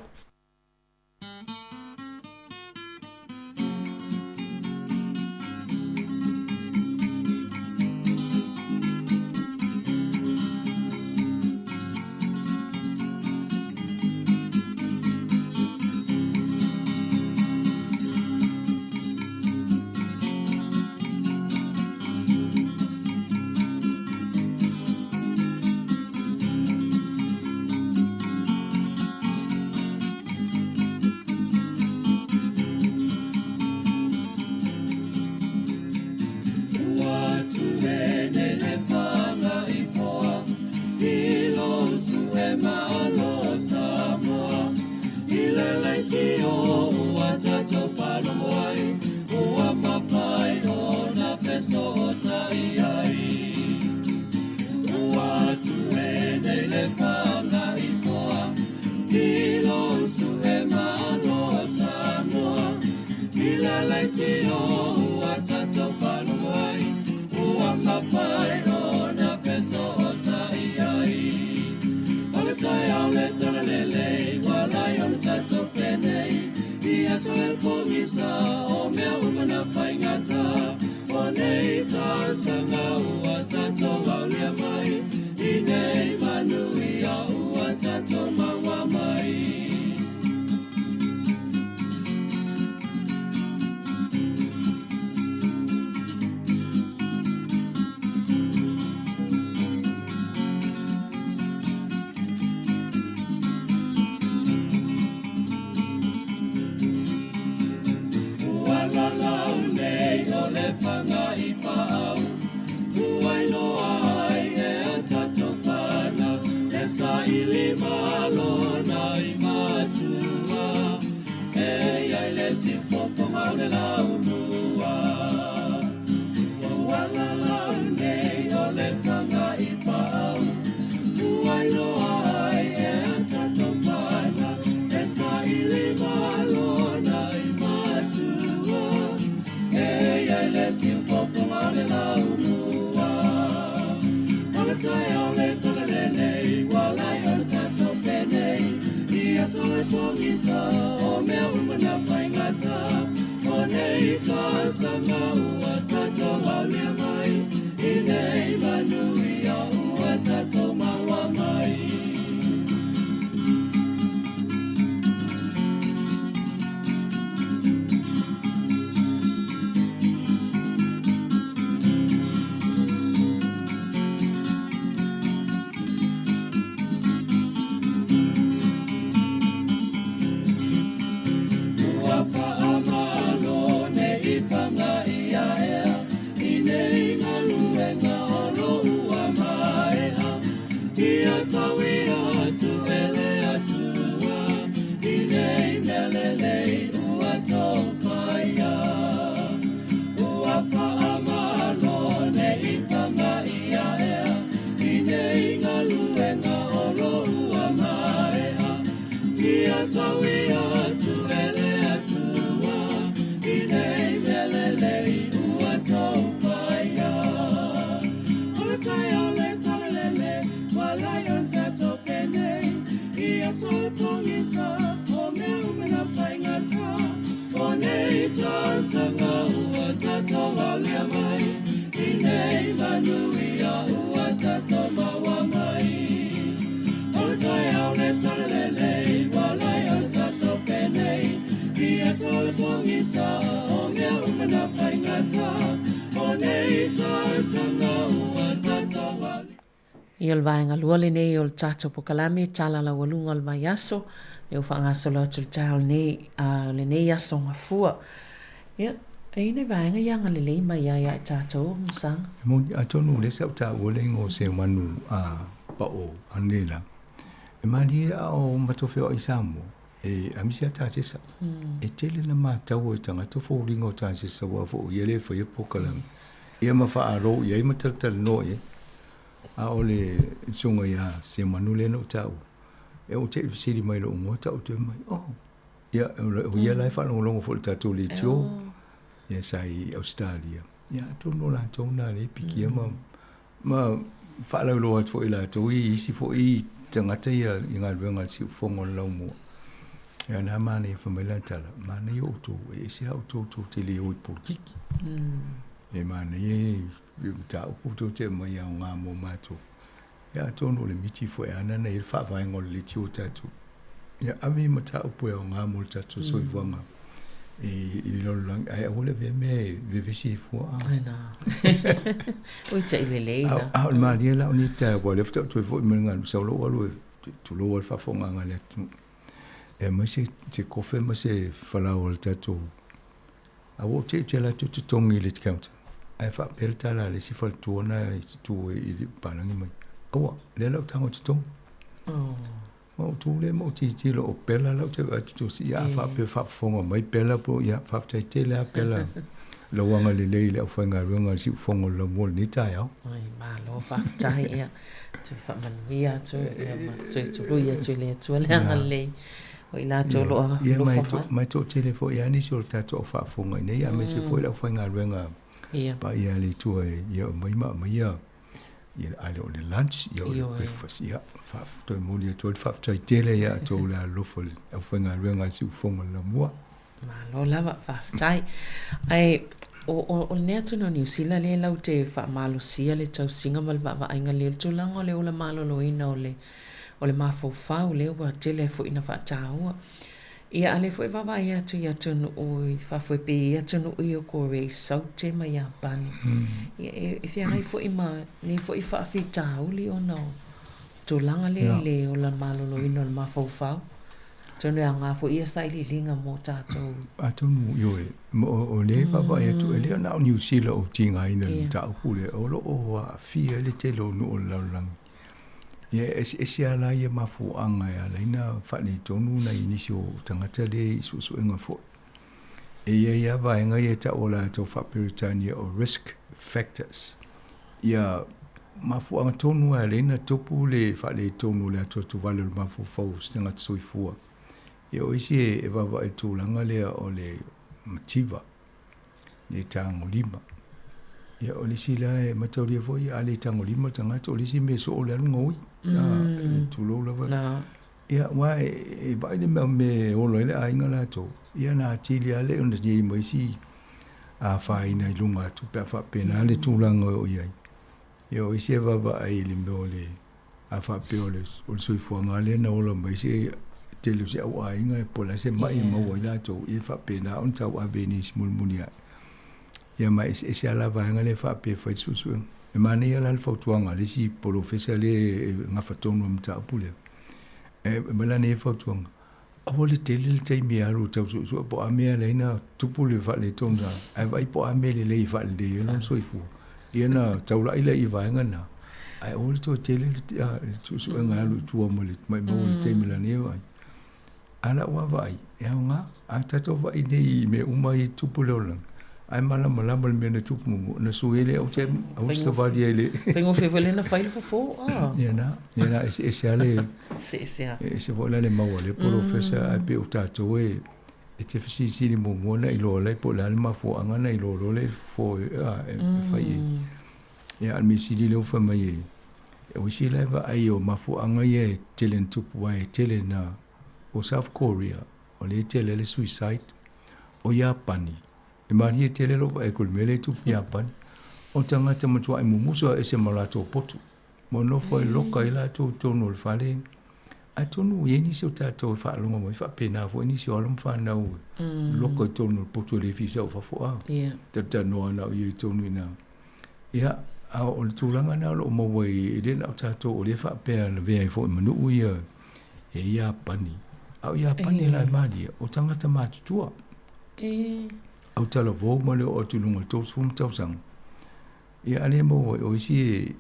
la la la fanga I pau Uai loa ai e a tato whana E sa ili malo na I matua E ai le si fofonga le lau mua Wala lau nei o le fanga I pau Uai loa ai e a tato whana E sa ili malo na I matua E ai le si fofonga le lau mua Ala tai o le tole nei Wala I o le tato penei Ia so le pongisa o mea umana whaingata O nei ta sanga ua tato waulia mai I nei manui a ua tato maua mai I o le vaenga lua le nei o le tato pokalame tala la walunga o le mai aso le ufa ngaso lo atu le tau nei le nei aso ngafua ia e nei vaenga ianga le lei mai ia tato msang mo atonu le sa ta o le ngo se manu pa o anela e mali o matofe o isamo e amisia ta sesa e tele na ma tau o tanga to fo ringo ta sesa wa fo yele fo ye pokalame ia ma fa aro ia ma tal no e a ole sunga ia se manule no tau e o te visiri mai lo ngo tau te mai ia o ia lai fa longo fo tatu le tio ia sai Australia ia to no la to na le piki ma fa la lo fo ila to i si fo i tanga te ia inga venga si fo ngo lo mo ia na mane fo mai la tala mane o to e se auto to te le o politiki e mane ta o to te mai a nga mo mato ya to no le miti fo ana na il fa va ngol le ti o tatu ya ami mata o po nga mo tatu so i vanga e lo lang ai o le ve me ve si fo ai na o te ile le na a ma dia la ni ta bo le fto to fo me nga so lo lo tu lo fa fo nga le tu e mo se te ko fe mo se fa la o tatu a o te la tu tongi le count ai fa pelta la le si fa tuona tu i panangi mai ko le la tango tu mo tu le mo ti lo pela la te va tu si ya fa pe fa fonga mai pela po ya fa te le pela lo wanga le fa nga runga si fonga lo mo ni ta ya ai ma lo fa tai ya tu fa man via tu tu lu ya tu le ngale o ila to lo ya mai to telefo ya ni so ta to fa fonga ne ya me se fo la fa nga runga pa ia le tu ia mai ia ale o le lunch ia o le breakfast ia fa to mo le to fa tai tele ia to la lo fo a fenga renga si fonga la mua ma lo lava fa tai ai o ne tu no New Zealand le lau te fa malo sia le tau singa mal va ainga le tu lango le o le malo lo ina o le mafo fa o le wa tele fo ina fa tau ia ale foi vava ia tu no oi fa foi pe ia tu no io ko re so te mai ia pani e fia ai foi ma ni foi fa fita uli o no tu langa le o la malo lo ino ma fo fa Tonu anga fo ia sai li linga mo tātou. Atonu yo e. O le papa e tu ele na New Zealand o tinga ina ta upule o lo o fia le te lo no la lang. Ye esi ala ye mafu anga ya la ina fa ni tonu na inisio tangata le isusu enga fo. E ia va enga ye ta ola to fa Britania o risk factors. Ya mafu anga tonu ala ina topu le fa le tonu le to vale mafu fo stinga soifua. Ye o isi e vava e tūlanga lea o le mativa, le tango lima. Ye o le si la e matauria foi a le tango lima tangata o le si me so o le alunga ui. E tūlo lava. Ia wa e vai le me olo ele a inga la to. Ia na tili ale o ye mo isi a whaina i lunga tu pe a whapena le tūlanga o iai. Ye o isi e vava e le me o le a whape o le soifuanga le na ola mo isi telu se au ainga e pola se mai mau ina to e fa pena on tau a venis mulmunia ia mai se ala vanga le fa pe fa susu e mani ala le fotuanga le si polo fesa le nga fatonu mta pule e mala ne fotuanga o le tele te mi aru tau su po a me le ina tupu le fa le tonga ai vai po a me le fa le non so ifu ia na tau la ile i vanga na ai o le to tele su nga lu tu mo le mai mo te mi la ne vai ala wa vai e nga a tato vai nei me umai tupu lolang ai mala me na tupu mo na suele o te o sta vali ele tengo fevele na fail fo ya na ese ale se vola le mau le professor a pe o tato e te fisi ni mo na i lo le po la ma fo anga na i lo le fo fai ya al mi si le fa mai o si le va ai o ma fo anga ye telen tupu wa telen na o South Korea, o le tele le suicide, o Japani. E maria tele lo e kulmele tu Japani. O tangata matua e mumuso e se malato potu. Mo no foi loka ila tu tonu le fale. A tonu ye ni se tato fa longa mo fa pena fo ni se o fa na u. Loka tonu potu le fisa o fa fo a. Tata no na ye tonu na. Ya a o tulanga na lo mo we le na tato o le fa pe le ve fo manu u ye. E Japani. Au ia pani la mari o tangata matutua. Au tala vō ma leo o tulunga tōs fum tausang. Ia ale mo o isi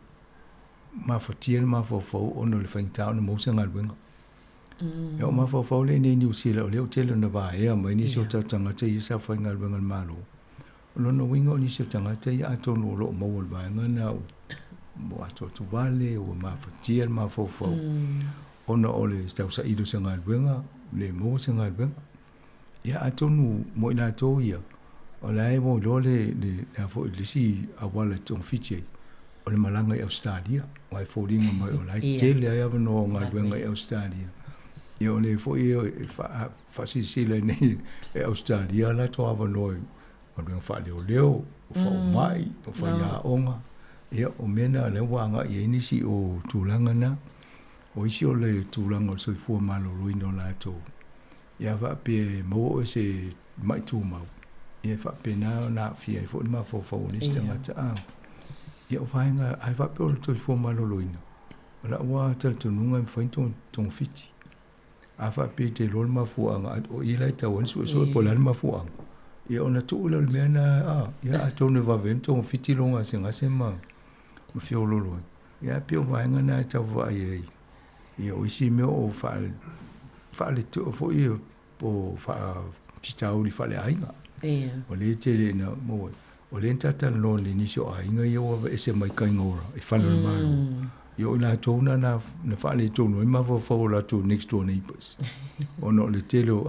mawhatia na mawhawhau ono le whaingtao na mausa ngalwenga. Ia o mawhawhau le ne New Zealand o leo telo na vā ea mai nisi o tangata i sa whaingalwenga malo. O lona winga o nisi o tangata i atono o loo mau al vāenga na mo ato tu vale o mawhatia na mawhawhau. Ona o le tausa ido sa ngalwenga le mo sa ngalwenga. Ia atonu mo ina tō ia. O lai mo lole le fo lisi awala tong fiche. O le malanga i Australia. O ai fōringa mai o lai tele ai avano ngalwenga i Australia. Ia o le fo i fasisile nei e Australia la to avano i. O le wha leo leo, o wha o mai, o wha ia onga. Ia o mena le wanga i inisi o tūlanga na. O isi o le tūlanga o soifua malo ruino la tō. Ia wha pe mo o se mai tū mau. Ia wha pe nā nā fia i fo ni ma fōwhau ni stangata a. Ia o whainga, ai wha pe o le soifua malo ruino. La ua tala tununga i whain tōng fiti. A wha pe te lol ma fuanga, o ilai tau ansu e soe pola ma fuanga. Ia ona tūla le mea na, ia a tōne wawen tōng fiti longa se ngase ma whiololo. Ia pe o whainga nā tau wha ai. Ia o isi meo o whaale tō fo i o fitau li whaale ainga. O le te le na moe. O le ntatala no le nisi o ainga i o e se mai kai ngora, e whale le malo. Ia o la tōna na whaale tōno e mawa whao la tō next door neighbors. O no le te leo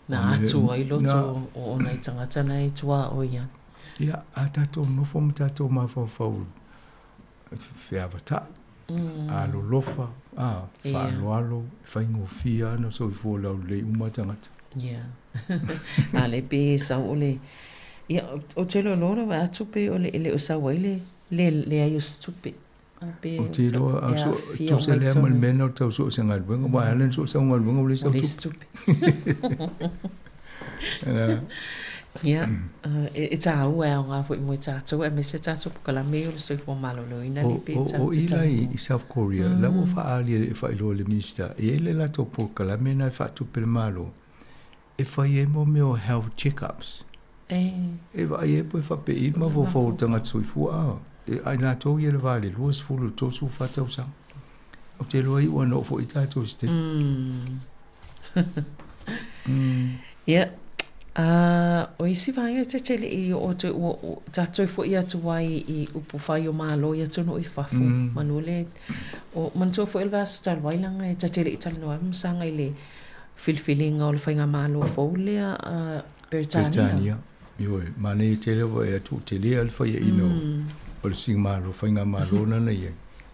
na atu ai loto o nei tangata nei tua o ia. Ia a tato no fo mtato mawa whao whiawata. A lo lofa, whaaloalo, whaingo fia, no so i fō lau le umatangata. Ia. A le pe sa o le, ia o te lo lora wa atu pe o le o sa waile, le ai o stupe. O te loa, tu se lea mal mena o tau so se ngalwenga, wa halen so sa ngalwenga o le sa stupe. Ia, e tā ua e o ngā fwoi mui tātou, e me se tātou pukala me o le soi fo malo no ina li pe tātou. O ila i South Korea, la o wha ali e wha ilo le minista, e le la tō pukala me na wha tupe le malo, e whai e mo me o health check-ups. E wai e pui wha pe i ma fo fo tanga tsui fua. E ai nā tō i e le vale, luas fulu tō su whatau sang. O te loa i ua no fo i tātou ste. Ia, o isi vanga te tele i o tātou fo i atu wai i upu whai o mālo i atu no i whafu. Manule, o mantua fo ilwa sa tal wailanga e te tele i tala noa msanga i le filfilinga o le whainga mālo fo lea Britania. Ioi, mane i tele wa e atu tele al whai e ino o le sing mālo, whainga mālo nana i e.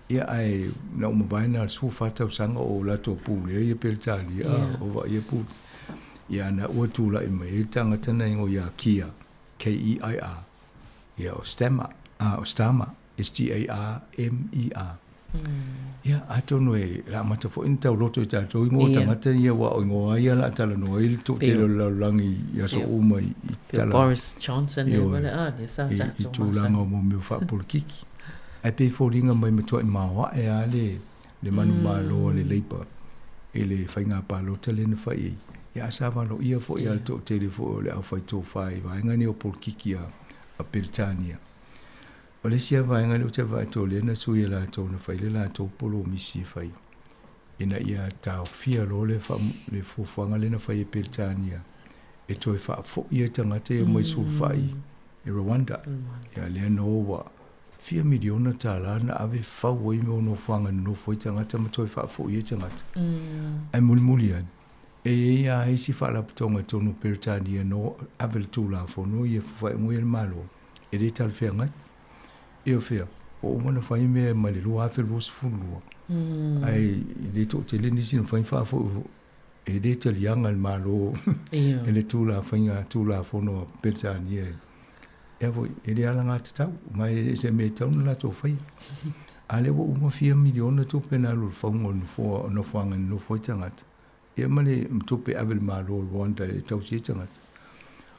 Ia ai na umawaina al su whatau sanga o lato pūle i e Britania, o wa i e pūle. Ia na ua tūla i mai, tanga tana ingo ia Kia, K-E-I-R. Ia o Stama, S-T-A-R-M-E-R. Ia, atono e la mata fo in tau loto i tātou ingo tangata ia wa o ingo aia la tala no i tō te laulangi ia so uma i tala. Boris Johnson e wale ni sa tātou i tūlanga o mo meo whapurikiki. Ai pe fōringa mai matua i mawa e a le manu mālo le leipa e le whainga pālota le na whai ei. Ia asawalo ia fo ia to tele fo le au fai to fai vai ngani o polkiki a Britania. O le sia vai ngani o te vai to le na sui la to na fai le la to polo misi fai. Ina ia tau fia lo le le fuanga le na fai e Britania. E to e fa fo ia tangate e mai sul fai e Rwanda. Ia le no wa 4 miliona tala na ave fa woi mo no fuanga no foi tangata ma to e fa fo ia tangata. Ai mulmulian. E ia e si whala putonga tonu Britania no avel tūla whono i e whai ngui malo. E re tal whea ngai. E o whea, o umana whai mea mali lua awel was fulua. Ai, le tō te le nisi na whai whafo e re tal yanga malo. E le tūla whainga tūla whono Britania. E voi, e re ala ngā te tau, mai e se me tau na lato whai. A le wa uma 4 miliona tō pena lor whaungo no whanga no whai tangata. Ia male mtupe avel malo Rwanda e tau si tangata.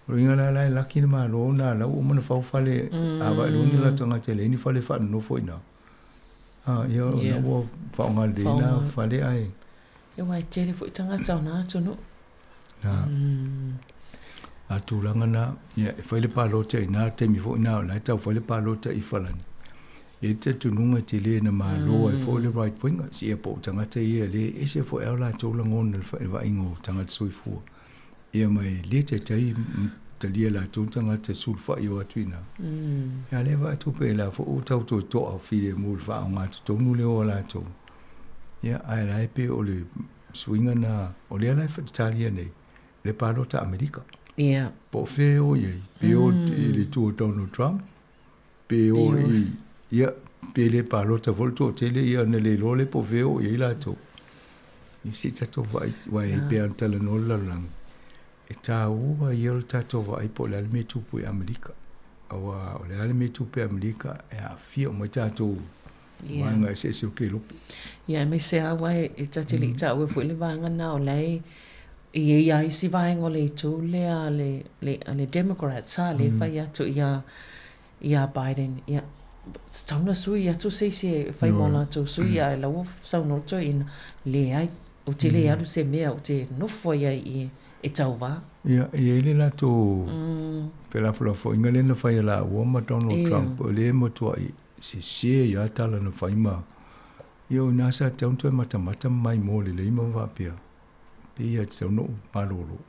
O inga la lai laki na malo na lau o mana whau whale awa e loni la tangata le ni whale whanu no fo ina. Ia na ua whau ngā le na whale ai. Ia wai tere fo i tangata o nā tunu. A tūlanga na, ia e whale pālota i nā temi fo ina o lai tau whale pālota i whalani. E te tununga te le na māloa e fo le right winger, si e po tangata ia le, e se fo eo la tōla ngona wa ingo tangata sui fua. Ia mai le te tai talia la tō tangata sulfa i o atuina. Ia le wa tupe la fo o tau tō toa while mūl wha o ngātu tōnu le o la tō. Ia ai lai pe o le swinga na, o le alai whatitalia nei, le pālota Amerika. Ia. Po whea o iei, pe o le tū Donald Trump, pe o i ia pele palota volto tele ia na le lole po veo ia la to i si tato vai pe antala no la lang e ta ua ia tato vai po le me tu po Amerika awa le me tu po Amerika e a fio mo tato wanga se se ke lo ia me se awa e tatili ta ua fo le vanga na o lei ia i si vai ngole tu le Democrats ha le fa ia to ia Biden ia tauna sui ia tu se fai mona tu sui ia la wo sa no to in le ai o te le alu se mea o te no foi ai e tau va ia ele la tu pela fo ingale na fai la wo ma Donald Trump le mo tu ai se ia tala na fai ma io nasa tanto mata mai mo le ma va pia ia te no malolo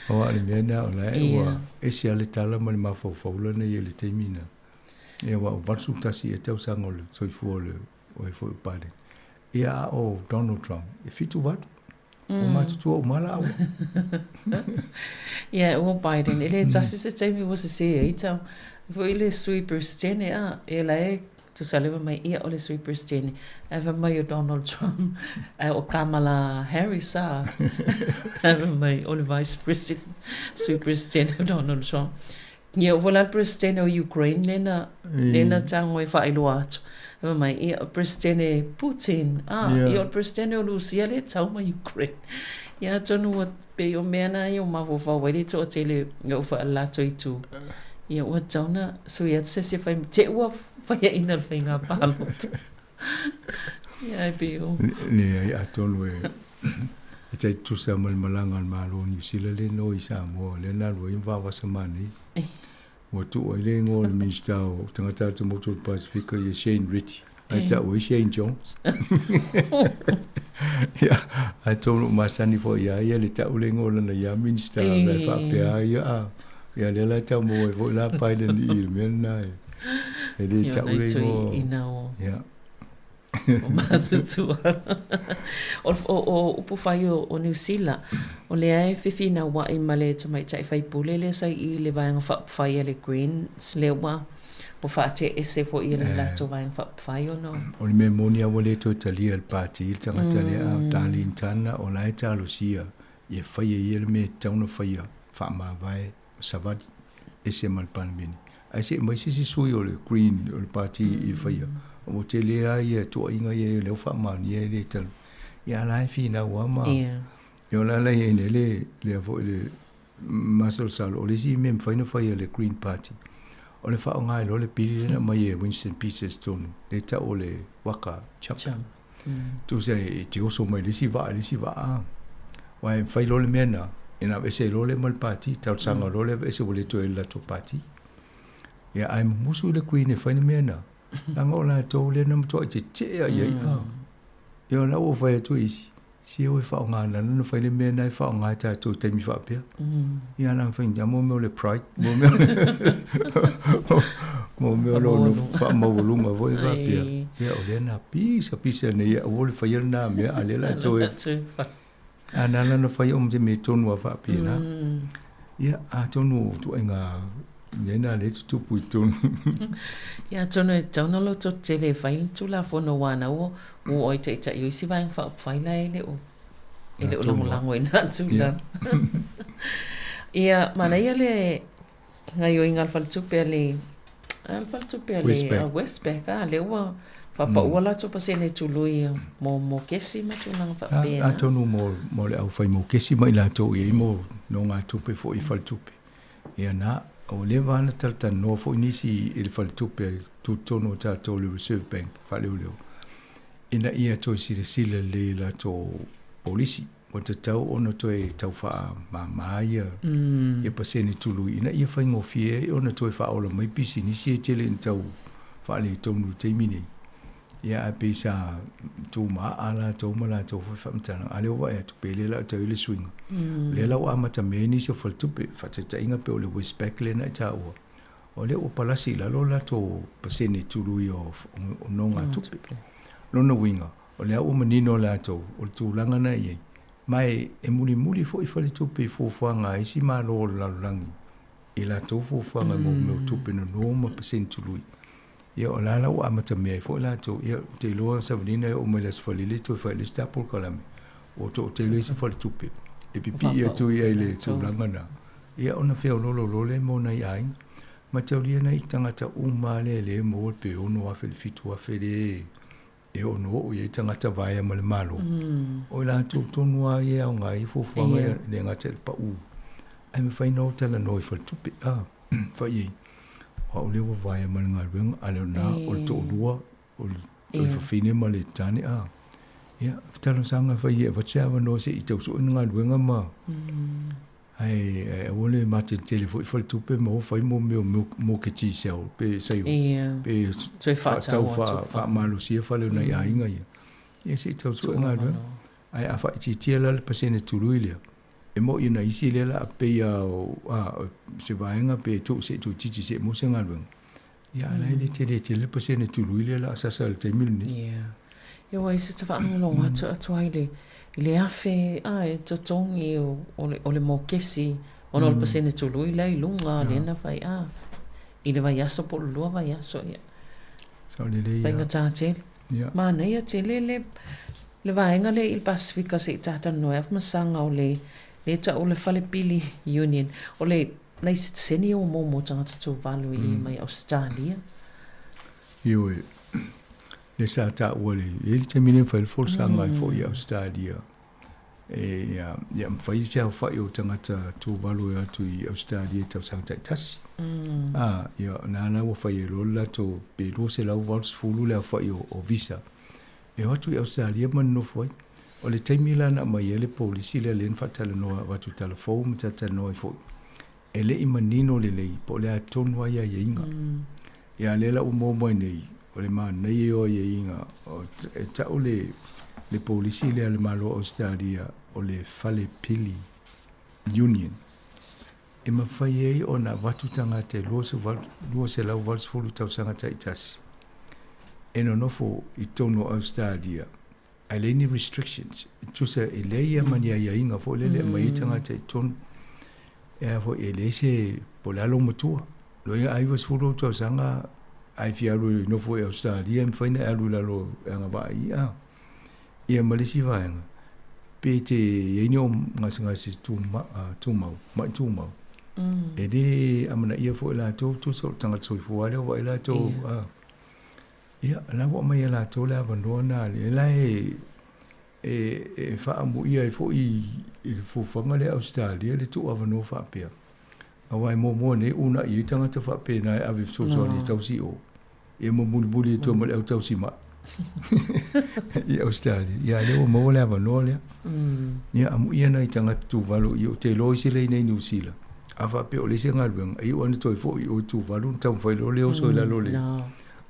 o ale mena o lai wa e se ale tala ma ma fo na ele te mina e wa vatsu tasi e tau sangol soi fuole o e fo pare ia o Donald Trump e fitu vat o ma tu o mala ia o Biden ele tasi se te mi was se e tau fo ele sweeper stene e lai tu saleva mai ia o le sweeper stene eva mai o Donald Trump o Kamala Harris eva mai o le vice president sweeper stene o Donald Trump Ia vola presidente o Ukraine lena tango e whaelo atu. Mai ia presidente Putin. Ia presidente o Rusia le tau ma Ukraine. Ia tonu o pe o mena ia o maho whawere to o tele o whaalato i tu. Ia ua tauna so ia se whai te ua whai ina whainga pālota. Ia e pe o. Ne ia tonu e tai tusa malanga malo New Zealand le no i Sāmoa le na lo inva wasamani. Mo tu o le ngol minister o tangata to motor Pacific i Shane Ritchie. Ai ta o Shane Jones. Ya, ai tonu masani fo ia le ta o le ngol na ya minister le fa pe ia. Ya le la ta mo vo la pa le ni men na. E le ta o le ngol. Ya. O matutua. O upu whai o New Zealand. O le ae whiwhina wa i male to mai tai whai pule le sai i le vaianga whai le Greens le wa. O whaate ese fo i le lato vaianga whai o no. O le me moni a wale to italia il parti il tangata le a tali intana o la eta Lucia. Ie whai e le me tauna whai a wha vai savat ese malpan mini. Ai se mai sisi sui o le Green o le parti i whai a. O te lea ia tua inga ia leo whamani ia le talu. Ia lai whina ua ma. Ia la lai e ne le avo le Marcel Salo. O le si mem whaina whai le Green Party. O le whao ngai lo le piri lena mai e Winston Peters tonu. Le ta o le waka cham. Tu se e te oso mai le si waa. Wai whai lo le mena. Ina vese lo le mal party. Tau sanga lo le vese o le to e lato party. Ia ai musu le Green e whaina mena. Langa o la tau le nam toa te tea iai a. Ia la o whai atu isi. Si o e whao ngā lana no whai le mea nai whao ngā tātou taimi whapea. Ia la whai ngia mō meo le pride. Mō meo lo no wha maulunga voi whapea. Ia o le na pisa ne ia o le whai ana mea a le la tau e. Ana lana whai o mte me tonu a whapea na. Ia a tonu tu e ngā Nena le tu pui tonu. Ia tonu e tauna lo to te le whai tu la whono wana o oi te ita i si vai whai la ele o lango e nā tu la. Ia mana ia le ngai o inga alfaltupe le Westpac le ua Papa ua la to pasene tu lui mo kesi ma tu nang fa pe. A tonu mo le au fai mo kesi mai la to i mo no ngā tupe fo i faltupe. Ia na o le vana talta no fo inisi il faltupe tu tono tato le Reserve Bank fa leo. Ina ia to sile le la to polisi o te tau ono to e tau fa maia e pasene tulu ina ia fa ngofie ono to e fa ola mai pisi nisi e tele tau fa le tonu te mini ia a pisa tu ma ala to mala to fa mtana ale wa e to pele la to ile swing le la wa mata meni so faltupe fa te inga pe ole Westpac le na ta o le o palasi la lo la to pasene tulu yo no nga tupe no winga o le o menino la to o tu langa na ye mai e muli fo i fale tupe fo fanga isi ma lo la langi e la to fo fanga mo tupe no ma pasene tulu ia o la o amata me fo la to ia te lo sa venina o me las falile to fa lista por kalame o to te lo isi fale tupe e pipi ia tu ia le tu langa na ia ona fe lo le mo na ai ma te olia na itangata umale le mo pe ono a fel fitu a fele e ono o ia itangata vai mal malo o la tu tonua ia o ngai fo fanga le ngata pa u ai me fai no tala no fale tupe fa ye o le vai mal ngal ale na o to lua o fa fine mal tani ia talo sanga fa ye va chava no se ito so ngal wenga ma ai o le mate telefo fo tupe mo fa mo ke ti sel pe sai pe so fa fa malu si fa le na ia inga ia se ito so ngal ai afa ti la le pasene tuluile e mo ina isi le la pe ya se vaenga pe tu se tu titi se mo se ngal ia la le tele pasene tuluile la sa sal te milni ia wai se tava ngolo atu ai le afe e totongi o le mokesi o le pasene tului lai lunga le na fai i le vai aso po lua vai aso ia so le vai ngata tele ma na ia tele le vaenga le il Pacifica se tata noef masanga o le ta o le fale pili union o le nei seni o mo tangata tu valu I mai Australia. Io le sa ta wale ele te mine fai fol sanga fo I Australia. Ya mfai cha fai o tangata tu valu ya tu I Australia tau sanga tasi. Ya na wo fai lo la to pe lo se la vals fulu la fai o visa. E watu I Australia man no foi. O le taimila na mai ele polisi le len fatala no watu telefon tata no foi. Ele I manino le lei po le atonu ia ia inga. Ia lela o mo mo nei o le man nei o ia inga o ta o le polisi le malo Australia o le fale pili union. E mawhai ei o na watu tanga te lua se lau wals fulu tau sanga ta itasi. E no nofo I tono Australia ai leini restrictions. Tusa e leia mania ia inga fo lele mai tanga te tono. E fo e leise polalo matua. Loia ai was fulu tau sanga ai fiaru nofo Australia mwhaina alu lalo anga ba ia. Ia malisi vaenga. Pe te yeini o ngasi tu mau. E de amana ia fo la to so tanga so fo ale o la to ia la wa mai la to la bandona le la e fa amu ia fo I fo fanga le Australia le tu avano fa pe. Awai mo ne una I tanga te fa pe na ave so ni tau si o. E mo buli to mo le tau si ma. I Australia ia le o mo le avano le. Ia amu ia na tanga tu valo I te loisi le nei New Zealand. Ava pe o le se ngalweng ai o ne toi fo I o tu valu tau fai lo le o so la lo le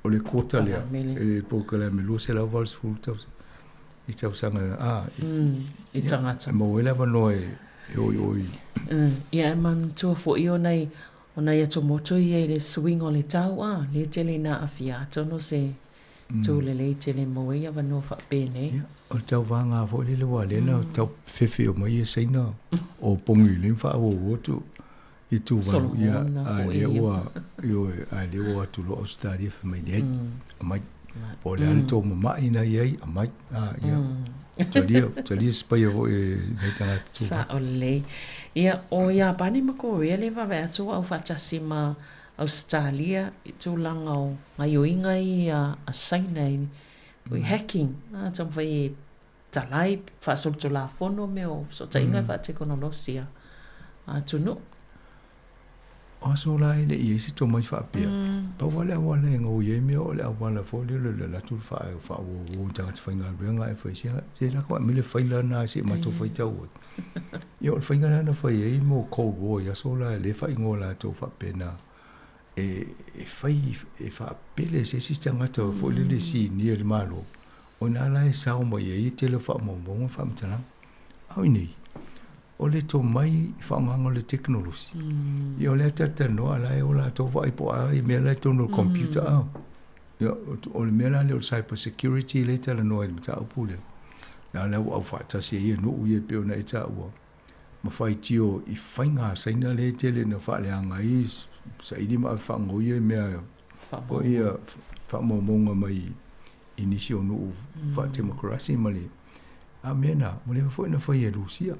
o le kota le e po kala me lo se la vals full tau I tau sanga I tangata mo le va no e oi ia man tu fo I o nei ato moto I le swing o le tau le tele na afia tono se tu le tele mo ia va no fa pene o tau vanga fo le wa le na tau fefe o mai se na o pongi le fa o tu I tu valu ia a le ua tu lo Australia fa mai nei mai po le anto ma ina ia mai ia tali spai o nei tanga tu sa ole ia o ia pani mako ele va va tu au fa sima Australia tu langau ngai oinga ia a sainai we hacking tam vai talai fa sol tu la fono meu so tainga fa teknologia tu no o so la ile I si to mai fa pia pa wala ngo ye me o le wala fo le la tu fa o tanga fa nga renga e fa se la ko mi le fa la na si ma to fa tau yo fa nga na fa ye mo ko go ya so la le fa ngo la to fa pena e fa pele se si tanga to fo le si ni le malo o na la sa mo ye te le fa mo fa mtana au ni o le to mai whaanganga le technology. I o le tata no ala e o la to vai po ai me la to no computer au. O le mea le o cyber security le tala no e mta upule. Na le au whata se ia no ue peo na e ta ua. Ma whai tio I whainga saina le tele na whaaleanga I sa ini ma whaango ia mea po ia whaamomonga mai inisi o no wha demokrasi ma le. A mea na, mo le whai na whai e Lucia.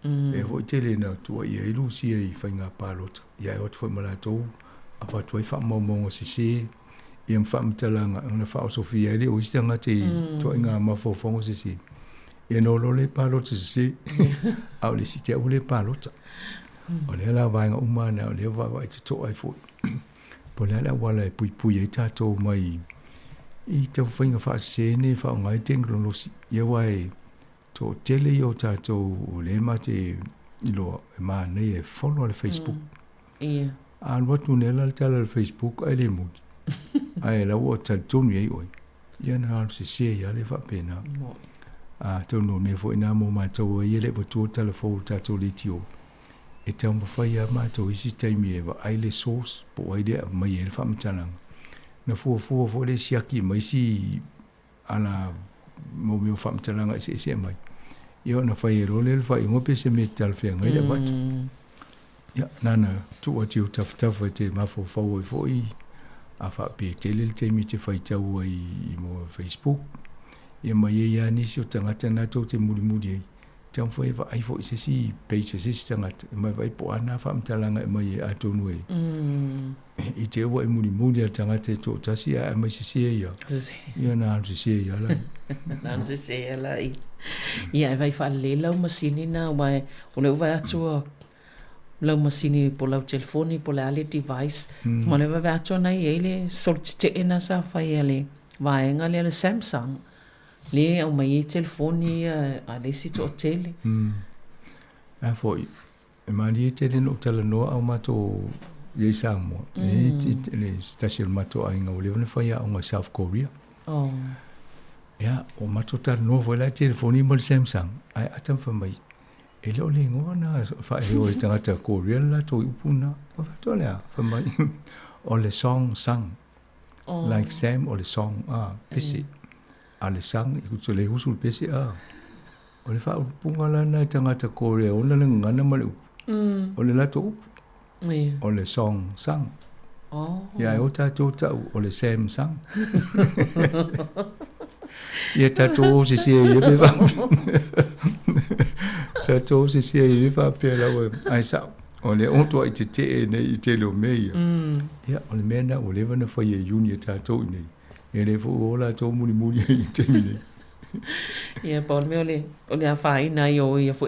E ho tele na tua ia Lucia I whainga palota. Ia e hot whai malatou. A whatu ai whaamomonga se I am whaamtalanga. Una whao Sofia ele o istanga te tua inga mawhawhongo se. E no lo le palota se. Au le si te au le palota. O le ala vainga umana o le wawa I te to ai fo. Po le ala wala e pui e tatou mai. I te whainga whaasene whaonga I teknolosi. Ia wai to tele I o tatou o le mate ilo e maa nei e follow le Facebook. Ia. A watu nela le tala le Facebook ai le muti. Ai la ua tatonu ei oi. Ia na alu se ia le whapena. A tono ne fo ina mo mātou ai ele watu o telefou tatou le tio. E tau mawhai a mātou isi taimi e wa ai le source po ai le mai e le whamtananga. Na fua le siaki mai si ala mo meu whamtananga se mai. Ia na whai e role le whai ngope se me talwhenga i le watu. Ia nana tu ati o tafutafa te mafo whau e fo I a whape tele le taimi te whai tau ai I mo Facebook. Ia mai e ia nisi o tangata nato te muri ai. Tang foi va ai foi se si pe se si sangat mai vai po ana fa mtalanga mai a tonue. I te wa muni tanga te to tasi a mai se si ia. Ia na se si ia la. Na se si ia la. Ia vai fa le lau masini na wa o le vai atu lau masini po lau telefoni po le ale device. Mo le vai atu na ele sol te ena sa fa ele. Vai nga le Samsung. Le au mai telefoni a le sito tele. A foi. E mani te no tala no au mato ye Sāmoa. Le station mato ai nga o le ne fa ya o South Korea. Oh. Ya, o mato tala no foi la telefoni mo Samsung. Ai atam fa mai. E lo le ngona fa e o tangata Korea la to upuna. Fa to le fa mai. O le song sang. Like Sam o le song pisi. Ale sang i kutu le husul pesi o le wha upunga lana tangata Korea o le ngana male o le lato upu o le song sang ia o tatou tau o le Sam sang ia tatou se sia ia me wha tatou se sia ia me wha pia lau ai sao o le ontoa i te te nei i te leo meia ia o le mena o le wana whai e uni tatou nei e le fu ola to muni i te mine. Ia paul me o le afai na yo ia fu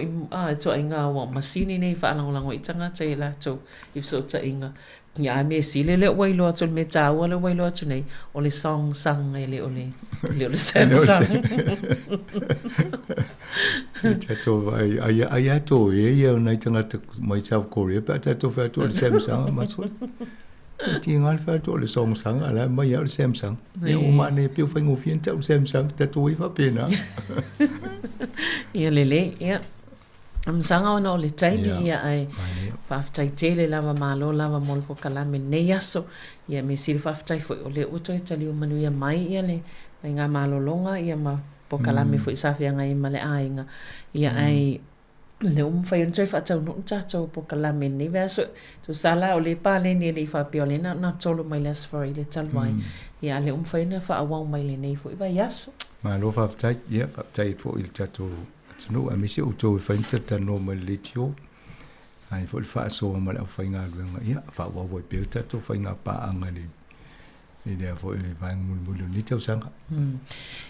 to inga wa masini nei fa lang i tanga te la to if so ta inga ia me si le wai lo to me ta wa le wai lo to nei o le song sang le o le Samsung. Se to ai to ia na tanga mai South Korea pa to fa to le Samsung ma so. Ti ngal fa to le song sang ala mai ya le Samsung. E o mane piu fa ngofien ta Samsung ta to fa pena. Ia lele ia. Am sanga ona le taimi ia ai. Fa tai tele lava malo lava mol po kalame nei aso. Ia me sil fa tai foi o le uto e tali o manu ia mai ia le nga malo longa ia ma po kalame foi sa fia ngai male ainga. Ia ai le fai un trai fa tau no tato po kalame nei vaso to sala o le pale ni le fa piole na tolo mai les for ile talwai ia le fai na fa awang mai le nei fo va yaso ma lo fa tai ia fa tai fo il tato no a misi o to fa inta no mai le tio ai fo fa so ma le fa nga lu ia fa wa wo pe tato fa nga pa anga le ile fo e va mulu ni tau sanga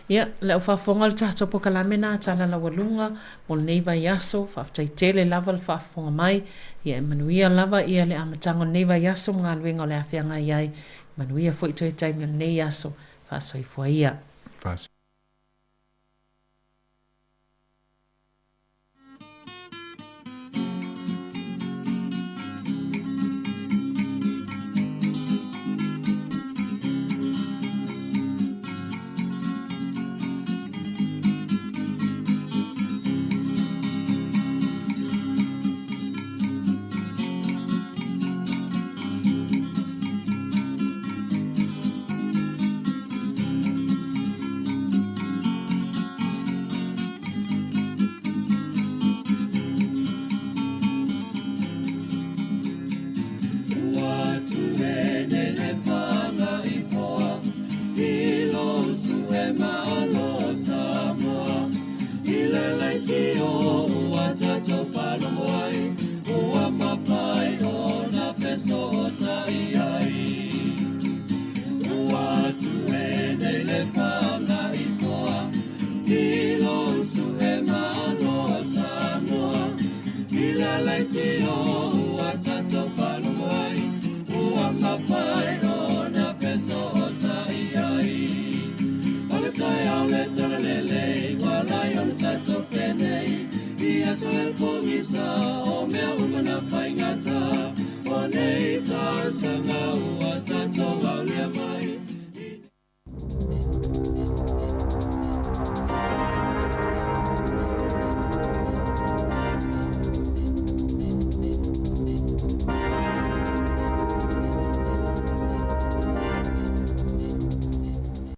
ia le fa fongal tato po kalame na tala la walunga mo nei va yaso fa tai tele level fa fonga mai ia manuia lava ia le amatango nei va yaso nga luenga le afianga ia manuia fo to time nei yaso fa so fo ia fa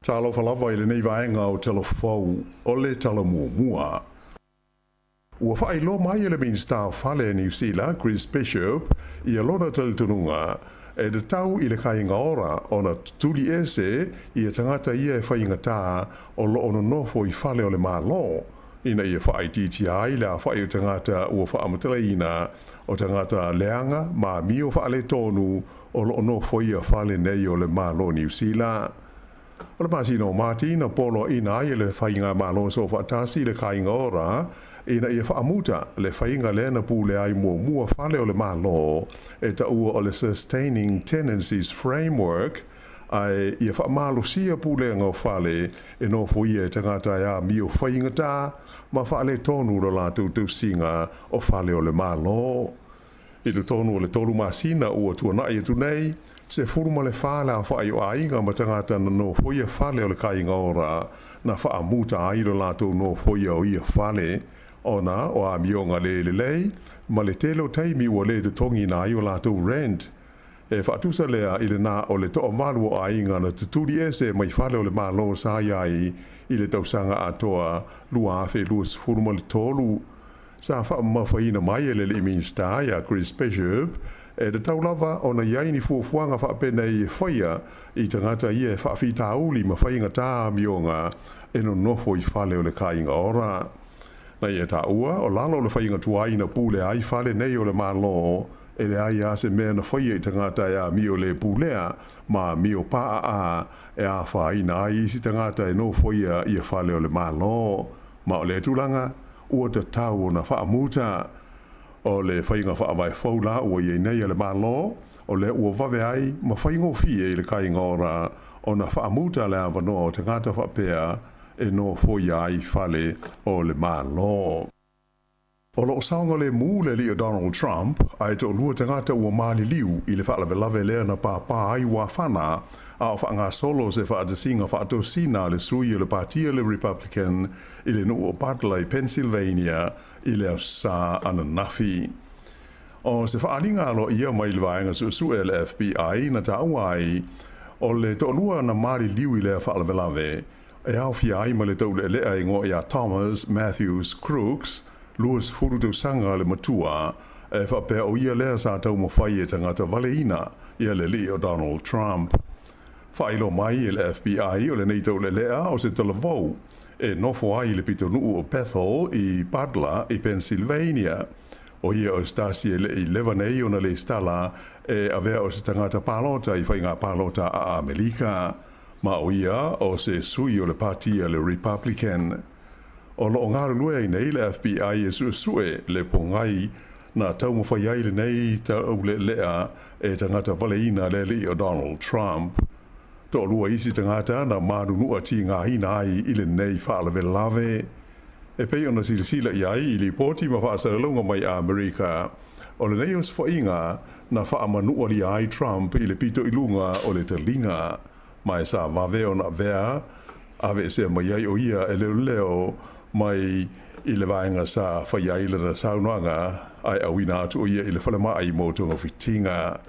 Talo falava ile nei vaenga o telefou o le tala mua. Ua whai lo mai ele minister fale New Zealand, Chris Bishop, i alona talitununga, e de tau i le kainga ora o na tuli ese i a tangata ia e whainga tā o lo ono nofo i fale o le malo, ina ia whaititi ai la whai o tangata ua whaamatalina o tangata leanga ma mi o whaale tonu o lo no foia whale nei o le malo New Zealand. O le masino Martina polo ina ia le whainga malo so whaatasi le kainga ora ina ia whaamuta le whainga lena pule ai mua whale o le malo e ta ua o le Sustaining Tenancies Framework ai ia whaamalo sia pule ngau whale e no foia e tangata ia mi o whainga ta ma whaale tonu ro la tu singa o whale o le malo. I le tonu o le tolu masina ua tuana ia tu nei se furuma le whala whai o ainga ma tangata na no foia whale o le kainga ora na whaamuta ai ro la tu no foia o ia whale ona o a mionga le ma le telo taimi ua le te tongi na ai o la tu rent. E whaatusa lea i le nā o le toa malu o ainga na tuturi ese mai whale o le malo sa iai i le tausanga atoa lua awhi lua sifuruma le tolu. Sa whaamawhaina mai e le minsta ia Chris Bishop e le taulawa o na iai ni fuafuanga whaapena i whaia i tangata ia whaafitauli ma whainga tā mionga e no nofo i whale o le kainga ora. Na ia tā ua o lalo le whainga tuaina pule ai whale nei o le malo e le ai ase mea na whaia i tangata ia mio le pulea ma mio paa a e a whaina ai isi tangata e no whaia i a whale o le malo. Ma o le tulanga ua ta tau o na whaamuta o le whainga whaamai whaula ua iei nei le malo o le ua wawe ai ma whaingo fie i le kainga ora o na whaamuta le awanoa o tangata whapea e no whaia ai whale o le malo. O lo saunga le mūle li o Donald Trump ai to lua tangata ua maali liu i le whaalawe lea na pāpā ai wa whana a o whaanga solo se whaatasinga whaatosina le sui o le Partia le Republican i le nuu o Butler i Pennsylvania i le sa ana nafi. O se whaalinga lo ia mai le vaenga su e le FBI na taua ai o le to lua na maali liu i le whaalawe e au fia ai ma le tau le lea ingo ia Thomas Matthews Crooks luas furu tau sanga le matua e whapea o ia lea sa tau mawhai e tangata waleina ia le li o Donald Trump. Whailo mai e le FBI o le nei tau le lea o se talavou e nofo ai le pito nuu o Bethel i Butler i Pennsylvania. O ia o stasi e le i levanei o na le stala e avea o se tangata palota i whainga palota a Amerika. Ma o ia o se sui o le Partia le Republican. O lo ngāra lua i nei le FBI e sue le pongai na tau mawhai ai le nei tau le lea e tangata waleina le li o Donald Trump. Tō lua isi tangata na māru nua ti ngā hina ai i le nei whaalawe lave. E pei ona sila i ai i li pōti ma whaasaralonga mai a Amerika. O le nei o sfoinga na whaamanua li ai Trump i le pito ilunga o le talinga. Mai sa wawe o na vea, ave se mai ai o ia e leo mai i le vaenga sa whaiai le na saunoanga ai awina atu o ia i le whalema ai motonga whitinga.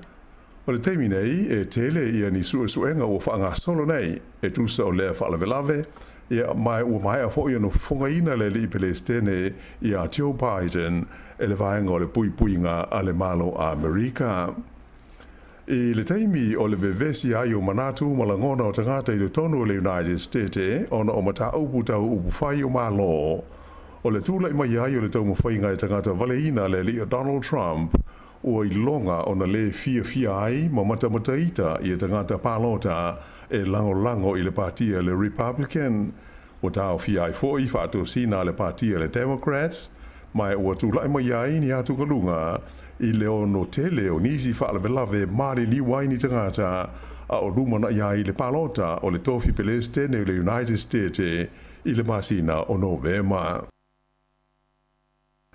O le teimi nei e tele ia ni suenga o whaanga solo nei e tusa o lea whaalawe ia mai ua mai a hoi no whongaina le li Palestine ia Joe Biden e le vaenga o le puipuinga a le malo a Amerika. I le teimi o le vevesi ai o manatu malangona o tangata i le tonu o le United States ona o mata upu tau upu whai o malo. O le tūla i mai ai o le tau mawhainga i tangata waleina le li o Donald Trump ua i longa o na le fia ai ma mataita i tangata palota e lango i le Partia le Republican. O tau fia ai foi whaato sina le Partia le Democrats mai ua tūla i mai ai ni atu kalunga i leo no tele o nisi whaalawe maari liwai ni tangata a o lumana iai le palota o le tofi Palestine o le United States i le masina o Novema.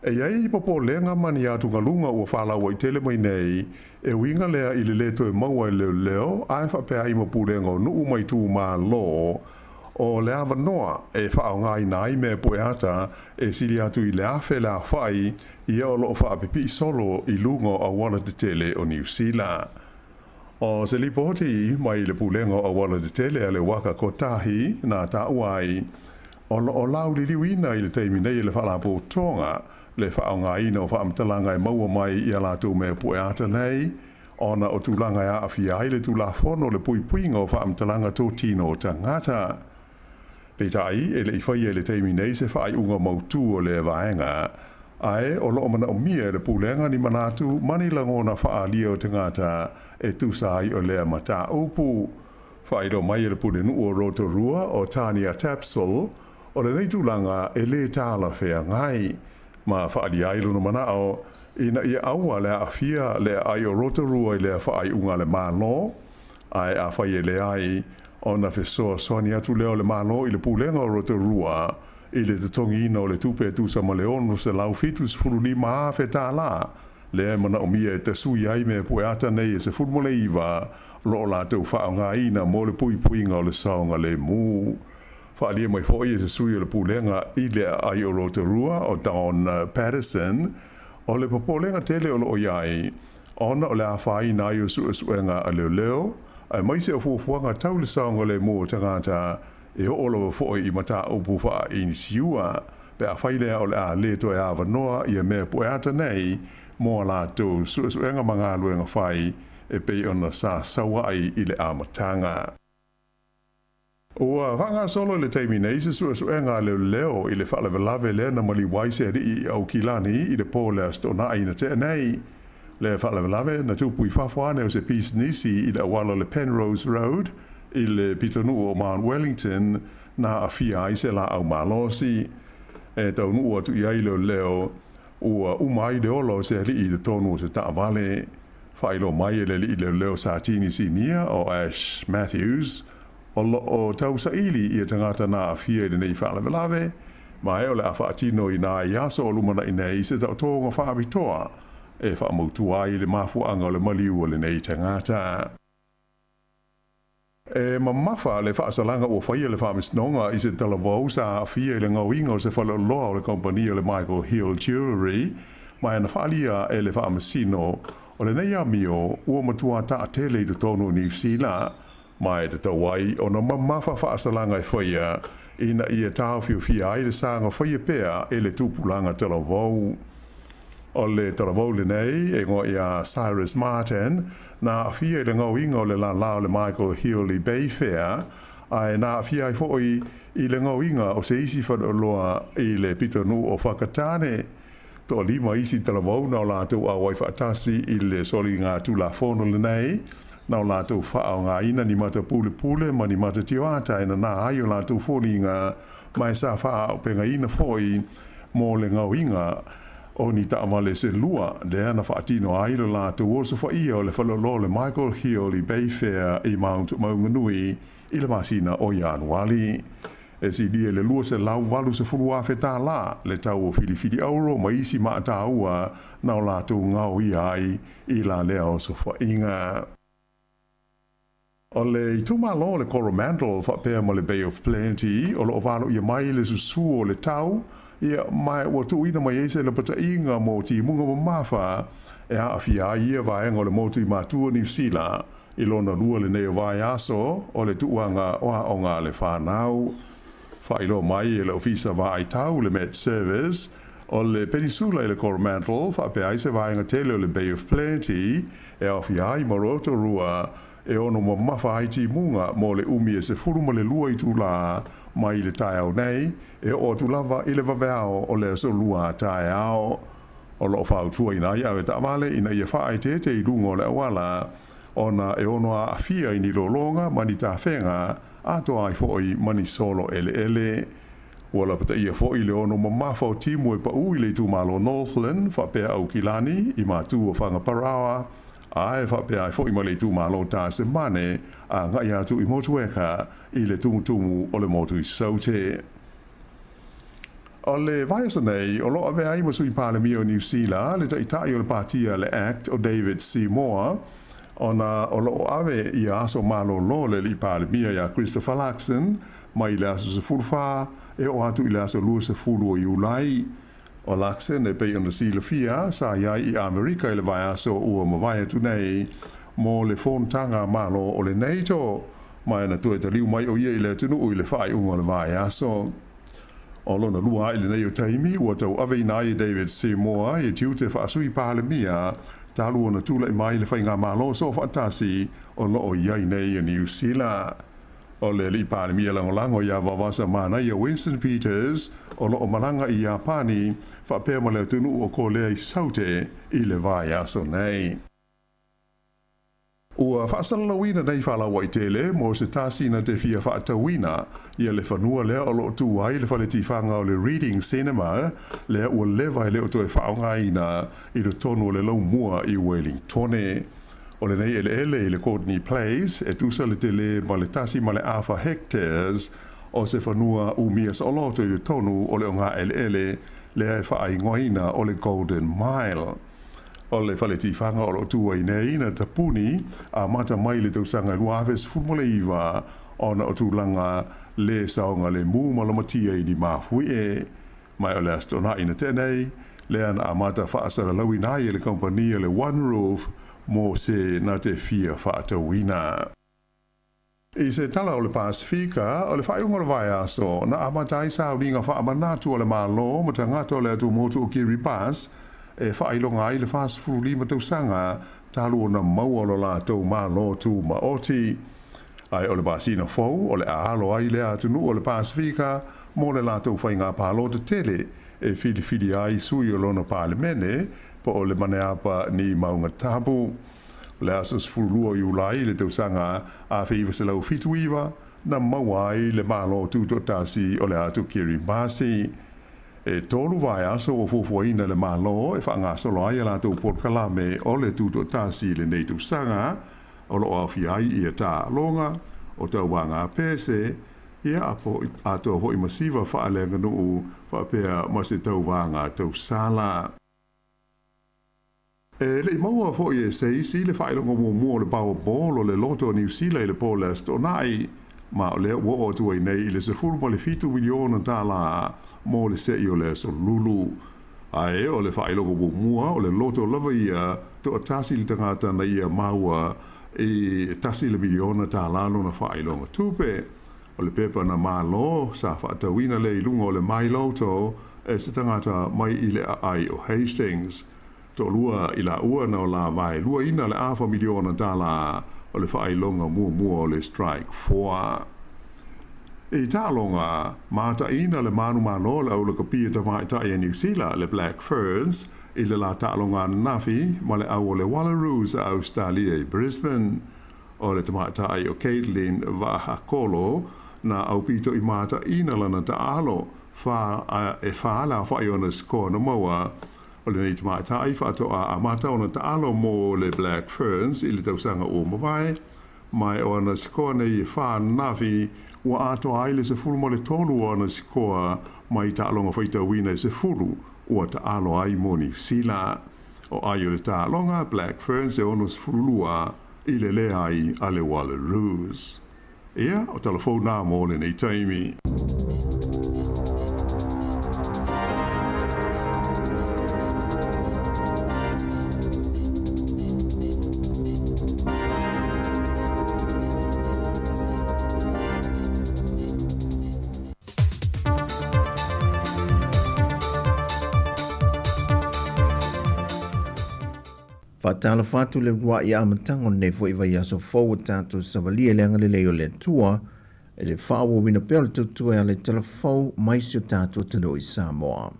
E iai popo lenga mani atu kalunga ua whaalawa i tele mai nei e winga lea i le leto e maua i leo ai whapea i mapurenga o nuu mai tū maa lo o le awa noa e whao ngai nai me poeata e siri atu i le awhe la whai ia o loo whaapipi solo i lungo a wala te tele o New Zealand. O se lipoti mai le pulengo a wala te tele a le waka kotahi na ta uai o lau li liwina i le teimi nei le whalapo tonga le whao ngai no whaamtalanga i maua mai i alato me poeata nei ona o tūlanga a awhia i le tūla whono le puipuinga o whaamtalanga tō tino tangata. Peitai ele I whai ele teimi nei se whai unga mautu o le vaenga. Ai o loo mana o mia le pulenga ni manatu mani langona whaalia o te ngata e tūsai o lea mata upu. Whairo mai le pule nu o Rotorua o Tania Tapsol o le nei tūlanga e le tāla whea ngai. Ma whaali ailu no manao ina ia aua le awhia le ai o Rotorua I le whaai unga le malo. Ai a whai e le ai o na whesoa soani atu leo le malo I le pulenga o Rotorua I le tatongi ina o le tupe tusa ma le ono se lau fitus furu ni maa whetā la. Le mana o mia e te sui ai me pue ata nei e se furu mole iwa lo la tau whao ngā ina mo le pui puinga o le saonga le mū. Whaalia mai fōi e se sui o le pulenga I le ai o Rotorua o Don Patterson o le papolenga tele o lo o iai ona o le a whai na i o suenga a leo leo ai mai se o fuafuanga tau le saonga le mū o tangata e o olo fōi I mata upu wha I siua pe a whai lea o le a le to e a wanoa I a mea pue ata nei mo la tau suenga mga luenga whai e pei ona sa sawa ai I le amatanga. Ua whanga solo le teimi nei se suenga leo leo I le whalavelave le na mali waise I au kilani I le pōle stona ai na te nei. Le whalavelave na tupu I whawhane o se pis nisi I le awalo le Penrose Road I le pitonu o Mount Wellington na a fia ai se la au malosi. E tau nu atu I ai leo leo ua umai le olo se li I le tonu o se taavale. Whailo mai le li leo leo sa tini sinia o Ash Matthews o tau sa ili I tangata na a fia I nei whalavelave ma e o le a whaatino I nā iaso o lumana I nei se tau tōnga whaabitoa e whaamautua I le mafuanga o le maliu o le nei tangata. E mamafa le whaasalanga o whaia le whaamisnonga I se talavau sa a fia I le ngauinga o se whaloloa o le kompania o le Michael Hill Jewelry ma e na whaalia e le whaamasino o le nei amio ua matua ta tele I te tonu New Zealand ma e te tawai o na mamafa whaasalanga I whaia ina I e tau whiwhia ai le sanga whaia pea e le tupulanga talavau. O le talavau le nei e ngoi a Cyrus Martin na fia I le ngauinga o le la le Michael Hill I Bayfair ai na fia I foi I le ngauinga o se isi whadoloa I le pitonu o whakatane to lima isi talavau na o lātou a wai whaatasi I le soli ngā tula whono le nei na o lātou whaao ngā ina ni mata pule ma ni mata tioata ina nā ai o lātou whoni ngā mai sa whaao penga ina foi mo le ngauinga o ni taamale se lua le ana whaatino ai lo lātou o se whaia o le whalolo le Michael Hill I Bayfair I Mount Maunganui I le masina o Januari. E si dia le lua se lau walu se furua whetā la le tau o whiriwhiri auro ma isi maa tāua na o lātou ngau I ai I la lea o se whainga. O le itumalo le Coromandel whapea mo le Bay of Plenty o lo walo I mai le susu o le tau ia mai o tu ina mai ese le pata inga mo ti munga mo mafa e a fia ia vaenga o le motu I matua New Zealand I lona lua le neo vai aso o le tuanga o ngā le whanau. Whailo mai e le ofisa vai tau le Met Service o le peninsula I le Coromandel whapea ese vaenga tele o le Bay of Plenty e a fia I mo Rotorua e ono mo mafa ai ti munga mo le umi e se furu mo le lua I tula mai le tai au nei e o tu lava I le vaveo o le so lua tai au o lo whau tua ina ia e tamale ina ia whaai te I lunga o le awala ona e ono a fia I ni lolonga mani ta whenga ato ai foi mani solo ele wala pata ia foi le ono mamafa o timu e pa ui le tu malo Northland whapea au kilani I matu o whanga parawa ai whapea ai foi ma le tu malo ta se mane a ngai atu I motueka I le tumutumu o le motu I saute. O le vaisa nei, o loa vea I masui pālemi o New Zealand, le taitai o le pātia le Act o David Sāmoa, o loo ave I aso malo lo le li pālemi ia Christopher Luxon, mai le aso se fulfa, e o atu I le aso lua se fulu o Iulai. O Luxon e pei ona sila fia, sa iai I Amerika I le vai aso ua mawai atu nei, mo le fontanga malo o le NATO, mai na tue te liu mai o ia I le tunu ui le whai unga le vai aso. O lona lua I le nei o taimi, ua tau ave ina I David Sāmoa I tiute whaasui pālemia, talu ona tula I mai le whai ngā malo so whaatasi o loo iai nei o New Zealand. O le li pāni mia langolango ia wawasa mana ia Winston Peters o lo o malanga i a pāni whapea ma leo tunu o ko lea I saute I le vai aso nei. Ua whaasalalawina nei whalawa I tele mo se tāsina te fia whaatawina ia le whanua lea o lo tu ai le whale tifanga o le Reading Cinema lea ua lewa I leo toe whaongaina I le tonu o le lau mua I Wellingtone. O le nei ele I le Courtney Place e tusa le tele ma le tasi ma le afa hectares o se whanua umias o loto I le tonu o le o ngā ele lea e whaingoina o le Golden Mile. O le whale tifanga o lo tua I nei na tapuni a mata mai le tausanga luaves fulmole iwa o na o tūlanga le saonga le mū malamatia I ni mahui e. Mai o le astona ina tenei, le ana a mata whaasara lawina I le kompania le One Roof mo se na te fia whaatawina. I se tala o le Pasifika, o le whaiunga le vai aso, na amatai sao ni ngā whaamanatu o le malo, ma ta ngata o le atu motu o Kiribati, e whailonga ai le fast food lima tausanga talu o na maualo la tau malo tu maoti. Ai o le basina fau, o le aalo ai le atunu o le Pasifika, mo le la tau whainga palo te tele, e whili ai sui o lona palemene, po o le maneapa ni maunga tabu. Le asas furulua I ulai le tausanga a whiiwa se lau fituiwa, na mawai le malo tu totasi o le atu Kiribati. E tolu vai aso o fufuaina le malo e whaangasolo ai ala tau porkalame o le tuto tasi le nei tausanga o lo awhi ai I ta longa o tau wanga pese ia apo ato hoi masiva whaalenga nuu whapea mase tau wanga tausala. E le maua foi e seisi le whailonga mua le Powerball o le loto New Zealand le polest o nai ma o le ua o tuai nei I le sefuru ma le fitu miliona tala mo le sei o le so lulu. Ae o le whailonga mua o le loto lava ia to a tasi le tangata na ia maua I tasi le miliona tala no na whailonga tupe. O le pepa na malo sa whaatawina le ilunga o le mai loto e se tangata mai I le ai o Hastings. To lua I la ua na o la vai lua ina le afa miliona tala o le whailonga mua o le strike 4. E tālonga, mata ina le manu malo le au le kapia ta maita I New Zealand le Black Ferns I le la tālonga nafi ma le au o le Wallaroos a Australia I Brisbane. O le tamata ai o Caitlin Vahakolo na au pito I mata ina lana taalo e whaala whai ona sko na maua. O le nei tamata ai whatoa a mata ona taalo mo le Black Ferns I le tausanga o mawai. Mai o ana sko nei wha nafi ua ato ai le se fulu mo le tolu o ana sikoa mai tālonga whaitawina se fulu ua taalo ai mo New Zealand. O ai o le tālonga Black Ferns e ono se fululua I le lea ai a le Wallaroos. Ia, o telefona mo le nei taimi. Whatala whatu le rua I amatango ne fo iwa yaso fau tātou savalia le anga le leo le tua e le whaawo wina pēle tutua le telefau maisio tātou tano I Sāmoa.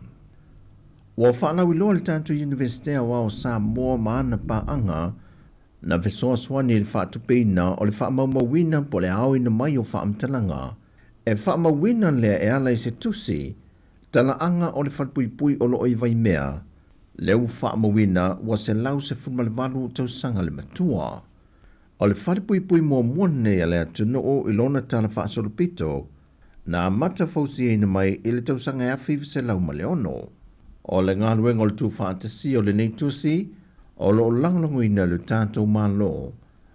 Wa whanau I loa le tātou universitea wao Sāmoa maana paanga na vesoa swani le whaatu peina o le whaamaumawina po le au ina mai o whaamtalanga e whaamawina le e ala I se tusi tala anga o le whatpuipui o lo iwa I mea leu whaamawina wa se lau se funmalewalu tau sanga le matua. O le wharepuipui mua muane a le atunu o ilona tala whaasolopito na mata fausi eina mai I le tau sanga awhiwa se lau maleono. O le ngāluenga o le tu whaatasi o le neitusi o lo langlanguina le tātou malo.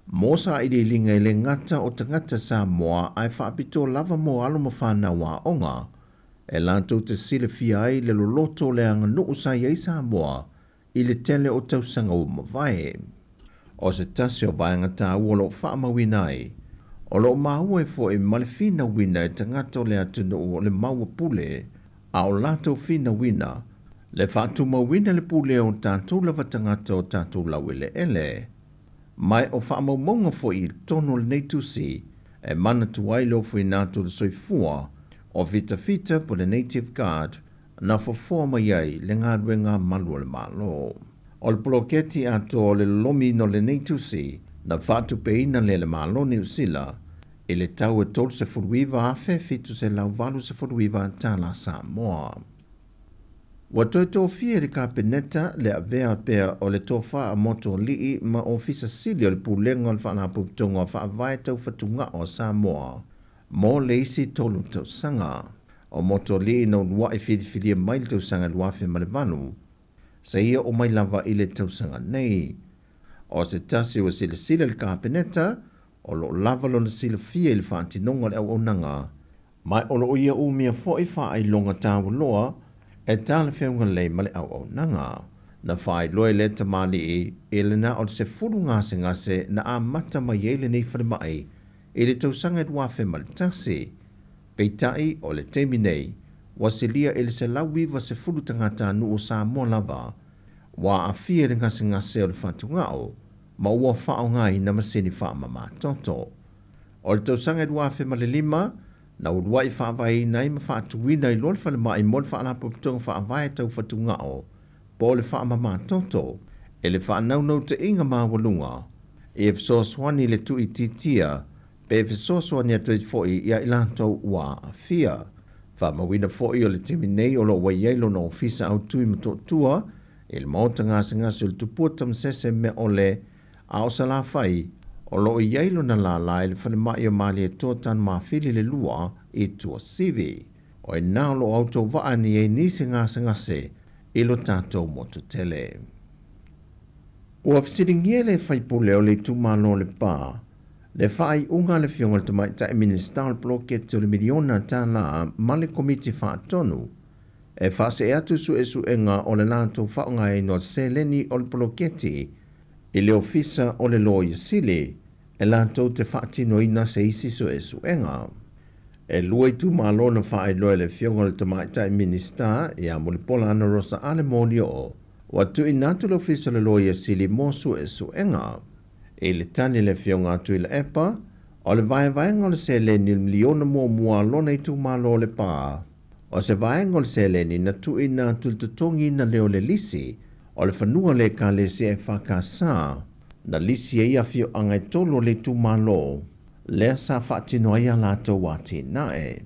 Mosa I le linga I le ngata o tangata Sāmoa ai whaapito lava mo aloma whanau onga. E lantou te sile fia ai le loloto le anga nuu sai ai Sāmoa I le tele o tausanga o mawai. O se tasi o vaenga tā ua lo whaamawina ai. O lo maua e fo e malefina wina e tangata o le atunu o le maua pule a o lato fina wina. Le whaatu mawina le pule o tātou lava tangata o tātou lau ele ele. Mai o whaamamonga fo I tono le neitusi e mana tuai lo fui nātu le soifua o fita po le Native Guard na fofoa mai ai le ngā ruenga malua le malo. O le poloketi ato le lomi no le neitusi na whātu peina le malo ni usila e le tau e tolu se furuiva afe fitu se lau valu se furuiva tala Sāmoa. Wa toi tō fia le kapeneta le avea pea o le tōwha a moto lii ma ofisa sili o le pulenga le whana puputonga wha avai tau whatunga o Sāmoa. Mō le isi tolu tau sanga o moto lii no lua e whiriwhiria mai le tau sanga luafe ma le vanu. Sa ia o mai lava i le tau sanga nei. O se tasi o sile sile le kapeneta o lo lavalo na sila fia ili whaantinonga le au onanga. Mai o lo ia umia fo i wha ai longa tāwa loa e tāle whiunga lei ma le au onanga. Na whaai loe le tamali e le na o se furu ngase na a mata mai e le nei whare mai e le tausanga e wafe ma le tasi. Peitai o le temi nei wa se lia e le se lauiva se furu tangata nu o Sāmoa lava wa a fia le ngase o le whatungao ma ua whao ngai na masini wha mama toto. O le tausanga e wafe ma le lima na urua i whaavai nei ma whaatuwina i lol whale mai mo le whaalapo putonga whaavai tau whatungao po le wha mama toto e le whaanaunau te inga maa walunga e fsoswani le tui titia pe fsoswani atu foi ia ilantou ua a fia. Whaamawina foi o le timi nei o lo waielo na ofisa au tui matotua e le maota ngase o le tupua tamsese me ole a o sala whai o lo i eilo na la lai le whane mai o mali e tōtan mawhili le lua i tua sivi. O e nao lo auto waani e nisi ngase i lo tātou moto tele. Ua fsiringie le whaipule o le tumalo le pā, le whai unga le fionga le tamai tae minista o le bloket o le miliona tā la ma le komiti whaatonu, e whase e atu su enga o le lātou whaunga e no se leni o le bloketi, i le ofisa o le loia sili, e lātou te whaatino ina se isi su enga. E lua i tu malo na whae loe le fionga le tamaitai minista, i a mulipola ana rosa ale mōni o, wa tu i nātu le ofisa le loia sili mō su enga. E le tani le fionga atu i le epa, o le vaenga o le se leni miliona mua lona i tu malo le pā. O se vaenga o le se leni na tu i nātu le tutongi na leo le lisi, o le whanua le ka le se e whakasā, na lisi e ia fio angai tolo le tu malo, lea sa whaatino ia lato wati nae.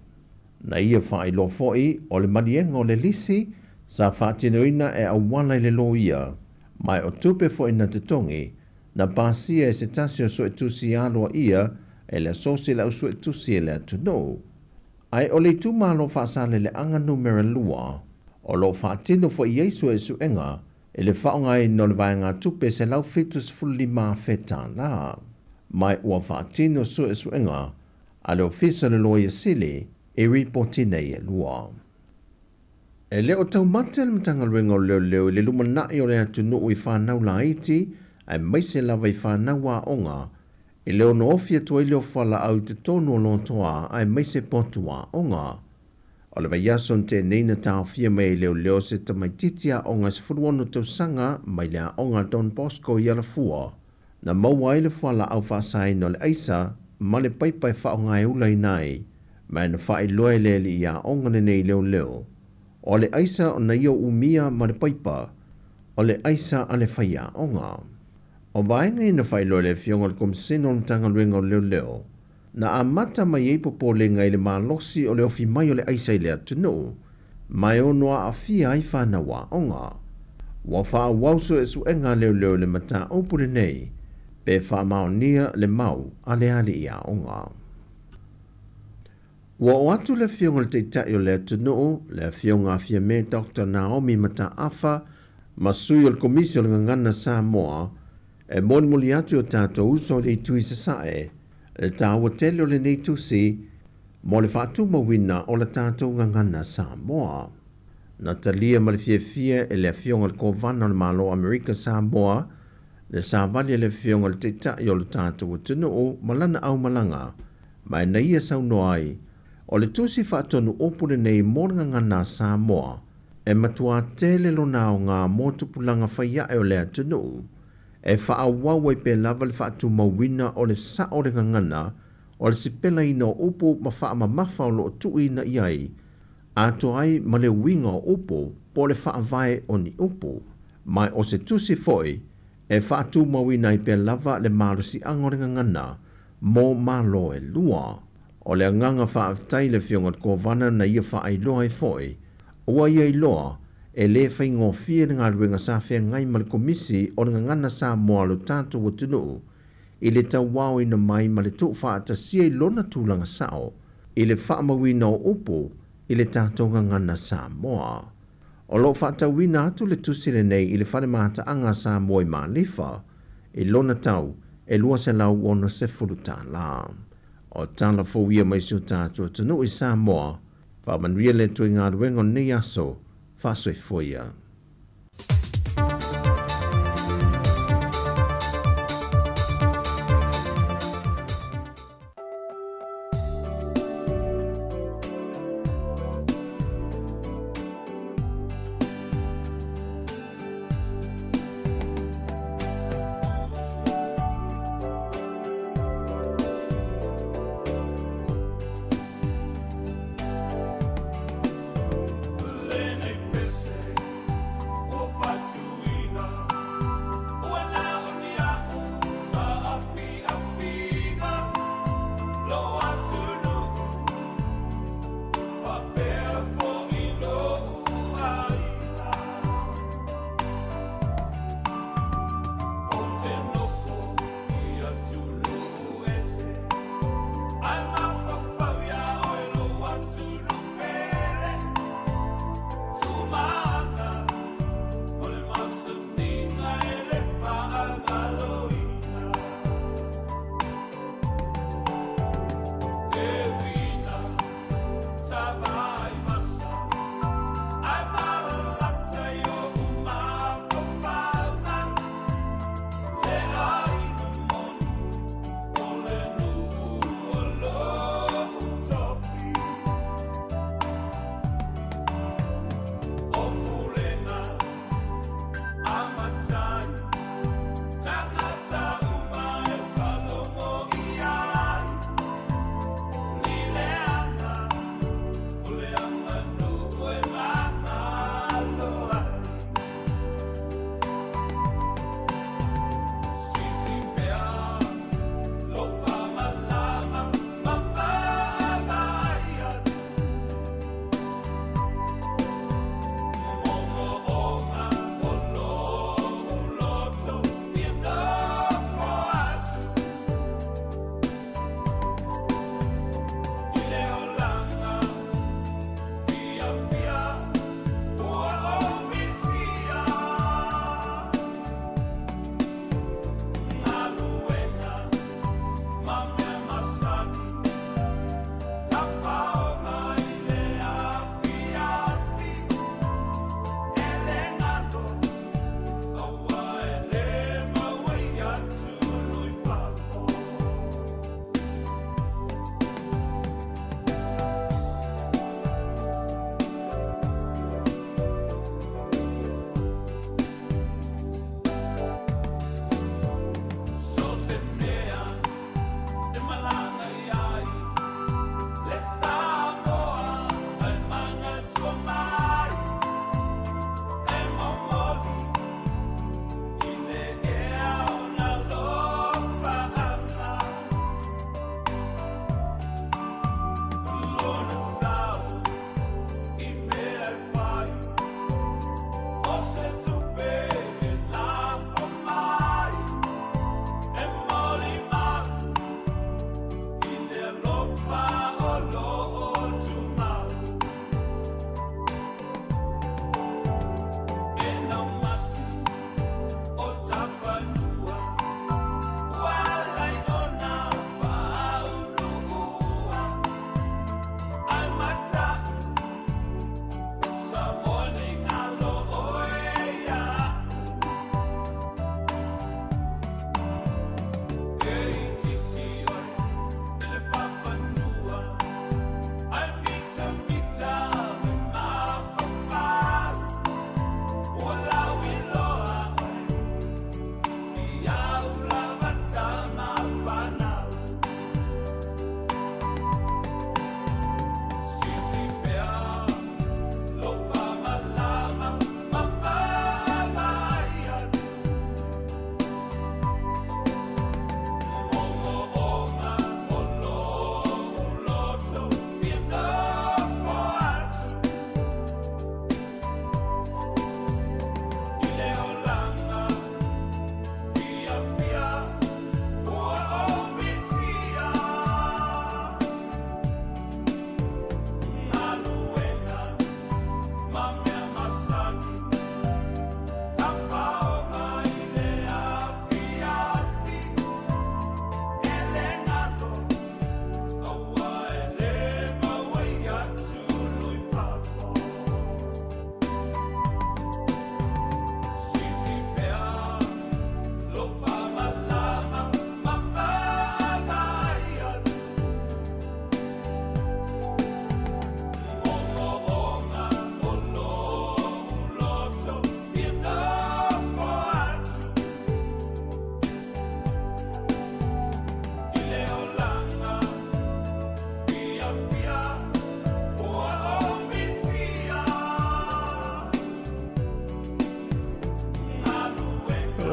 Na ia whae lo foi, o le manienga o le lisi, sa whaatino ina e awala le lo ia, mai o tupe foi na tutongi, na pasia e se tasio so e tusi aloa ia, e le sosi la usu e tusi e le atuno. Ai o le tu malo whaasale le anga numera lua, o lo whaatino foi Yesu e su enga, e le whaonga i no le vaenga tupe se lau fitus fulli maa feta la. Mai ua whaatino su e suenga, a le ofisa le loia sili, e ripotine e lua. E leo tau mate le mtanga luenga o leo le lumanai o le atu nuu i whanau la iti, ai maise lava i whanau a onga, e leo no ofia tua i leo whala au te tonu o lontoa, ai maise potu a onga. O le vaiason te neina tau fia mai leo se tamaititia onga se furuono tau sanga mai lea onga Don Bosco i ala fua. Na maua ele whala au whaasai no le aisa, ma le paipai whaonga e ulai nai, mai na whae loe le li ia onga nei leo. O le aisa o na ia umia ma le paipa, o le aisa a le whaia onga. O vaenga ina whae loe le fionga le komsino tanga luenga o leo. Na a mata mai e popo le ngai le malosi o le ofi mai o le aisa i le atunu, mai o noa a fia ai whana wa onga. Wa wha wauso e su enga leo le mata opure nei, pe wha maonia le mau a le ali ia onga. Wa o atu le fionga le teitai o le atunu, le fionga a fia me Dr. Naomi Mata Afa, masui o le komisi o le ngangana Sāmoa, e moni atu o tato uso le tui sasae, le tāua tele o le nei tusi, mo le whaatu mawina o le tātou ngangana Sāmoa. Na talia ma le fia e le fionga le kovana o le malo Amerika Sāmoa, le sāvali le fionga le teitai o le tātou tunu o malana au malanga, mai na ia sau noai, o le tusi whaatonu opure nei mōranga ngana Sāmoa, e matua tele lo nao ngā mōtupulanga whaia e o le atunu, e whaawawai pe lava le whaatu mawina o le sa o le ngangana o le sipela ina o upo ma wha ma mafa o lo tui na iai, a to ai ma le winga o upo po le wha vai o ni upo, mai o se tusi foi, e wha tu mawina i pe lava le marusi angoringa ngana, mo malo e lua. O le nganga wha aftai le fiongat ko vana na ia wha ai loa e foi, ua ia i loa, e le whai ngō fia ngā ruenga sa whea ngai ma le komisi o ngana Sāmoa lo tātou o tunu, i le tau wau ina mai ma le tuk wha ata sia i lona tūlanga sao, i le wha mawina o upo, i le tātou ngana Sāmoa. O lo wha tau wina atu le tusire nei i le whare mahata anga Sāmoa i Malifa, i lona tau, e lua se lau ona se furu tā la. O tala fōwia mai siu tātou tunu i Sāmoa, wha manria le tui ngā ruenga nei aso, wha soi foia. But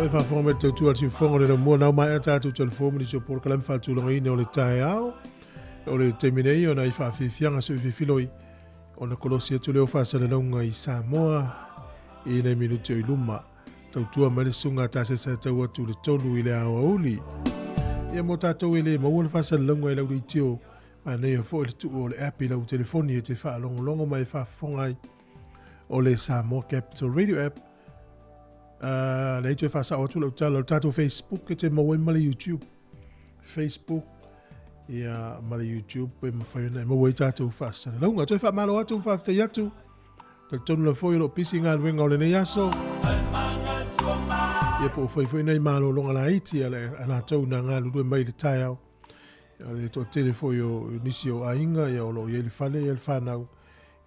e fa fonga te tu ati fonga le mo na mai ata tu telefone ni so por kalam fa tu lo ngi le tai au o le terminei ona I fa fianga so filoi ona kolosia tu le fa sa le longa I Sāmoa I ne minuto I luma tau tua mele sunga ta se sa tau atu le tonu I le auli ia mo tatou I le mo le fa sa le longa I lau I tio ane ia fo le tu o le app I lau telefoni e te fa longo mai fa fonga o le Sāmoa Capital Radio app le tu fa sa o tu le tatou Facebook te mo male YouTube Facebook ia male YouTube pe mo fa na mo tatou fa sa longa tu fa malo atu fa te yatu te tonu le foi lo pisinga le wenga o le ne yaso ia po foi nei malo longa la iti ala tau na nga lu mai le tai au le to telefoi o nisio ainga ia o lo ia le fale ia le fanau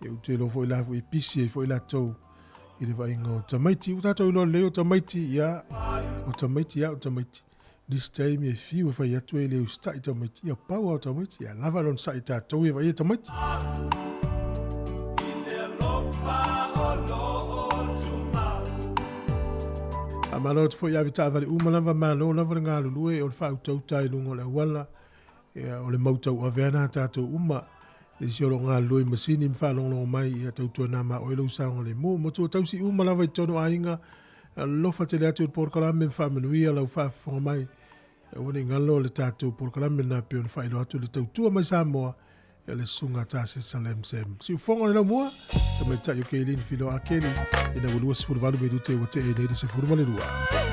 ia o te lo foi la foi pisi foi la tau I le vai ngā tamaiti, o tātou ilo leo tamaiti, ia, o tamaiti, this time e fiu e whai atu e leo stai tamaiti, ia pau au tamaiti, ia lava non sai tātou e vai e tamaiti. A malo te foi avi tāwari umalava malo, lava ngā lulue, o le whau tau tai lungo le wala, o le mautau a veana tātou le siolo ngā loi masini mwhalongo mai I tau tua nama o ilo usanga le mo tua tau si umalawa I tono ainga lofa te le atu por kalame mwhamanuia lau whafonga mai wane ngalo le tātou por kalame na peo na whailo atu le tau tua mai Sāmoa le sunga tāse salem sem si ufonga le lau mua ta mai tai o keilini filo a keli ina ulua sifuru valu me dute o te e neide sifuru male rua.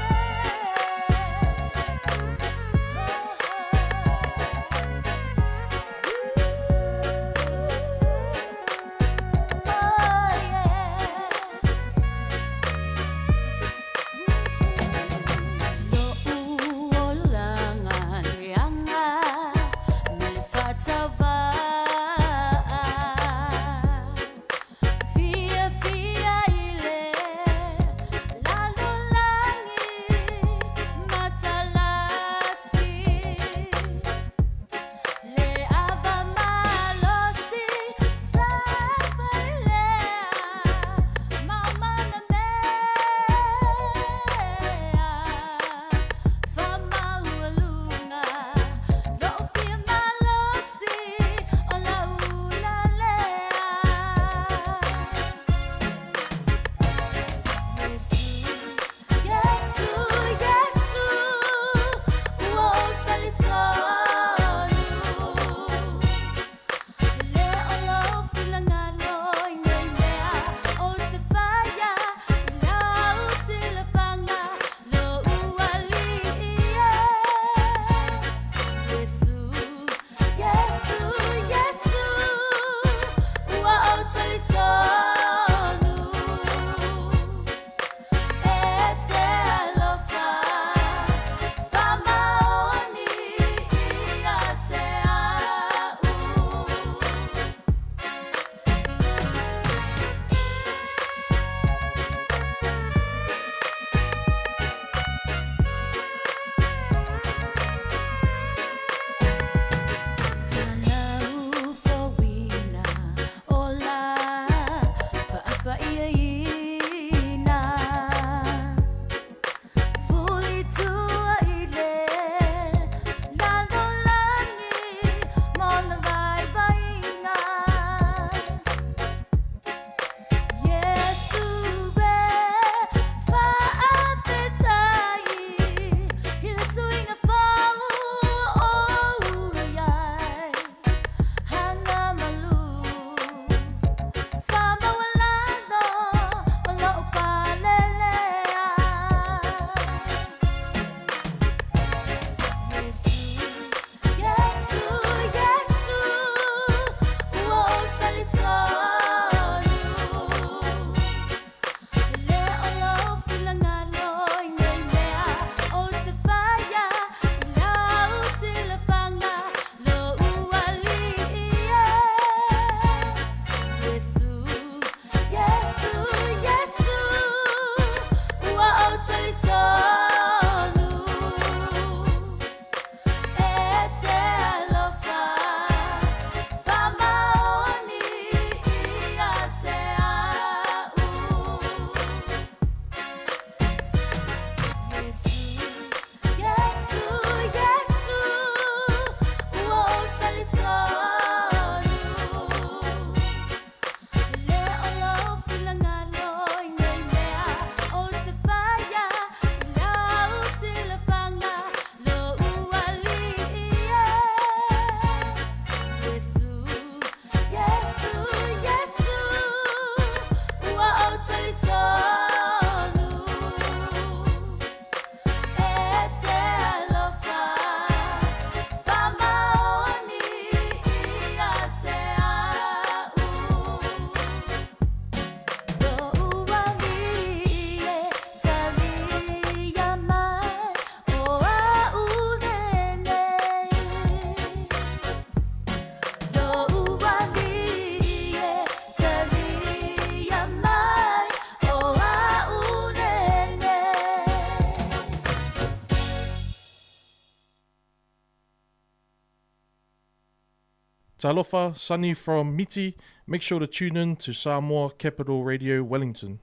Talofa, Sunny from Miti. Make sure to tune in to Sāmoa Capital Radio Wellington.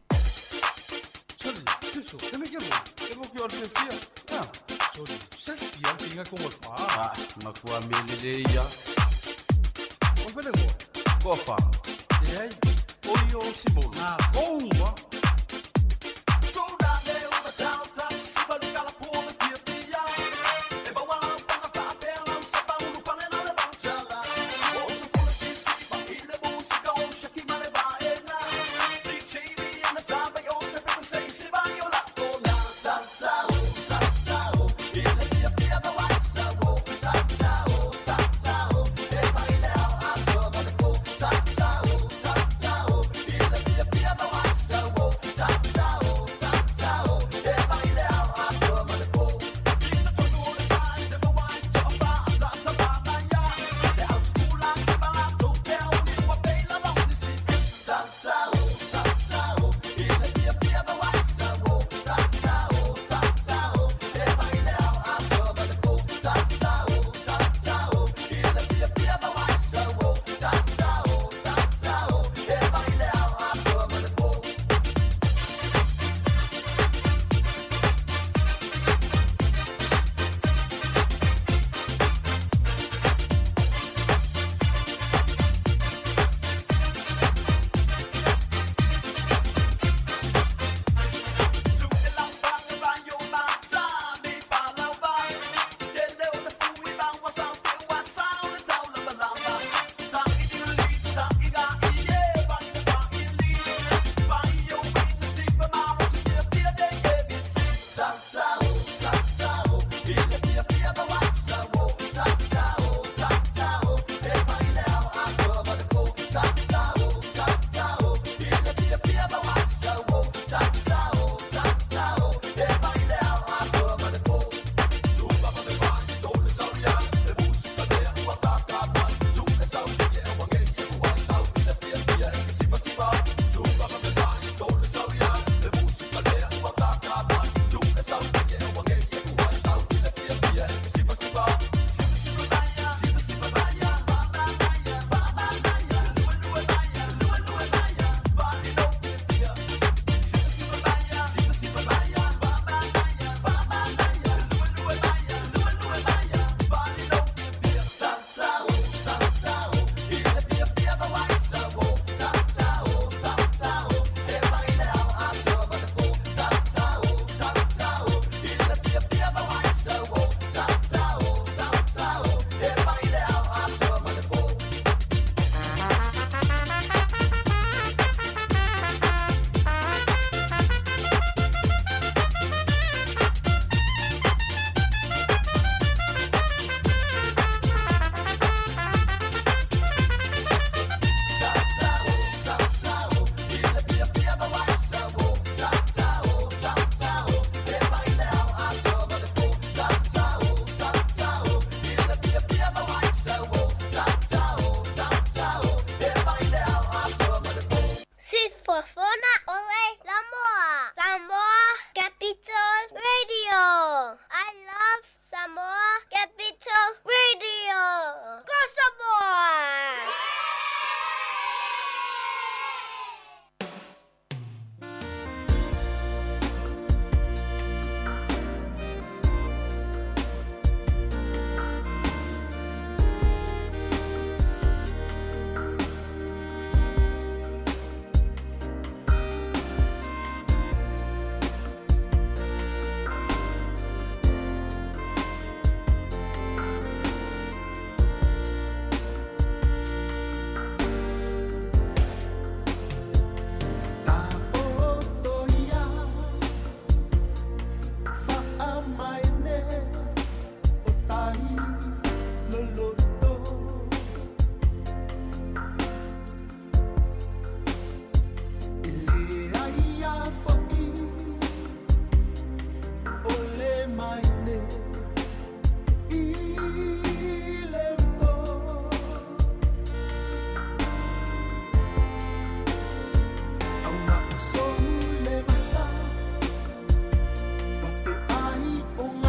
Oh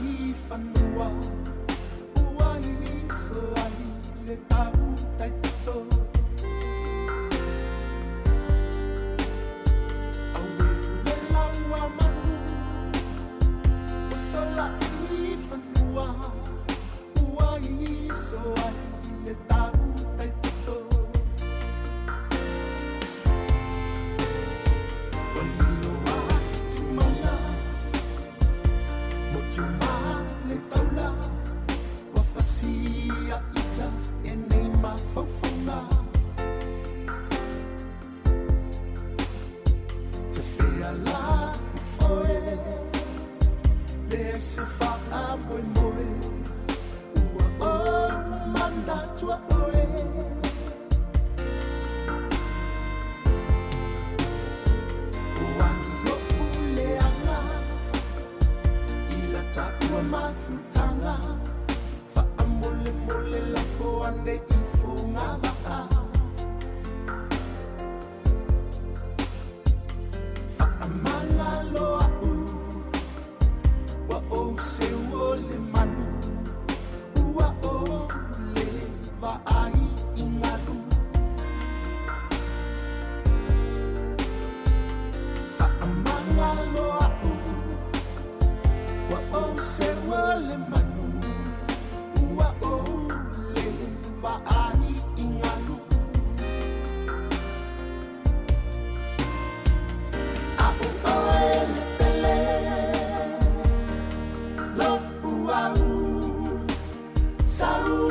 i whanua ua i so ai le tau tai tato awe le laua manu o sola i whanua ua i so ai le tau tai tato Sia ita e nei mawhauwhaunga Te whea la i whoe Le ai se wha moe moe Ua o manda tua oe Ua lo ule anga Ila ta ua mawhutanga Mole mole la foane I fonga vaa Whaamanga loa u Wa o se o le manu Ua o le vaai ingalu Whaamanga loa u Wa o se o le manu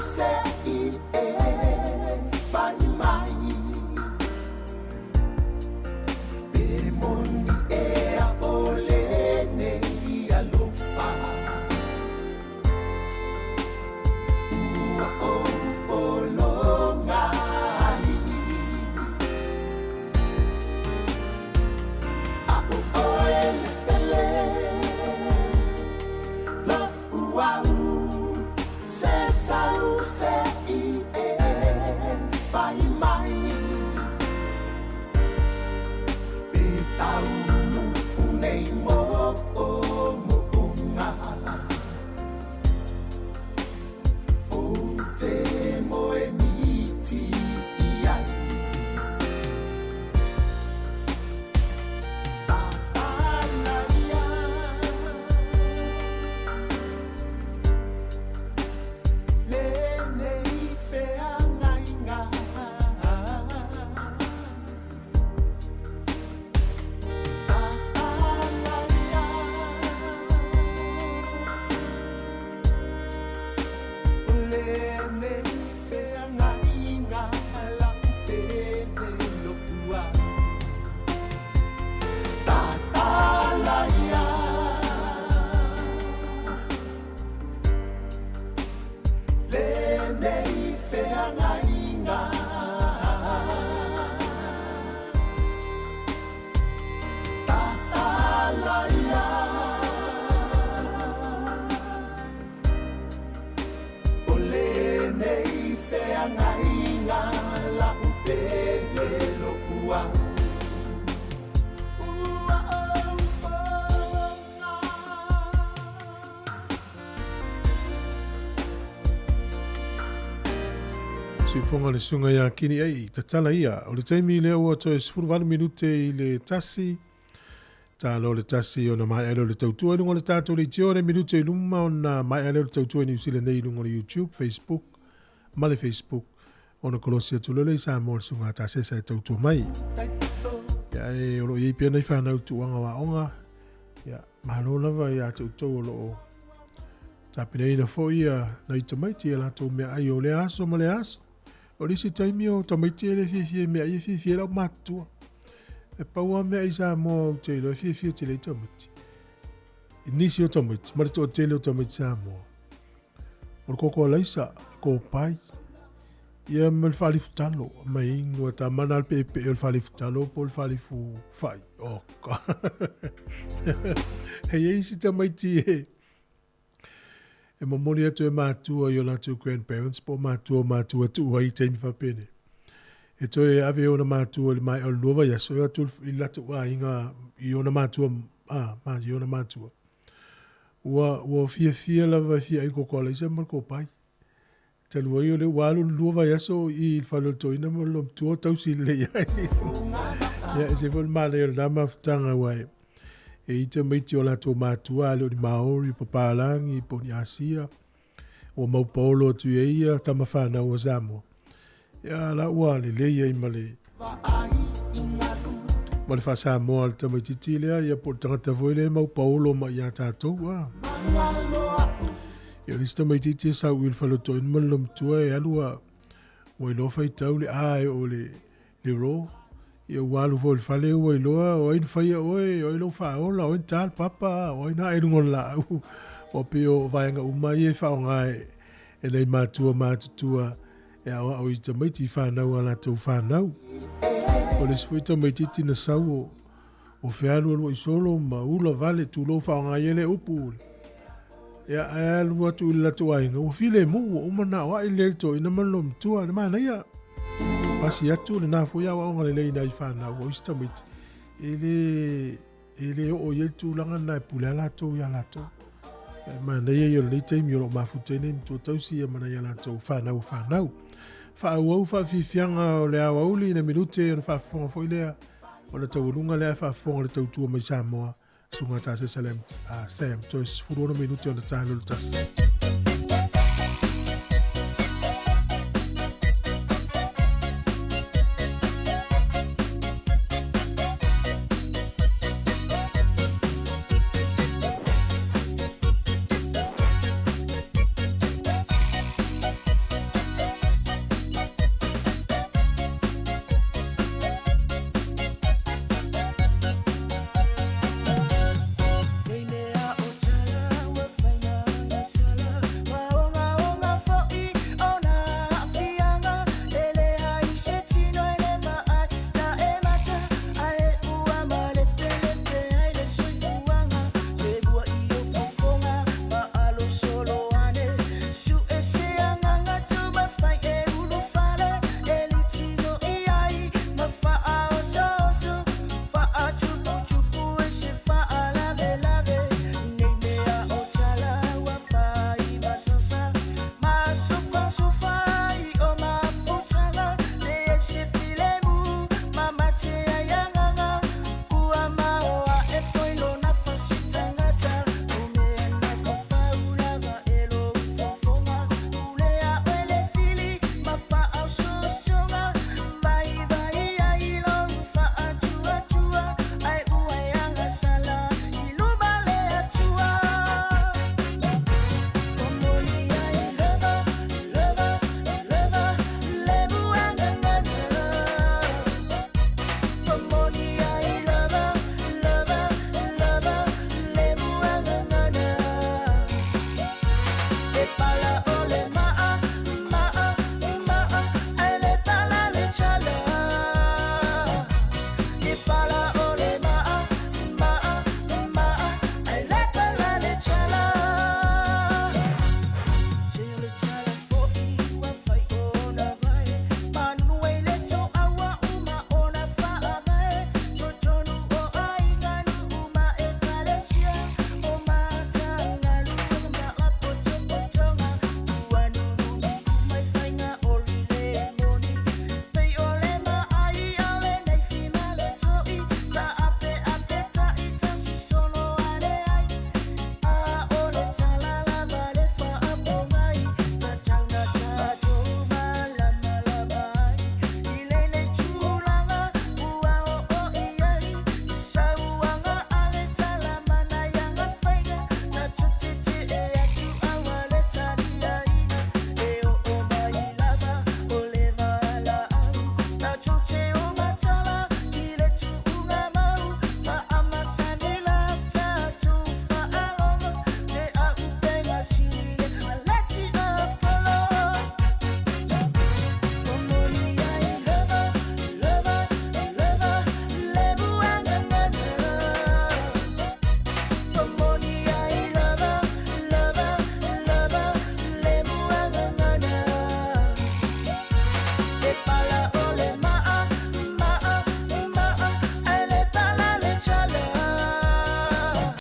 Se I e fai mai Pe moni e a ole nei alofa Ua o ngai A o ele pele Lo ua Se sau se I e fai mai Pe tau nei mo nga O te moe miti iai Si fonga le sunga ya kini ai tatala ia o le taimi le ua to 10 minute I le tasi ta lo le tasi ona mai alo le tautua lungo le tato le tio le minute luma ona mai alo le tautua New Zealand nei lungo le YouTube Facebook ma le Facebook ona kolosia tu le Sāmoa sunga ta se sa tautua mai ya e lo I pia nei whana utu anga wa onga ya malo lava ya tautua lo ta pina ina fo ia na itamaiti la to me ai o le aso ma le aso o risi taimi o tamaiti le fie me ai fie la matua e paua me ai Sāmoa o te lo fie te le tamaiti inisi o tamaiti ma to te le tamaiti Sāmoa o koko laisa ko pai ia me fali futalo mai ingo ta manal pepe el fali futalo pol fali fu fai o hei si tamaiti e mamoni atu e mātua I o nātu grandparents, po mātua tu ai teimi whapene. E toi e ave o na mātua li mai au luwa ia so atu I latu a inga I o na mātua, I o na mātua. Ua fia lava fia i kokola isa mal ko pai. Te lua i o le walu lua vai aso i whanau toina mo lom tua tausi le iai. Ia se fol male o nama ftanga wai. E ita meiti o lato mātua ale o ni Maori, Papalangi, Poni Asia. O mau paolo tu ia tama whanau o Sāmoa. Ia la ua le leia i male. Ma le whasa moa le tamaititi lea, ia po tangata voi le mau paolo ma ia tātou wa. Ia le tamaititi sa uil whaloto in malom tua e alua. Wa ilo fai tau le ae o le ro. Ia walu vo le whale ua iloa, o in whaia oe, o ilo whaola, o in tāl papa, o in hae rungon la au. O peo vaenga umai e whaongae, e nei mātua mātutua, e awa o i tamaiti whanau ala tau whanau. O le sifui tamaititi na sau o whialu alua i solo ma ula vale tu lo whaongae ele upu. Ia e alua tu ila tu ainga, o file mu, o mana wa i le to ina malom tua, na mana ia. Pasi atu le na fuia wa onga le leina i whanau, o istamiti. Ele o yel tu langa na pule alato i alato. Mana ia yo le teimi o mafutene mtu tausi ya mana ia alato whanau. Whaau whawhiwhianga o le awa uli na minute o whawhonga fo ilea. O le taurunga lea whawhonga le tautua mai Sāmoa. Sunga tase Sam Joyce, furuona minute o le tālo le tasi.